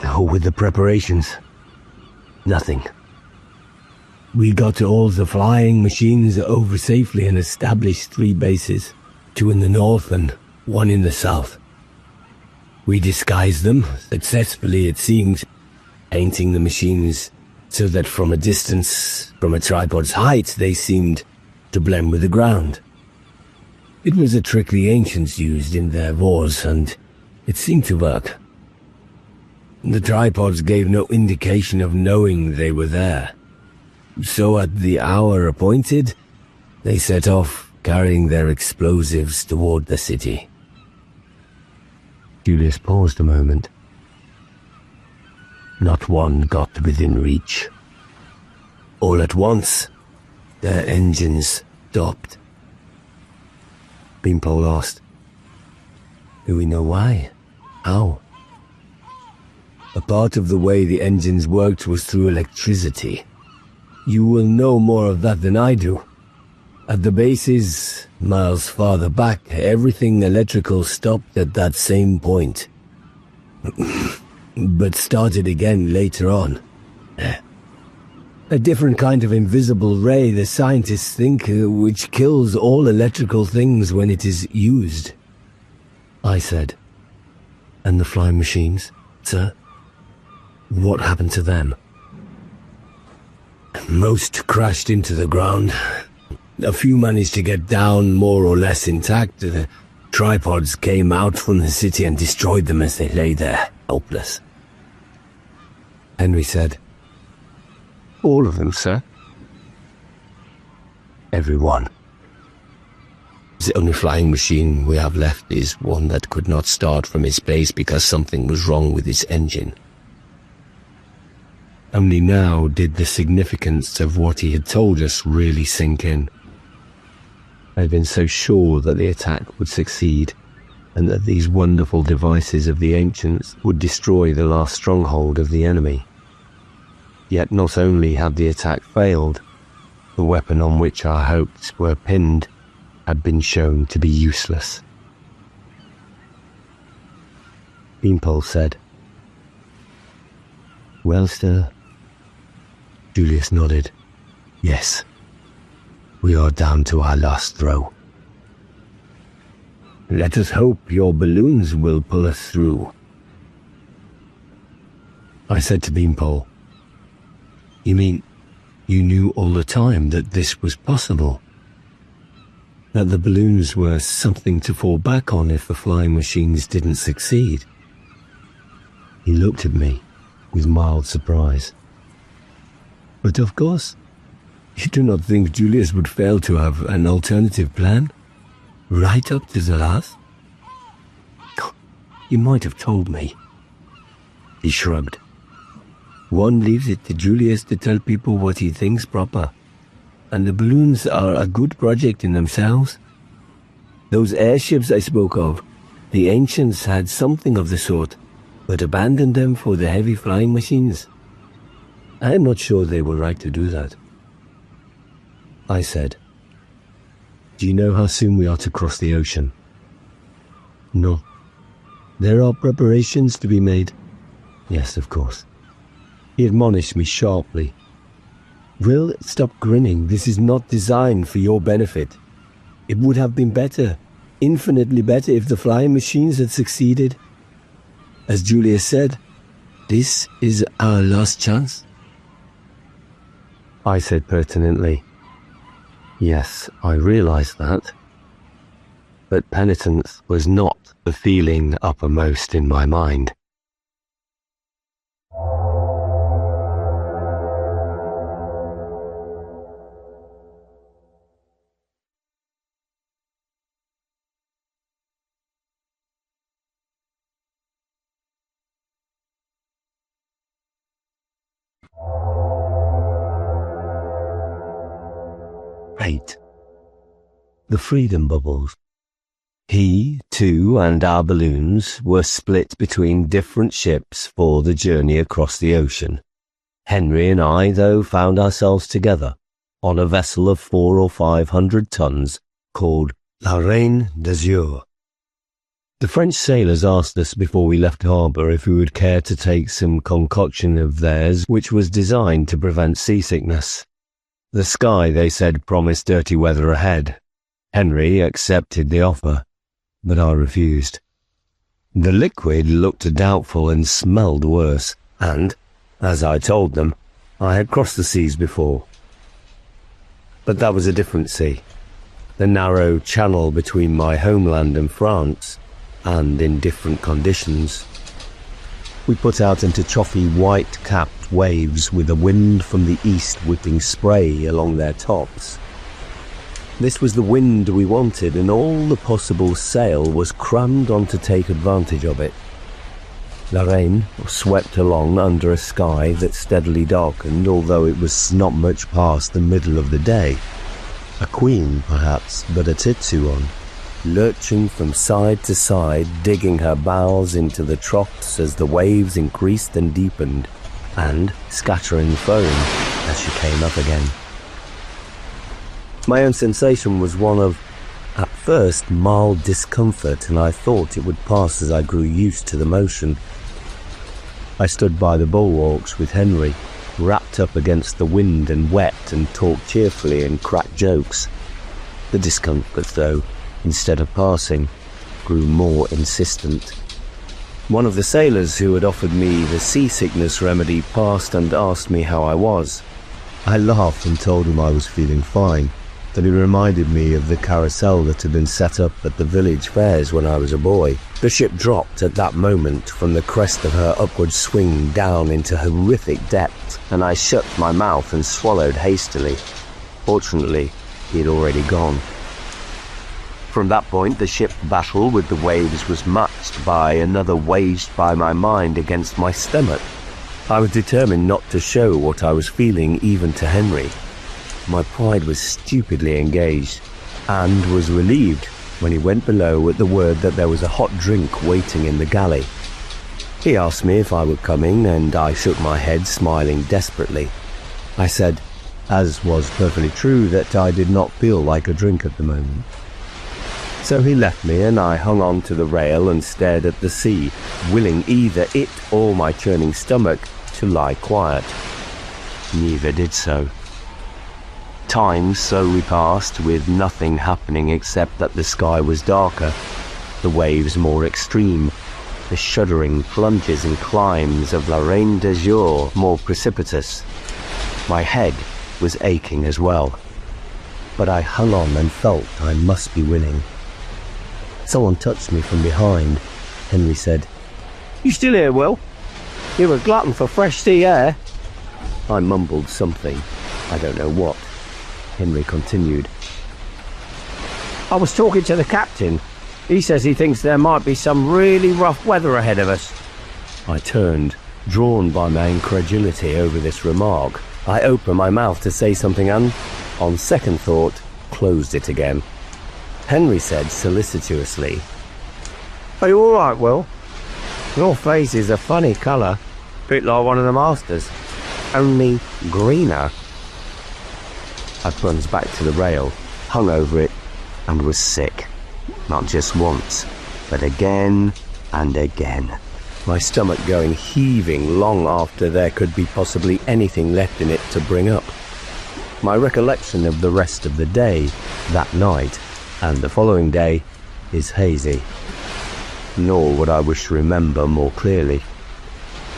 Oh, with the preparations. Nothing. We got all the flying machines over safely and established 3 bases, 2 in the north and 1 in the south. We disguised them, successfully it seemed, painting the machines so that from a distance, from a tripod's height, they seemed to blend with the ground. It was a trick the ancients used in their wars, and it seemed to work. The tripods gave no indication of knowing they were there. So at the hour appointed, they set off carrying their explosives toward the city. Julius paused a moment. Not one got within reach. All at once, their engines stopped. Beanpole asked, "Do we know why? How?" A part of the way the engines worked was through electricity. You will know more of that than I do. At the bases, miles farther back, everything electrical stopped at that same point. But started again later on. A different kind of invisible ray, the scientists think, which kills all electrical things when it is used. I said, "And the flying machines, sir? What happened to them?" Most crashed into the ground. A few managed to get down more or less intact. The tripods came out from the city and destroyed them as they lay there, helpless. Henry said, "All of them, sir?" "Everyone. The only flying machine we have left is one that could not start from its base because something was wrong with its engine." Only now did the significance of what he had told us really sink in. I had been so sure that the attack would succeed, and that these wonderful devices of the ancients would destroy the last stronghold of the enemy. Yet not only had the attack failed, the weapon on which our hopes were pinned had been shown to be useless. Beanpole said, "Well, sir?" Julius nodded. "Yes. We are down to our last throw." "Let us hope your balloons will pull us through." I said to Beanpole, "You mean you knew all the time that this was possible?" that the balloons were something to fall back on if the flying machines didn't succeed. He looked at me with mild surprise. But of course, you do not think Julius would fail to have an alternative plan? Right up to the last? You might have told me. He shrugged. One leaves it to Julius to tell people what he thinks proper. And the balloons are a good project in themselves. Those airships I spoke of, the ancients had something of the sort, but abandoned them for the heavy flying machines. I am not sure they were right to do that. I said, "Do you know how soon we are to cross the ocean?" "No." "There are preparations to be made." "Yes, of course." He admonished me sharply. "Will, stop grinning. This is not designed for your benefit. It would have been better, infinitely better, if the flying machines had succeeded. As Julius said, this is our last chance." I said pertinently, "Yes, I realize that." But penitence was not the feeling uppermost in my mind. Eight. The freedom bubbles. He, too, and our balloons were split between different ships for the journey across the ocean. Henry and I, though, found ourselves together on a vessel of 400 or 500 tons called La Reine d'Azur. The French sailors asked us before we left harbour if we would care to take some concoction of theirs which was designed to prevent seasickness. The sky, they said, promised dirty weather ahead. Henry accepted the offer, but I refused. The liquid looked doubtful and smelled worse, and, as I told them, I had crossed the seas before. But that was a different sea, the narrow channel between my homeland and France, and in different conditions. We put out into choppy white-capped waves with the wind from the east whipping spray along their tops. This was the wind we wanted, and all the possible sail was crammed on to take advantage of it. La Reine swept along under a sky that steadily darkened, although it was not much past the middle of the day. A queen, perhaps, but a Titsuon, lurching from side to side, digging her bows into the troughs as the waves increased and deepened, and scattering foam as she came up again. My own sensation was one of, at first, mild discomfort, and I thought it would pass as I grew used to the motion. I stood by the bulwarks with Henry, wrapped up against the wind and wet, and talked cheerfully and cracked jokes. The discomfort, though, instead of passing, grew more insistent. One of the sailors who had offered me the seasickness remedy passed and asked me how I was. I laughed and told him I was feeling fine, that it reminded me of the carousel that had been set up at the village fairs when I was a boy. The ship dropped at that moment from the crest of her upward swing down into horrific depth, and I shut my mouth and swallowed hastily. Fortunately, he had already gone. From that point, the ship's battle with the waves was matched by another waged by my mind against my stomach. I was determined not to show what I was feeling even to Henry. My pride was stupidly engaged, and was relieved when he went below at the word that there was a hot drink waiting in the galley. He asked me if I were coming, and I shook my head, smiling desperately. I said, as was perfectly true, that I did not feel like a drink at the moment. So he left me, and I hung on to the rail and stared at the sea, willing either it or my churning stomach to lie quiet. Neither did so. Time slowly passed, with nothing happening except that the sky was darker, the waves more extreme, the shuddering plunges and climbs of La Reine d'Azur more precipitous. My head was aching as well. but I hung on and felt I must be winning. Someone touched me from behind. Henry said, "You still here, Will? You're a glutton for fresh sea air." I mumbled something. I don't know what. Henry continued, "I was talking to the captain. He says he thinks there might be some really rough weather ahead of us." I turned, drawn by my incredulity over this remark. I opened my mouth to say something and, on second thought, closed it again. Henry said solicitously, "Are you all right, Will? Your face is a funny colour, bit like one of the masters, only greener." I plunged back to the rail, hung over it, and was sick. Not just once, but again and again. My stomach going heaving long after there could be possibly anything left in it to bring up. My recollection of the rest of the day, that night, and the following day is hazy. Nor would I wish to remember more clearly.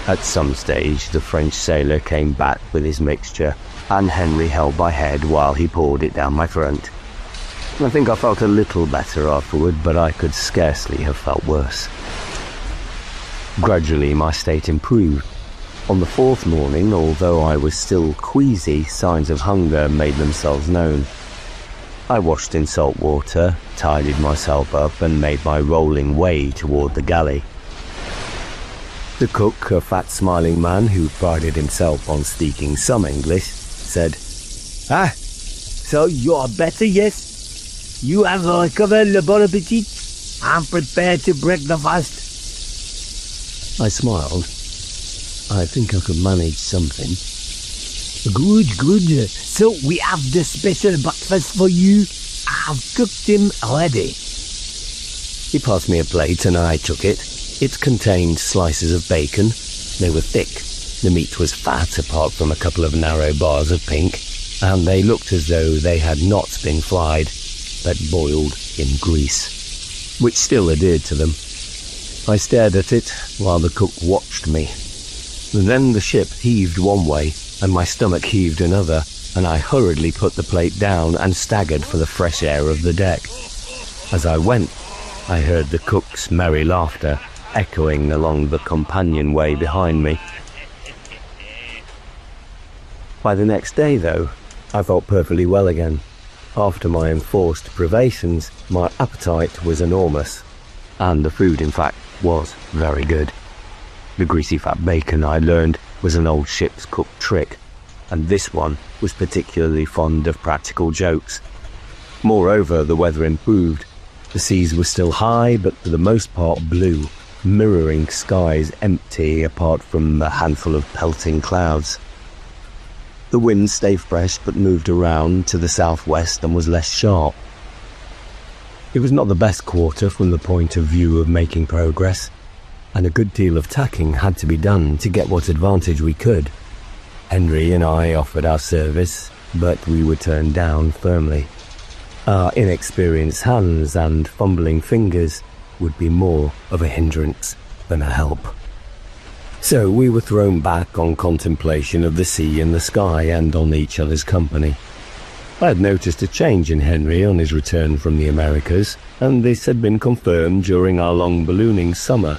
At some stage, the French sailor came back with his mixture, and Henry held my head while he poured it down my front. I think I felt a little better afterward, but I could scarcely have felt worse. Gradually my state improved. On the fourth morning, although I was still queasy, signs of hunger made themselves known. I washed in salt water, tidied myself up, and made my rolling way toward the galley. The cook, a fat smiling man who prided himself on speaking some English, said, "Ah, so you are better, yes? You have recovered le bon appetit? I'm prepared to break the fast." I smiled. I think I could manage something. Good, good. So we have the special breakfast for you. I've cooked him already. He passed me a plate and I took it. It contained slices of bacon. They were thick. The meat was fat apart from a couple of narrow bars of pink, and they looked as though they had not been fried, but boiled in grease, which still adhered to them. I stared at it while the cook watched me. Then the ship heaved one way, and my stomach heaved another, and I hurriedly put the plate down and staggered for the fresh air of the deck. As I went, I heard the cook's merry laughter echoing along the companionway behind me. By the next day, though, I felt perfectly well again. After my enforced privations, my appetite was enormous, and the food, in fact, was very good. The greasy fat bacon, I learned, was an old ship's cook trick, and this one was particularly fond of practical jokes. Moreover, the weather improved. The seas were still high, but for the most part blue, mirroring skies empty apart from a handful of pelting clouds. The wind stayed fresh but moved around to the southwest and was less sharp. It was not the best quarter from the point of view of making progress, and a good deal of tacking had to be done to get what advantage we could. Henry and I offered our service, but we were turned down firmly. Our inexperienced hands and fumbling fingers would be more of a hindrance than a help. So we were thrown back on contemplation of the sea and the sky and on each other's company. I had noticed a change in Henry on his return from the Americas, and this had been confirmed during our long ballooning summer.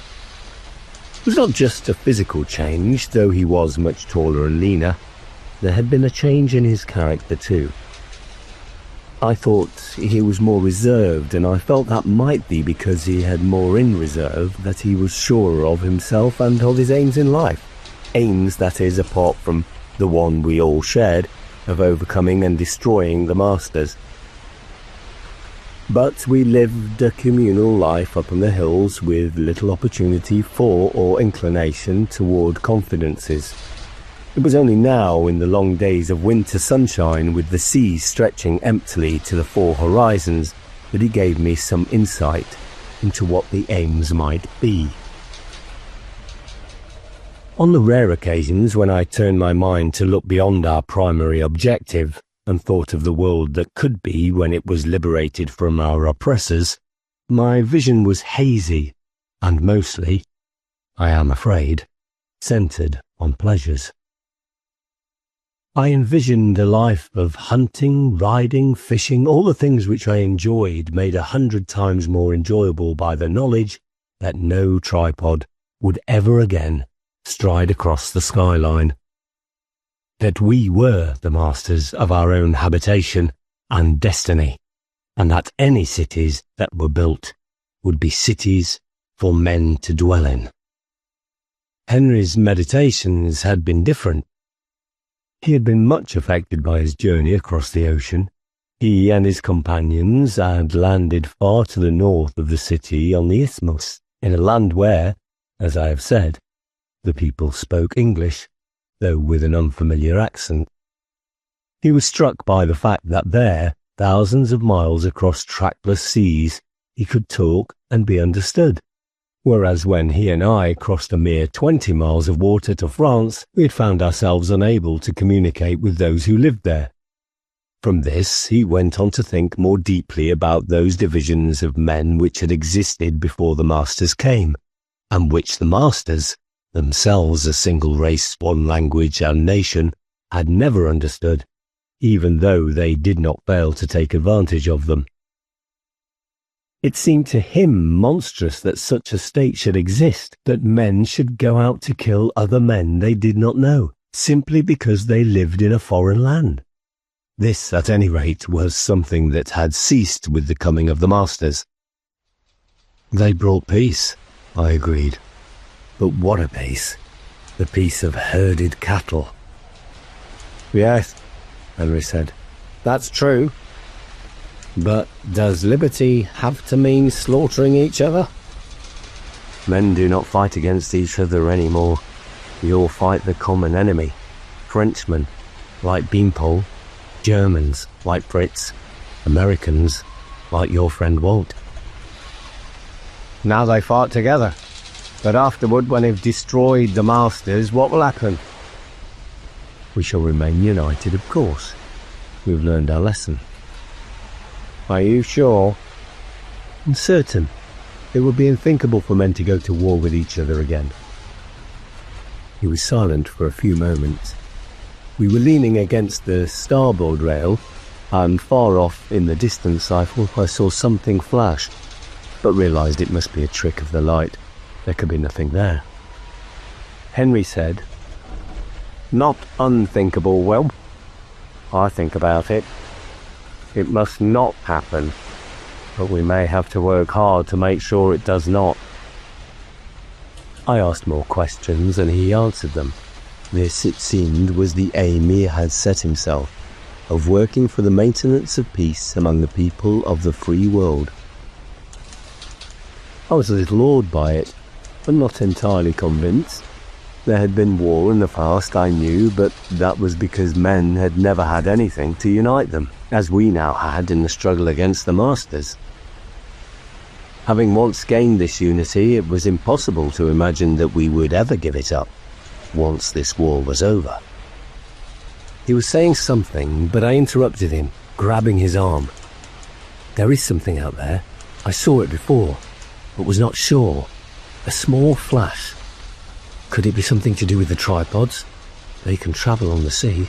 It was not just a physical change, though he was much taller and leaner. There had been a change in his character too. I thought he was more reserved, and I felt that might be because he had more in reserve, that he was surer of himself and of his aims in life. Aims, that is, apart from the one we all shared, of overcoming and destroying the masters. But we lived a communal life up in the hills with little opportunity for or inclination toward confidences. It was only now, in the long days of winter sunshine, with the sea stretching emptily to the four horizons, that he gave me some insight into what the aims might be. On the rare occasions when I turned my mind to look beyond our primary objective and thought of the world that could be when it was liberated from our oppressors, my vision was hazy and mostly, I am afraid, centered on pleasures. I envisioned a life of hunting, riding, fishing, all the things which I enjoyed made 100 times more enjoyable by the knowledge that no tripod would ever again stride across the skyline. That we were the masters of our own habitation and destiny, and that any cities that were built would be cities for men to dwell in. Henry's meditations had been different. He had been much affected by his journey across the ocean. He and his companions had landed far to the north of the city on the isthmus, in a land where, as I have said, the people spoke English, though with an unfamiliar accent. He was struck by the fact that there, thousands of miles across trackless seas, he could talk and be understood. Whereas when he and I crossed a mere 20 miles of water to France, we had found ourselves unable to communicate with those who lived there. From this, he went on to think more deeply about those divisions of men which had existed before the masters came, and which the masters, themselves a single race, one language and nation, had never understood, even though they did not fail to take advantage of them. It seemed to him monstrous that such a state should exist, that men should go out to kill other men they did not know, simply because they lived in a foreign land. This, at any rate, was something that had ceased with the coming of the masters. They brought peace, I agreed. But what a peace! The peace of herded cattle. Yes, Henry said. That's true. But does liberty have to mean slaughtering each other? Men do not fight against each other anymore. We all fight the common enemy. Frenchmen, like Beanpole. Germans, like Fritz. Americans, like your friend Walt. Now they fight together. But afterward, when they've destroyed the masters, what will happen? We shall remain united, of course. We've learned our lesson. Are you sure? I'm certain. It would be unthinkable for men to go to war with each other again. He was silent for a few moments. We were leaning against the starboard rail, and far off in the distance I thought I saw something flash, but realised it must be a trick of the light. There could be nothing there. Henry said, Not unthinkable, Will. I think about it. It must not happen, but we may have to work hard to make sure it does not. I asked more questions and he answered them. This, it seemed, was the aim he had set himself, of working for the maintenance of peace among the people of the free world. I was a little awed by it, but not entirely convinced. There had been war in the past, I knew, but that was because men had never had anything to unite them, as we now had in the struggle against the masters. Having once gained this unity, it was impossible to imagine that we would ever give it up, once this war was over. He was saying something, but I interrupted him, grabbing his arm. There is something out there. I saw it before, but was not sure. A small flash. Could it be something to do with the tripods? They can travel on the sea.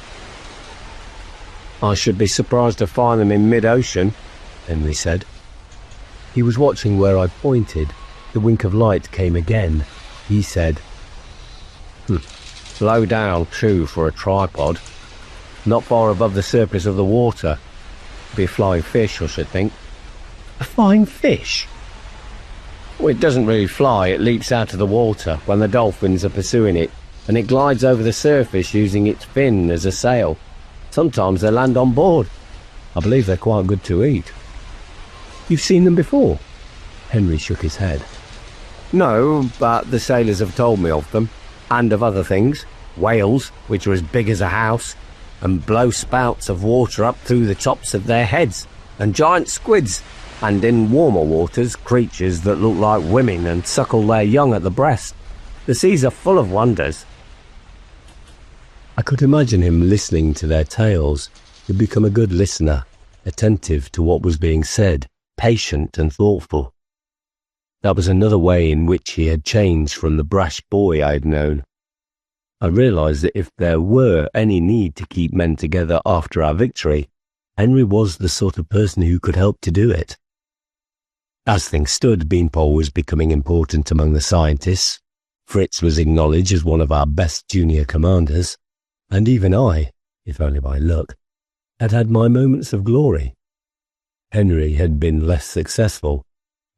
I should be surprised to find them in mid-ocean, Henry said. He was watching where I pointed. The wink of light came again. He said, Low down, too, for a tripod. Not far above the surface of the water. Be a flying fish, I should think. A flying fish? Well, it doesn't really fly, it leaps out of the water when the dolphins are pursuing it, and it glides over the surface using its fin as a sail. Sometimes they land on board. I believe they're quite good to eat. You've seen them before? Henry shook his head. No, but the sailors have told me of them, and of other things. Whales, which are as big as a house, and blow spouts of water up through the tops of their heads, and giant squids, and in warmer waters, creatures that look like women and suckle their young at the breast. The seas are full of wonders. I could imagine him listening to their tales. He'd become a good listener, attentive to what was being said, patient and thoughtful. That was another way in which he had changed from the brash boy I had known. I realised that if there were any need to keep men together after our victory, Henry was the sort of person who could help to do it. As things stood, Beanpole was becoming important among the scientists. Fritz was acknowledged as one of our best junior commanders, and even I, if only by luck, had had my moments of glory. Henry had been less successful,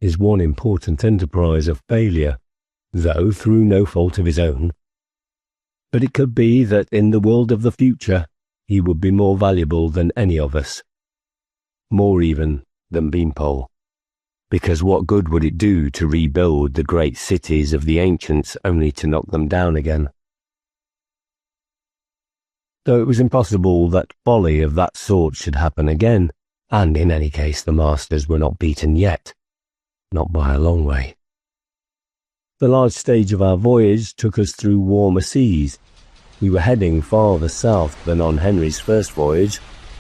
his one important enterprise a failure, though through no fault of his own. But it could be that in the world of the future, he would be more valuable than any of us. More even than Beanpole. Because what good would it do to rebuild the great cities of the ancients only to knock them down again? Though it was impossible that folly of that sort should happen again, and in any case the masters were not beaten yet, not by a long way. The large stage of our voyage took us through warmer seas. We were heading farther south than on Henry's first voyage,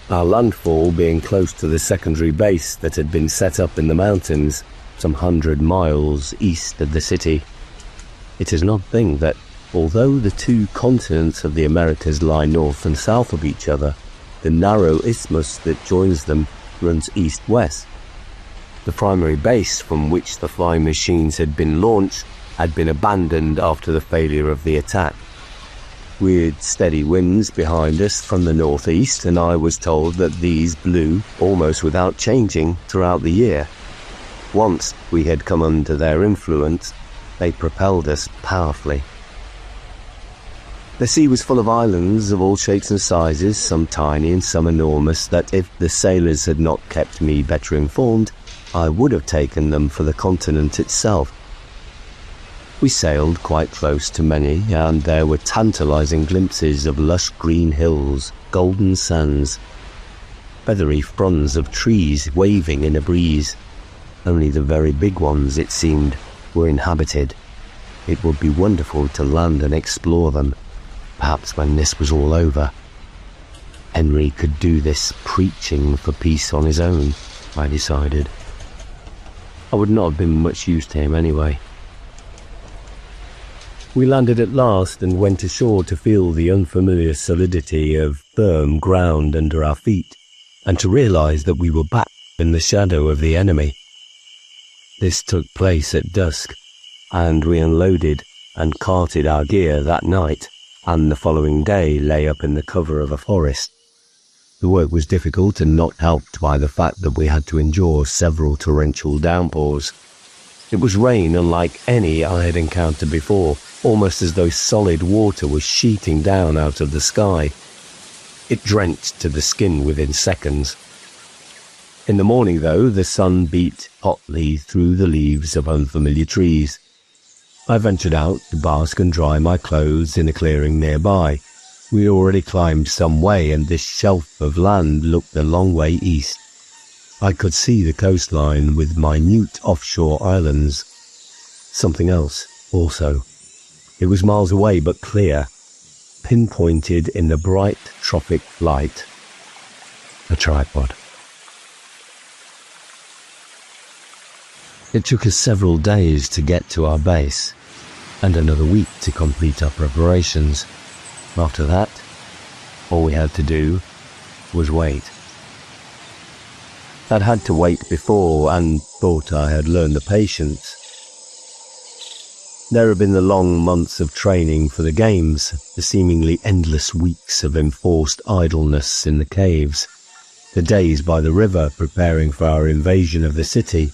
our landfall being close to the secondary base that had been set up in the mountains, some 100 miles east of the city. It is an odd thing that, although the two continents of the Americas lie north and south of each other, the narrow isthmus that joins them runs east-west. The primary base from which the flying machines had been launched had been abandoned after the failure of the attack. We had steady winds behind us from the northeast, and I was told that these blew almost without changing throughout the year. Once we had come under their influence, they propelled us powerfully. The sea was full of islands of all shapes and sizes, some tiny and some enormous, that if the sailors had not kept me better informed, I would have taken them for the continent itself. We sailed quite close to many, and there were tantalizing glimpses of lush green hills, golden sands, feathery fronds of trees waving in a breeze. Only the very big ones, it seemed, were inhabited. It would be wonderful to land and explore them, perhaps when this was all over. Henry could do this preaching for peace on his own, I decided. I would not have been much use to him anyway. We landed at last and went ashore to feel the unfamiliar solidity of firm ground under our feet, and to realize that we were back in the shadow of the enemy. This took place at dusk, and we unloaded and carted our gear that night, and the following day lay up in the cover of a forest. The work was difficult and not helped by the fact that we had to endure several torrential downpours. It was rain unlike any I had encountered before, almost as though solid water was sheeting down out of the sky. It drenched to the skin within seconds. In the morning, though, the sun beat hotly through the leaves of unfamiliar trees. I ventured out to bask and dry my clothes in a clearing nearby. We had already climbed some way, and this shelf of land looked a long way east. I could see the coastline with minute offshore islands. Something else, also. It was miles away but clear, pinpointed in the bright tropic light. A tripod. It took us several days to get to our base, and another week to complete our preparations. After that, all we had to do was wait. I'd had to wait before and thought I had learned the patience. There had been the long months of training for the games, the seemingly endless weeks of enforced idleness in the caves, the days by the river preparing for our invasion of the city.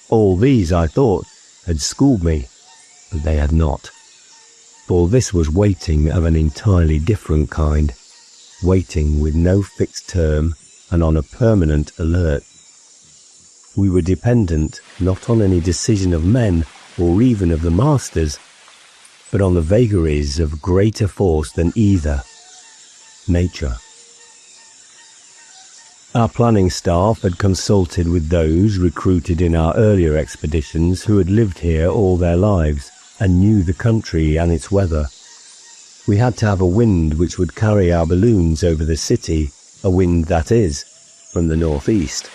All these, I thought, had schooled me, but they had not. For this was waiting of an entirely different kind, waiting with no fixed term and on a permanent alert. We were dependent not on any decision of men or even of the masters, but on the vagaries of greater force than either, nature. Our planning staff had consulted with those recruited in our earlier expeditions who had lived here all their lives and knew the country and its weather. We had to have a wind which would carry our balloons over the city, a wind, that is, from the northeast.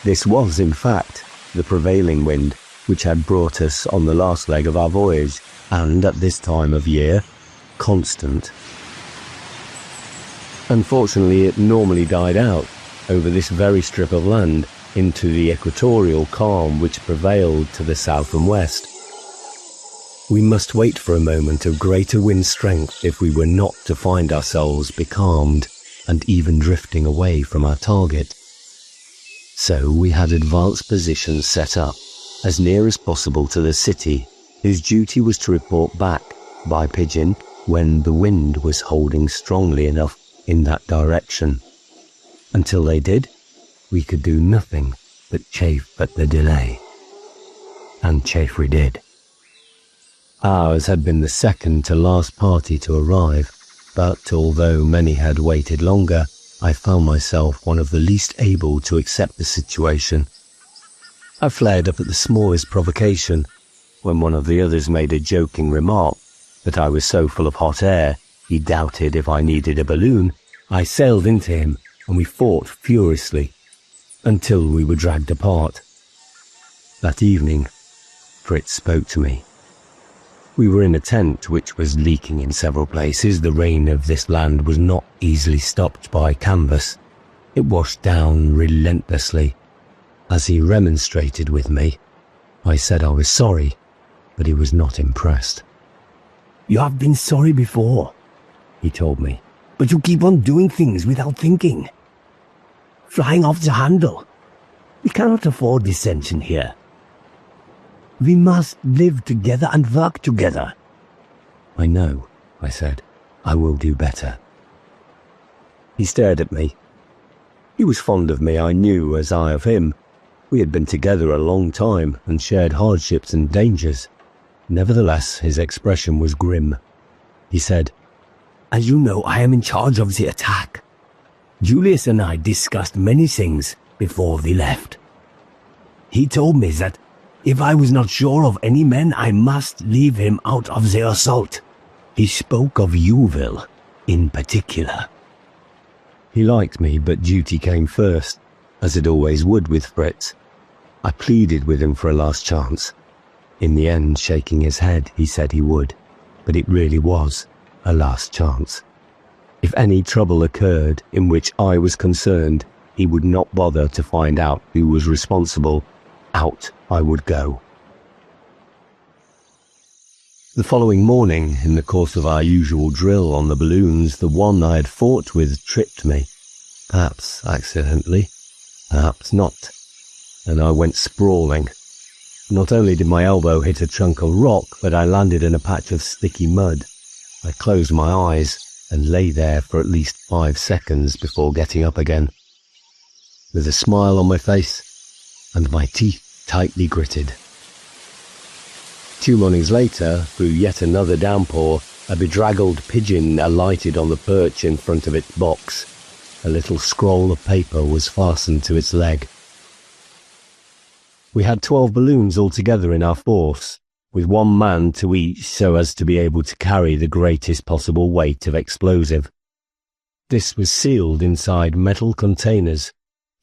This was, in fact, the prevailing wind which had brought us on the last leg of our voyage, and at this time of year, constant. Unfortunately, it normally died out over this very strip of land into the equatorial calm which prevailed to the south and west. We must wait for a moment of greater wind strength if we were not to find ourselves becalmed and even drifting away from our target. So we had advanced positions set up as near as possible to the city, whose duty was to report back by pigeon when the wind was holding strongly enough in that direction. Until they did, we could do nothing but chafe at the delay. And chafe we did. Ours had been the second to last party to arrive, but although many had waited longer, I found myself one of the least able to accept the situation. I flared up at the smallest provocation, when one of the others made a joking remark that I was so full of hot air he doubted if I needed a balloon. I sailed into him and we fought furiously until we were dragged apart. That evening, Fritz spoke to me. We were in a tent which was leaking in several places. The rain of this land was not easily stopped by canvas. It washed down relentlessly. As he remonstrated with me, I said I was sorry, but he was not impressed. You have been sorry before, he told me, but you keep on doing things without thinking. Flying off the handle. We cannot afford dissension here. We must live together and work together. I know, I said. I will do better. He stared at me. He was fond of me, I knew, as I of him. We had been together a long time and shared hardships and dangers. Nevertheless, his expression was grim. He said, As you know, I am in charge of the attack. Julius and I discussed many things before we left. He told me that if I was not sure of any men, I must leave him out of the assault. He spoke of Yuville in particular. He liked me, but duty came first, as it always would with Fritz. I pleaded with him for a last chance. In the end, shaking his head, he said he would, but it really was a last chance. If any trouble occurred in which I was concerned, he would not bother to find out who was responsible. Out I would go. The following morning, in the course of our usual drill on the balloons, the one I had fought with tripped me. Perhaps accidentally, perhaps not, and I went sprawling. Not only did my elbow hit a chunk of rock, but I landed in a patch of sticky mud. I closed my eyes and lay there for at least 5 seconds before getting up again, with a smile on my face and my teeth tightly gritted. 2 mornings later, through yet another downpour, a bedraggled pigeon alighted on the perch in front of its box. A little scroll of paper was fastened to its leg. We had 12 balloons altogether in our force, with 1 man to each so as to be able to carry the greatest possible weight of explosive. This was sealed inside metal containers,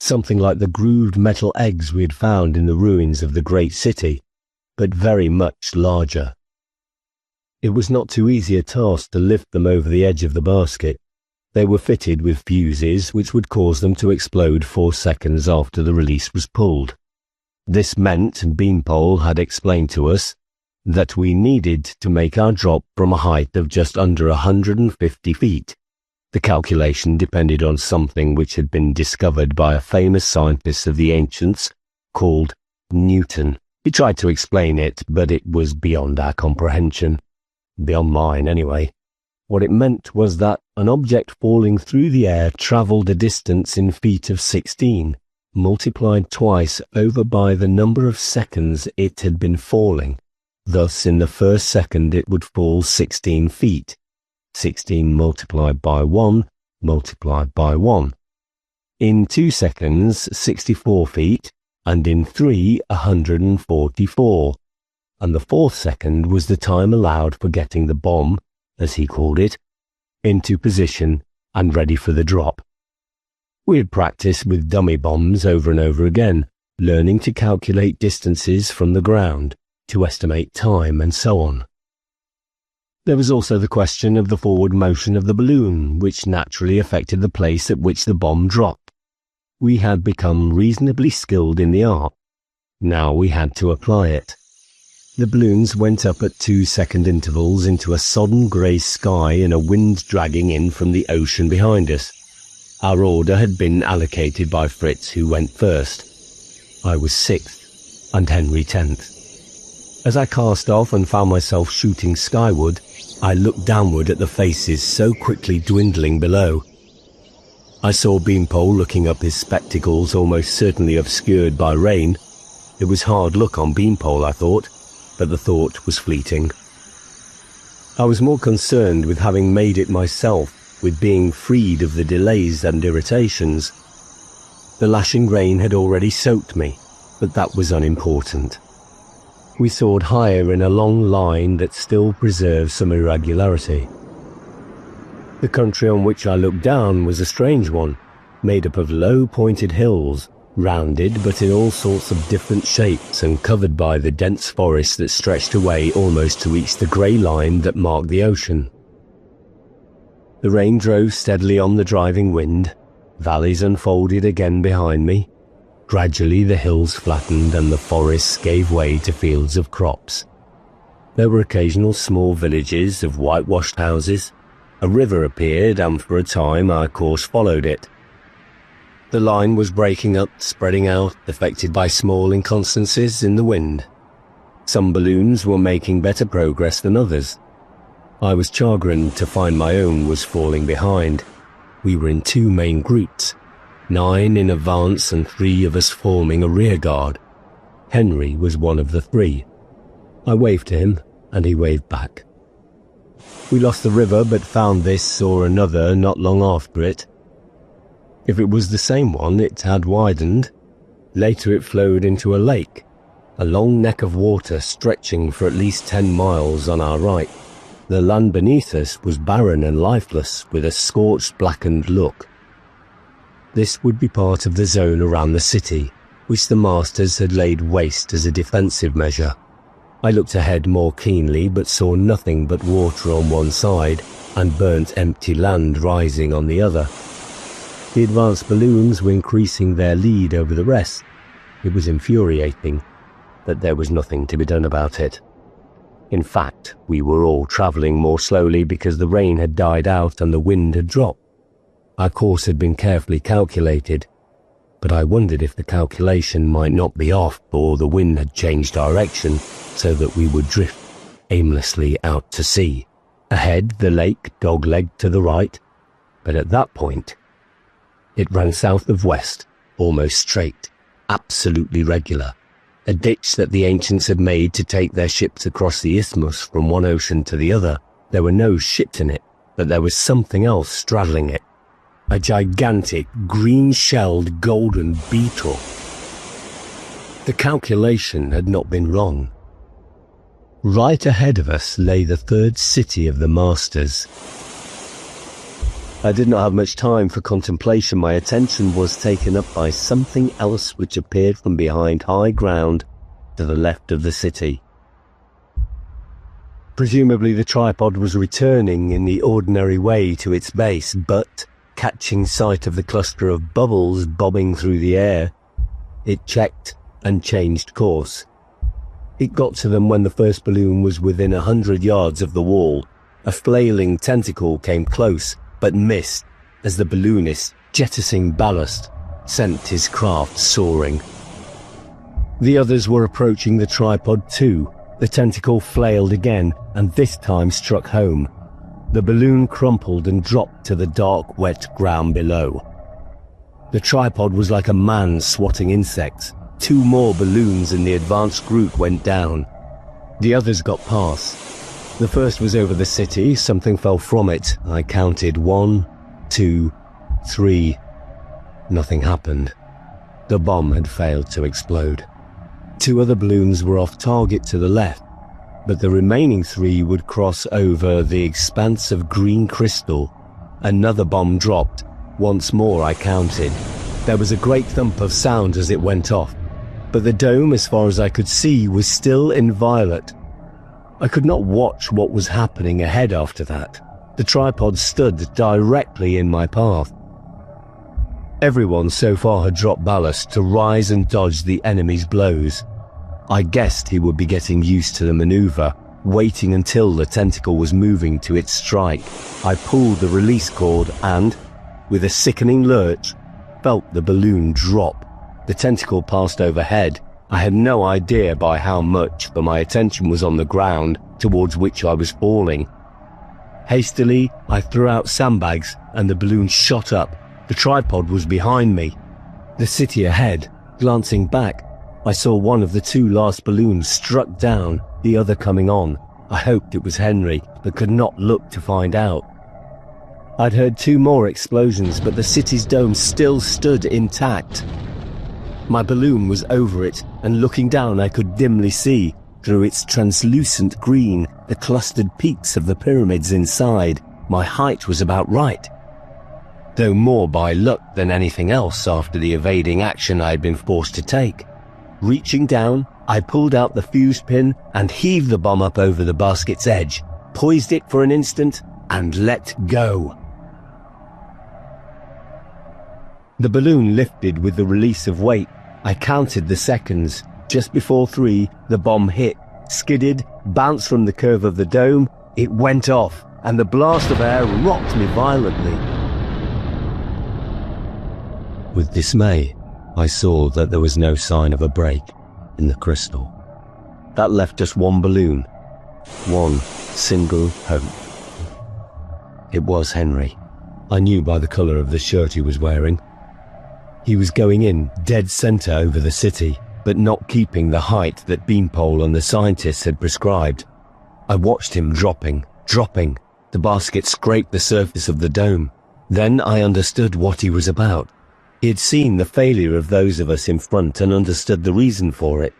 something like the grooved metal eggs we had found in the ruins of the great city, but very much larger. It was not too easy a task to lift them over the edge of the basket. They were fitted with fuses which would cause them to explode 4 seconds after the release was pulled. This meant, Beanpole had explained to us, that we needed to make our drop from a height of just under 150 feet. The calculation depended on something which had been discovered by a famous scientist of the ancients called Newton. He tried to explain it, but it was beyond our comprehension. Beyond mine, anyway. What it meant was that an object falling through the air travelled a distance in feet of 16, multiplied twice over by the number of seconds it had been falling. Thus, in the first second it would fall 16 feet. 16 multiplied by 1, multiplied by 1. In 2 seconds, 64 feet, and in 3, 144. And the 4th second was the time allowed for getting the bomb, as he called it, into position and ready for the drop. We had practiced with dummy bombs over and over again, learning to calculate distances from the ground, to estimate time and so on. There was also the question of the forward motion of the balloon, which naturally affected the place at which the bomb dropped. We had become reasonably skilled in the art. Now we had to apply it. The balloons went up at 2-second intervals into a sodden grey sky in a wind dragging in from the ocean behind us. Our order had been allocated by Fritz, who went first. I was 6th, and Henry 10th. As I cast off and found myself shooting skyward, I looked downward at the faces so quickly dwindling below. I saw Beanpole looking up his spectacles, almost certainly obscured by rain. It was hard luck on Beanpole, I thought, but the thought was fleeting. I was more concerned with having made it myself, with being freed of the delays and irritations. The lashing rain had already soaked me, but that was unimportant. We soared higher in a long line that still preserved some irregularity. The country on which I looked down was a strange one, made up of low pointed hills, rounded but in all sorts of different shapes and covered by the dense forest that stretched away almost to reach the grey line that marked the ocean. The rain drove steadily on the driving wind. Valleys unfolded again behind me. Gradually the hills flattened and the forests gave way to fields of crops. There were occasional small villages of whitewashed houses. A river appeared, and for a time our course followed it. The line was breaking up, spreading out, affected by small inconstancies in the wind. Some balloons were making better progress than others. I was chagrined to find my own was falling behind. We were in 2 main groups, 9 in advance and 3 of us forming a rear guard. Henry was one of the 3. I waved to him, and he waved back. We lost the river, but found this or another not long after it. If it was the same one, it had widened. Later it flowed into a lake, a long neck of water stretching for at least 10 miles on our right. The land beneath us was barren and lifeless, with a scorched, blackened look. This would be part of the zone around the city, which the masters had laid waste as a defensive measure. I looked ahead more keenly, but saw nothing but water on one side and burnt empty land rising on the other. The advanced balloons were increasing their lead over the rest. It was infuriating, but there was nothing to be done about it. In fact, we were all travelling more slowly because the rain had died out and the wind had dropped. Our course had been carefully calculated, but I wondered if the calculation might not be off or the wind had changed direction so that we would drift aimlessly out to sea. Ahead, the lake dog-legged to the right, but at that point, it ran south of west, almost straight, absolutely regular, a ditch that the ancients had made to take their ships across the isthmus from one ocean to the other. There were no ships in it, but there was something else straddling it, a gigantic, green-shelled golden beetle. The calculation had not been wrong. Right ahead of us lay the 3rd city of the Masters. I did not have much time for contemplation. My attention was taken up by something else which appeared from behind high ground to the left of the city. Presumably the tripod was returning in the ordinary way to its base, but, catching sight of the cluster of bubbles bobbing through the air, it checked and changed course. It got to them when the first balloon was within 100 yards of the wall. A flailing tentacle came close, but missed as the balloonist, jettisoning ballast, sent his craft soaring. The others were approaching the tripod too. The tentacle flailed again, and this time struck home. The balloon crumpled and dropped to the dark, wet ground below. The tripod was like a man swatting insects. 2 more balloons in the advanced group went down. The others got past. The first was over the city. Something fell from it. I counted 1, 2, 3. Nothing happened. The bomb had failed to explode. 2 other balloons were off target to the left, but the remaining 3 would cross over the expanse of green crystal. Another bomb dropped. Once more I counted. There was a great thump of sound as it went off, but the dome, as far as I could see, was still inviolate. I could not watch what was happening ahead after that. The tripod stood directly in my path. Everyone so far had dropped ballast to rise and dodge the enemy's blows. I guessed he would be getting used to the maneuver, waiting until the tentacle was moving to its strike. I pulled the release cord and, with a sickening lurch, felt the balloon drop. The tentacle passed overhead. I had no idea by how much, for my attention was on the ground towards which I was falling. Hastily, I threw out sandbags and the balloon shot up. The tripod was behind me. The city ahead, glancing back, I saw one of the two last balloons struck down, the other coming on. I hoped it was Henry, but could not look to find out. I'd heard 2 more explosions, but the city's dome still stood intact. My balloon was over it, and looking down I could dimly see, through its translucent green, the clustered peaks of the pyramids inside. My height was about right, though more by luck than anything else after the evading action I had been forced to take. Reaching down, I pulled out the fuse pin and heaved the bomb up over the basket's edge, poised it for an instant, and let go. The balloon lifted with the release of weight. I counted the seconds. Just before 3, the bomb hit, skidded, bounced from the curve of the dome. It went off, and the blast of air rocked me violently. With dismay, I saw that there was no sign of a break in the crystal. That left just one balloon, one single hope. It was Henry. I knew by the colour of the shirt he was wearing. He was going in dead centre over the city, but not keeping the height that Beanpole and the scientists had prescribed. I watched him dropping. The basket scraped the surface of the dome. Then I understood what he was about. He had seen the failure of those of us in front and understood the reason for it.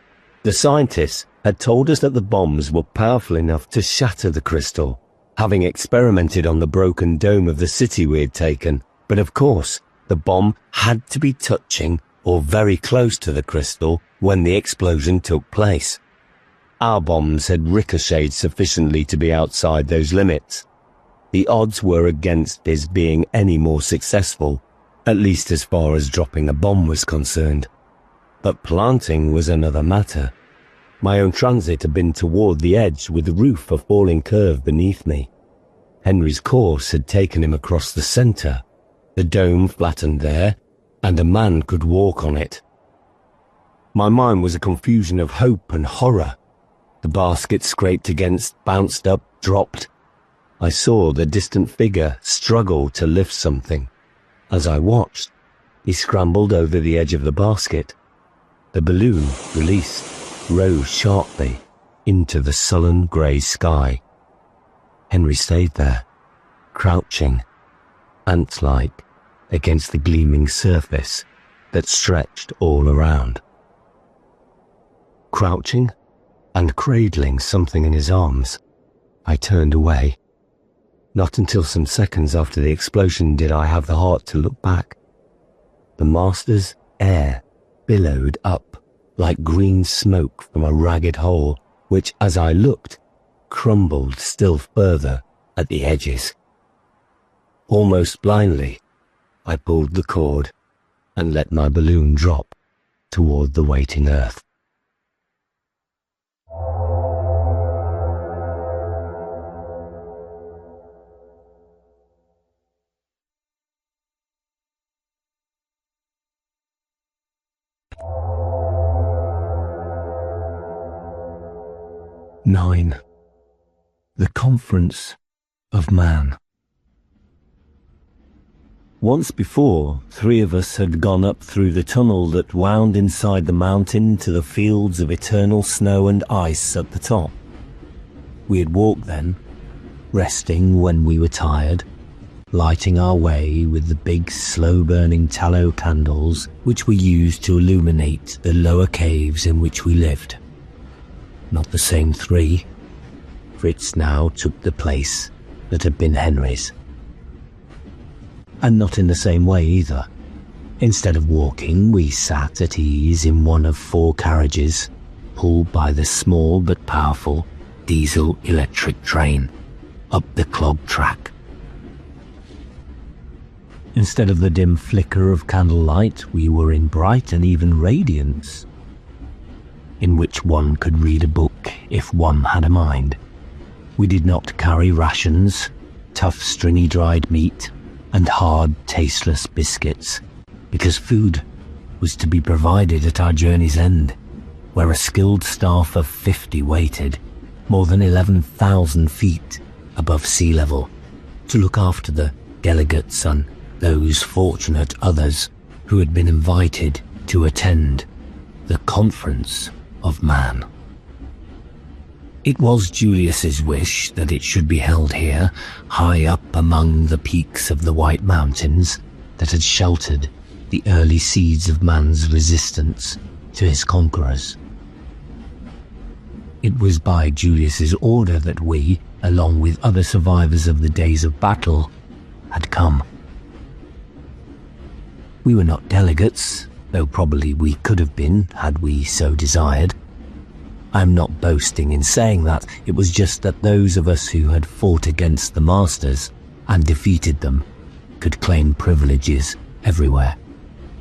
The scientists had told us that the bombs were powerful enough to shatter the crystal, having experimented on the broken dome of the city we had taken. But of course, the bomb had to be touching or very close to the crystal when the explosion took place. Our bombs had ricocheted sufficiently to be outside those limits. The odds were against his being any more successful, at least as far as dropping a bomb was concerned. But planting was another matter. My own transit had been toward the edge with the roof a falling curve beneath me. Henry's course had taken him across the centre. The dome flattened there, and a man could walk on it. My mind was a confusion of hope and horror. The basket scraped against, bounced up, dropped. I saw the distant figure struggle to lift something. As I watched, he scrambled over the edge of the basket. The balloon, released, rose sharply into the sullen grey sky. Henry stayed there, crouching, ant-like, against the gleaming surface that stretched all around. Crouching and cradling something in his arms, I turned away. Not until some seconds after the explosion did I have the heart to look back. The Master's air billowed up like green smoke from a ragged hole, which, as I looked, crumbled still further at the edges. Almost blindly, I pulled the cord and let my balloon drop toward the waiting earth. Nine. The Conference of Man. Once before, 3 of us had gone up through the tunnel that wound inside the mountain to the fields of eternal snow and ice at the top. We had walked then, resting when we were tired, lighting our way with the big slow-burning tallow candles which were used to illuminate the lower caves in which we lived. Not the same 3. Fritz now took the place that had been Henry's. And not in the same way either. Instead of walking, we sat at ease in one of 4 carriages, pulled by the small but powerful diesel-electric train up the clogged track. Instead of the dim flicker of candlelight, we were in bright and even radiance, in which one could read a book if one had a mind. We did not carry rations, tough stringy dried meat, and hard, tasteless biscuits, because food was to be provided at our journey's end, where a skilled staff of 50 waited, more than 11,000 feet above sea level, to look after the delegates and those fortunate others who had been invited to attend the Conference of Man. It was Julius's wish that it should be held here, high up among the peaks of the White Mountains that had sheltered the early seeds of man's resistance to his conquerors. It was by Julius's order that we, along with other survivors of the days of battle, had come. We were not delegates, though probably we could have been had we so desired. I am not boasting in saying that. It was just that those of us who had fought against the masters and defeated them could claim privileges everywhere,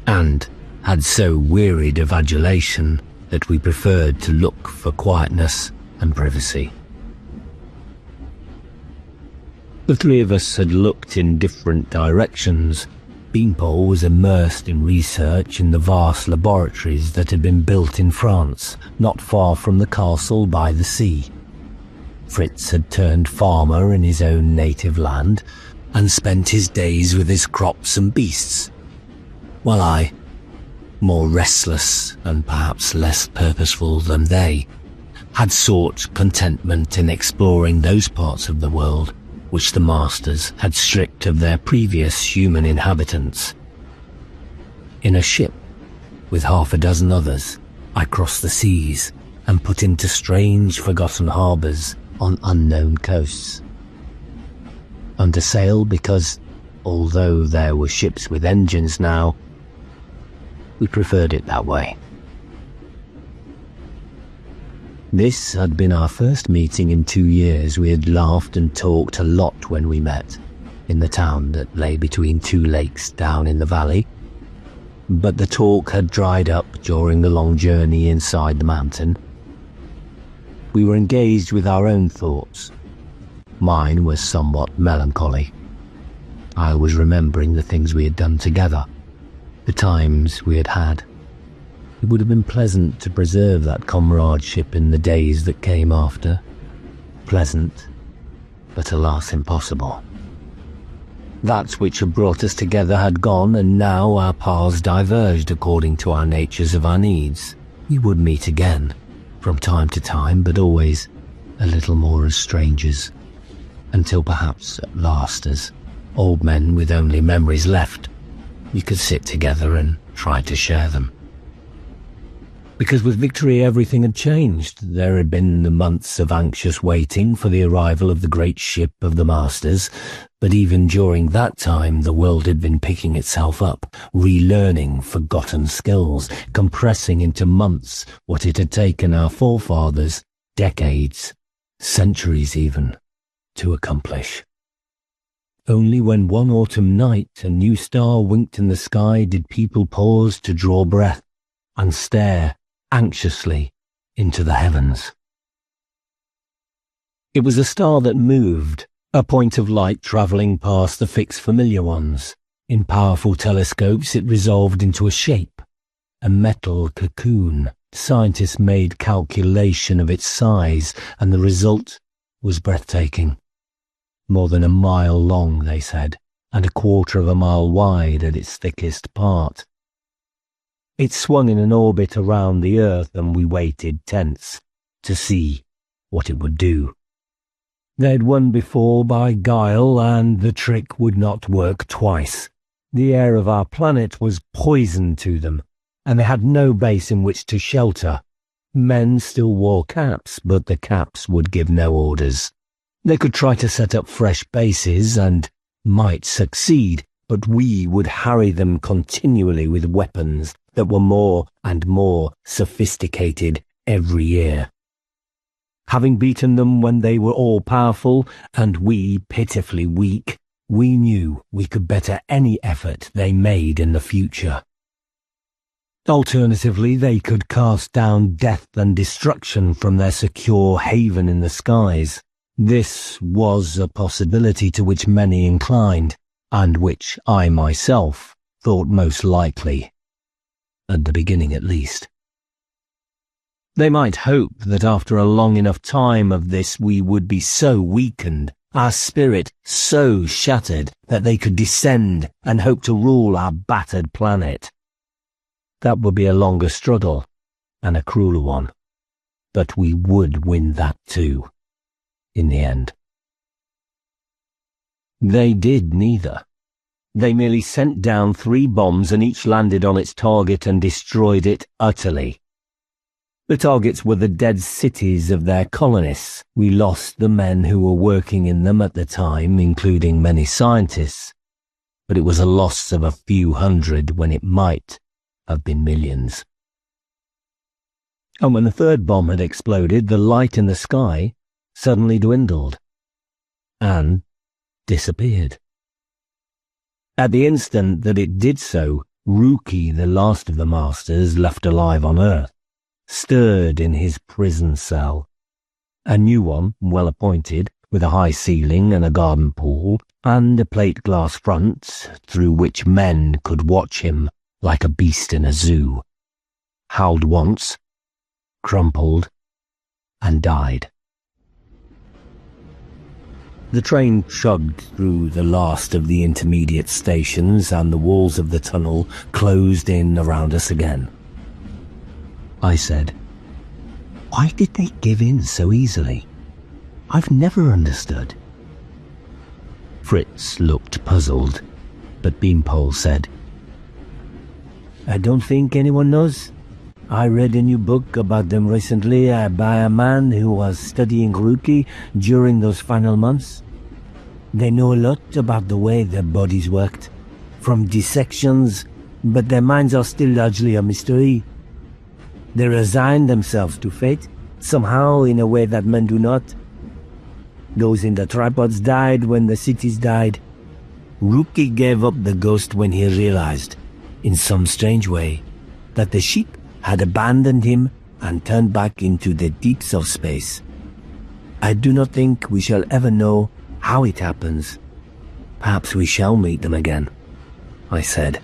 and had so wearied of adulation that we preferred to look for quietness and privacy. The three of us had looked in different directions. Beanpole was immersed in research in the vast laboratories that had been built in France, not far from the castle by the sea. Fritz had turned farmer in his own native land and spent his days with his crops and beasts, while I, more restless and perhaps less purposeful than they, had sought contentment in exploring those parts of the world which the masters had stripped of their previous human inhabitants. In a ship, with half a dozen others, I crossed the seas and put into strange forgotten harbours on unknown coasts. Under sail because, although there were ships with engines now, we preferred it that way. This had been our first meeting in 2 years. We had laughed and talked a lot when we met, in the town that lay between two lakes down in the valley. But the talk had dried up during the long journey inside the mountain. We were engaged with our own thoughts. Mine was somewhat melancholy. I was remembering the things we had done together, the times we had had. It would have been pleasant to preserve that comradeship in the days that came after. Pleasant, but alas impossible. That which had brought us together had gone, and now our paths diverged according to our natures of our needs. We would meet again, from time to time, but always a little more as strangers, until perhaps at last, as old men with only memories left, we could sit together and try to share them. Because with victory everything had changed. There had been the months of anxious waiting for the arrival of the great ship of the masters, but even during that time the world had been picking itself up, relearning forgotten skills, compressing into months what it had taken our forefathers decades, centuries even, to accomplish. Only when one autumn night a new star winked in the sky did people pause to draw breath and stare anxiously into the heavens. It was a star that moved, a point of light travelling past the fixed familiar ones. In powerful telescopes it resolved into a shape, a metal cocoon. Scientists made calculation of its size, and the result was breathtaking. More than a mile long, they said, and a quarter of a mile wide at its thickest part. It swung in an orbit around the Earth, and we waited tense to see what it would do. They'd won before by guile, and the trick would not work twice. The air of our planet was poison to them, and they had no base in which to shelter. Men still wore caps, but the caps would give no orders. They could try to set up fresh bases and might succeed, but we would harry them continually with weapons that were more and more sophisticated every year. Having beaten them when they were all-powerful and we pitifully weak, we knew we could better any effort they made in the future. Alternatively, they could cast down death and destruction from their secure haven in the skies. This was a possibility to which many inclined, and which I myself thought most likely, at the beginning at least. They might hope that after a long enough time of this we would be so weakened, our spirit so shattered, that they could descend and hope to rule our battered planet. That would be a longer struggle, and a crueler one, but we would win that too, in the end. They did neither. They merely sent down 3 bombs and each landed on its target and destroyed it utterly. The targets were the dead cities of their colonists. We lost the men who were working in them at the time, including many scientists, but it was a loss of a few hundred when it might have been millions. And when the 3rd bomb had exploded, the light in the sky suddenly dwindled and disappeared. At the instant that it did so, Ruki, the last of the masters left alive on Earth, stirred in his prison cell. A new one, well appointed, with a high ceiling and a garden pool, and a plate glass front through which men could watch him like a beast in a zoo, howled once, crumpled, and died. The train chugged through the last of the intermediate stations, and the walls of the tunnel closed in around us again. I said, "Why did they give in so easily? I've never understood." Fritz looked puzzled, but Beanpole said, "I don't think anyone knows. I read a new book about them recently by a man who was studying Ruki during those final months. They know a lot about the way their bodies worked, from dissections, but their minds are still largely a mystery. They resign themselves to fate, somehow in a way that men do not. Those in the tripods died when the cities died. Ruki gave up the ghost when he realized, in some strange way, that the sheep had abandoned him and turned back into the deeps of space. I do not think we shall ever know how it happens. Perhaps we shall meet them again," I said.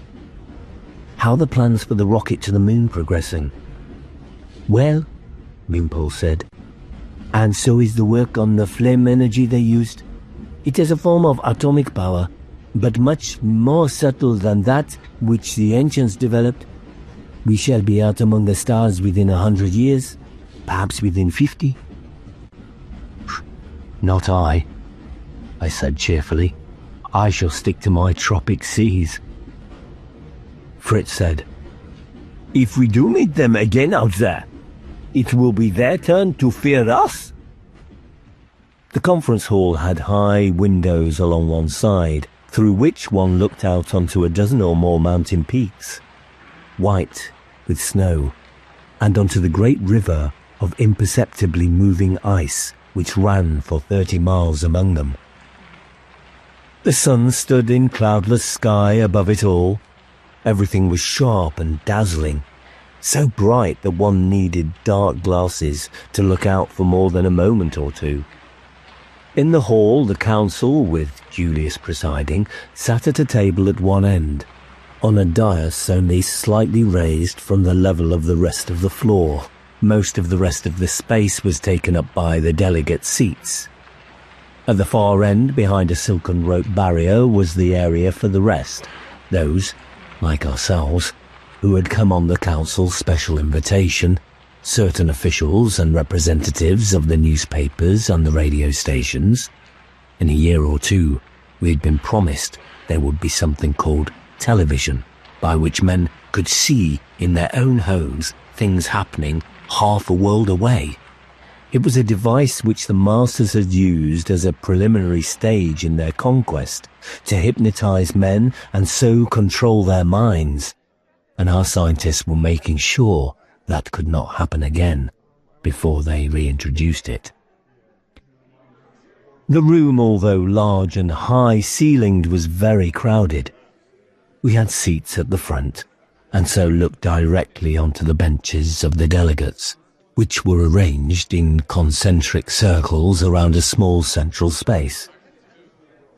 "How are the plans for the rocket to the moon progressing?" "Well," Beanpole said, "and so is the work on the flame energy they used. It is a form of atomic power, but much more subtle than that which the ancients developed. We shall be out among the stars within 100 years, perhaps within 50. "Not I said cheerfully. "I shall stick to my tropic seas." Fritz said, "If we do meet them again out there, it will be their turn to fear us." The conference hall had high windows along one side, through which one looked out onto a dozen or more mountain peaks, white with snow, and onto the great river of imperceptibly moving ice which ran for 30 miles among them. The sun stood in cloudless sky above it all. Everything was sharp and dazzling, so bright that one needed dark glasses to look out for more than a moment or two. In the hall, the council, with Julius presiding, sat at a table at one end, on a dais only slightly raised from the level of the rest of the floor. Most of the rest of the space was taken up by the delegate seats. At the far end, behind a silken rope barrier, was the area for the rest, those, like ourselves, who had come on the council's special invitation, certain officials and representatives of the newspapers and the radio stations. In a year or two, we had been promised there would be something called television, by which men could see in their own homes things happening half a world away. It was a device which the masters had used as a preliminary stage in their conquest to hypnotize men and so control their minds, and our scientists were making sure that could not happen again before they reintroduced it. The room, although large and high-ceilinged, was very crowded. We had seats at the front, and so looked directly onto the benches of the delegates, which were arranged in concentric circles around a small central space.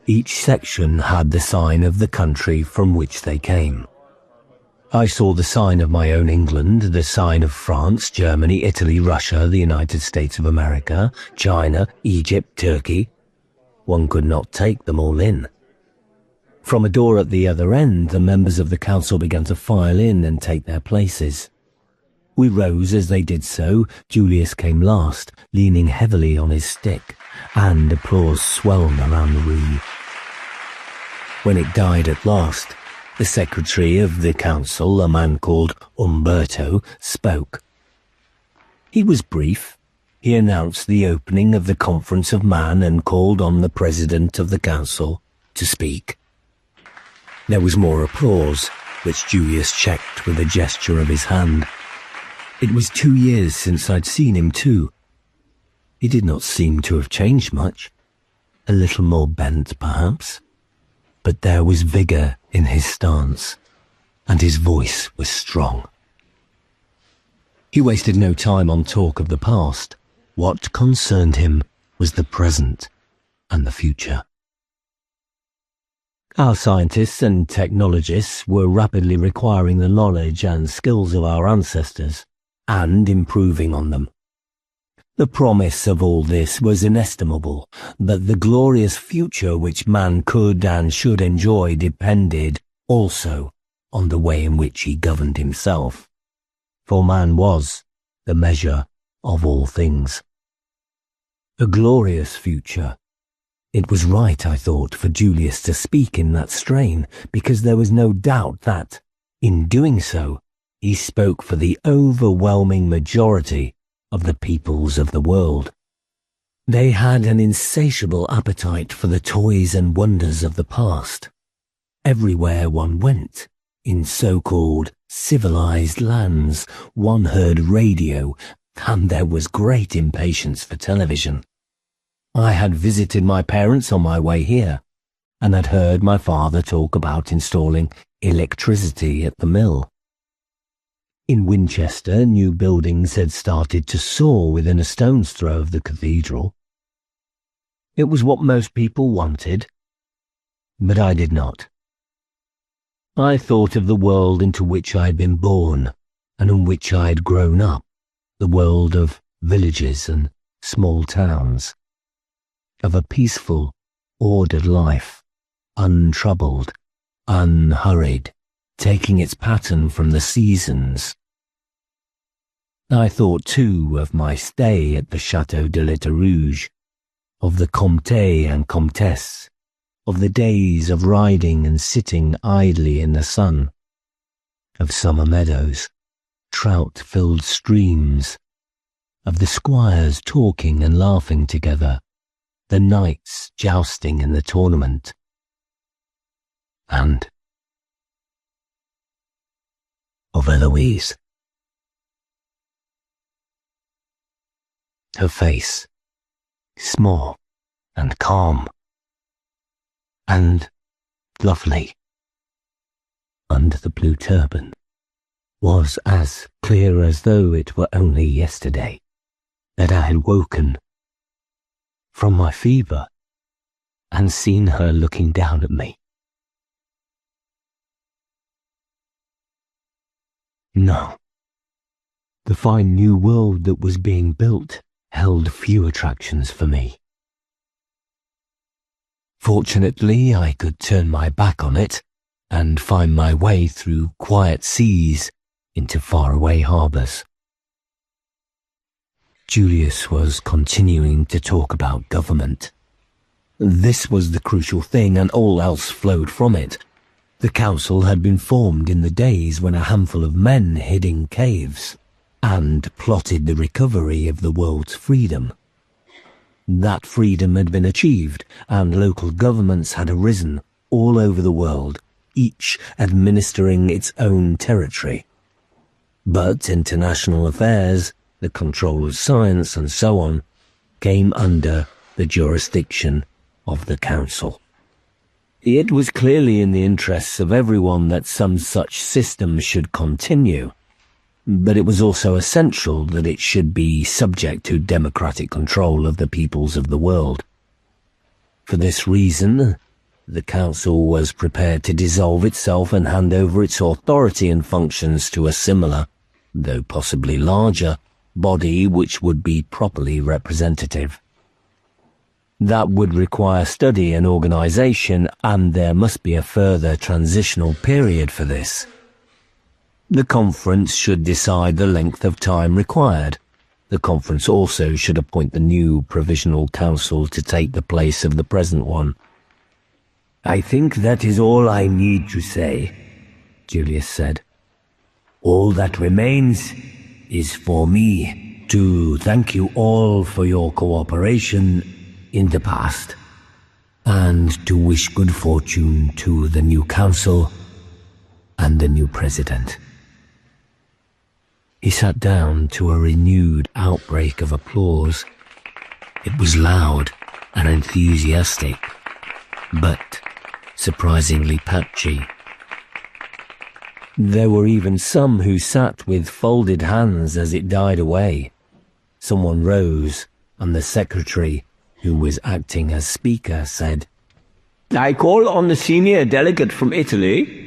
Each section had the sign of the country from which they came. I saw the sign of my own England, the sign of France, Germany, Italy, Russia, the United States of America, China, Egypt, Turkey. One could not take them all in. From a door at the other end, the members of the council began to file in and take their places. We rose as they did so. Julius came last, leaning heavily on his stick, and applause swelled around the room. When it died at last, the secretary of the council, a man called Umberto, spoke. He was brief. He announced the opening of the Conference of Man and called on the president of the council to speak. There was more applause, which Julius checked with a gesture of his hand. It was 2 years since I'd seen him too. He did not seem to have changed much. A little more bent, perhaps. But there was vigour in his stance, and his voice was strong. He wasted no time on talk of the past. What concerned him was the present and the future. Our scientists and technologists were rapidly requiring the knowledge and skills of our ancestors and improving on them. The promise of all this was inestimable, but the glorious future which man could and should enjoy depended also on the way in which he governed himself, for man was the measure of all things. A glorious future. It was right, I thought, for Julius to speak in that strain, because there was no doubt that, in doing so, he spoke for the overwhelming majority of the peoples of the world. They had an insatiable appetite for the toys and wonders of the past. Everywhere one went, in so-called civilized lands, one heard radio, and there was great impatience for television. I had visited my parents on my way here, and had heard my father talk about installing electricity at the mill. In Winchester, new buildings had started to soar within a stone's throw of the cathedral. It was what most people wanted, but I did not. I thought of the world into which I had been born, and in which I had grown up, the world of villages and small towns, of a peaceful, ordered life, untroubled, unhurried, taking its pattern from the seasons. I thought, too, of my stay at the Château de l'État Rouge, of the Comte and Comtesse, of the days of riding and sitting idly in the sun, of summer meadows, trout-filled streams, of the squires talking and laughing together, the knights jousting in the tournament, and of Eloise. Her face, small and calm, and lovely, under the blue turban, was as clear as though it were only yesterday that I had woken from my fever and seen her looking down at me. No, the fine new world that was being built held few attractions for me. Fortunately, I could turn my back on it and find my way through quiet seas into faraway harbours. Julius was continuing to talk about government. This was the crucial thing, and all else flowed from it. The council had been formed in the days when a handful of men hid in caves and plotted the recovery of the world's freedom. That freedom had been achieved, and local governments had arisen all over the world, each administering its own territory. But international affairs, the control of science and so on, came under the jurisdiction of the council. It was clearly in the interests of everyone that some such system should continue, but it was also essential that it should be subject to democratic control of the peoples of the world. For this reason, the council was prepared to dissolve itself and hand over its authority and functions to a similar, though possibly larger, body which would be properly representative. That would require study and organization, and there must be a further transitional period for this. The conference should decide the length of time required. The conference also should appoint the new provisional council to take the place of the present one. I think that is all I need to say, Julius said. All that remains is for me to thank you all for your cooperation in the past, and to wish good fortune to the new council and the new president. He sat down to a renewed outbreak of applause. It was loud and enthusiastic, but surprisingly patchy. There were even some who sat with folded hands as it died away. Someone rose, and the secretary, who was acting as speaker, said, "I call on the senior delegate from Italy."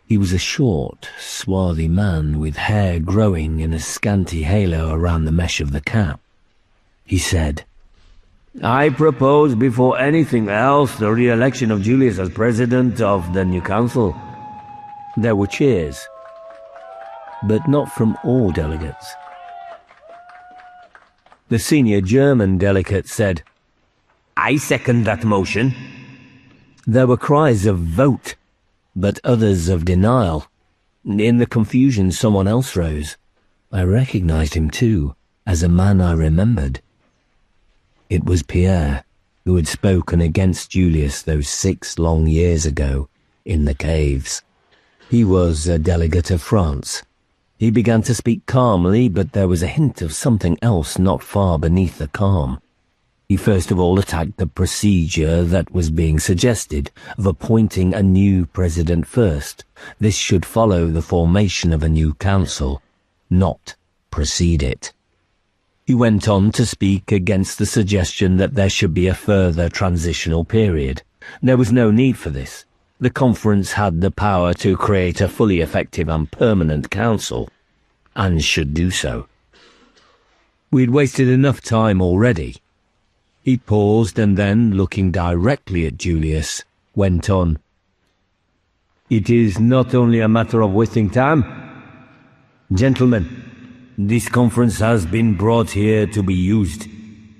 He was a short, swarthy man with hair growing in a scanty halo around the mesh of the cap. He said, "I propose before anything else the re-election of Julius as president of the new council." There were cheers, but not from all delegates. The senior German delegate said, "I second that motion." There were cries of vote, but others of denial. In the confusion, someone else rose. I recognized him too, as a man I remembered. It was Pierre, who had spoken against Julius those 6 long years ago, in the caves. He was a delegate of France. He began to speak calmly, but there was a hint of something else not far beneath the calm. He first of all attacked the procedure that was being suggested, of appointing a new president first. This should follow the formation of a new council, not precede it. He went on to speak against the suggestion that there should be a further transitional period. There was no need for this. The conference had the power to create a fully effective and permanent council, and should do so. We'd wasted enough time already. He paused and then, looking directly at Julius, went on. "It is not only a matter of wasting time. Gentlemen, this conference has been brought here to be used.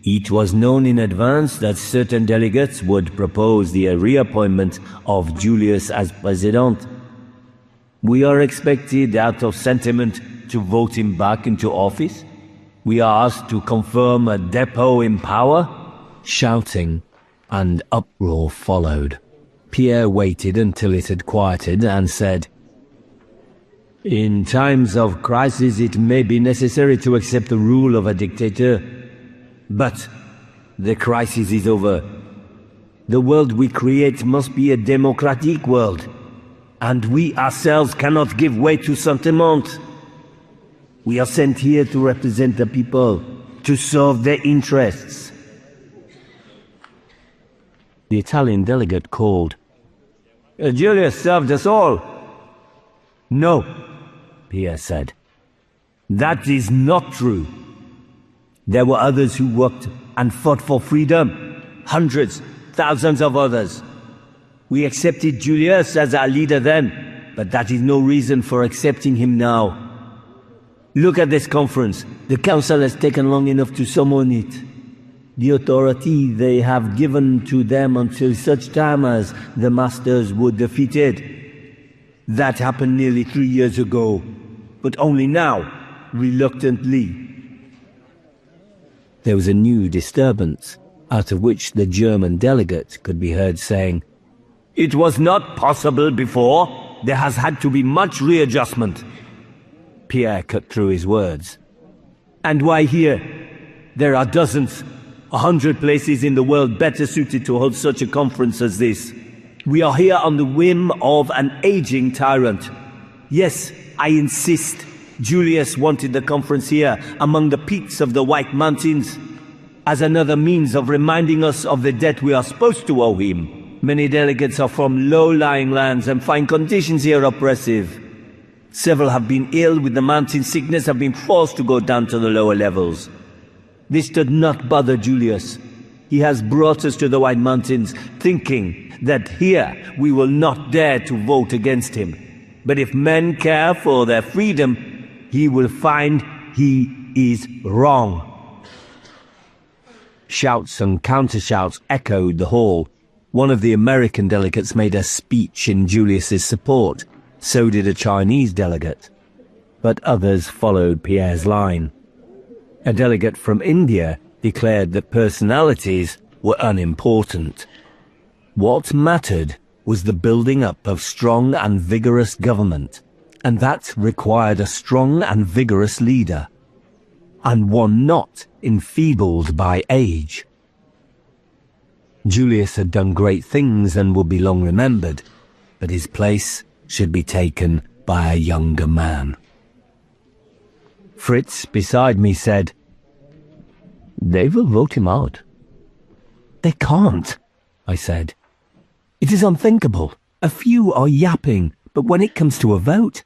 It was known in advance that certain delegates would propose the reappointment of Julius as president. We are expected, out of sentiment, to vote him back into office. We are asked to confirm a depot in power." Shouting and uproar followed. Pierre waited until it had quieted and said, "In times of crisis it may be necessary to accept the rule of a dictator. But the crisis is over. The world we create must be a democratic world, and we ourselves cannot give way to sentiment. We are sent here to represent the people, to serve their interests." The Italian delegate called, "Julius served us all." "No," Pierre said. "That is not true. There were others who worked and fought for freedom. Hundreds, thousands of others. We accepted Julius as our leader then, but that is no reason for accepting him now. Look at this conference. The council has taken long enough to summon it. The authority they have given to them until such time as the masters were defeated. That happened nearly 3 years ago, but only now, reluctantly." There was a new disturbance, out of which the German delegate could be heard saying, "It was not possible before. There has had to be much readjustment." Pierre cut through his words. "And why here? There are dozens, 100 places in the world better suited to hold such a conference as this. We are here on the whim of an aging tyrant. Yes, I insist. Julius wanted the conference here, among the peaks of the White Mountains, as another means of reminding us of the debt we are supposed to owe him. Many delegates are from low-lying lands and find conditions here oppressive. Several have been ill with the mountain sickness, have been forced to go down to the lower levels. This did not bother Julius. He has brought us to the White Mountains, thinking that here we will not dare to vote against him. But if men care for their freedom, he will find he is wrong. Shouts and counter-shouts echoed the hall. One of the American delegates made a speech in Julius's support. So did a Chinese delegate. But others followed Pierre's line. A delegate from India declared that personalities were unimportant. What mattered was the building up of strong and vigorous government, and that required a strong and vigorous leader, and one not enfeebled by age. Julius had done great things and would be long remembered, but his place should be taken by a younger man. Fritz, beside me, said, "They will vote him out." "They can't," I said. "It is unthinkable. A few are yapping, but when it comes to a vote..."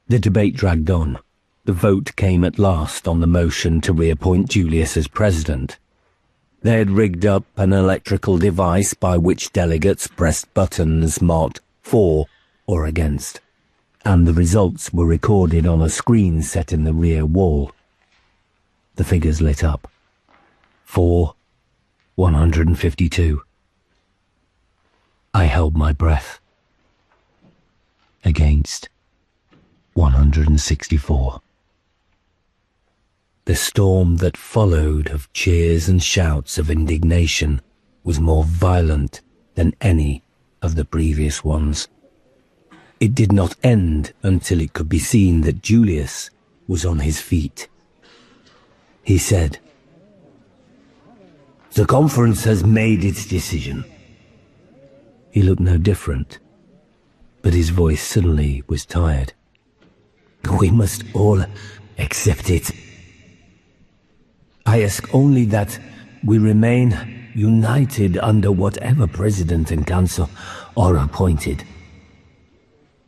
The debate dragged on. The vote came at last on the motion to reappoint Julius as president. They had rigged up an electrical device by which delegates pressed buttons marked for or against, and the results were recorded on a screen set in the rear wall. The figures lit up. For 152. I held my breath. Against 164. The storm that followed of cheers and shouts of indignation was more violent than any of the previous ones. It did not end until it could be seen that Julius was on his feet. He said, "The conference has made its decision." He looked no different, but his voice suddenly was tired. "We must all accept it. I ask only that we remain united under whatever president and council are appointed.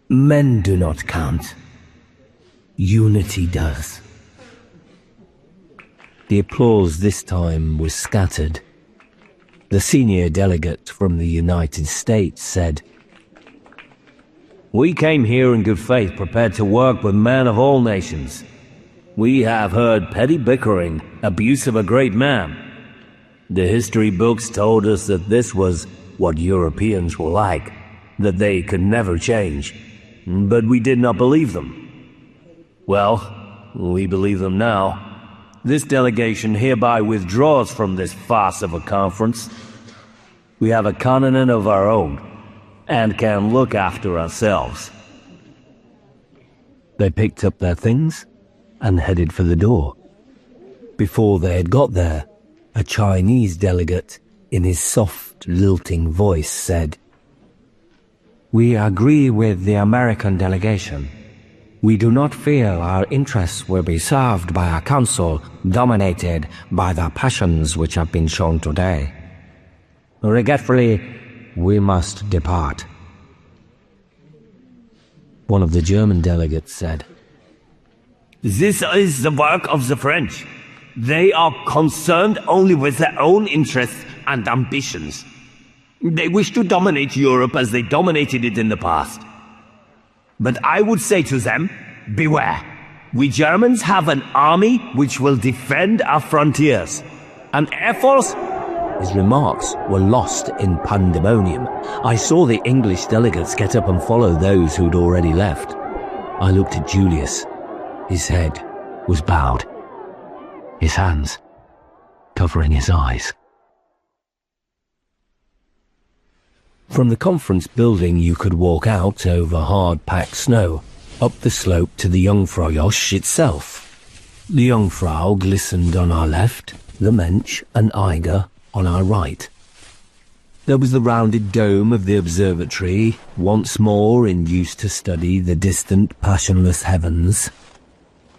Men do not count. Unity does." The applause this time was scattered. The senior delegate from the United States said, "We came here in good faith, prepared to work with men of all nations. We have heard petty bickering, abuse of a great man. The history books told us that this was what Europeans were like, that they could never change. But we did not believe them. Well, we believe them now. This delegation hereby withdraws from this farce of a conference. We have a continent of our own, and can look after ourselves." They picked up their things and headed for the door. Before they had got there, a Chinese delegate, in his soft, lilting voice, said, "We agree with the American delegation. We do not feel our interests will be served by a council dominated by the passions which have been shown today. Regretfully, we must depart." One of the German delegates said, "This is the work of the French. They are concerned only with their own interests and ambitions. They wish to dominate Europe as they dominated it in the past. But I would say to them, beware. We Germans have an army which will defend our frontiers. An air force..." His remarks were lost in pandemonium. I saw the English delegates get up and follow those who'd already left. I looked at Julius. His head was bowed, his hands covering his eyes. From the conference building you could walk out over hard-packed snow, up the slope to the Jungfraujoch itself. The Jungfrau glistened on our left, the Mensch and Eiger on our right. There was the rounded dome of the observatory, once more in use to study the distant, passionless heavens.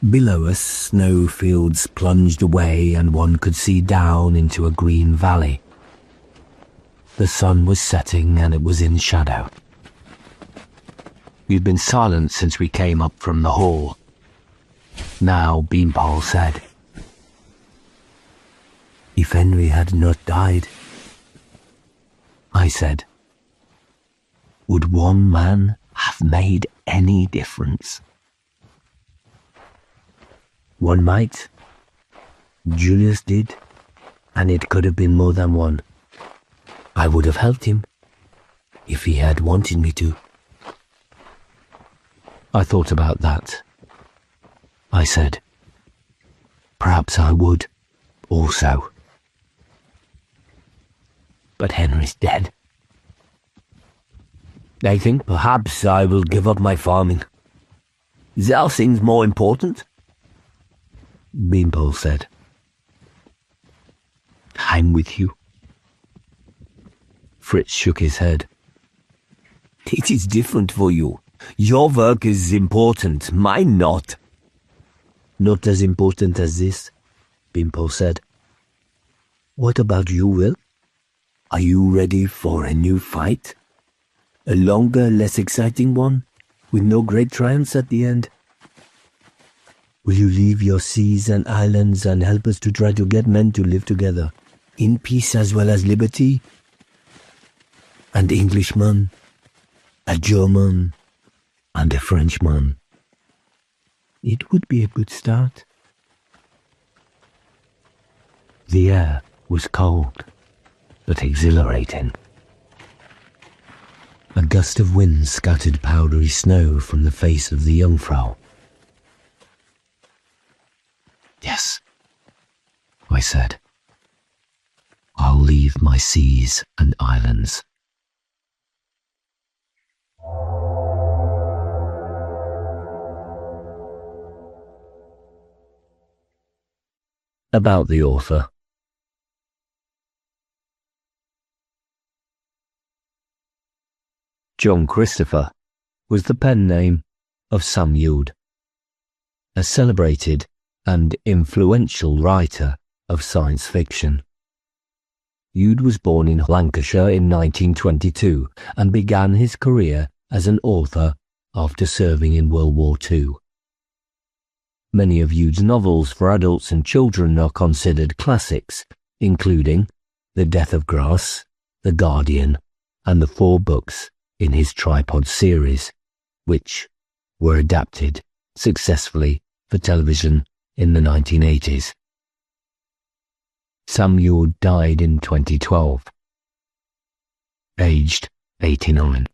Below us, snowfields plunged away and one could see down into a green valley. The sun was setting and it was in shadow. We'd been silent since we came up from the hall. Now Beanpole said, "If Henry had not died," I said, "would one man have made any difference?" One might. Julius did, and it could have been more than one. I would have helped him, if he had wanted me to. I thought about that. I said, "Perhaps I would, also." But Henry's dead. I think perhaps I will give up my farming. There are things more important. Beanpole said, "I'm with you." Fritz shook his head. "It is different for you. Your work is important, mine not." Not as important as this, Beanpole said. What about you, Will? Are you ready for a new fight? A longer, less exciting one, with no great triumphs at the end? Will you leave your seas and islands and help us to try to get men to live together? In peace as well as liberty? An Englishman, a German, and a Frenchman. It would be a good start. The air was cold, but exhilarating. A gust of wind scattered powdery snow from the face of the Jungfrau. "Yes," I said. "I'll leave my seas and islands." About the author. John Christopher was the pen name of Sam Yude, a celebrated and influential writer of science fiction. Yude was born in Lancashire in 1922 and began his career as an author after serving in World War II. Many of Yude's novels for adults and children are considered classics, including The Death of Grass, The Guardian, and the 4 books in his Tripods series, which were adapted successfully for television in the 1980s. Sam Yude died in 2012, aged 89.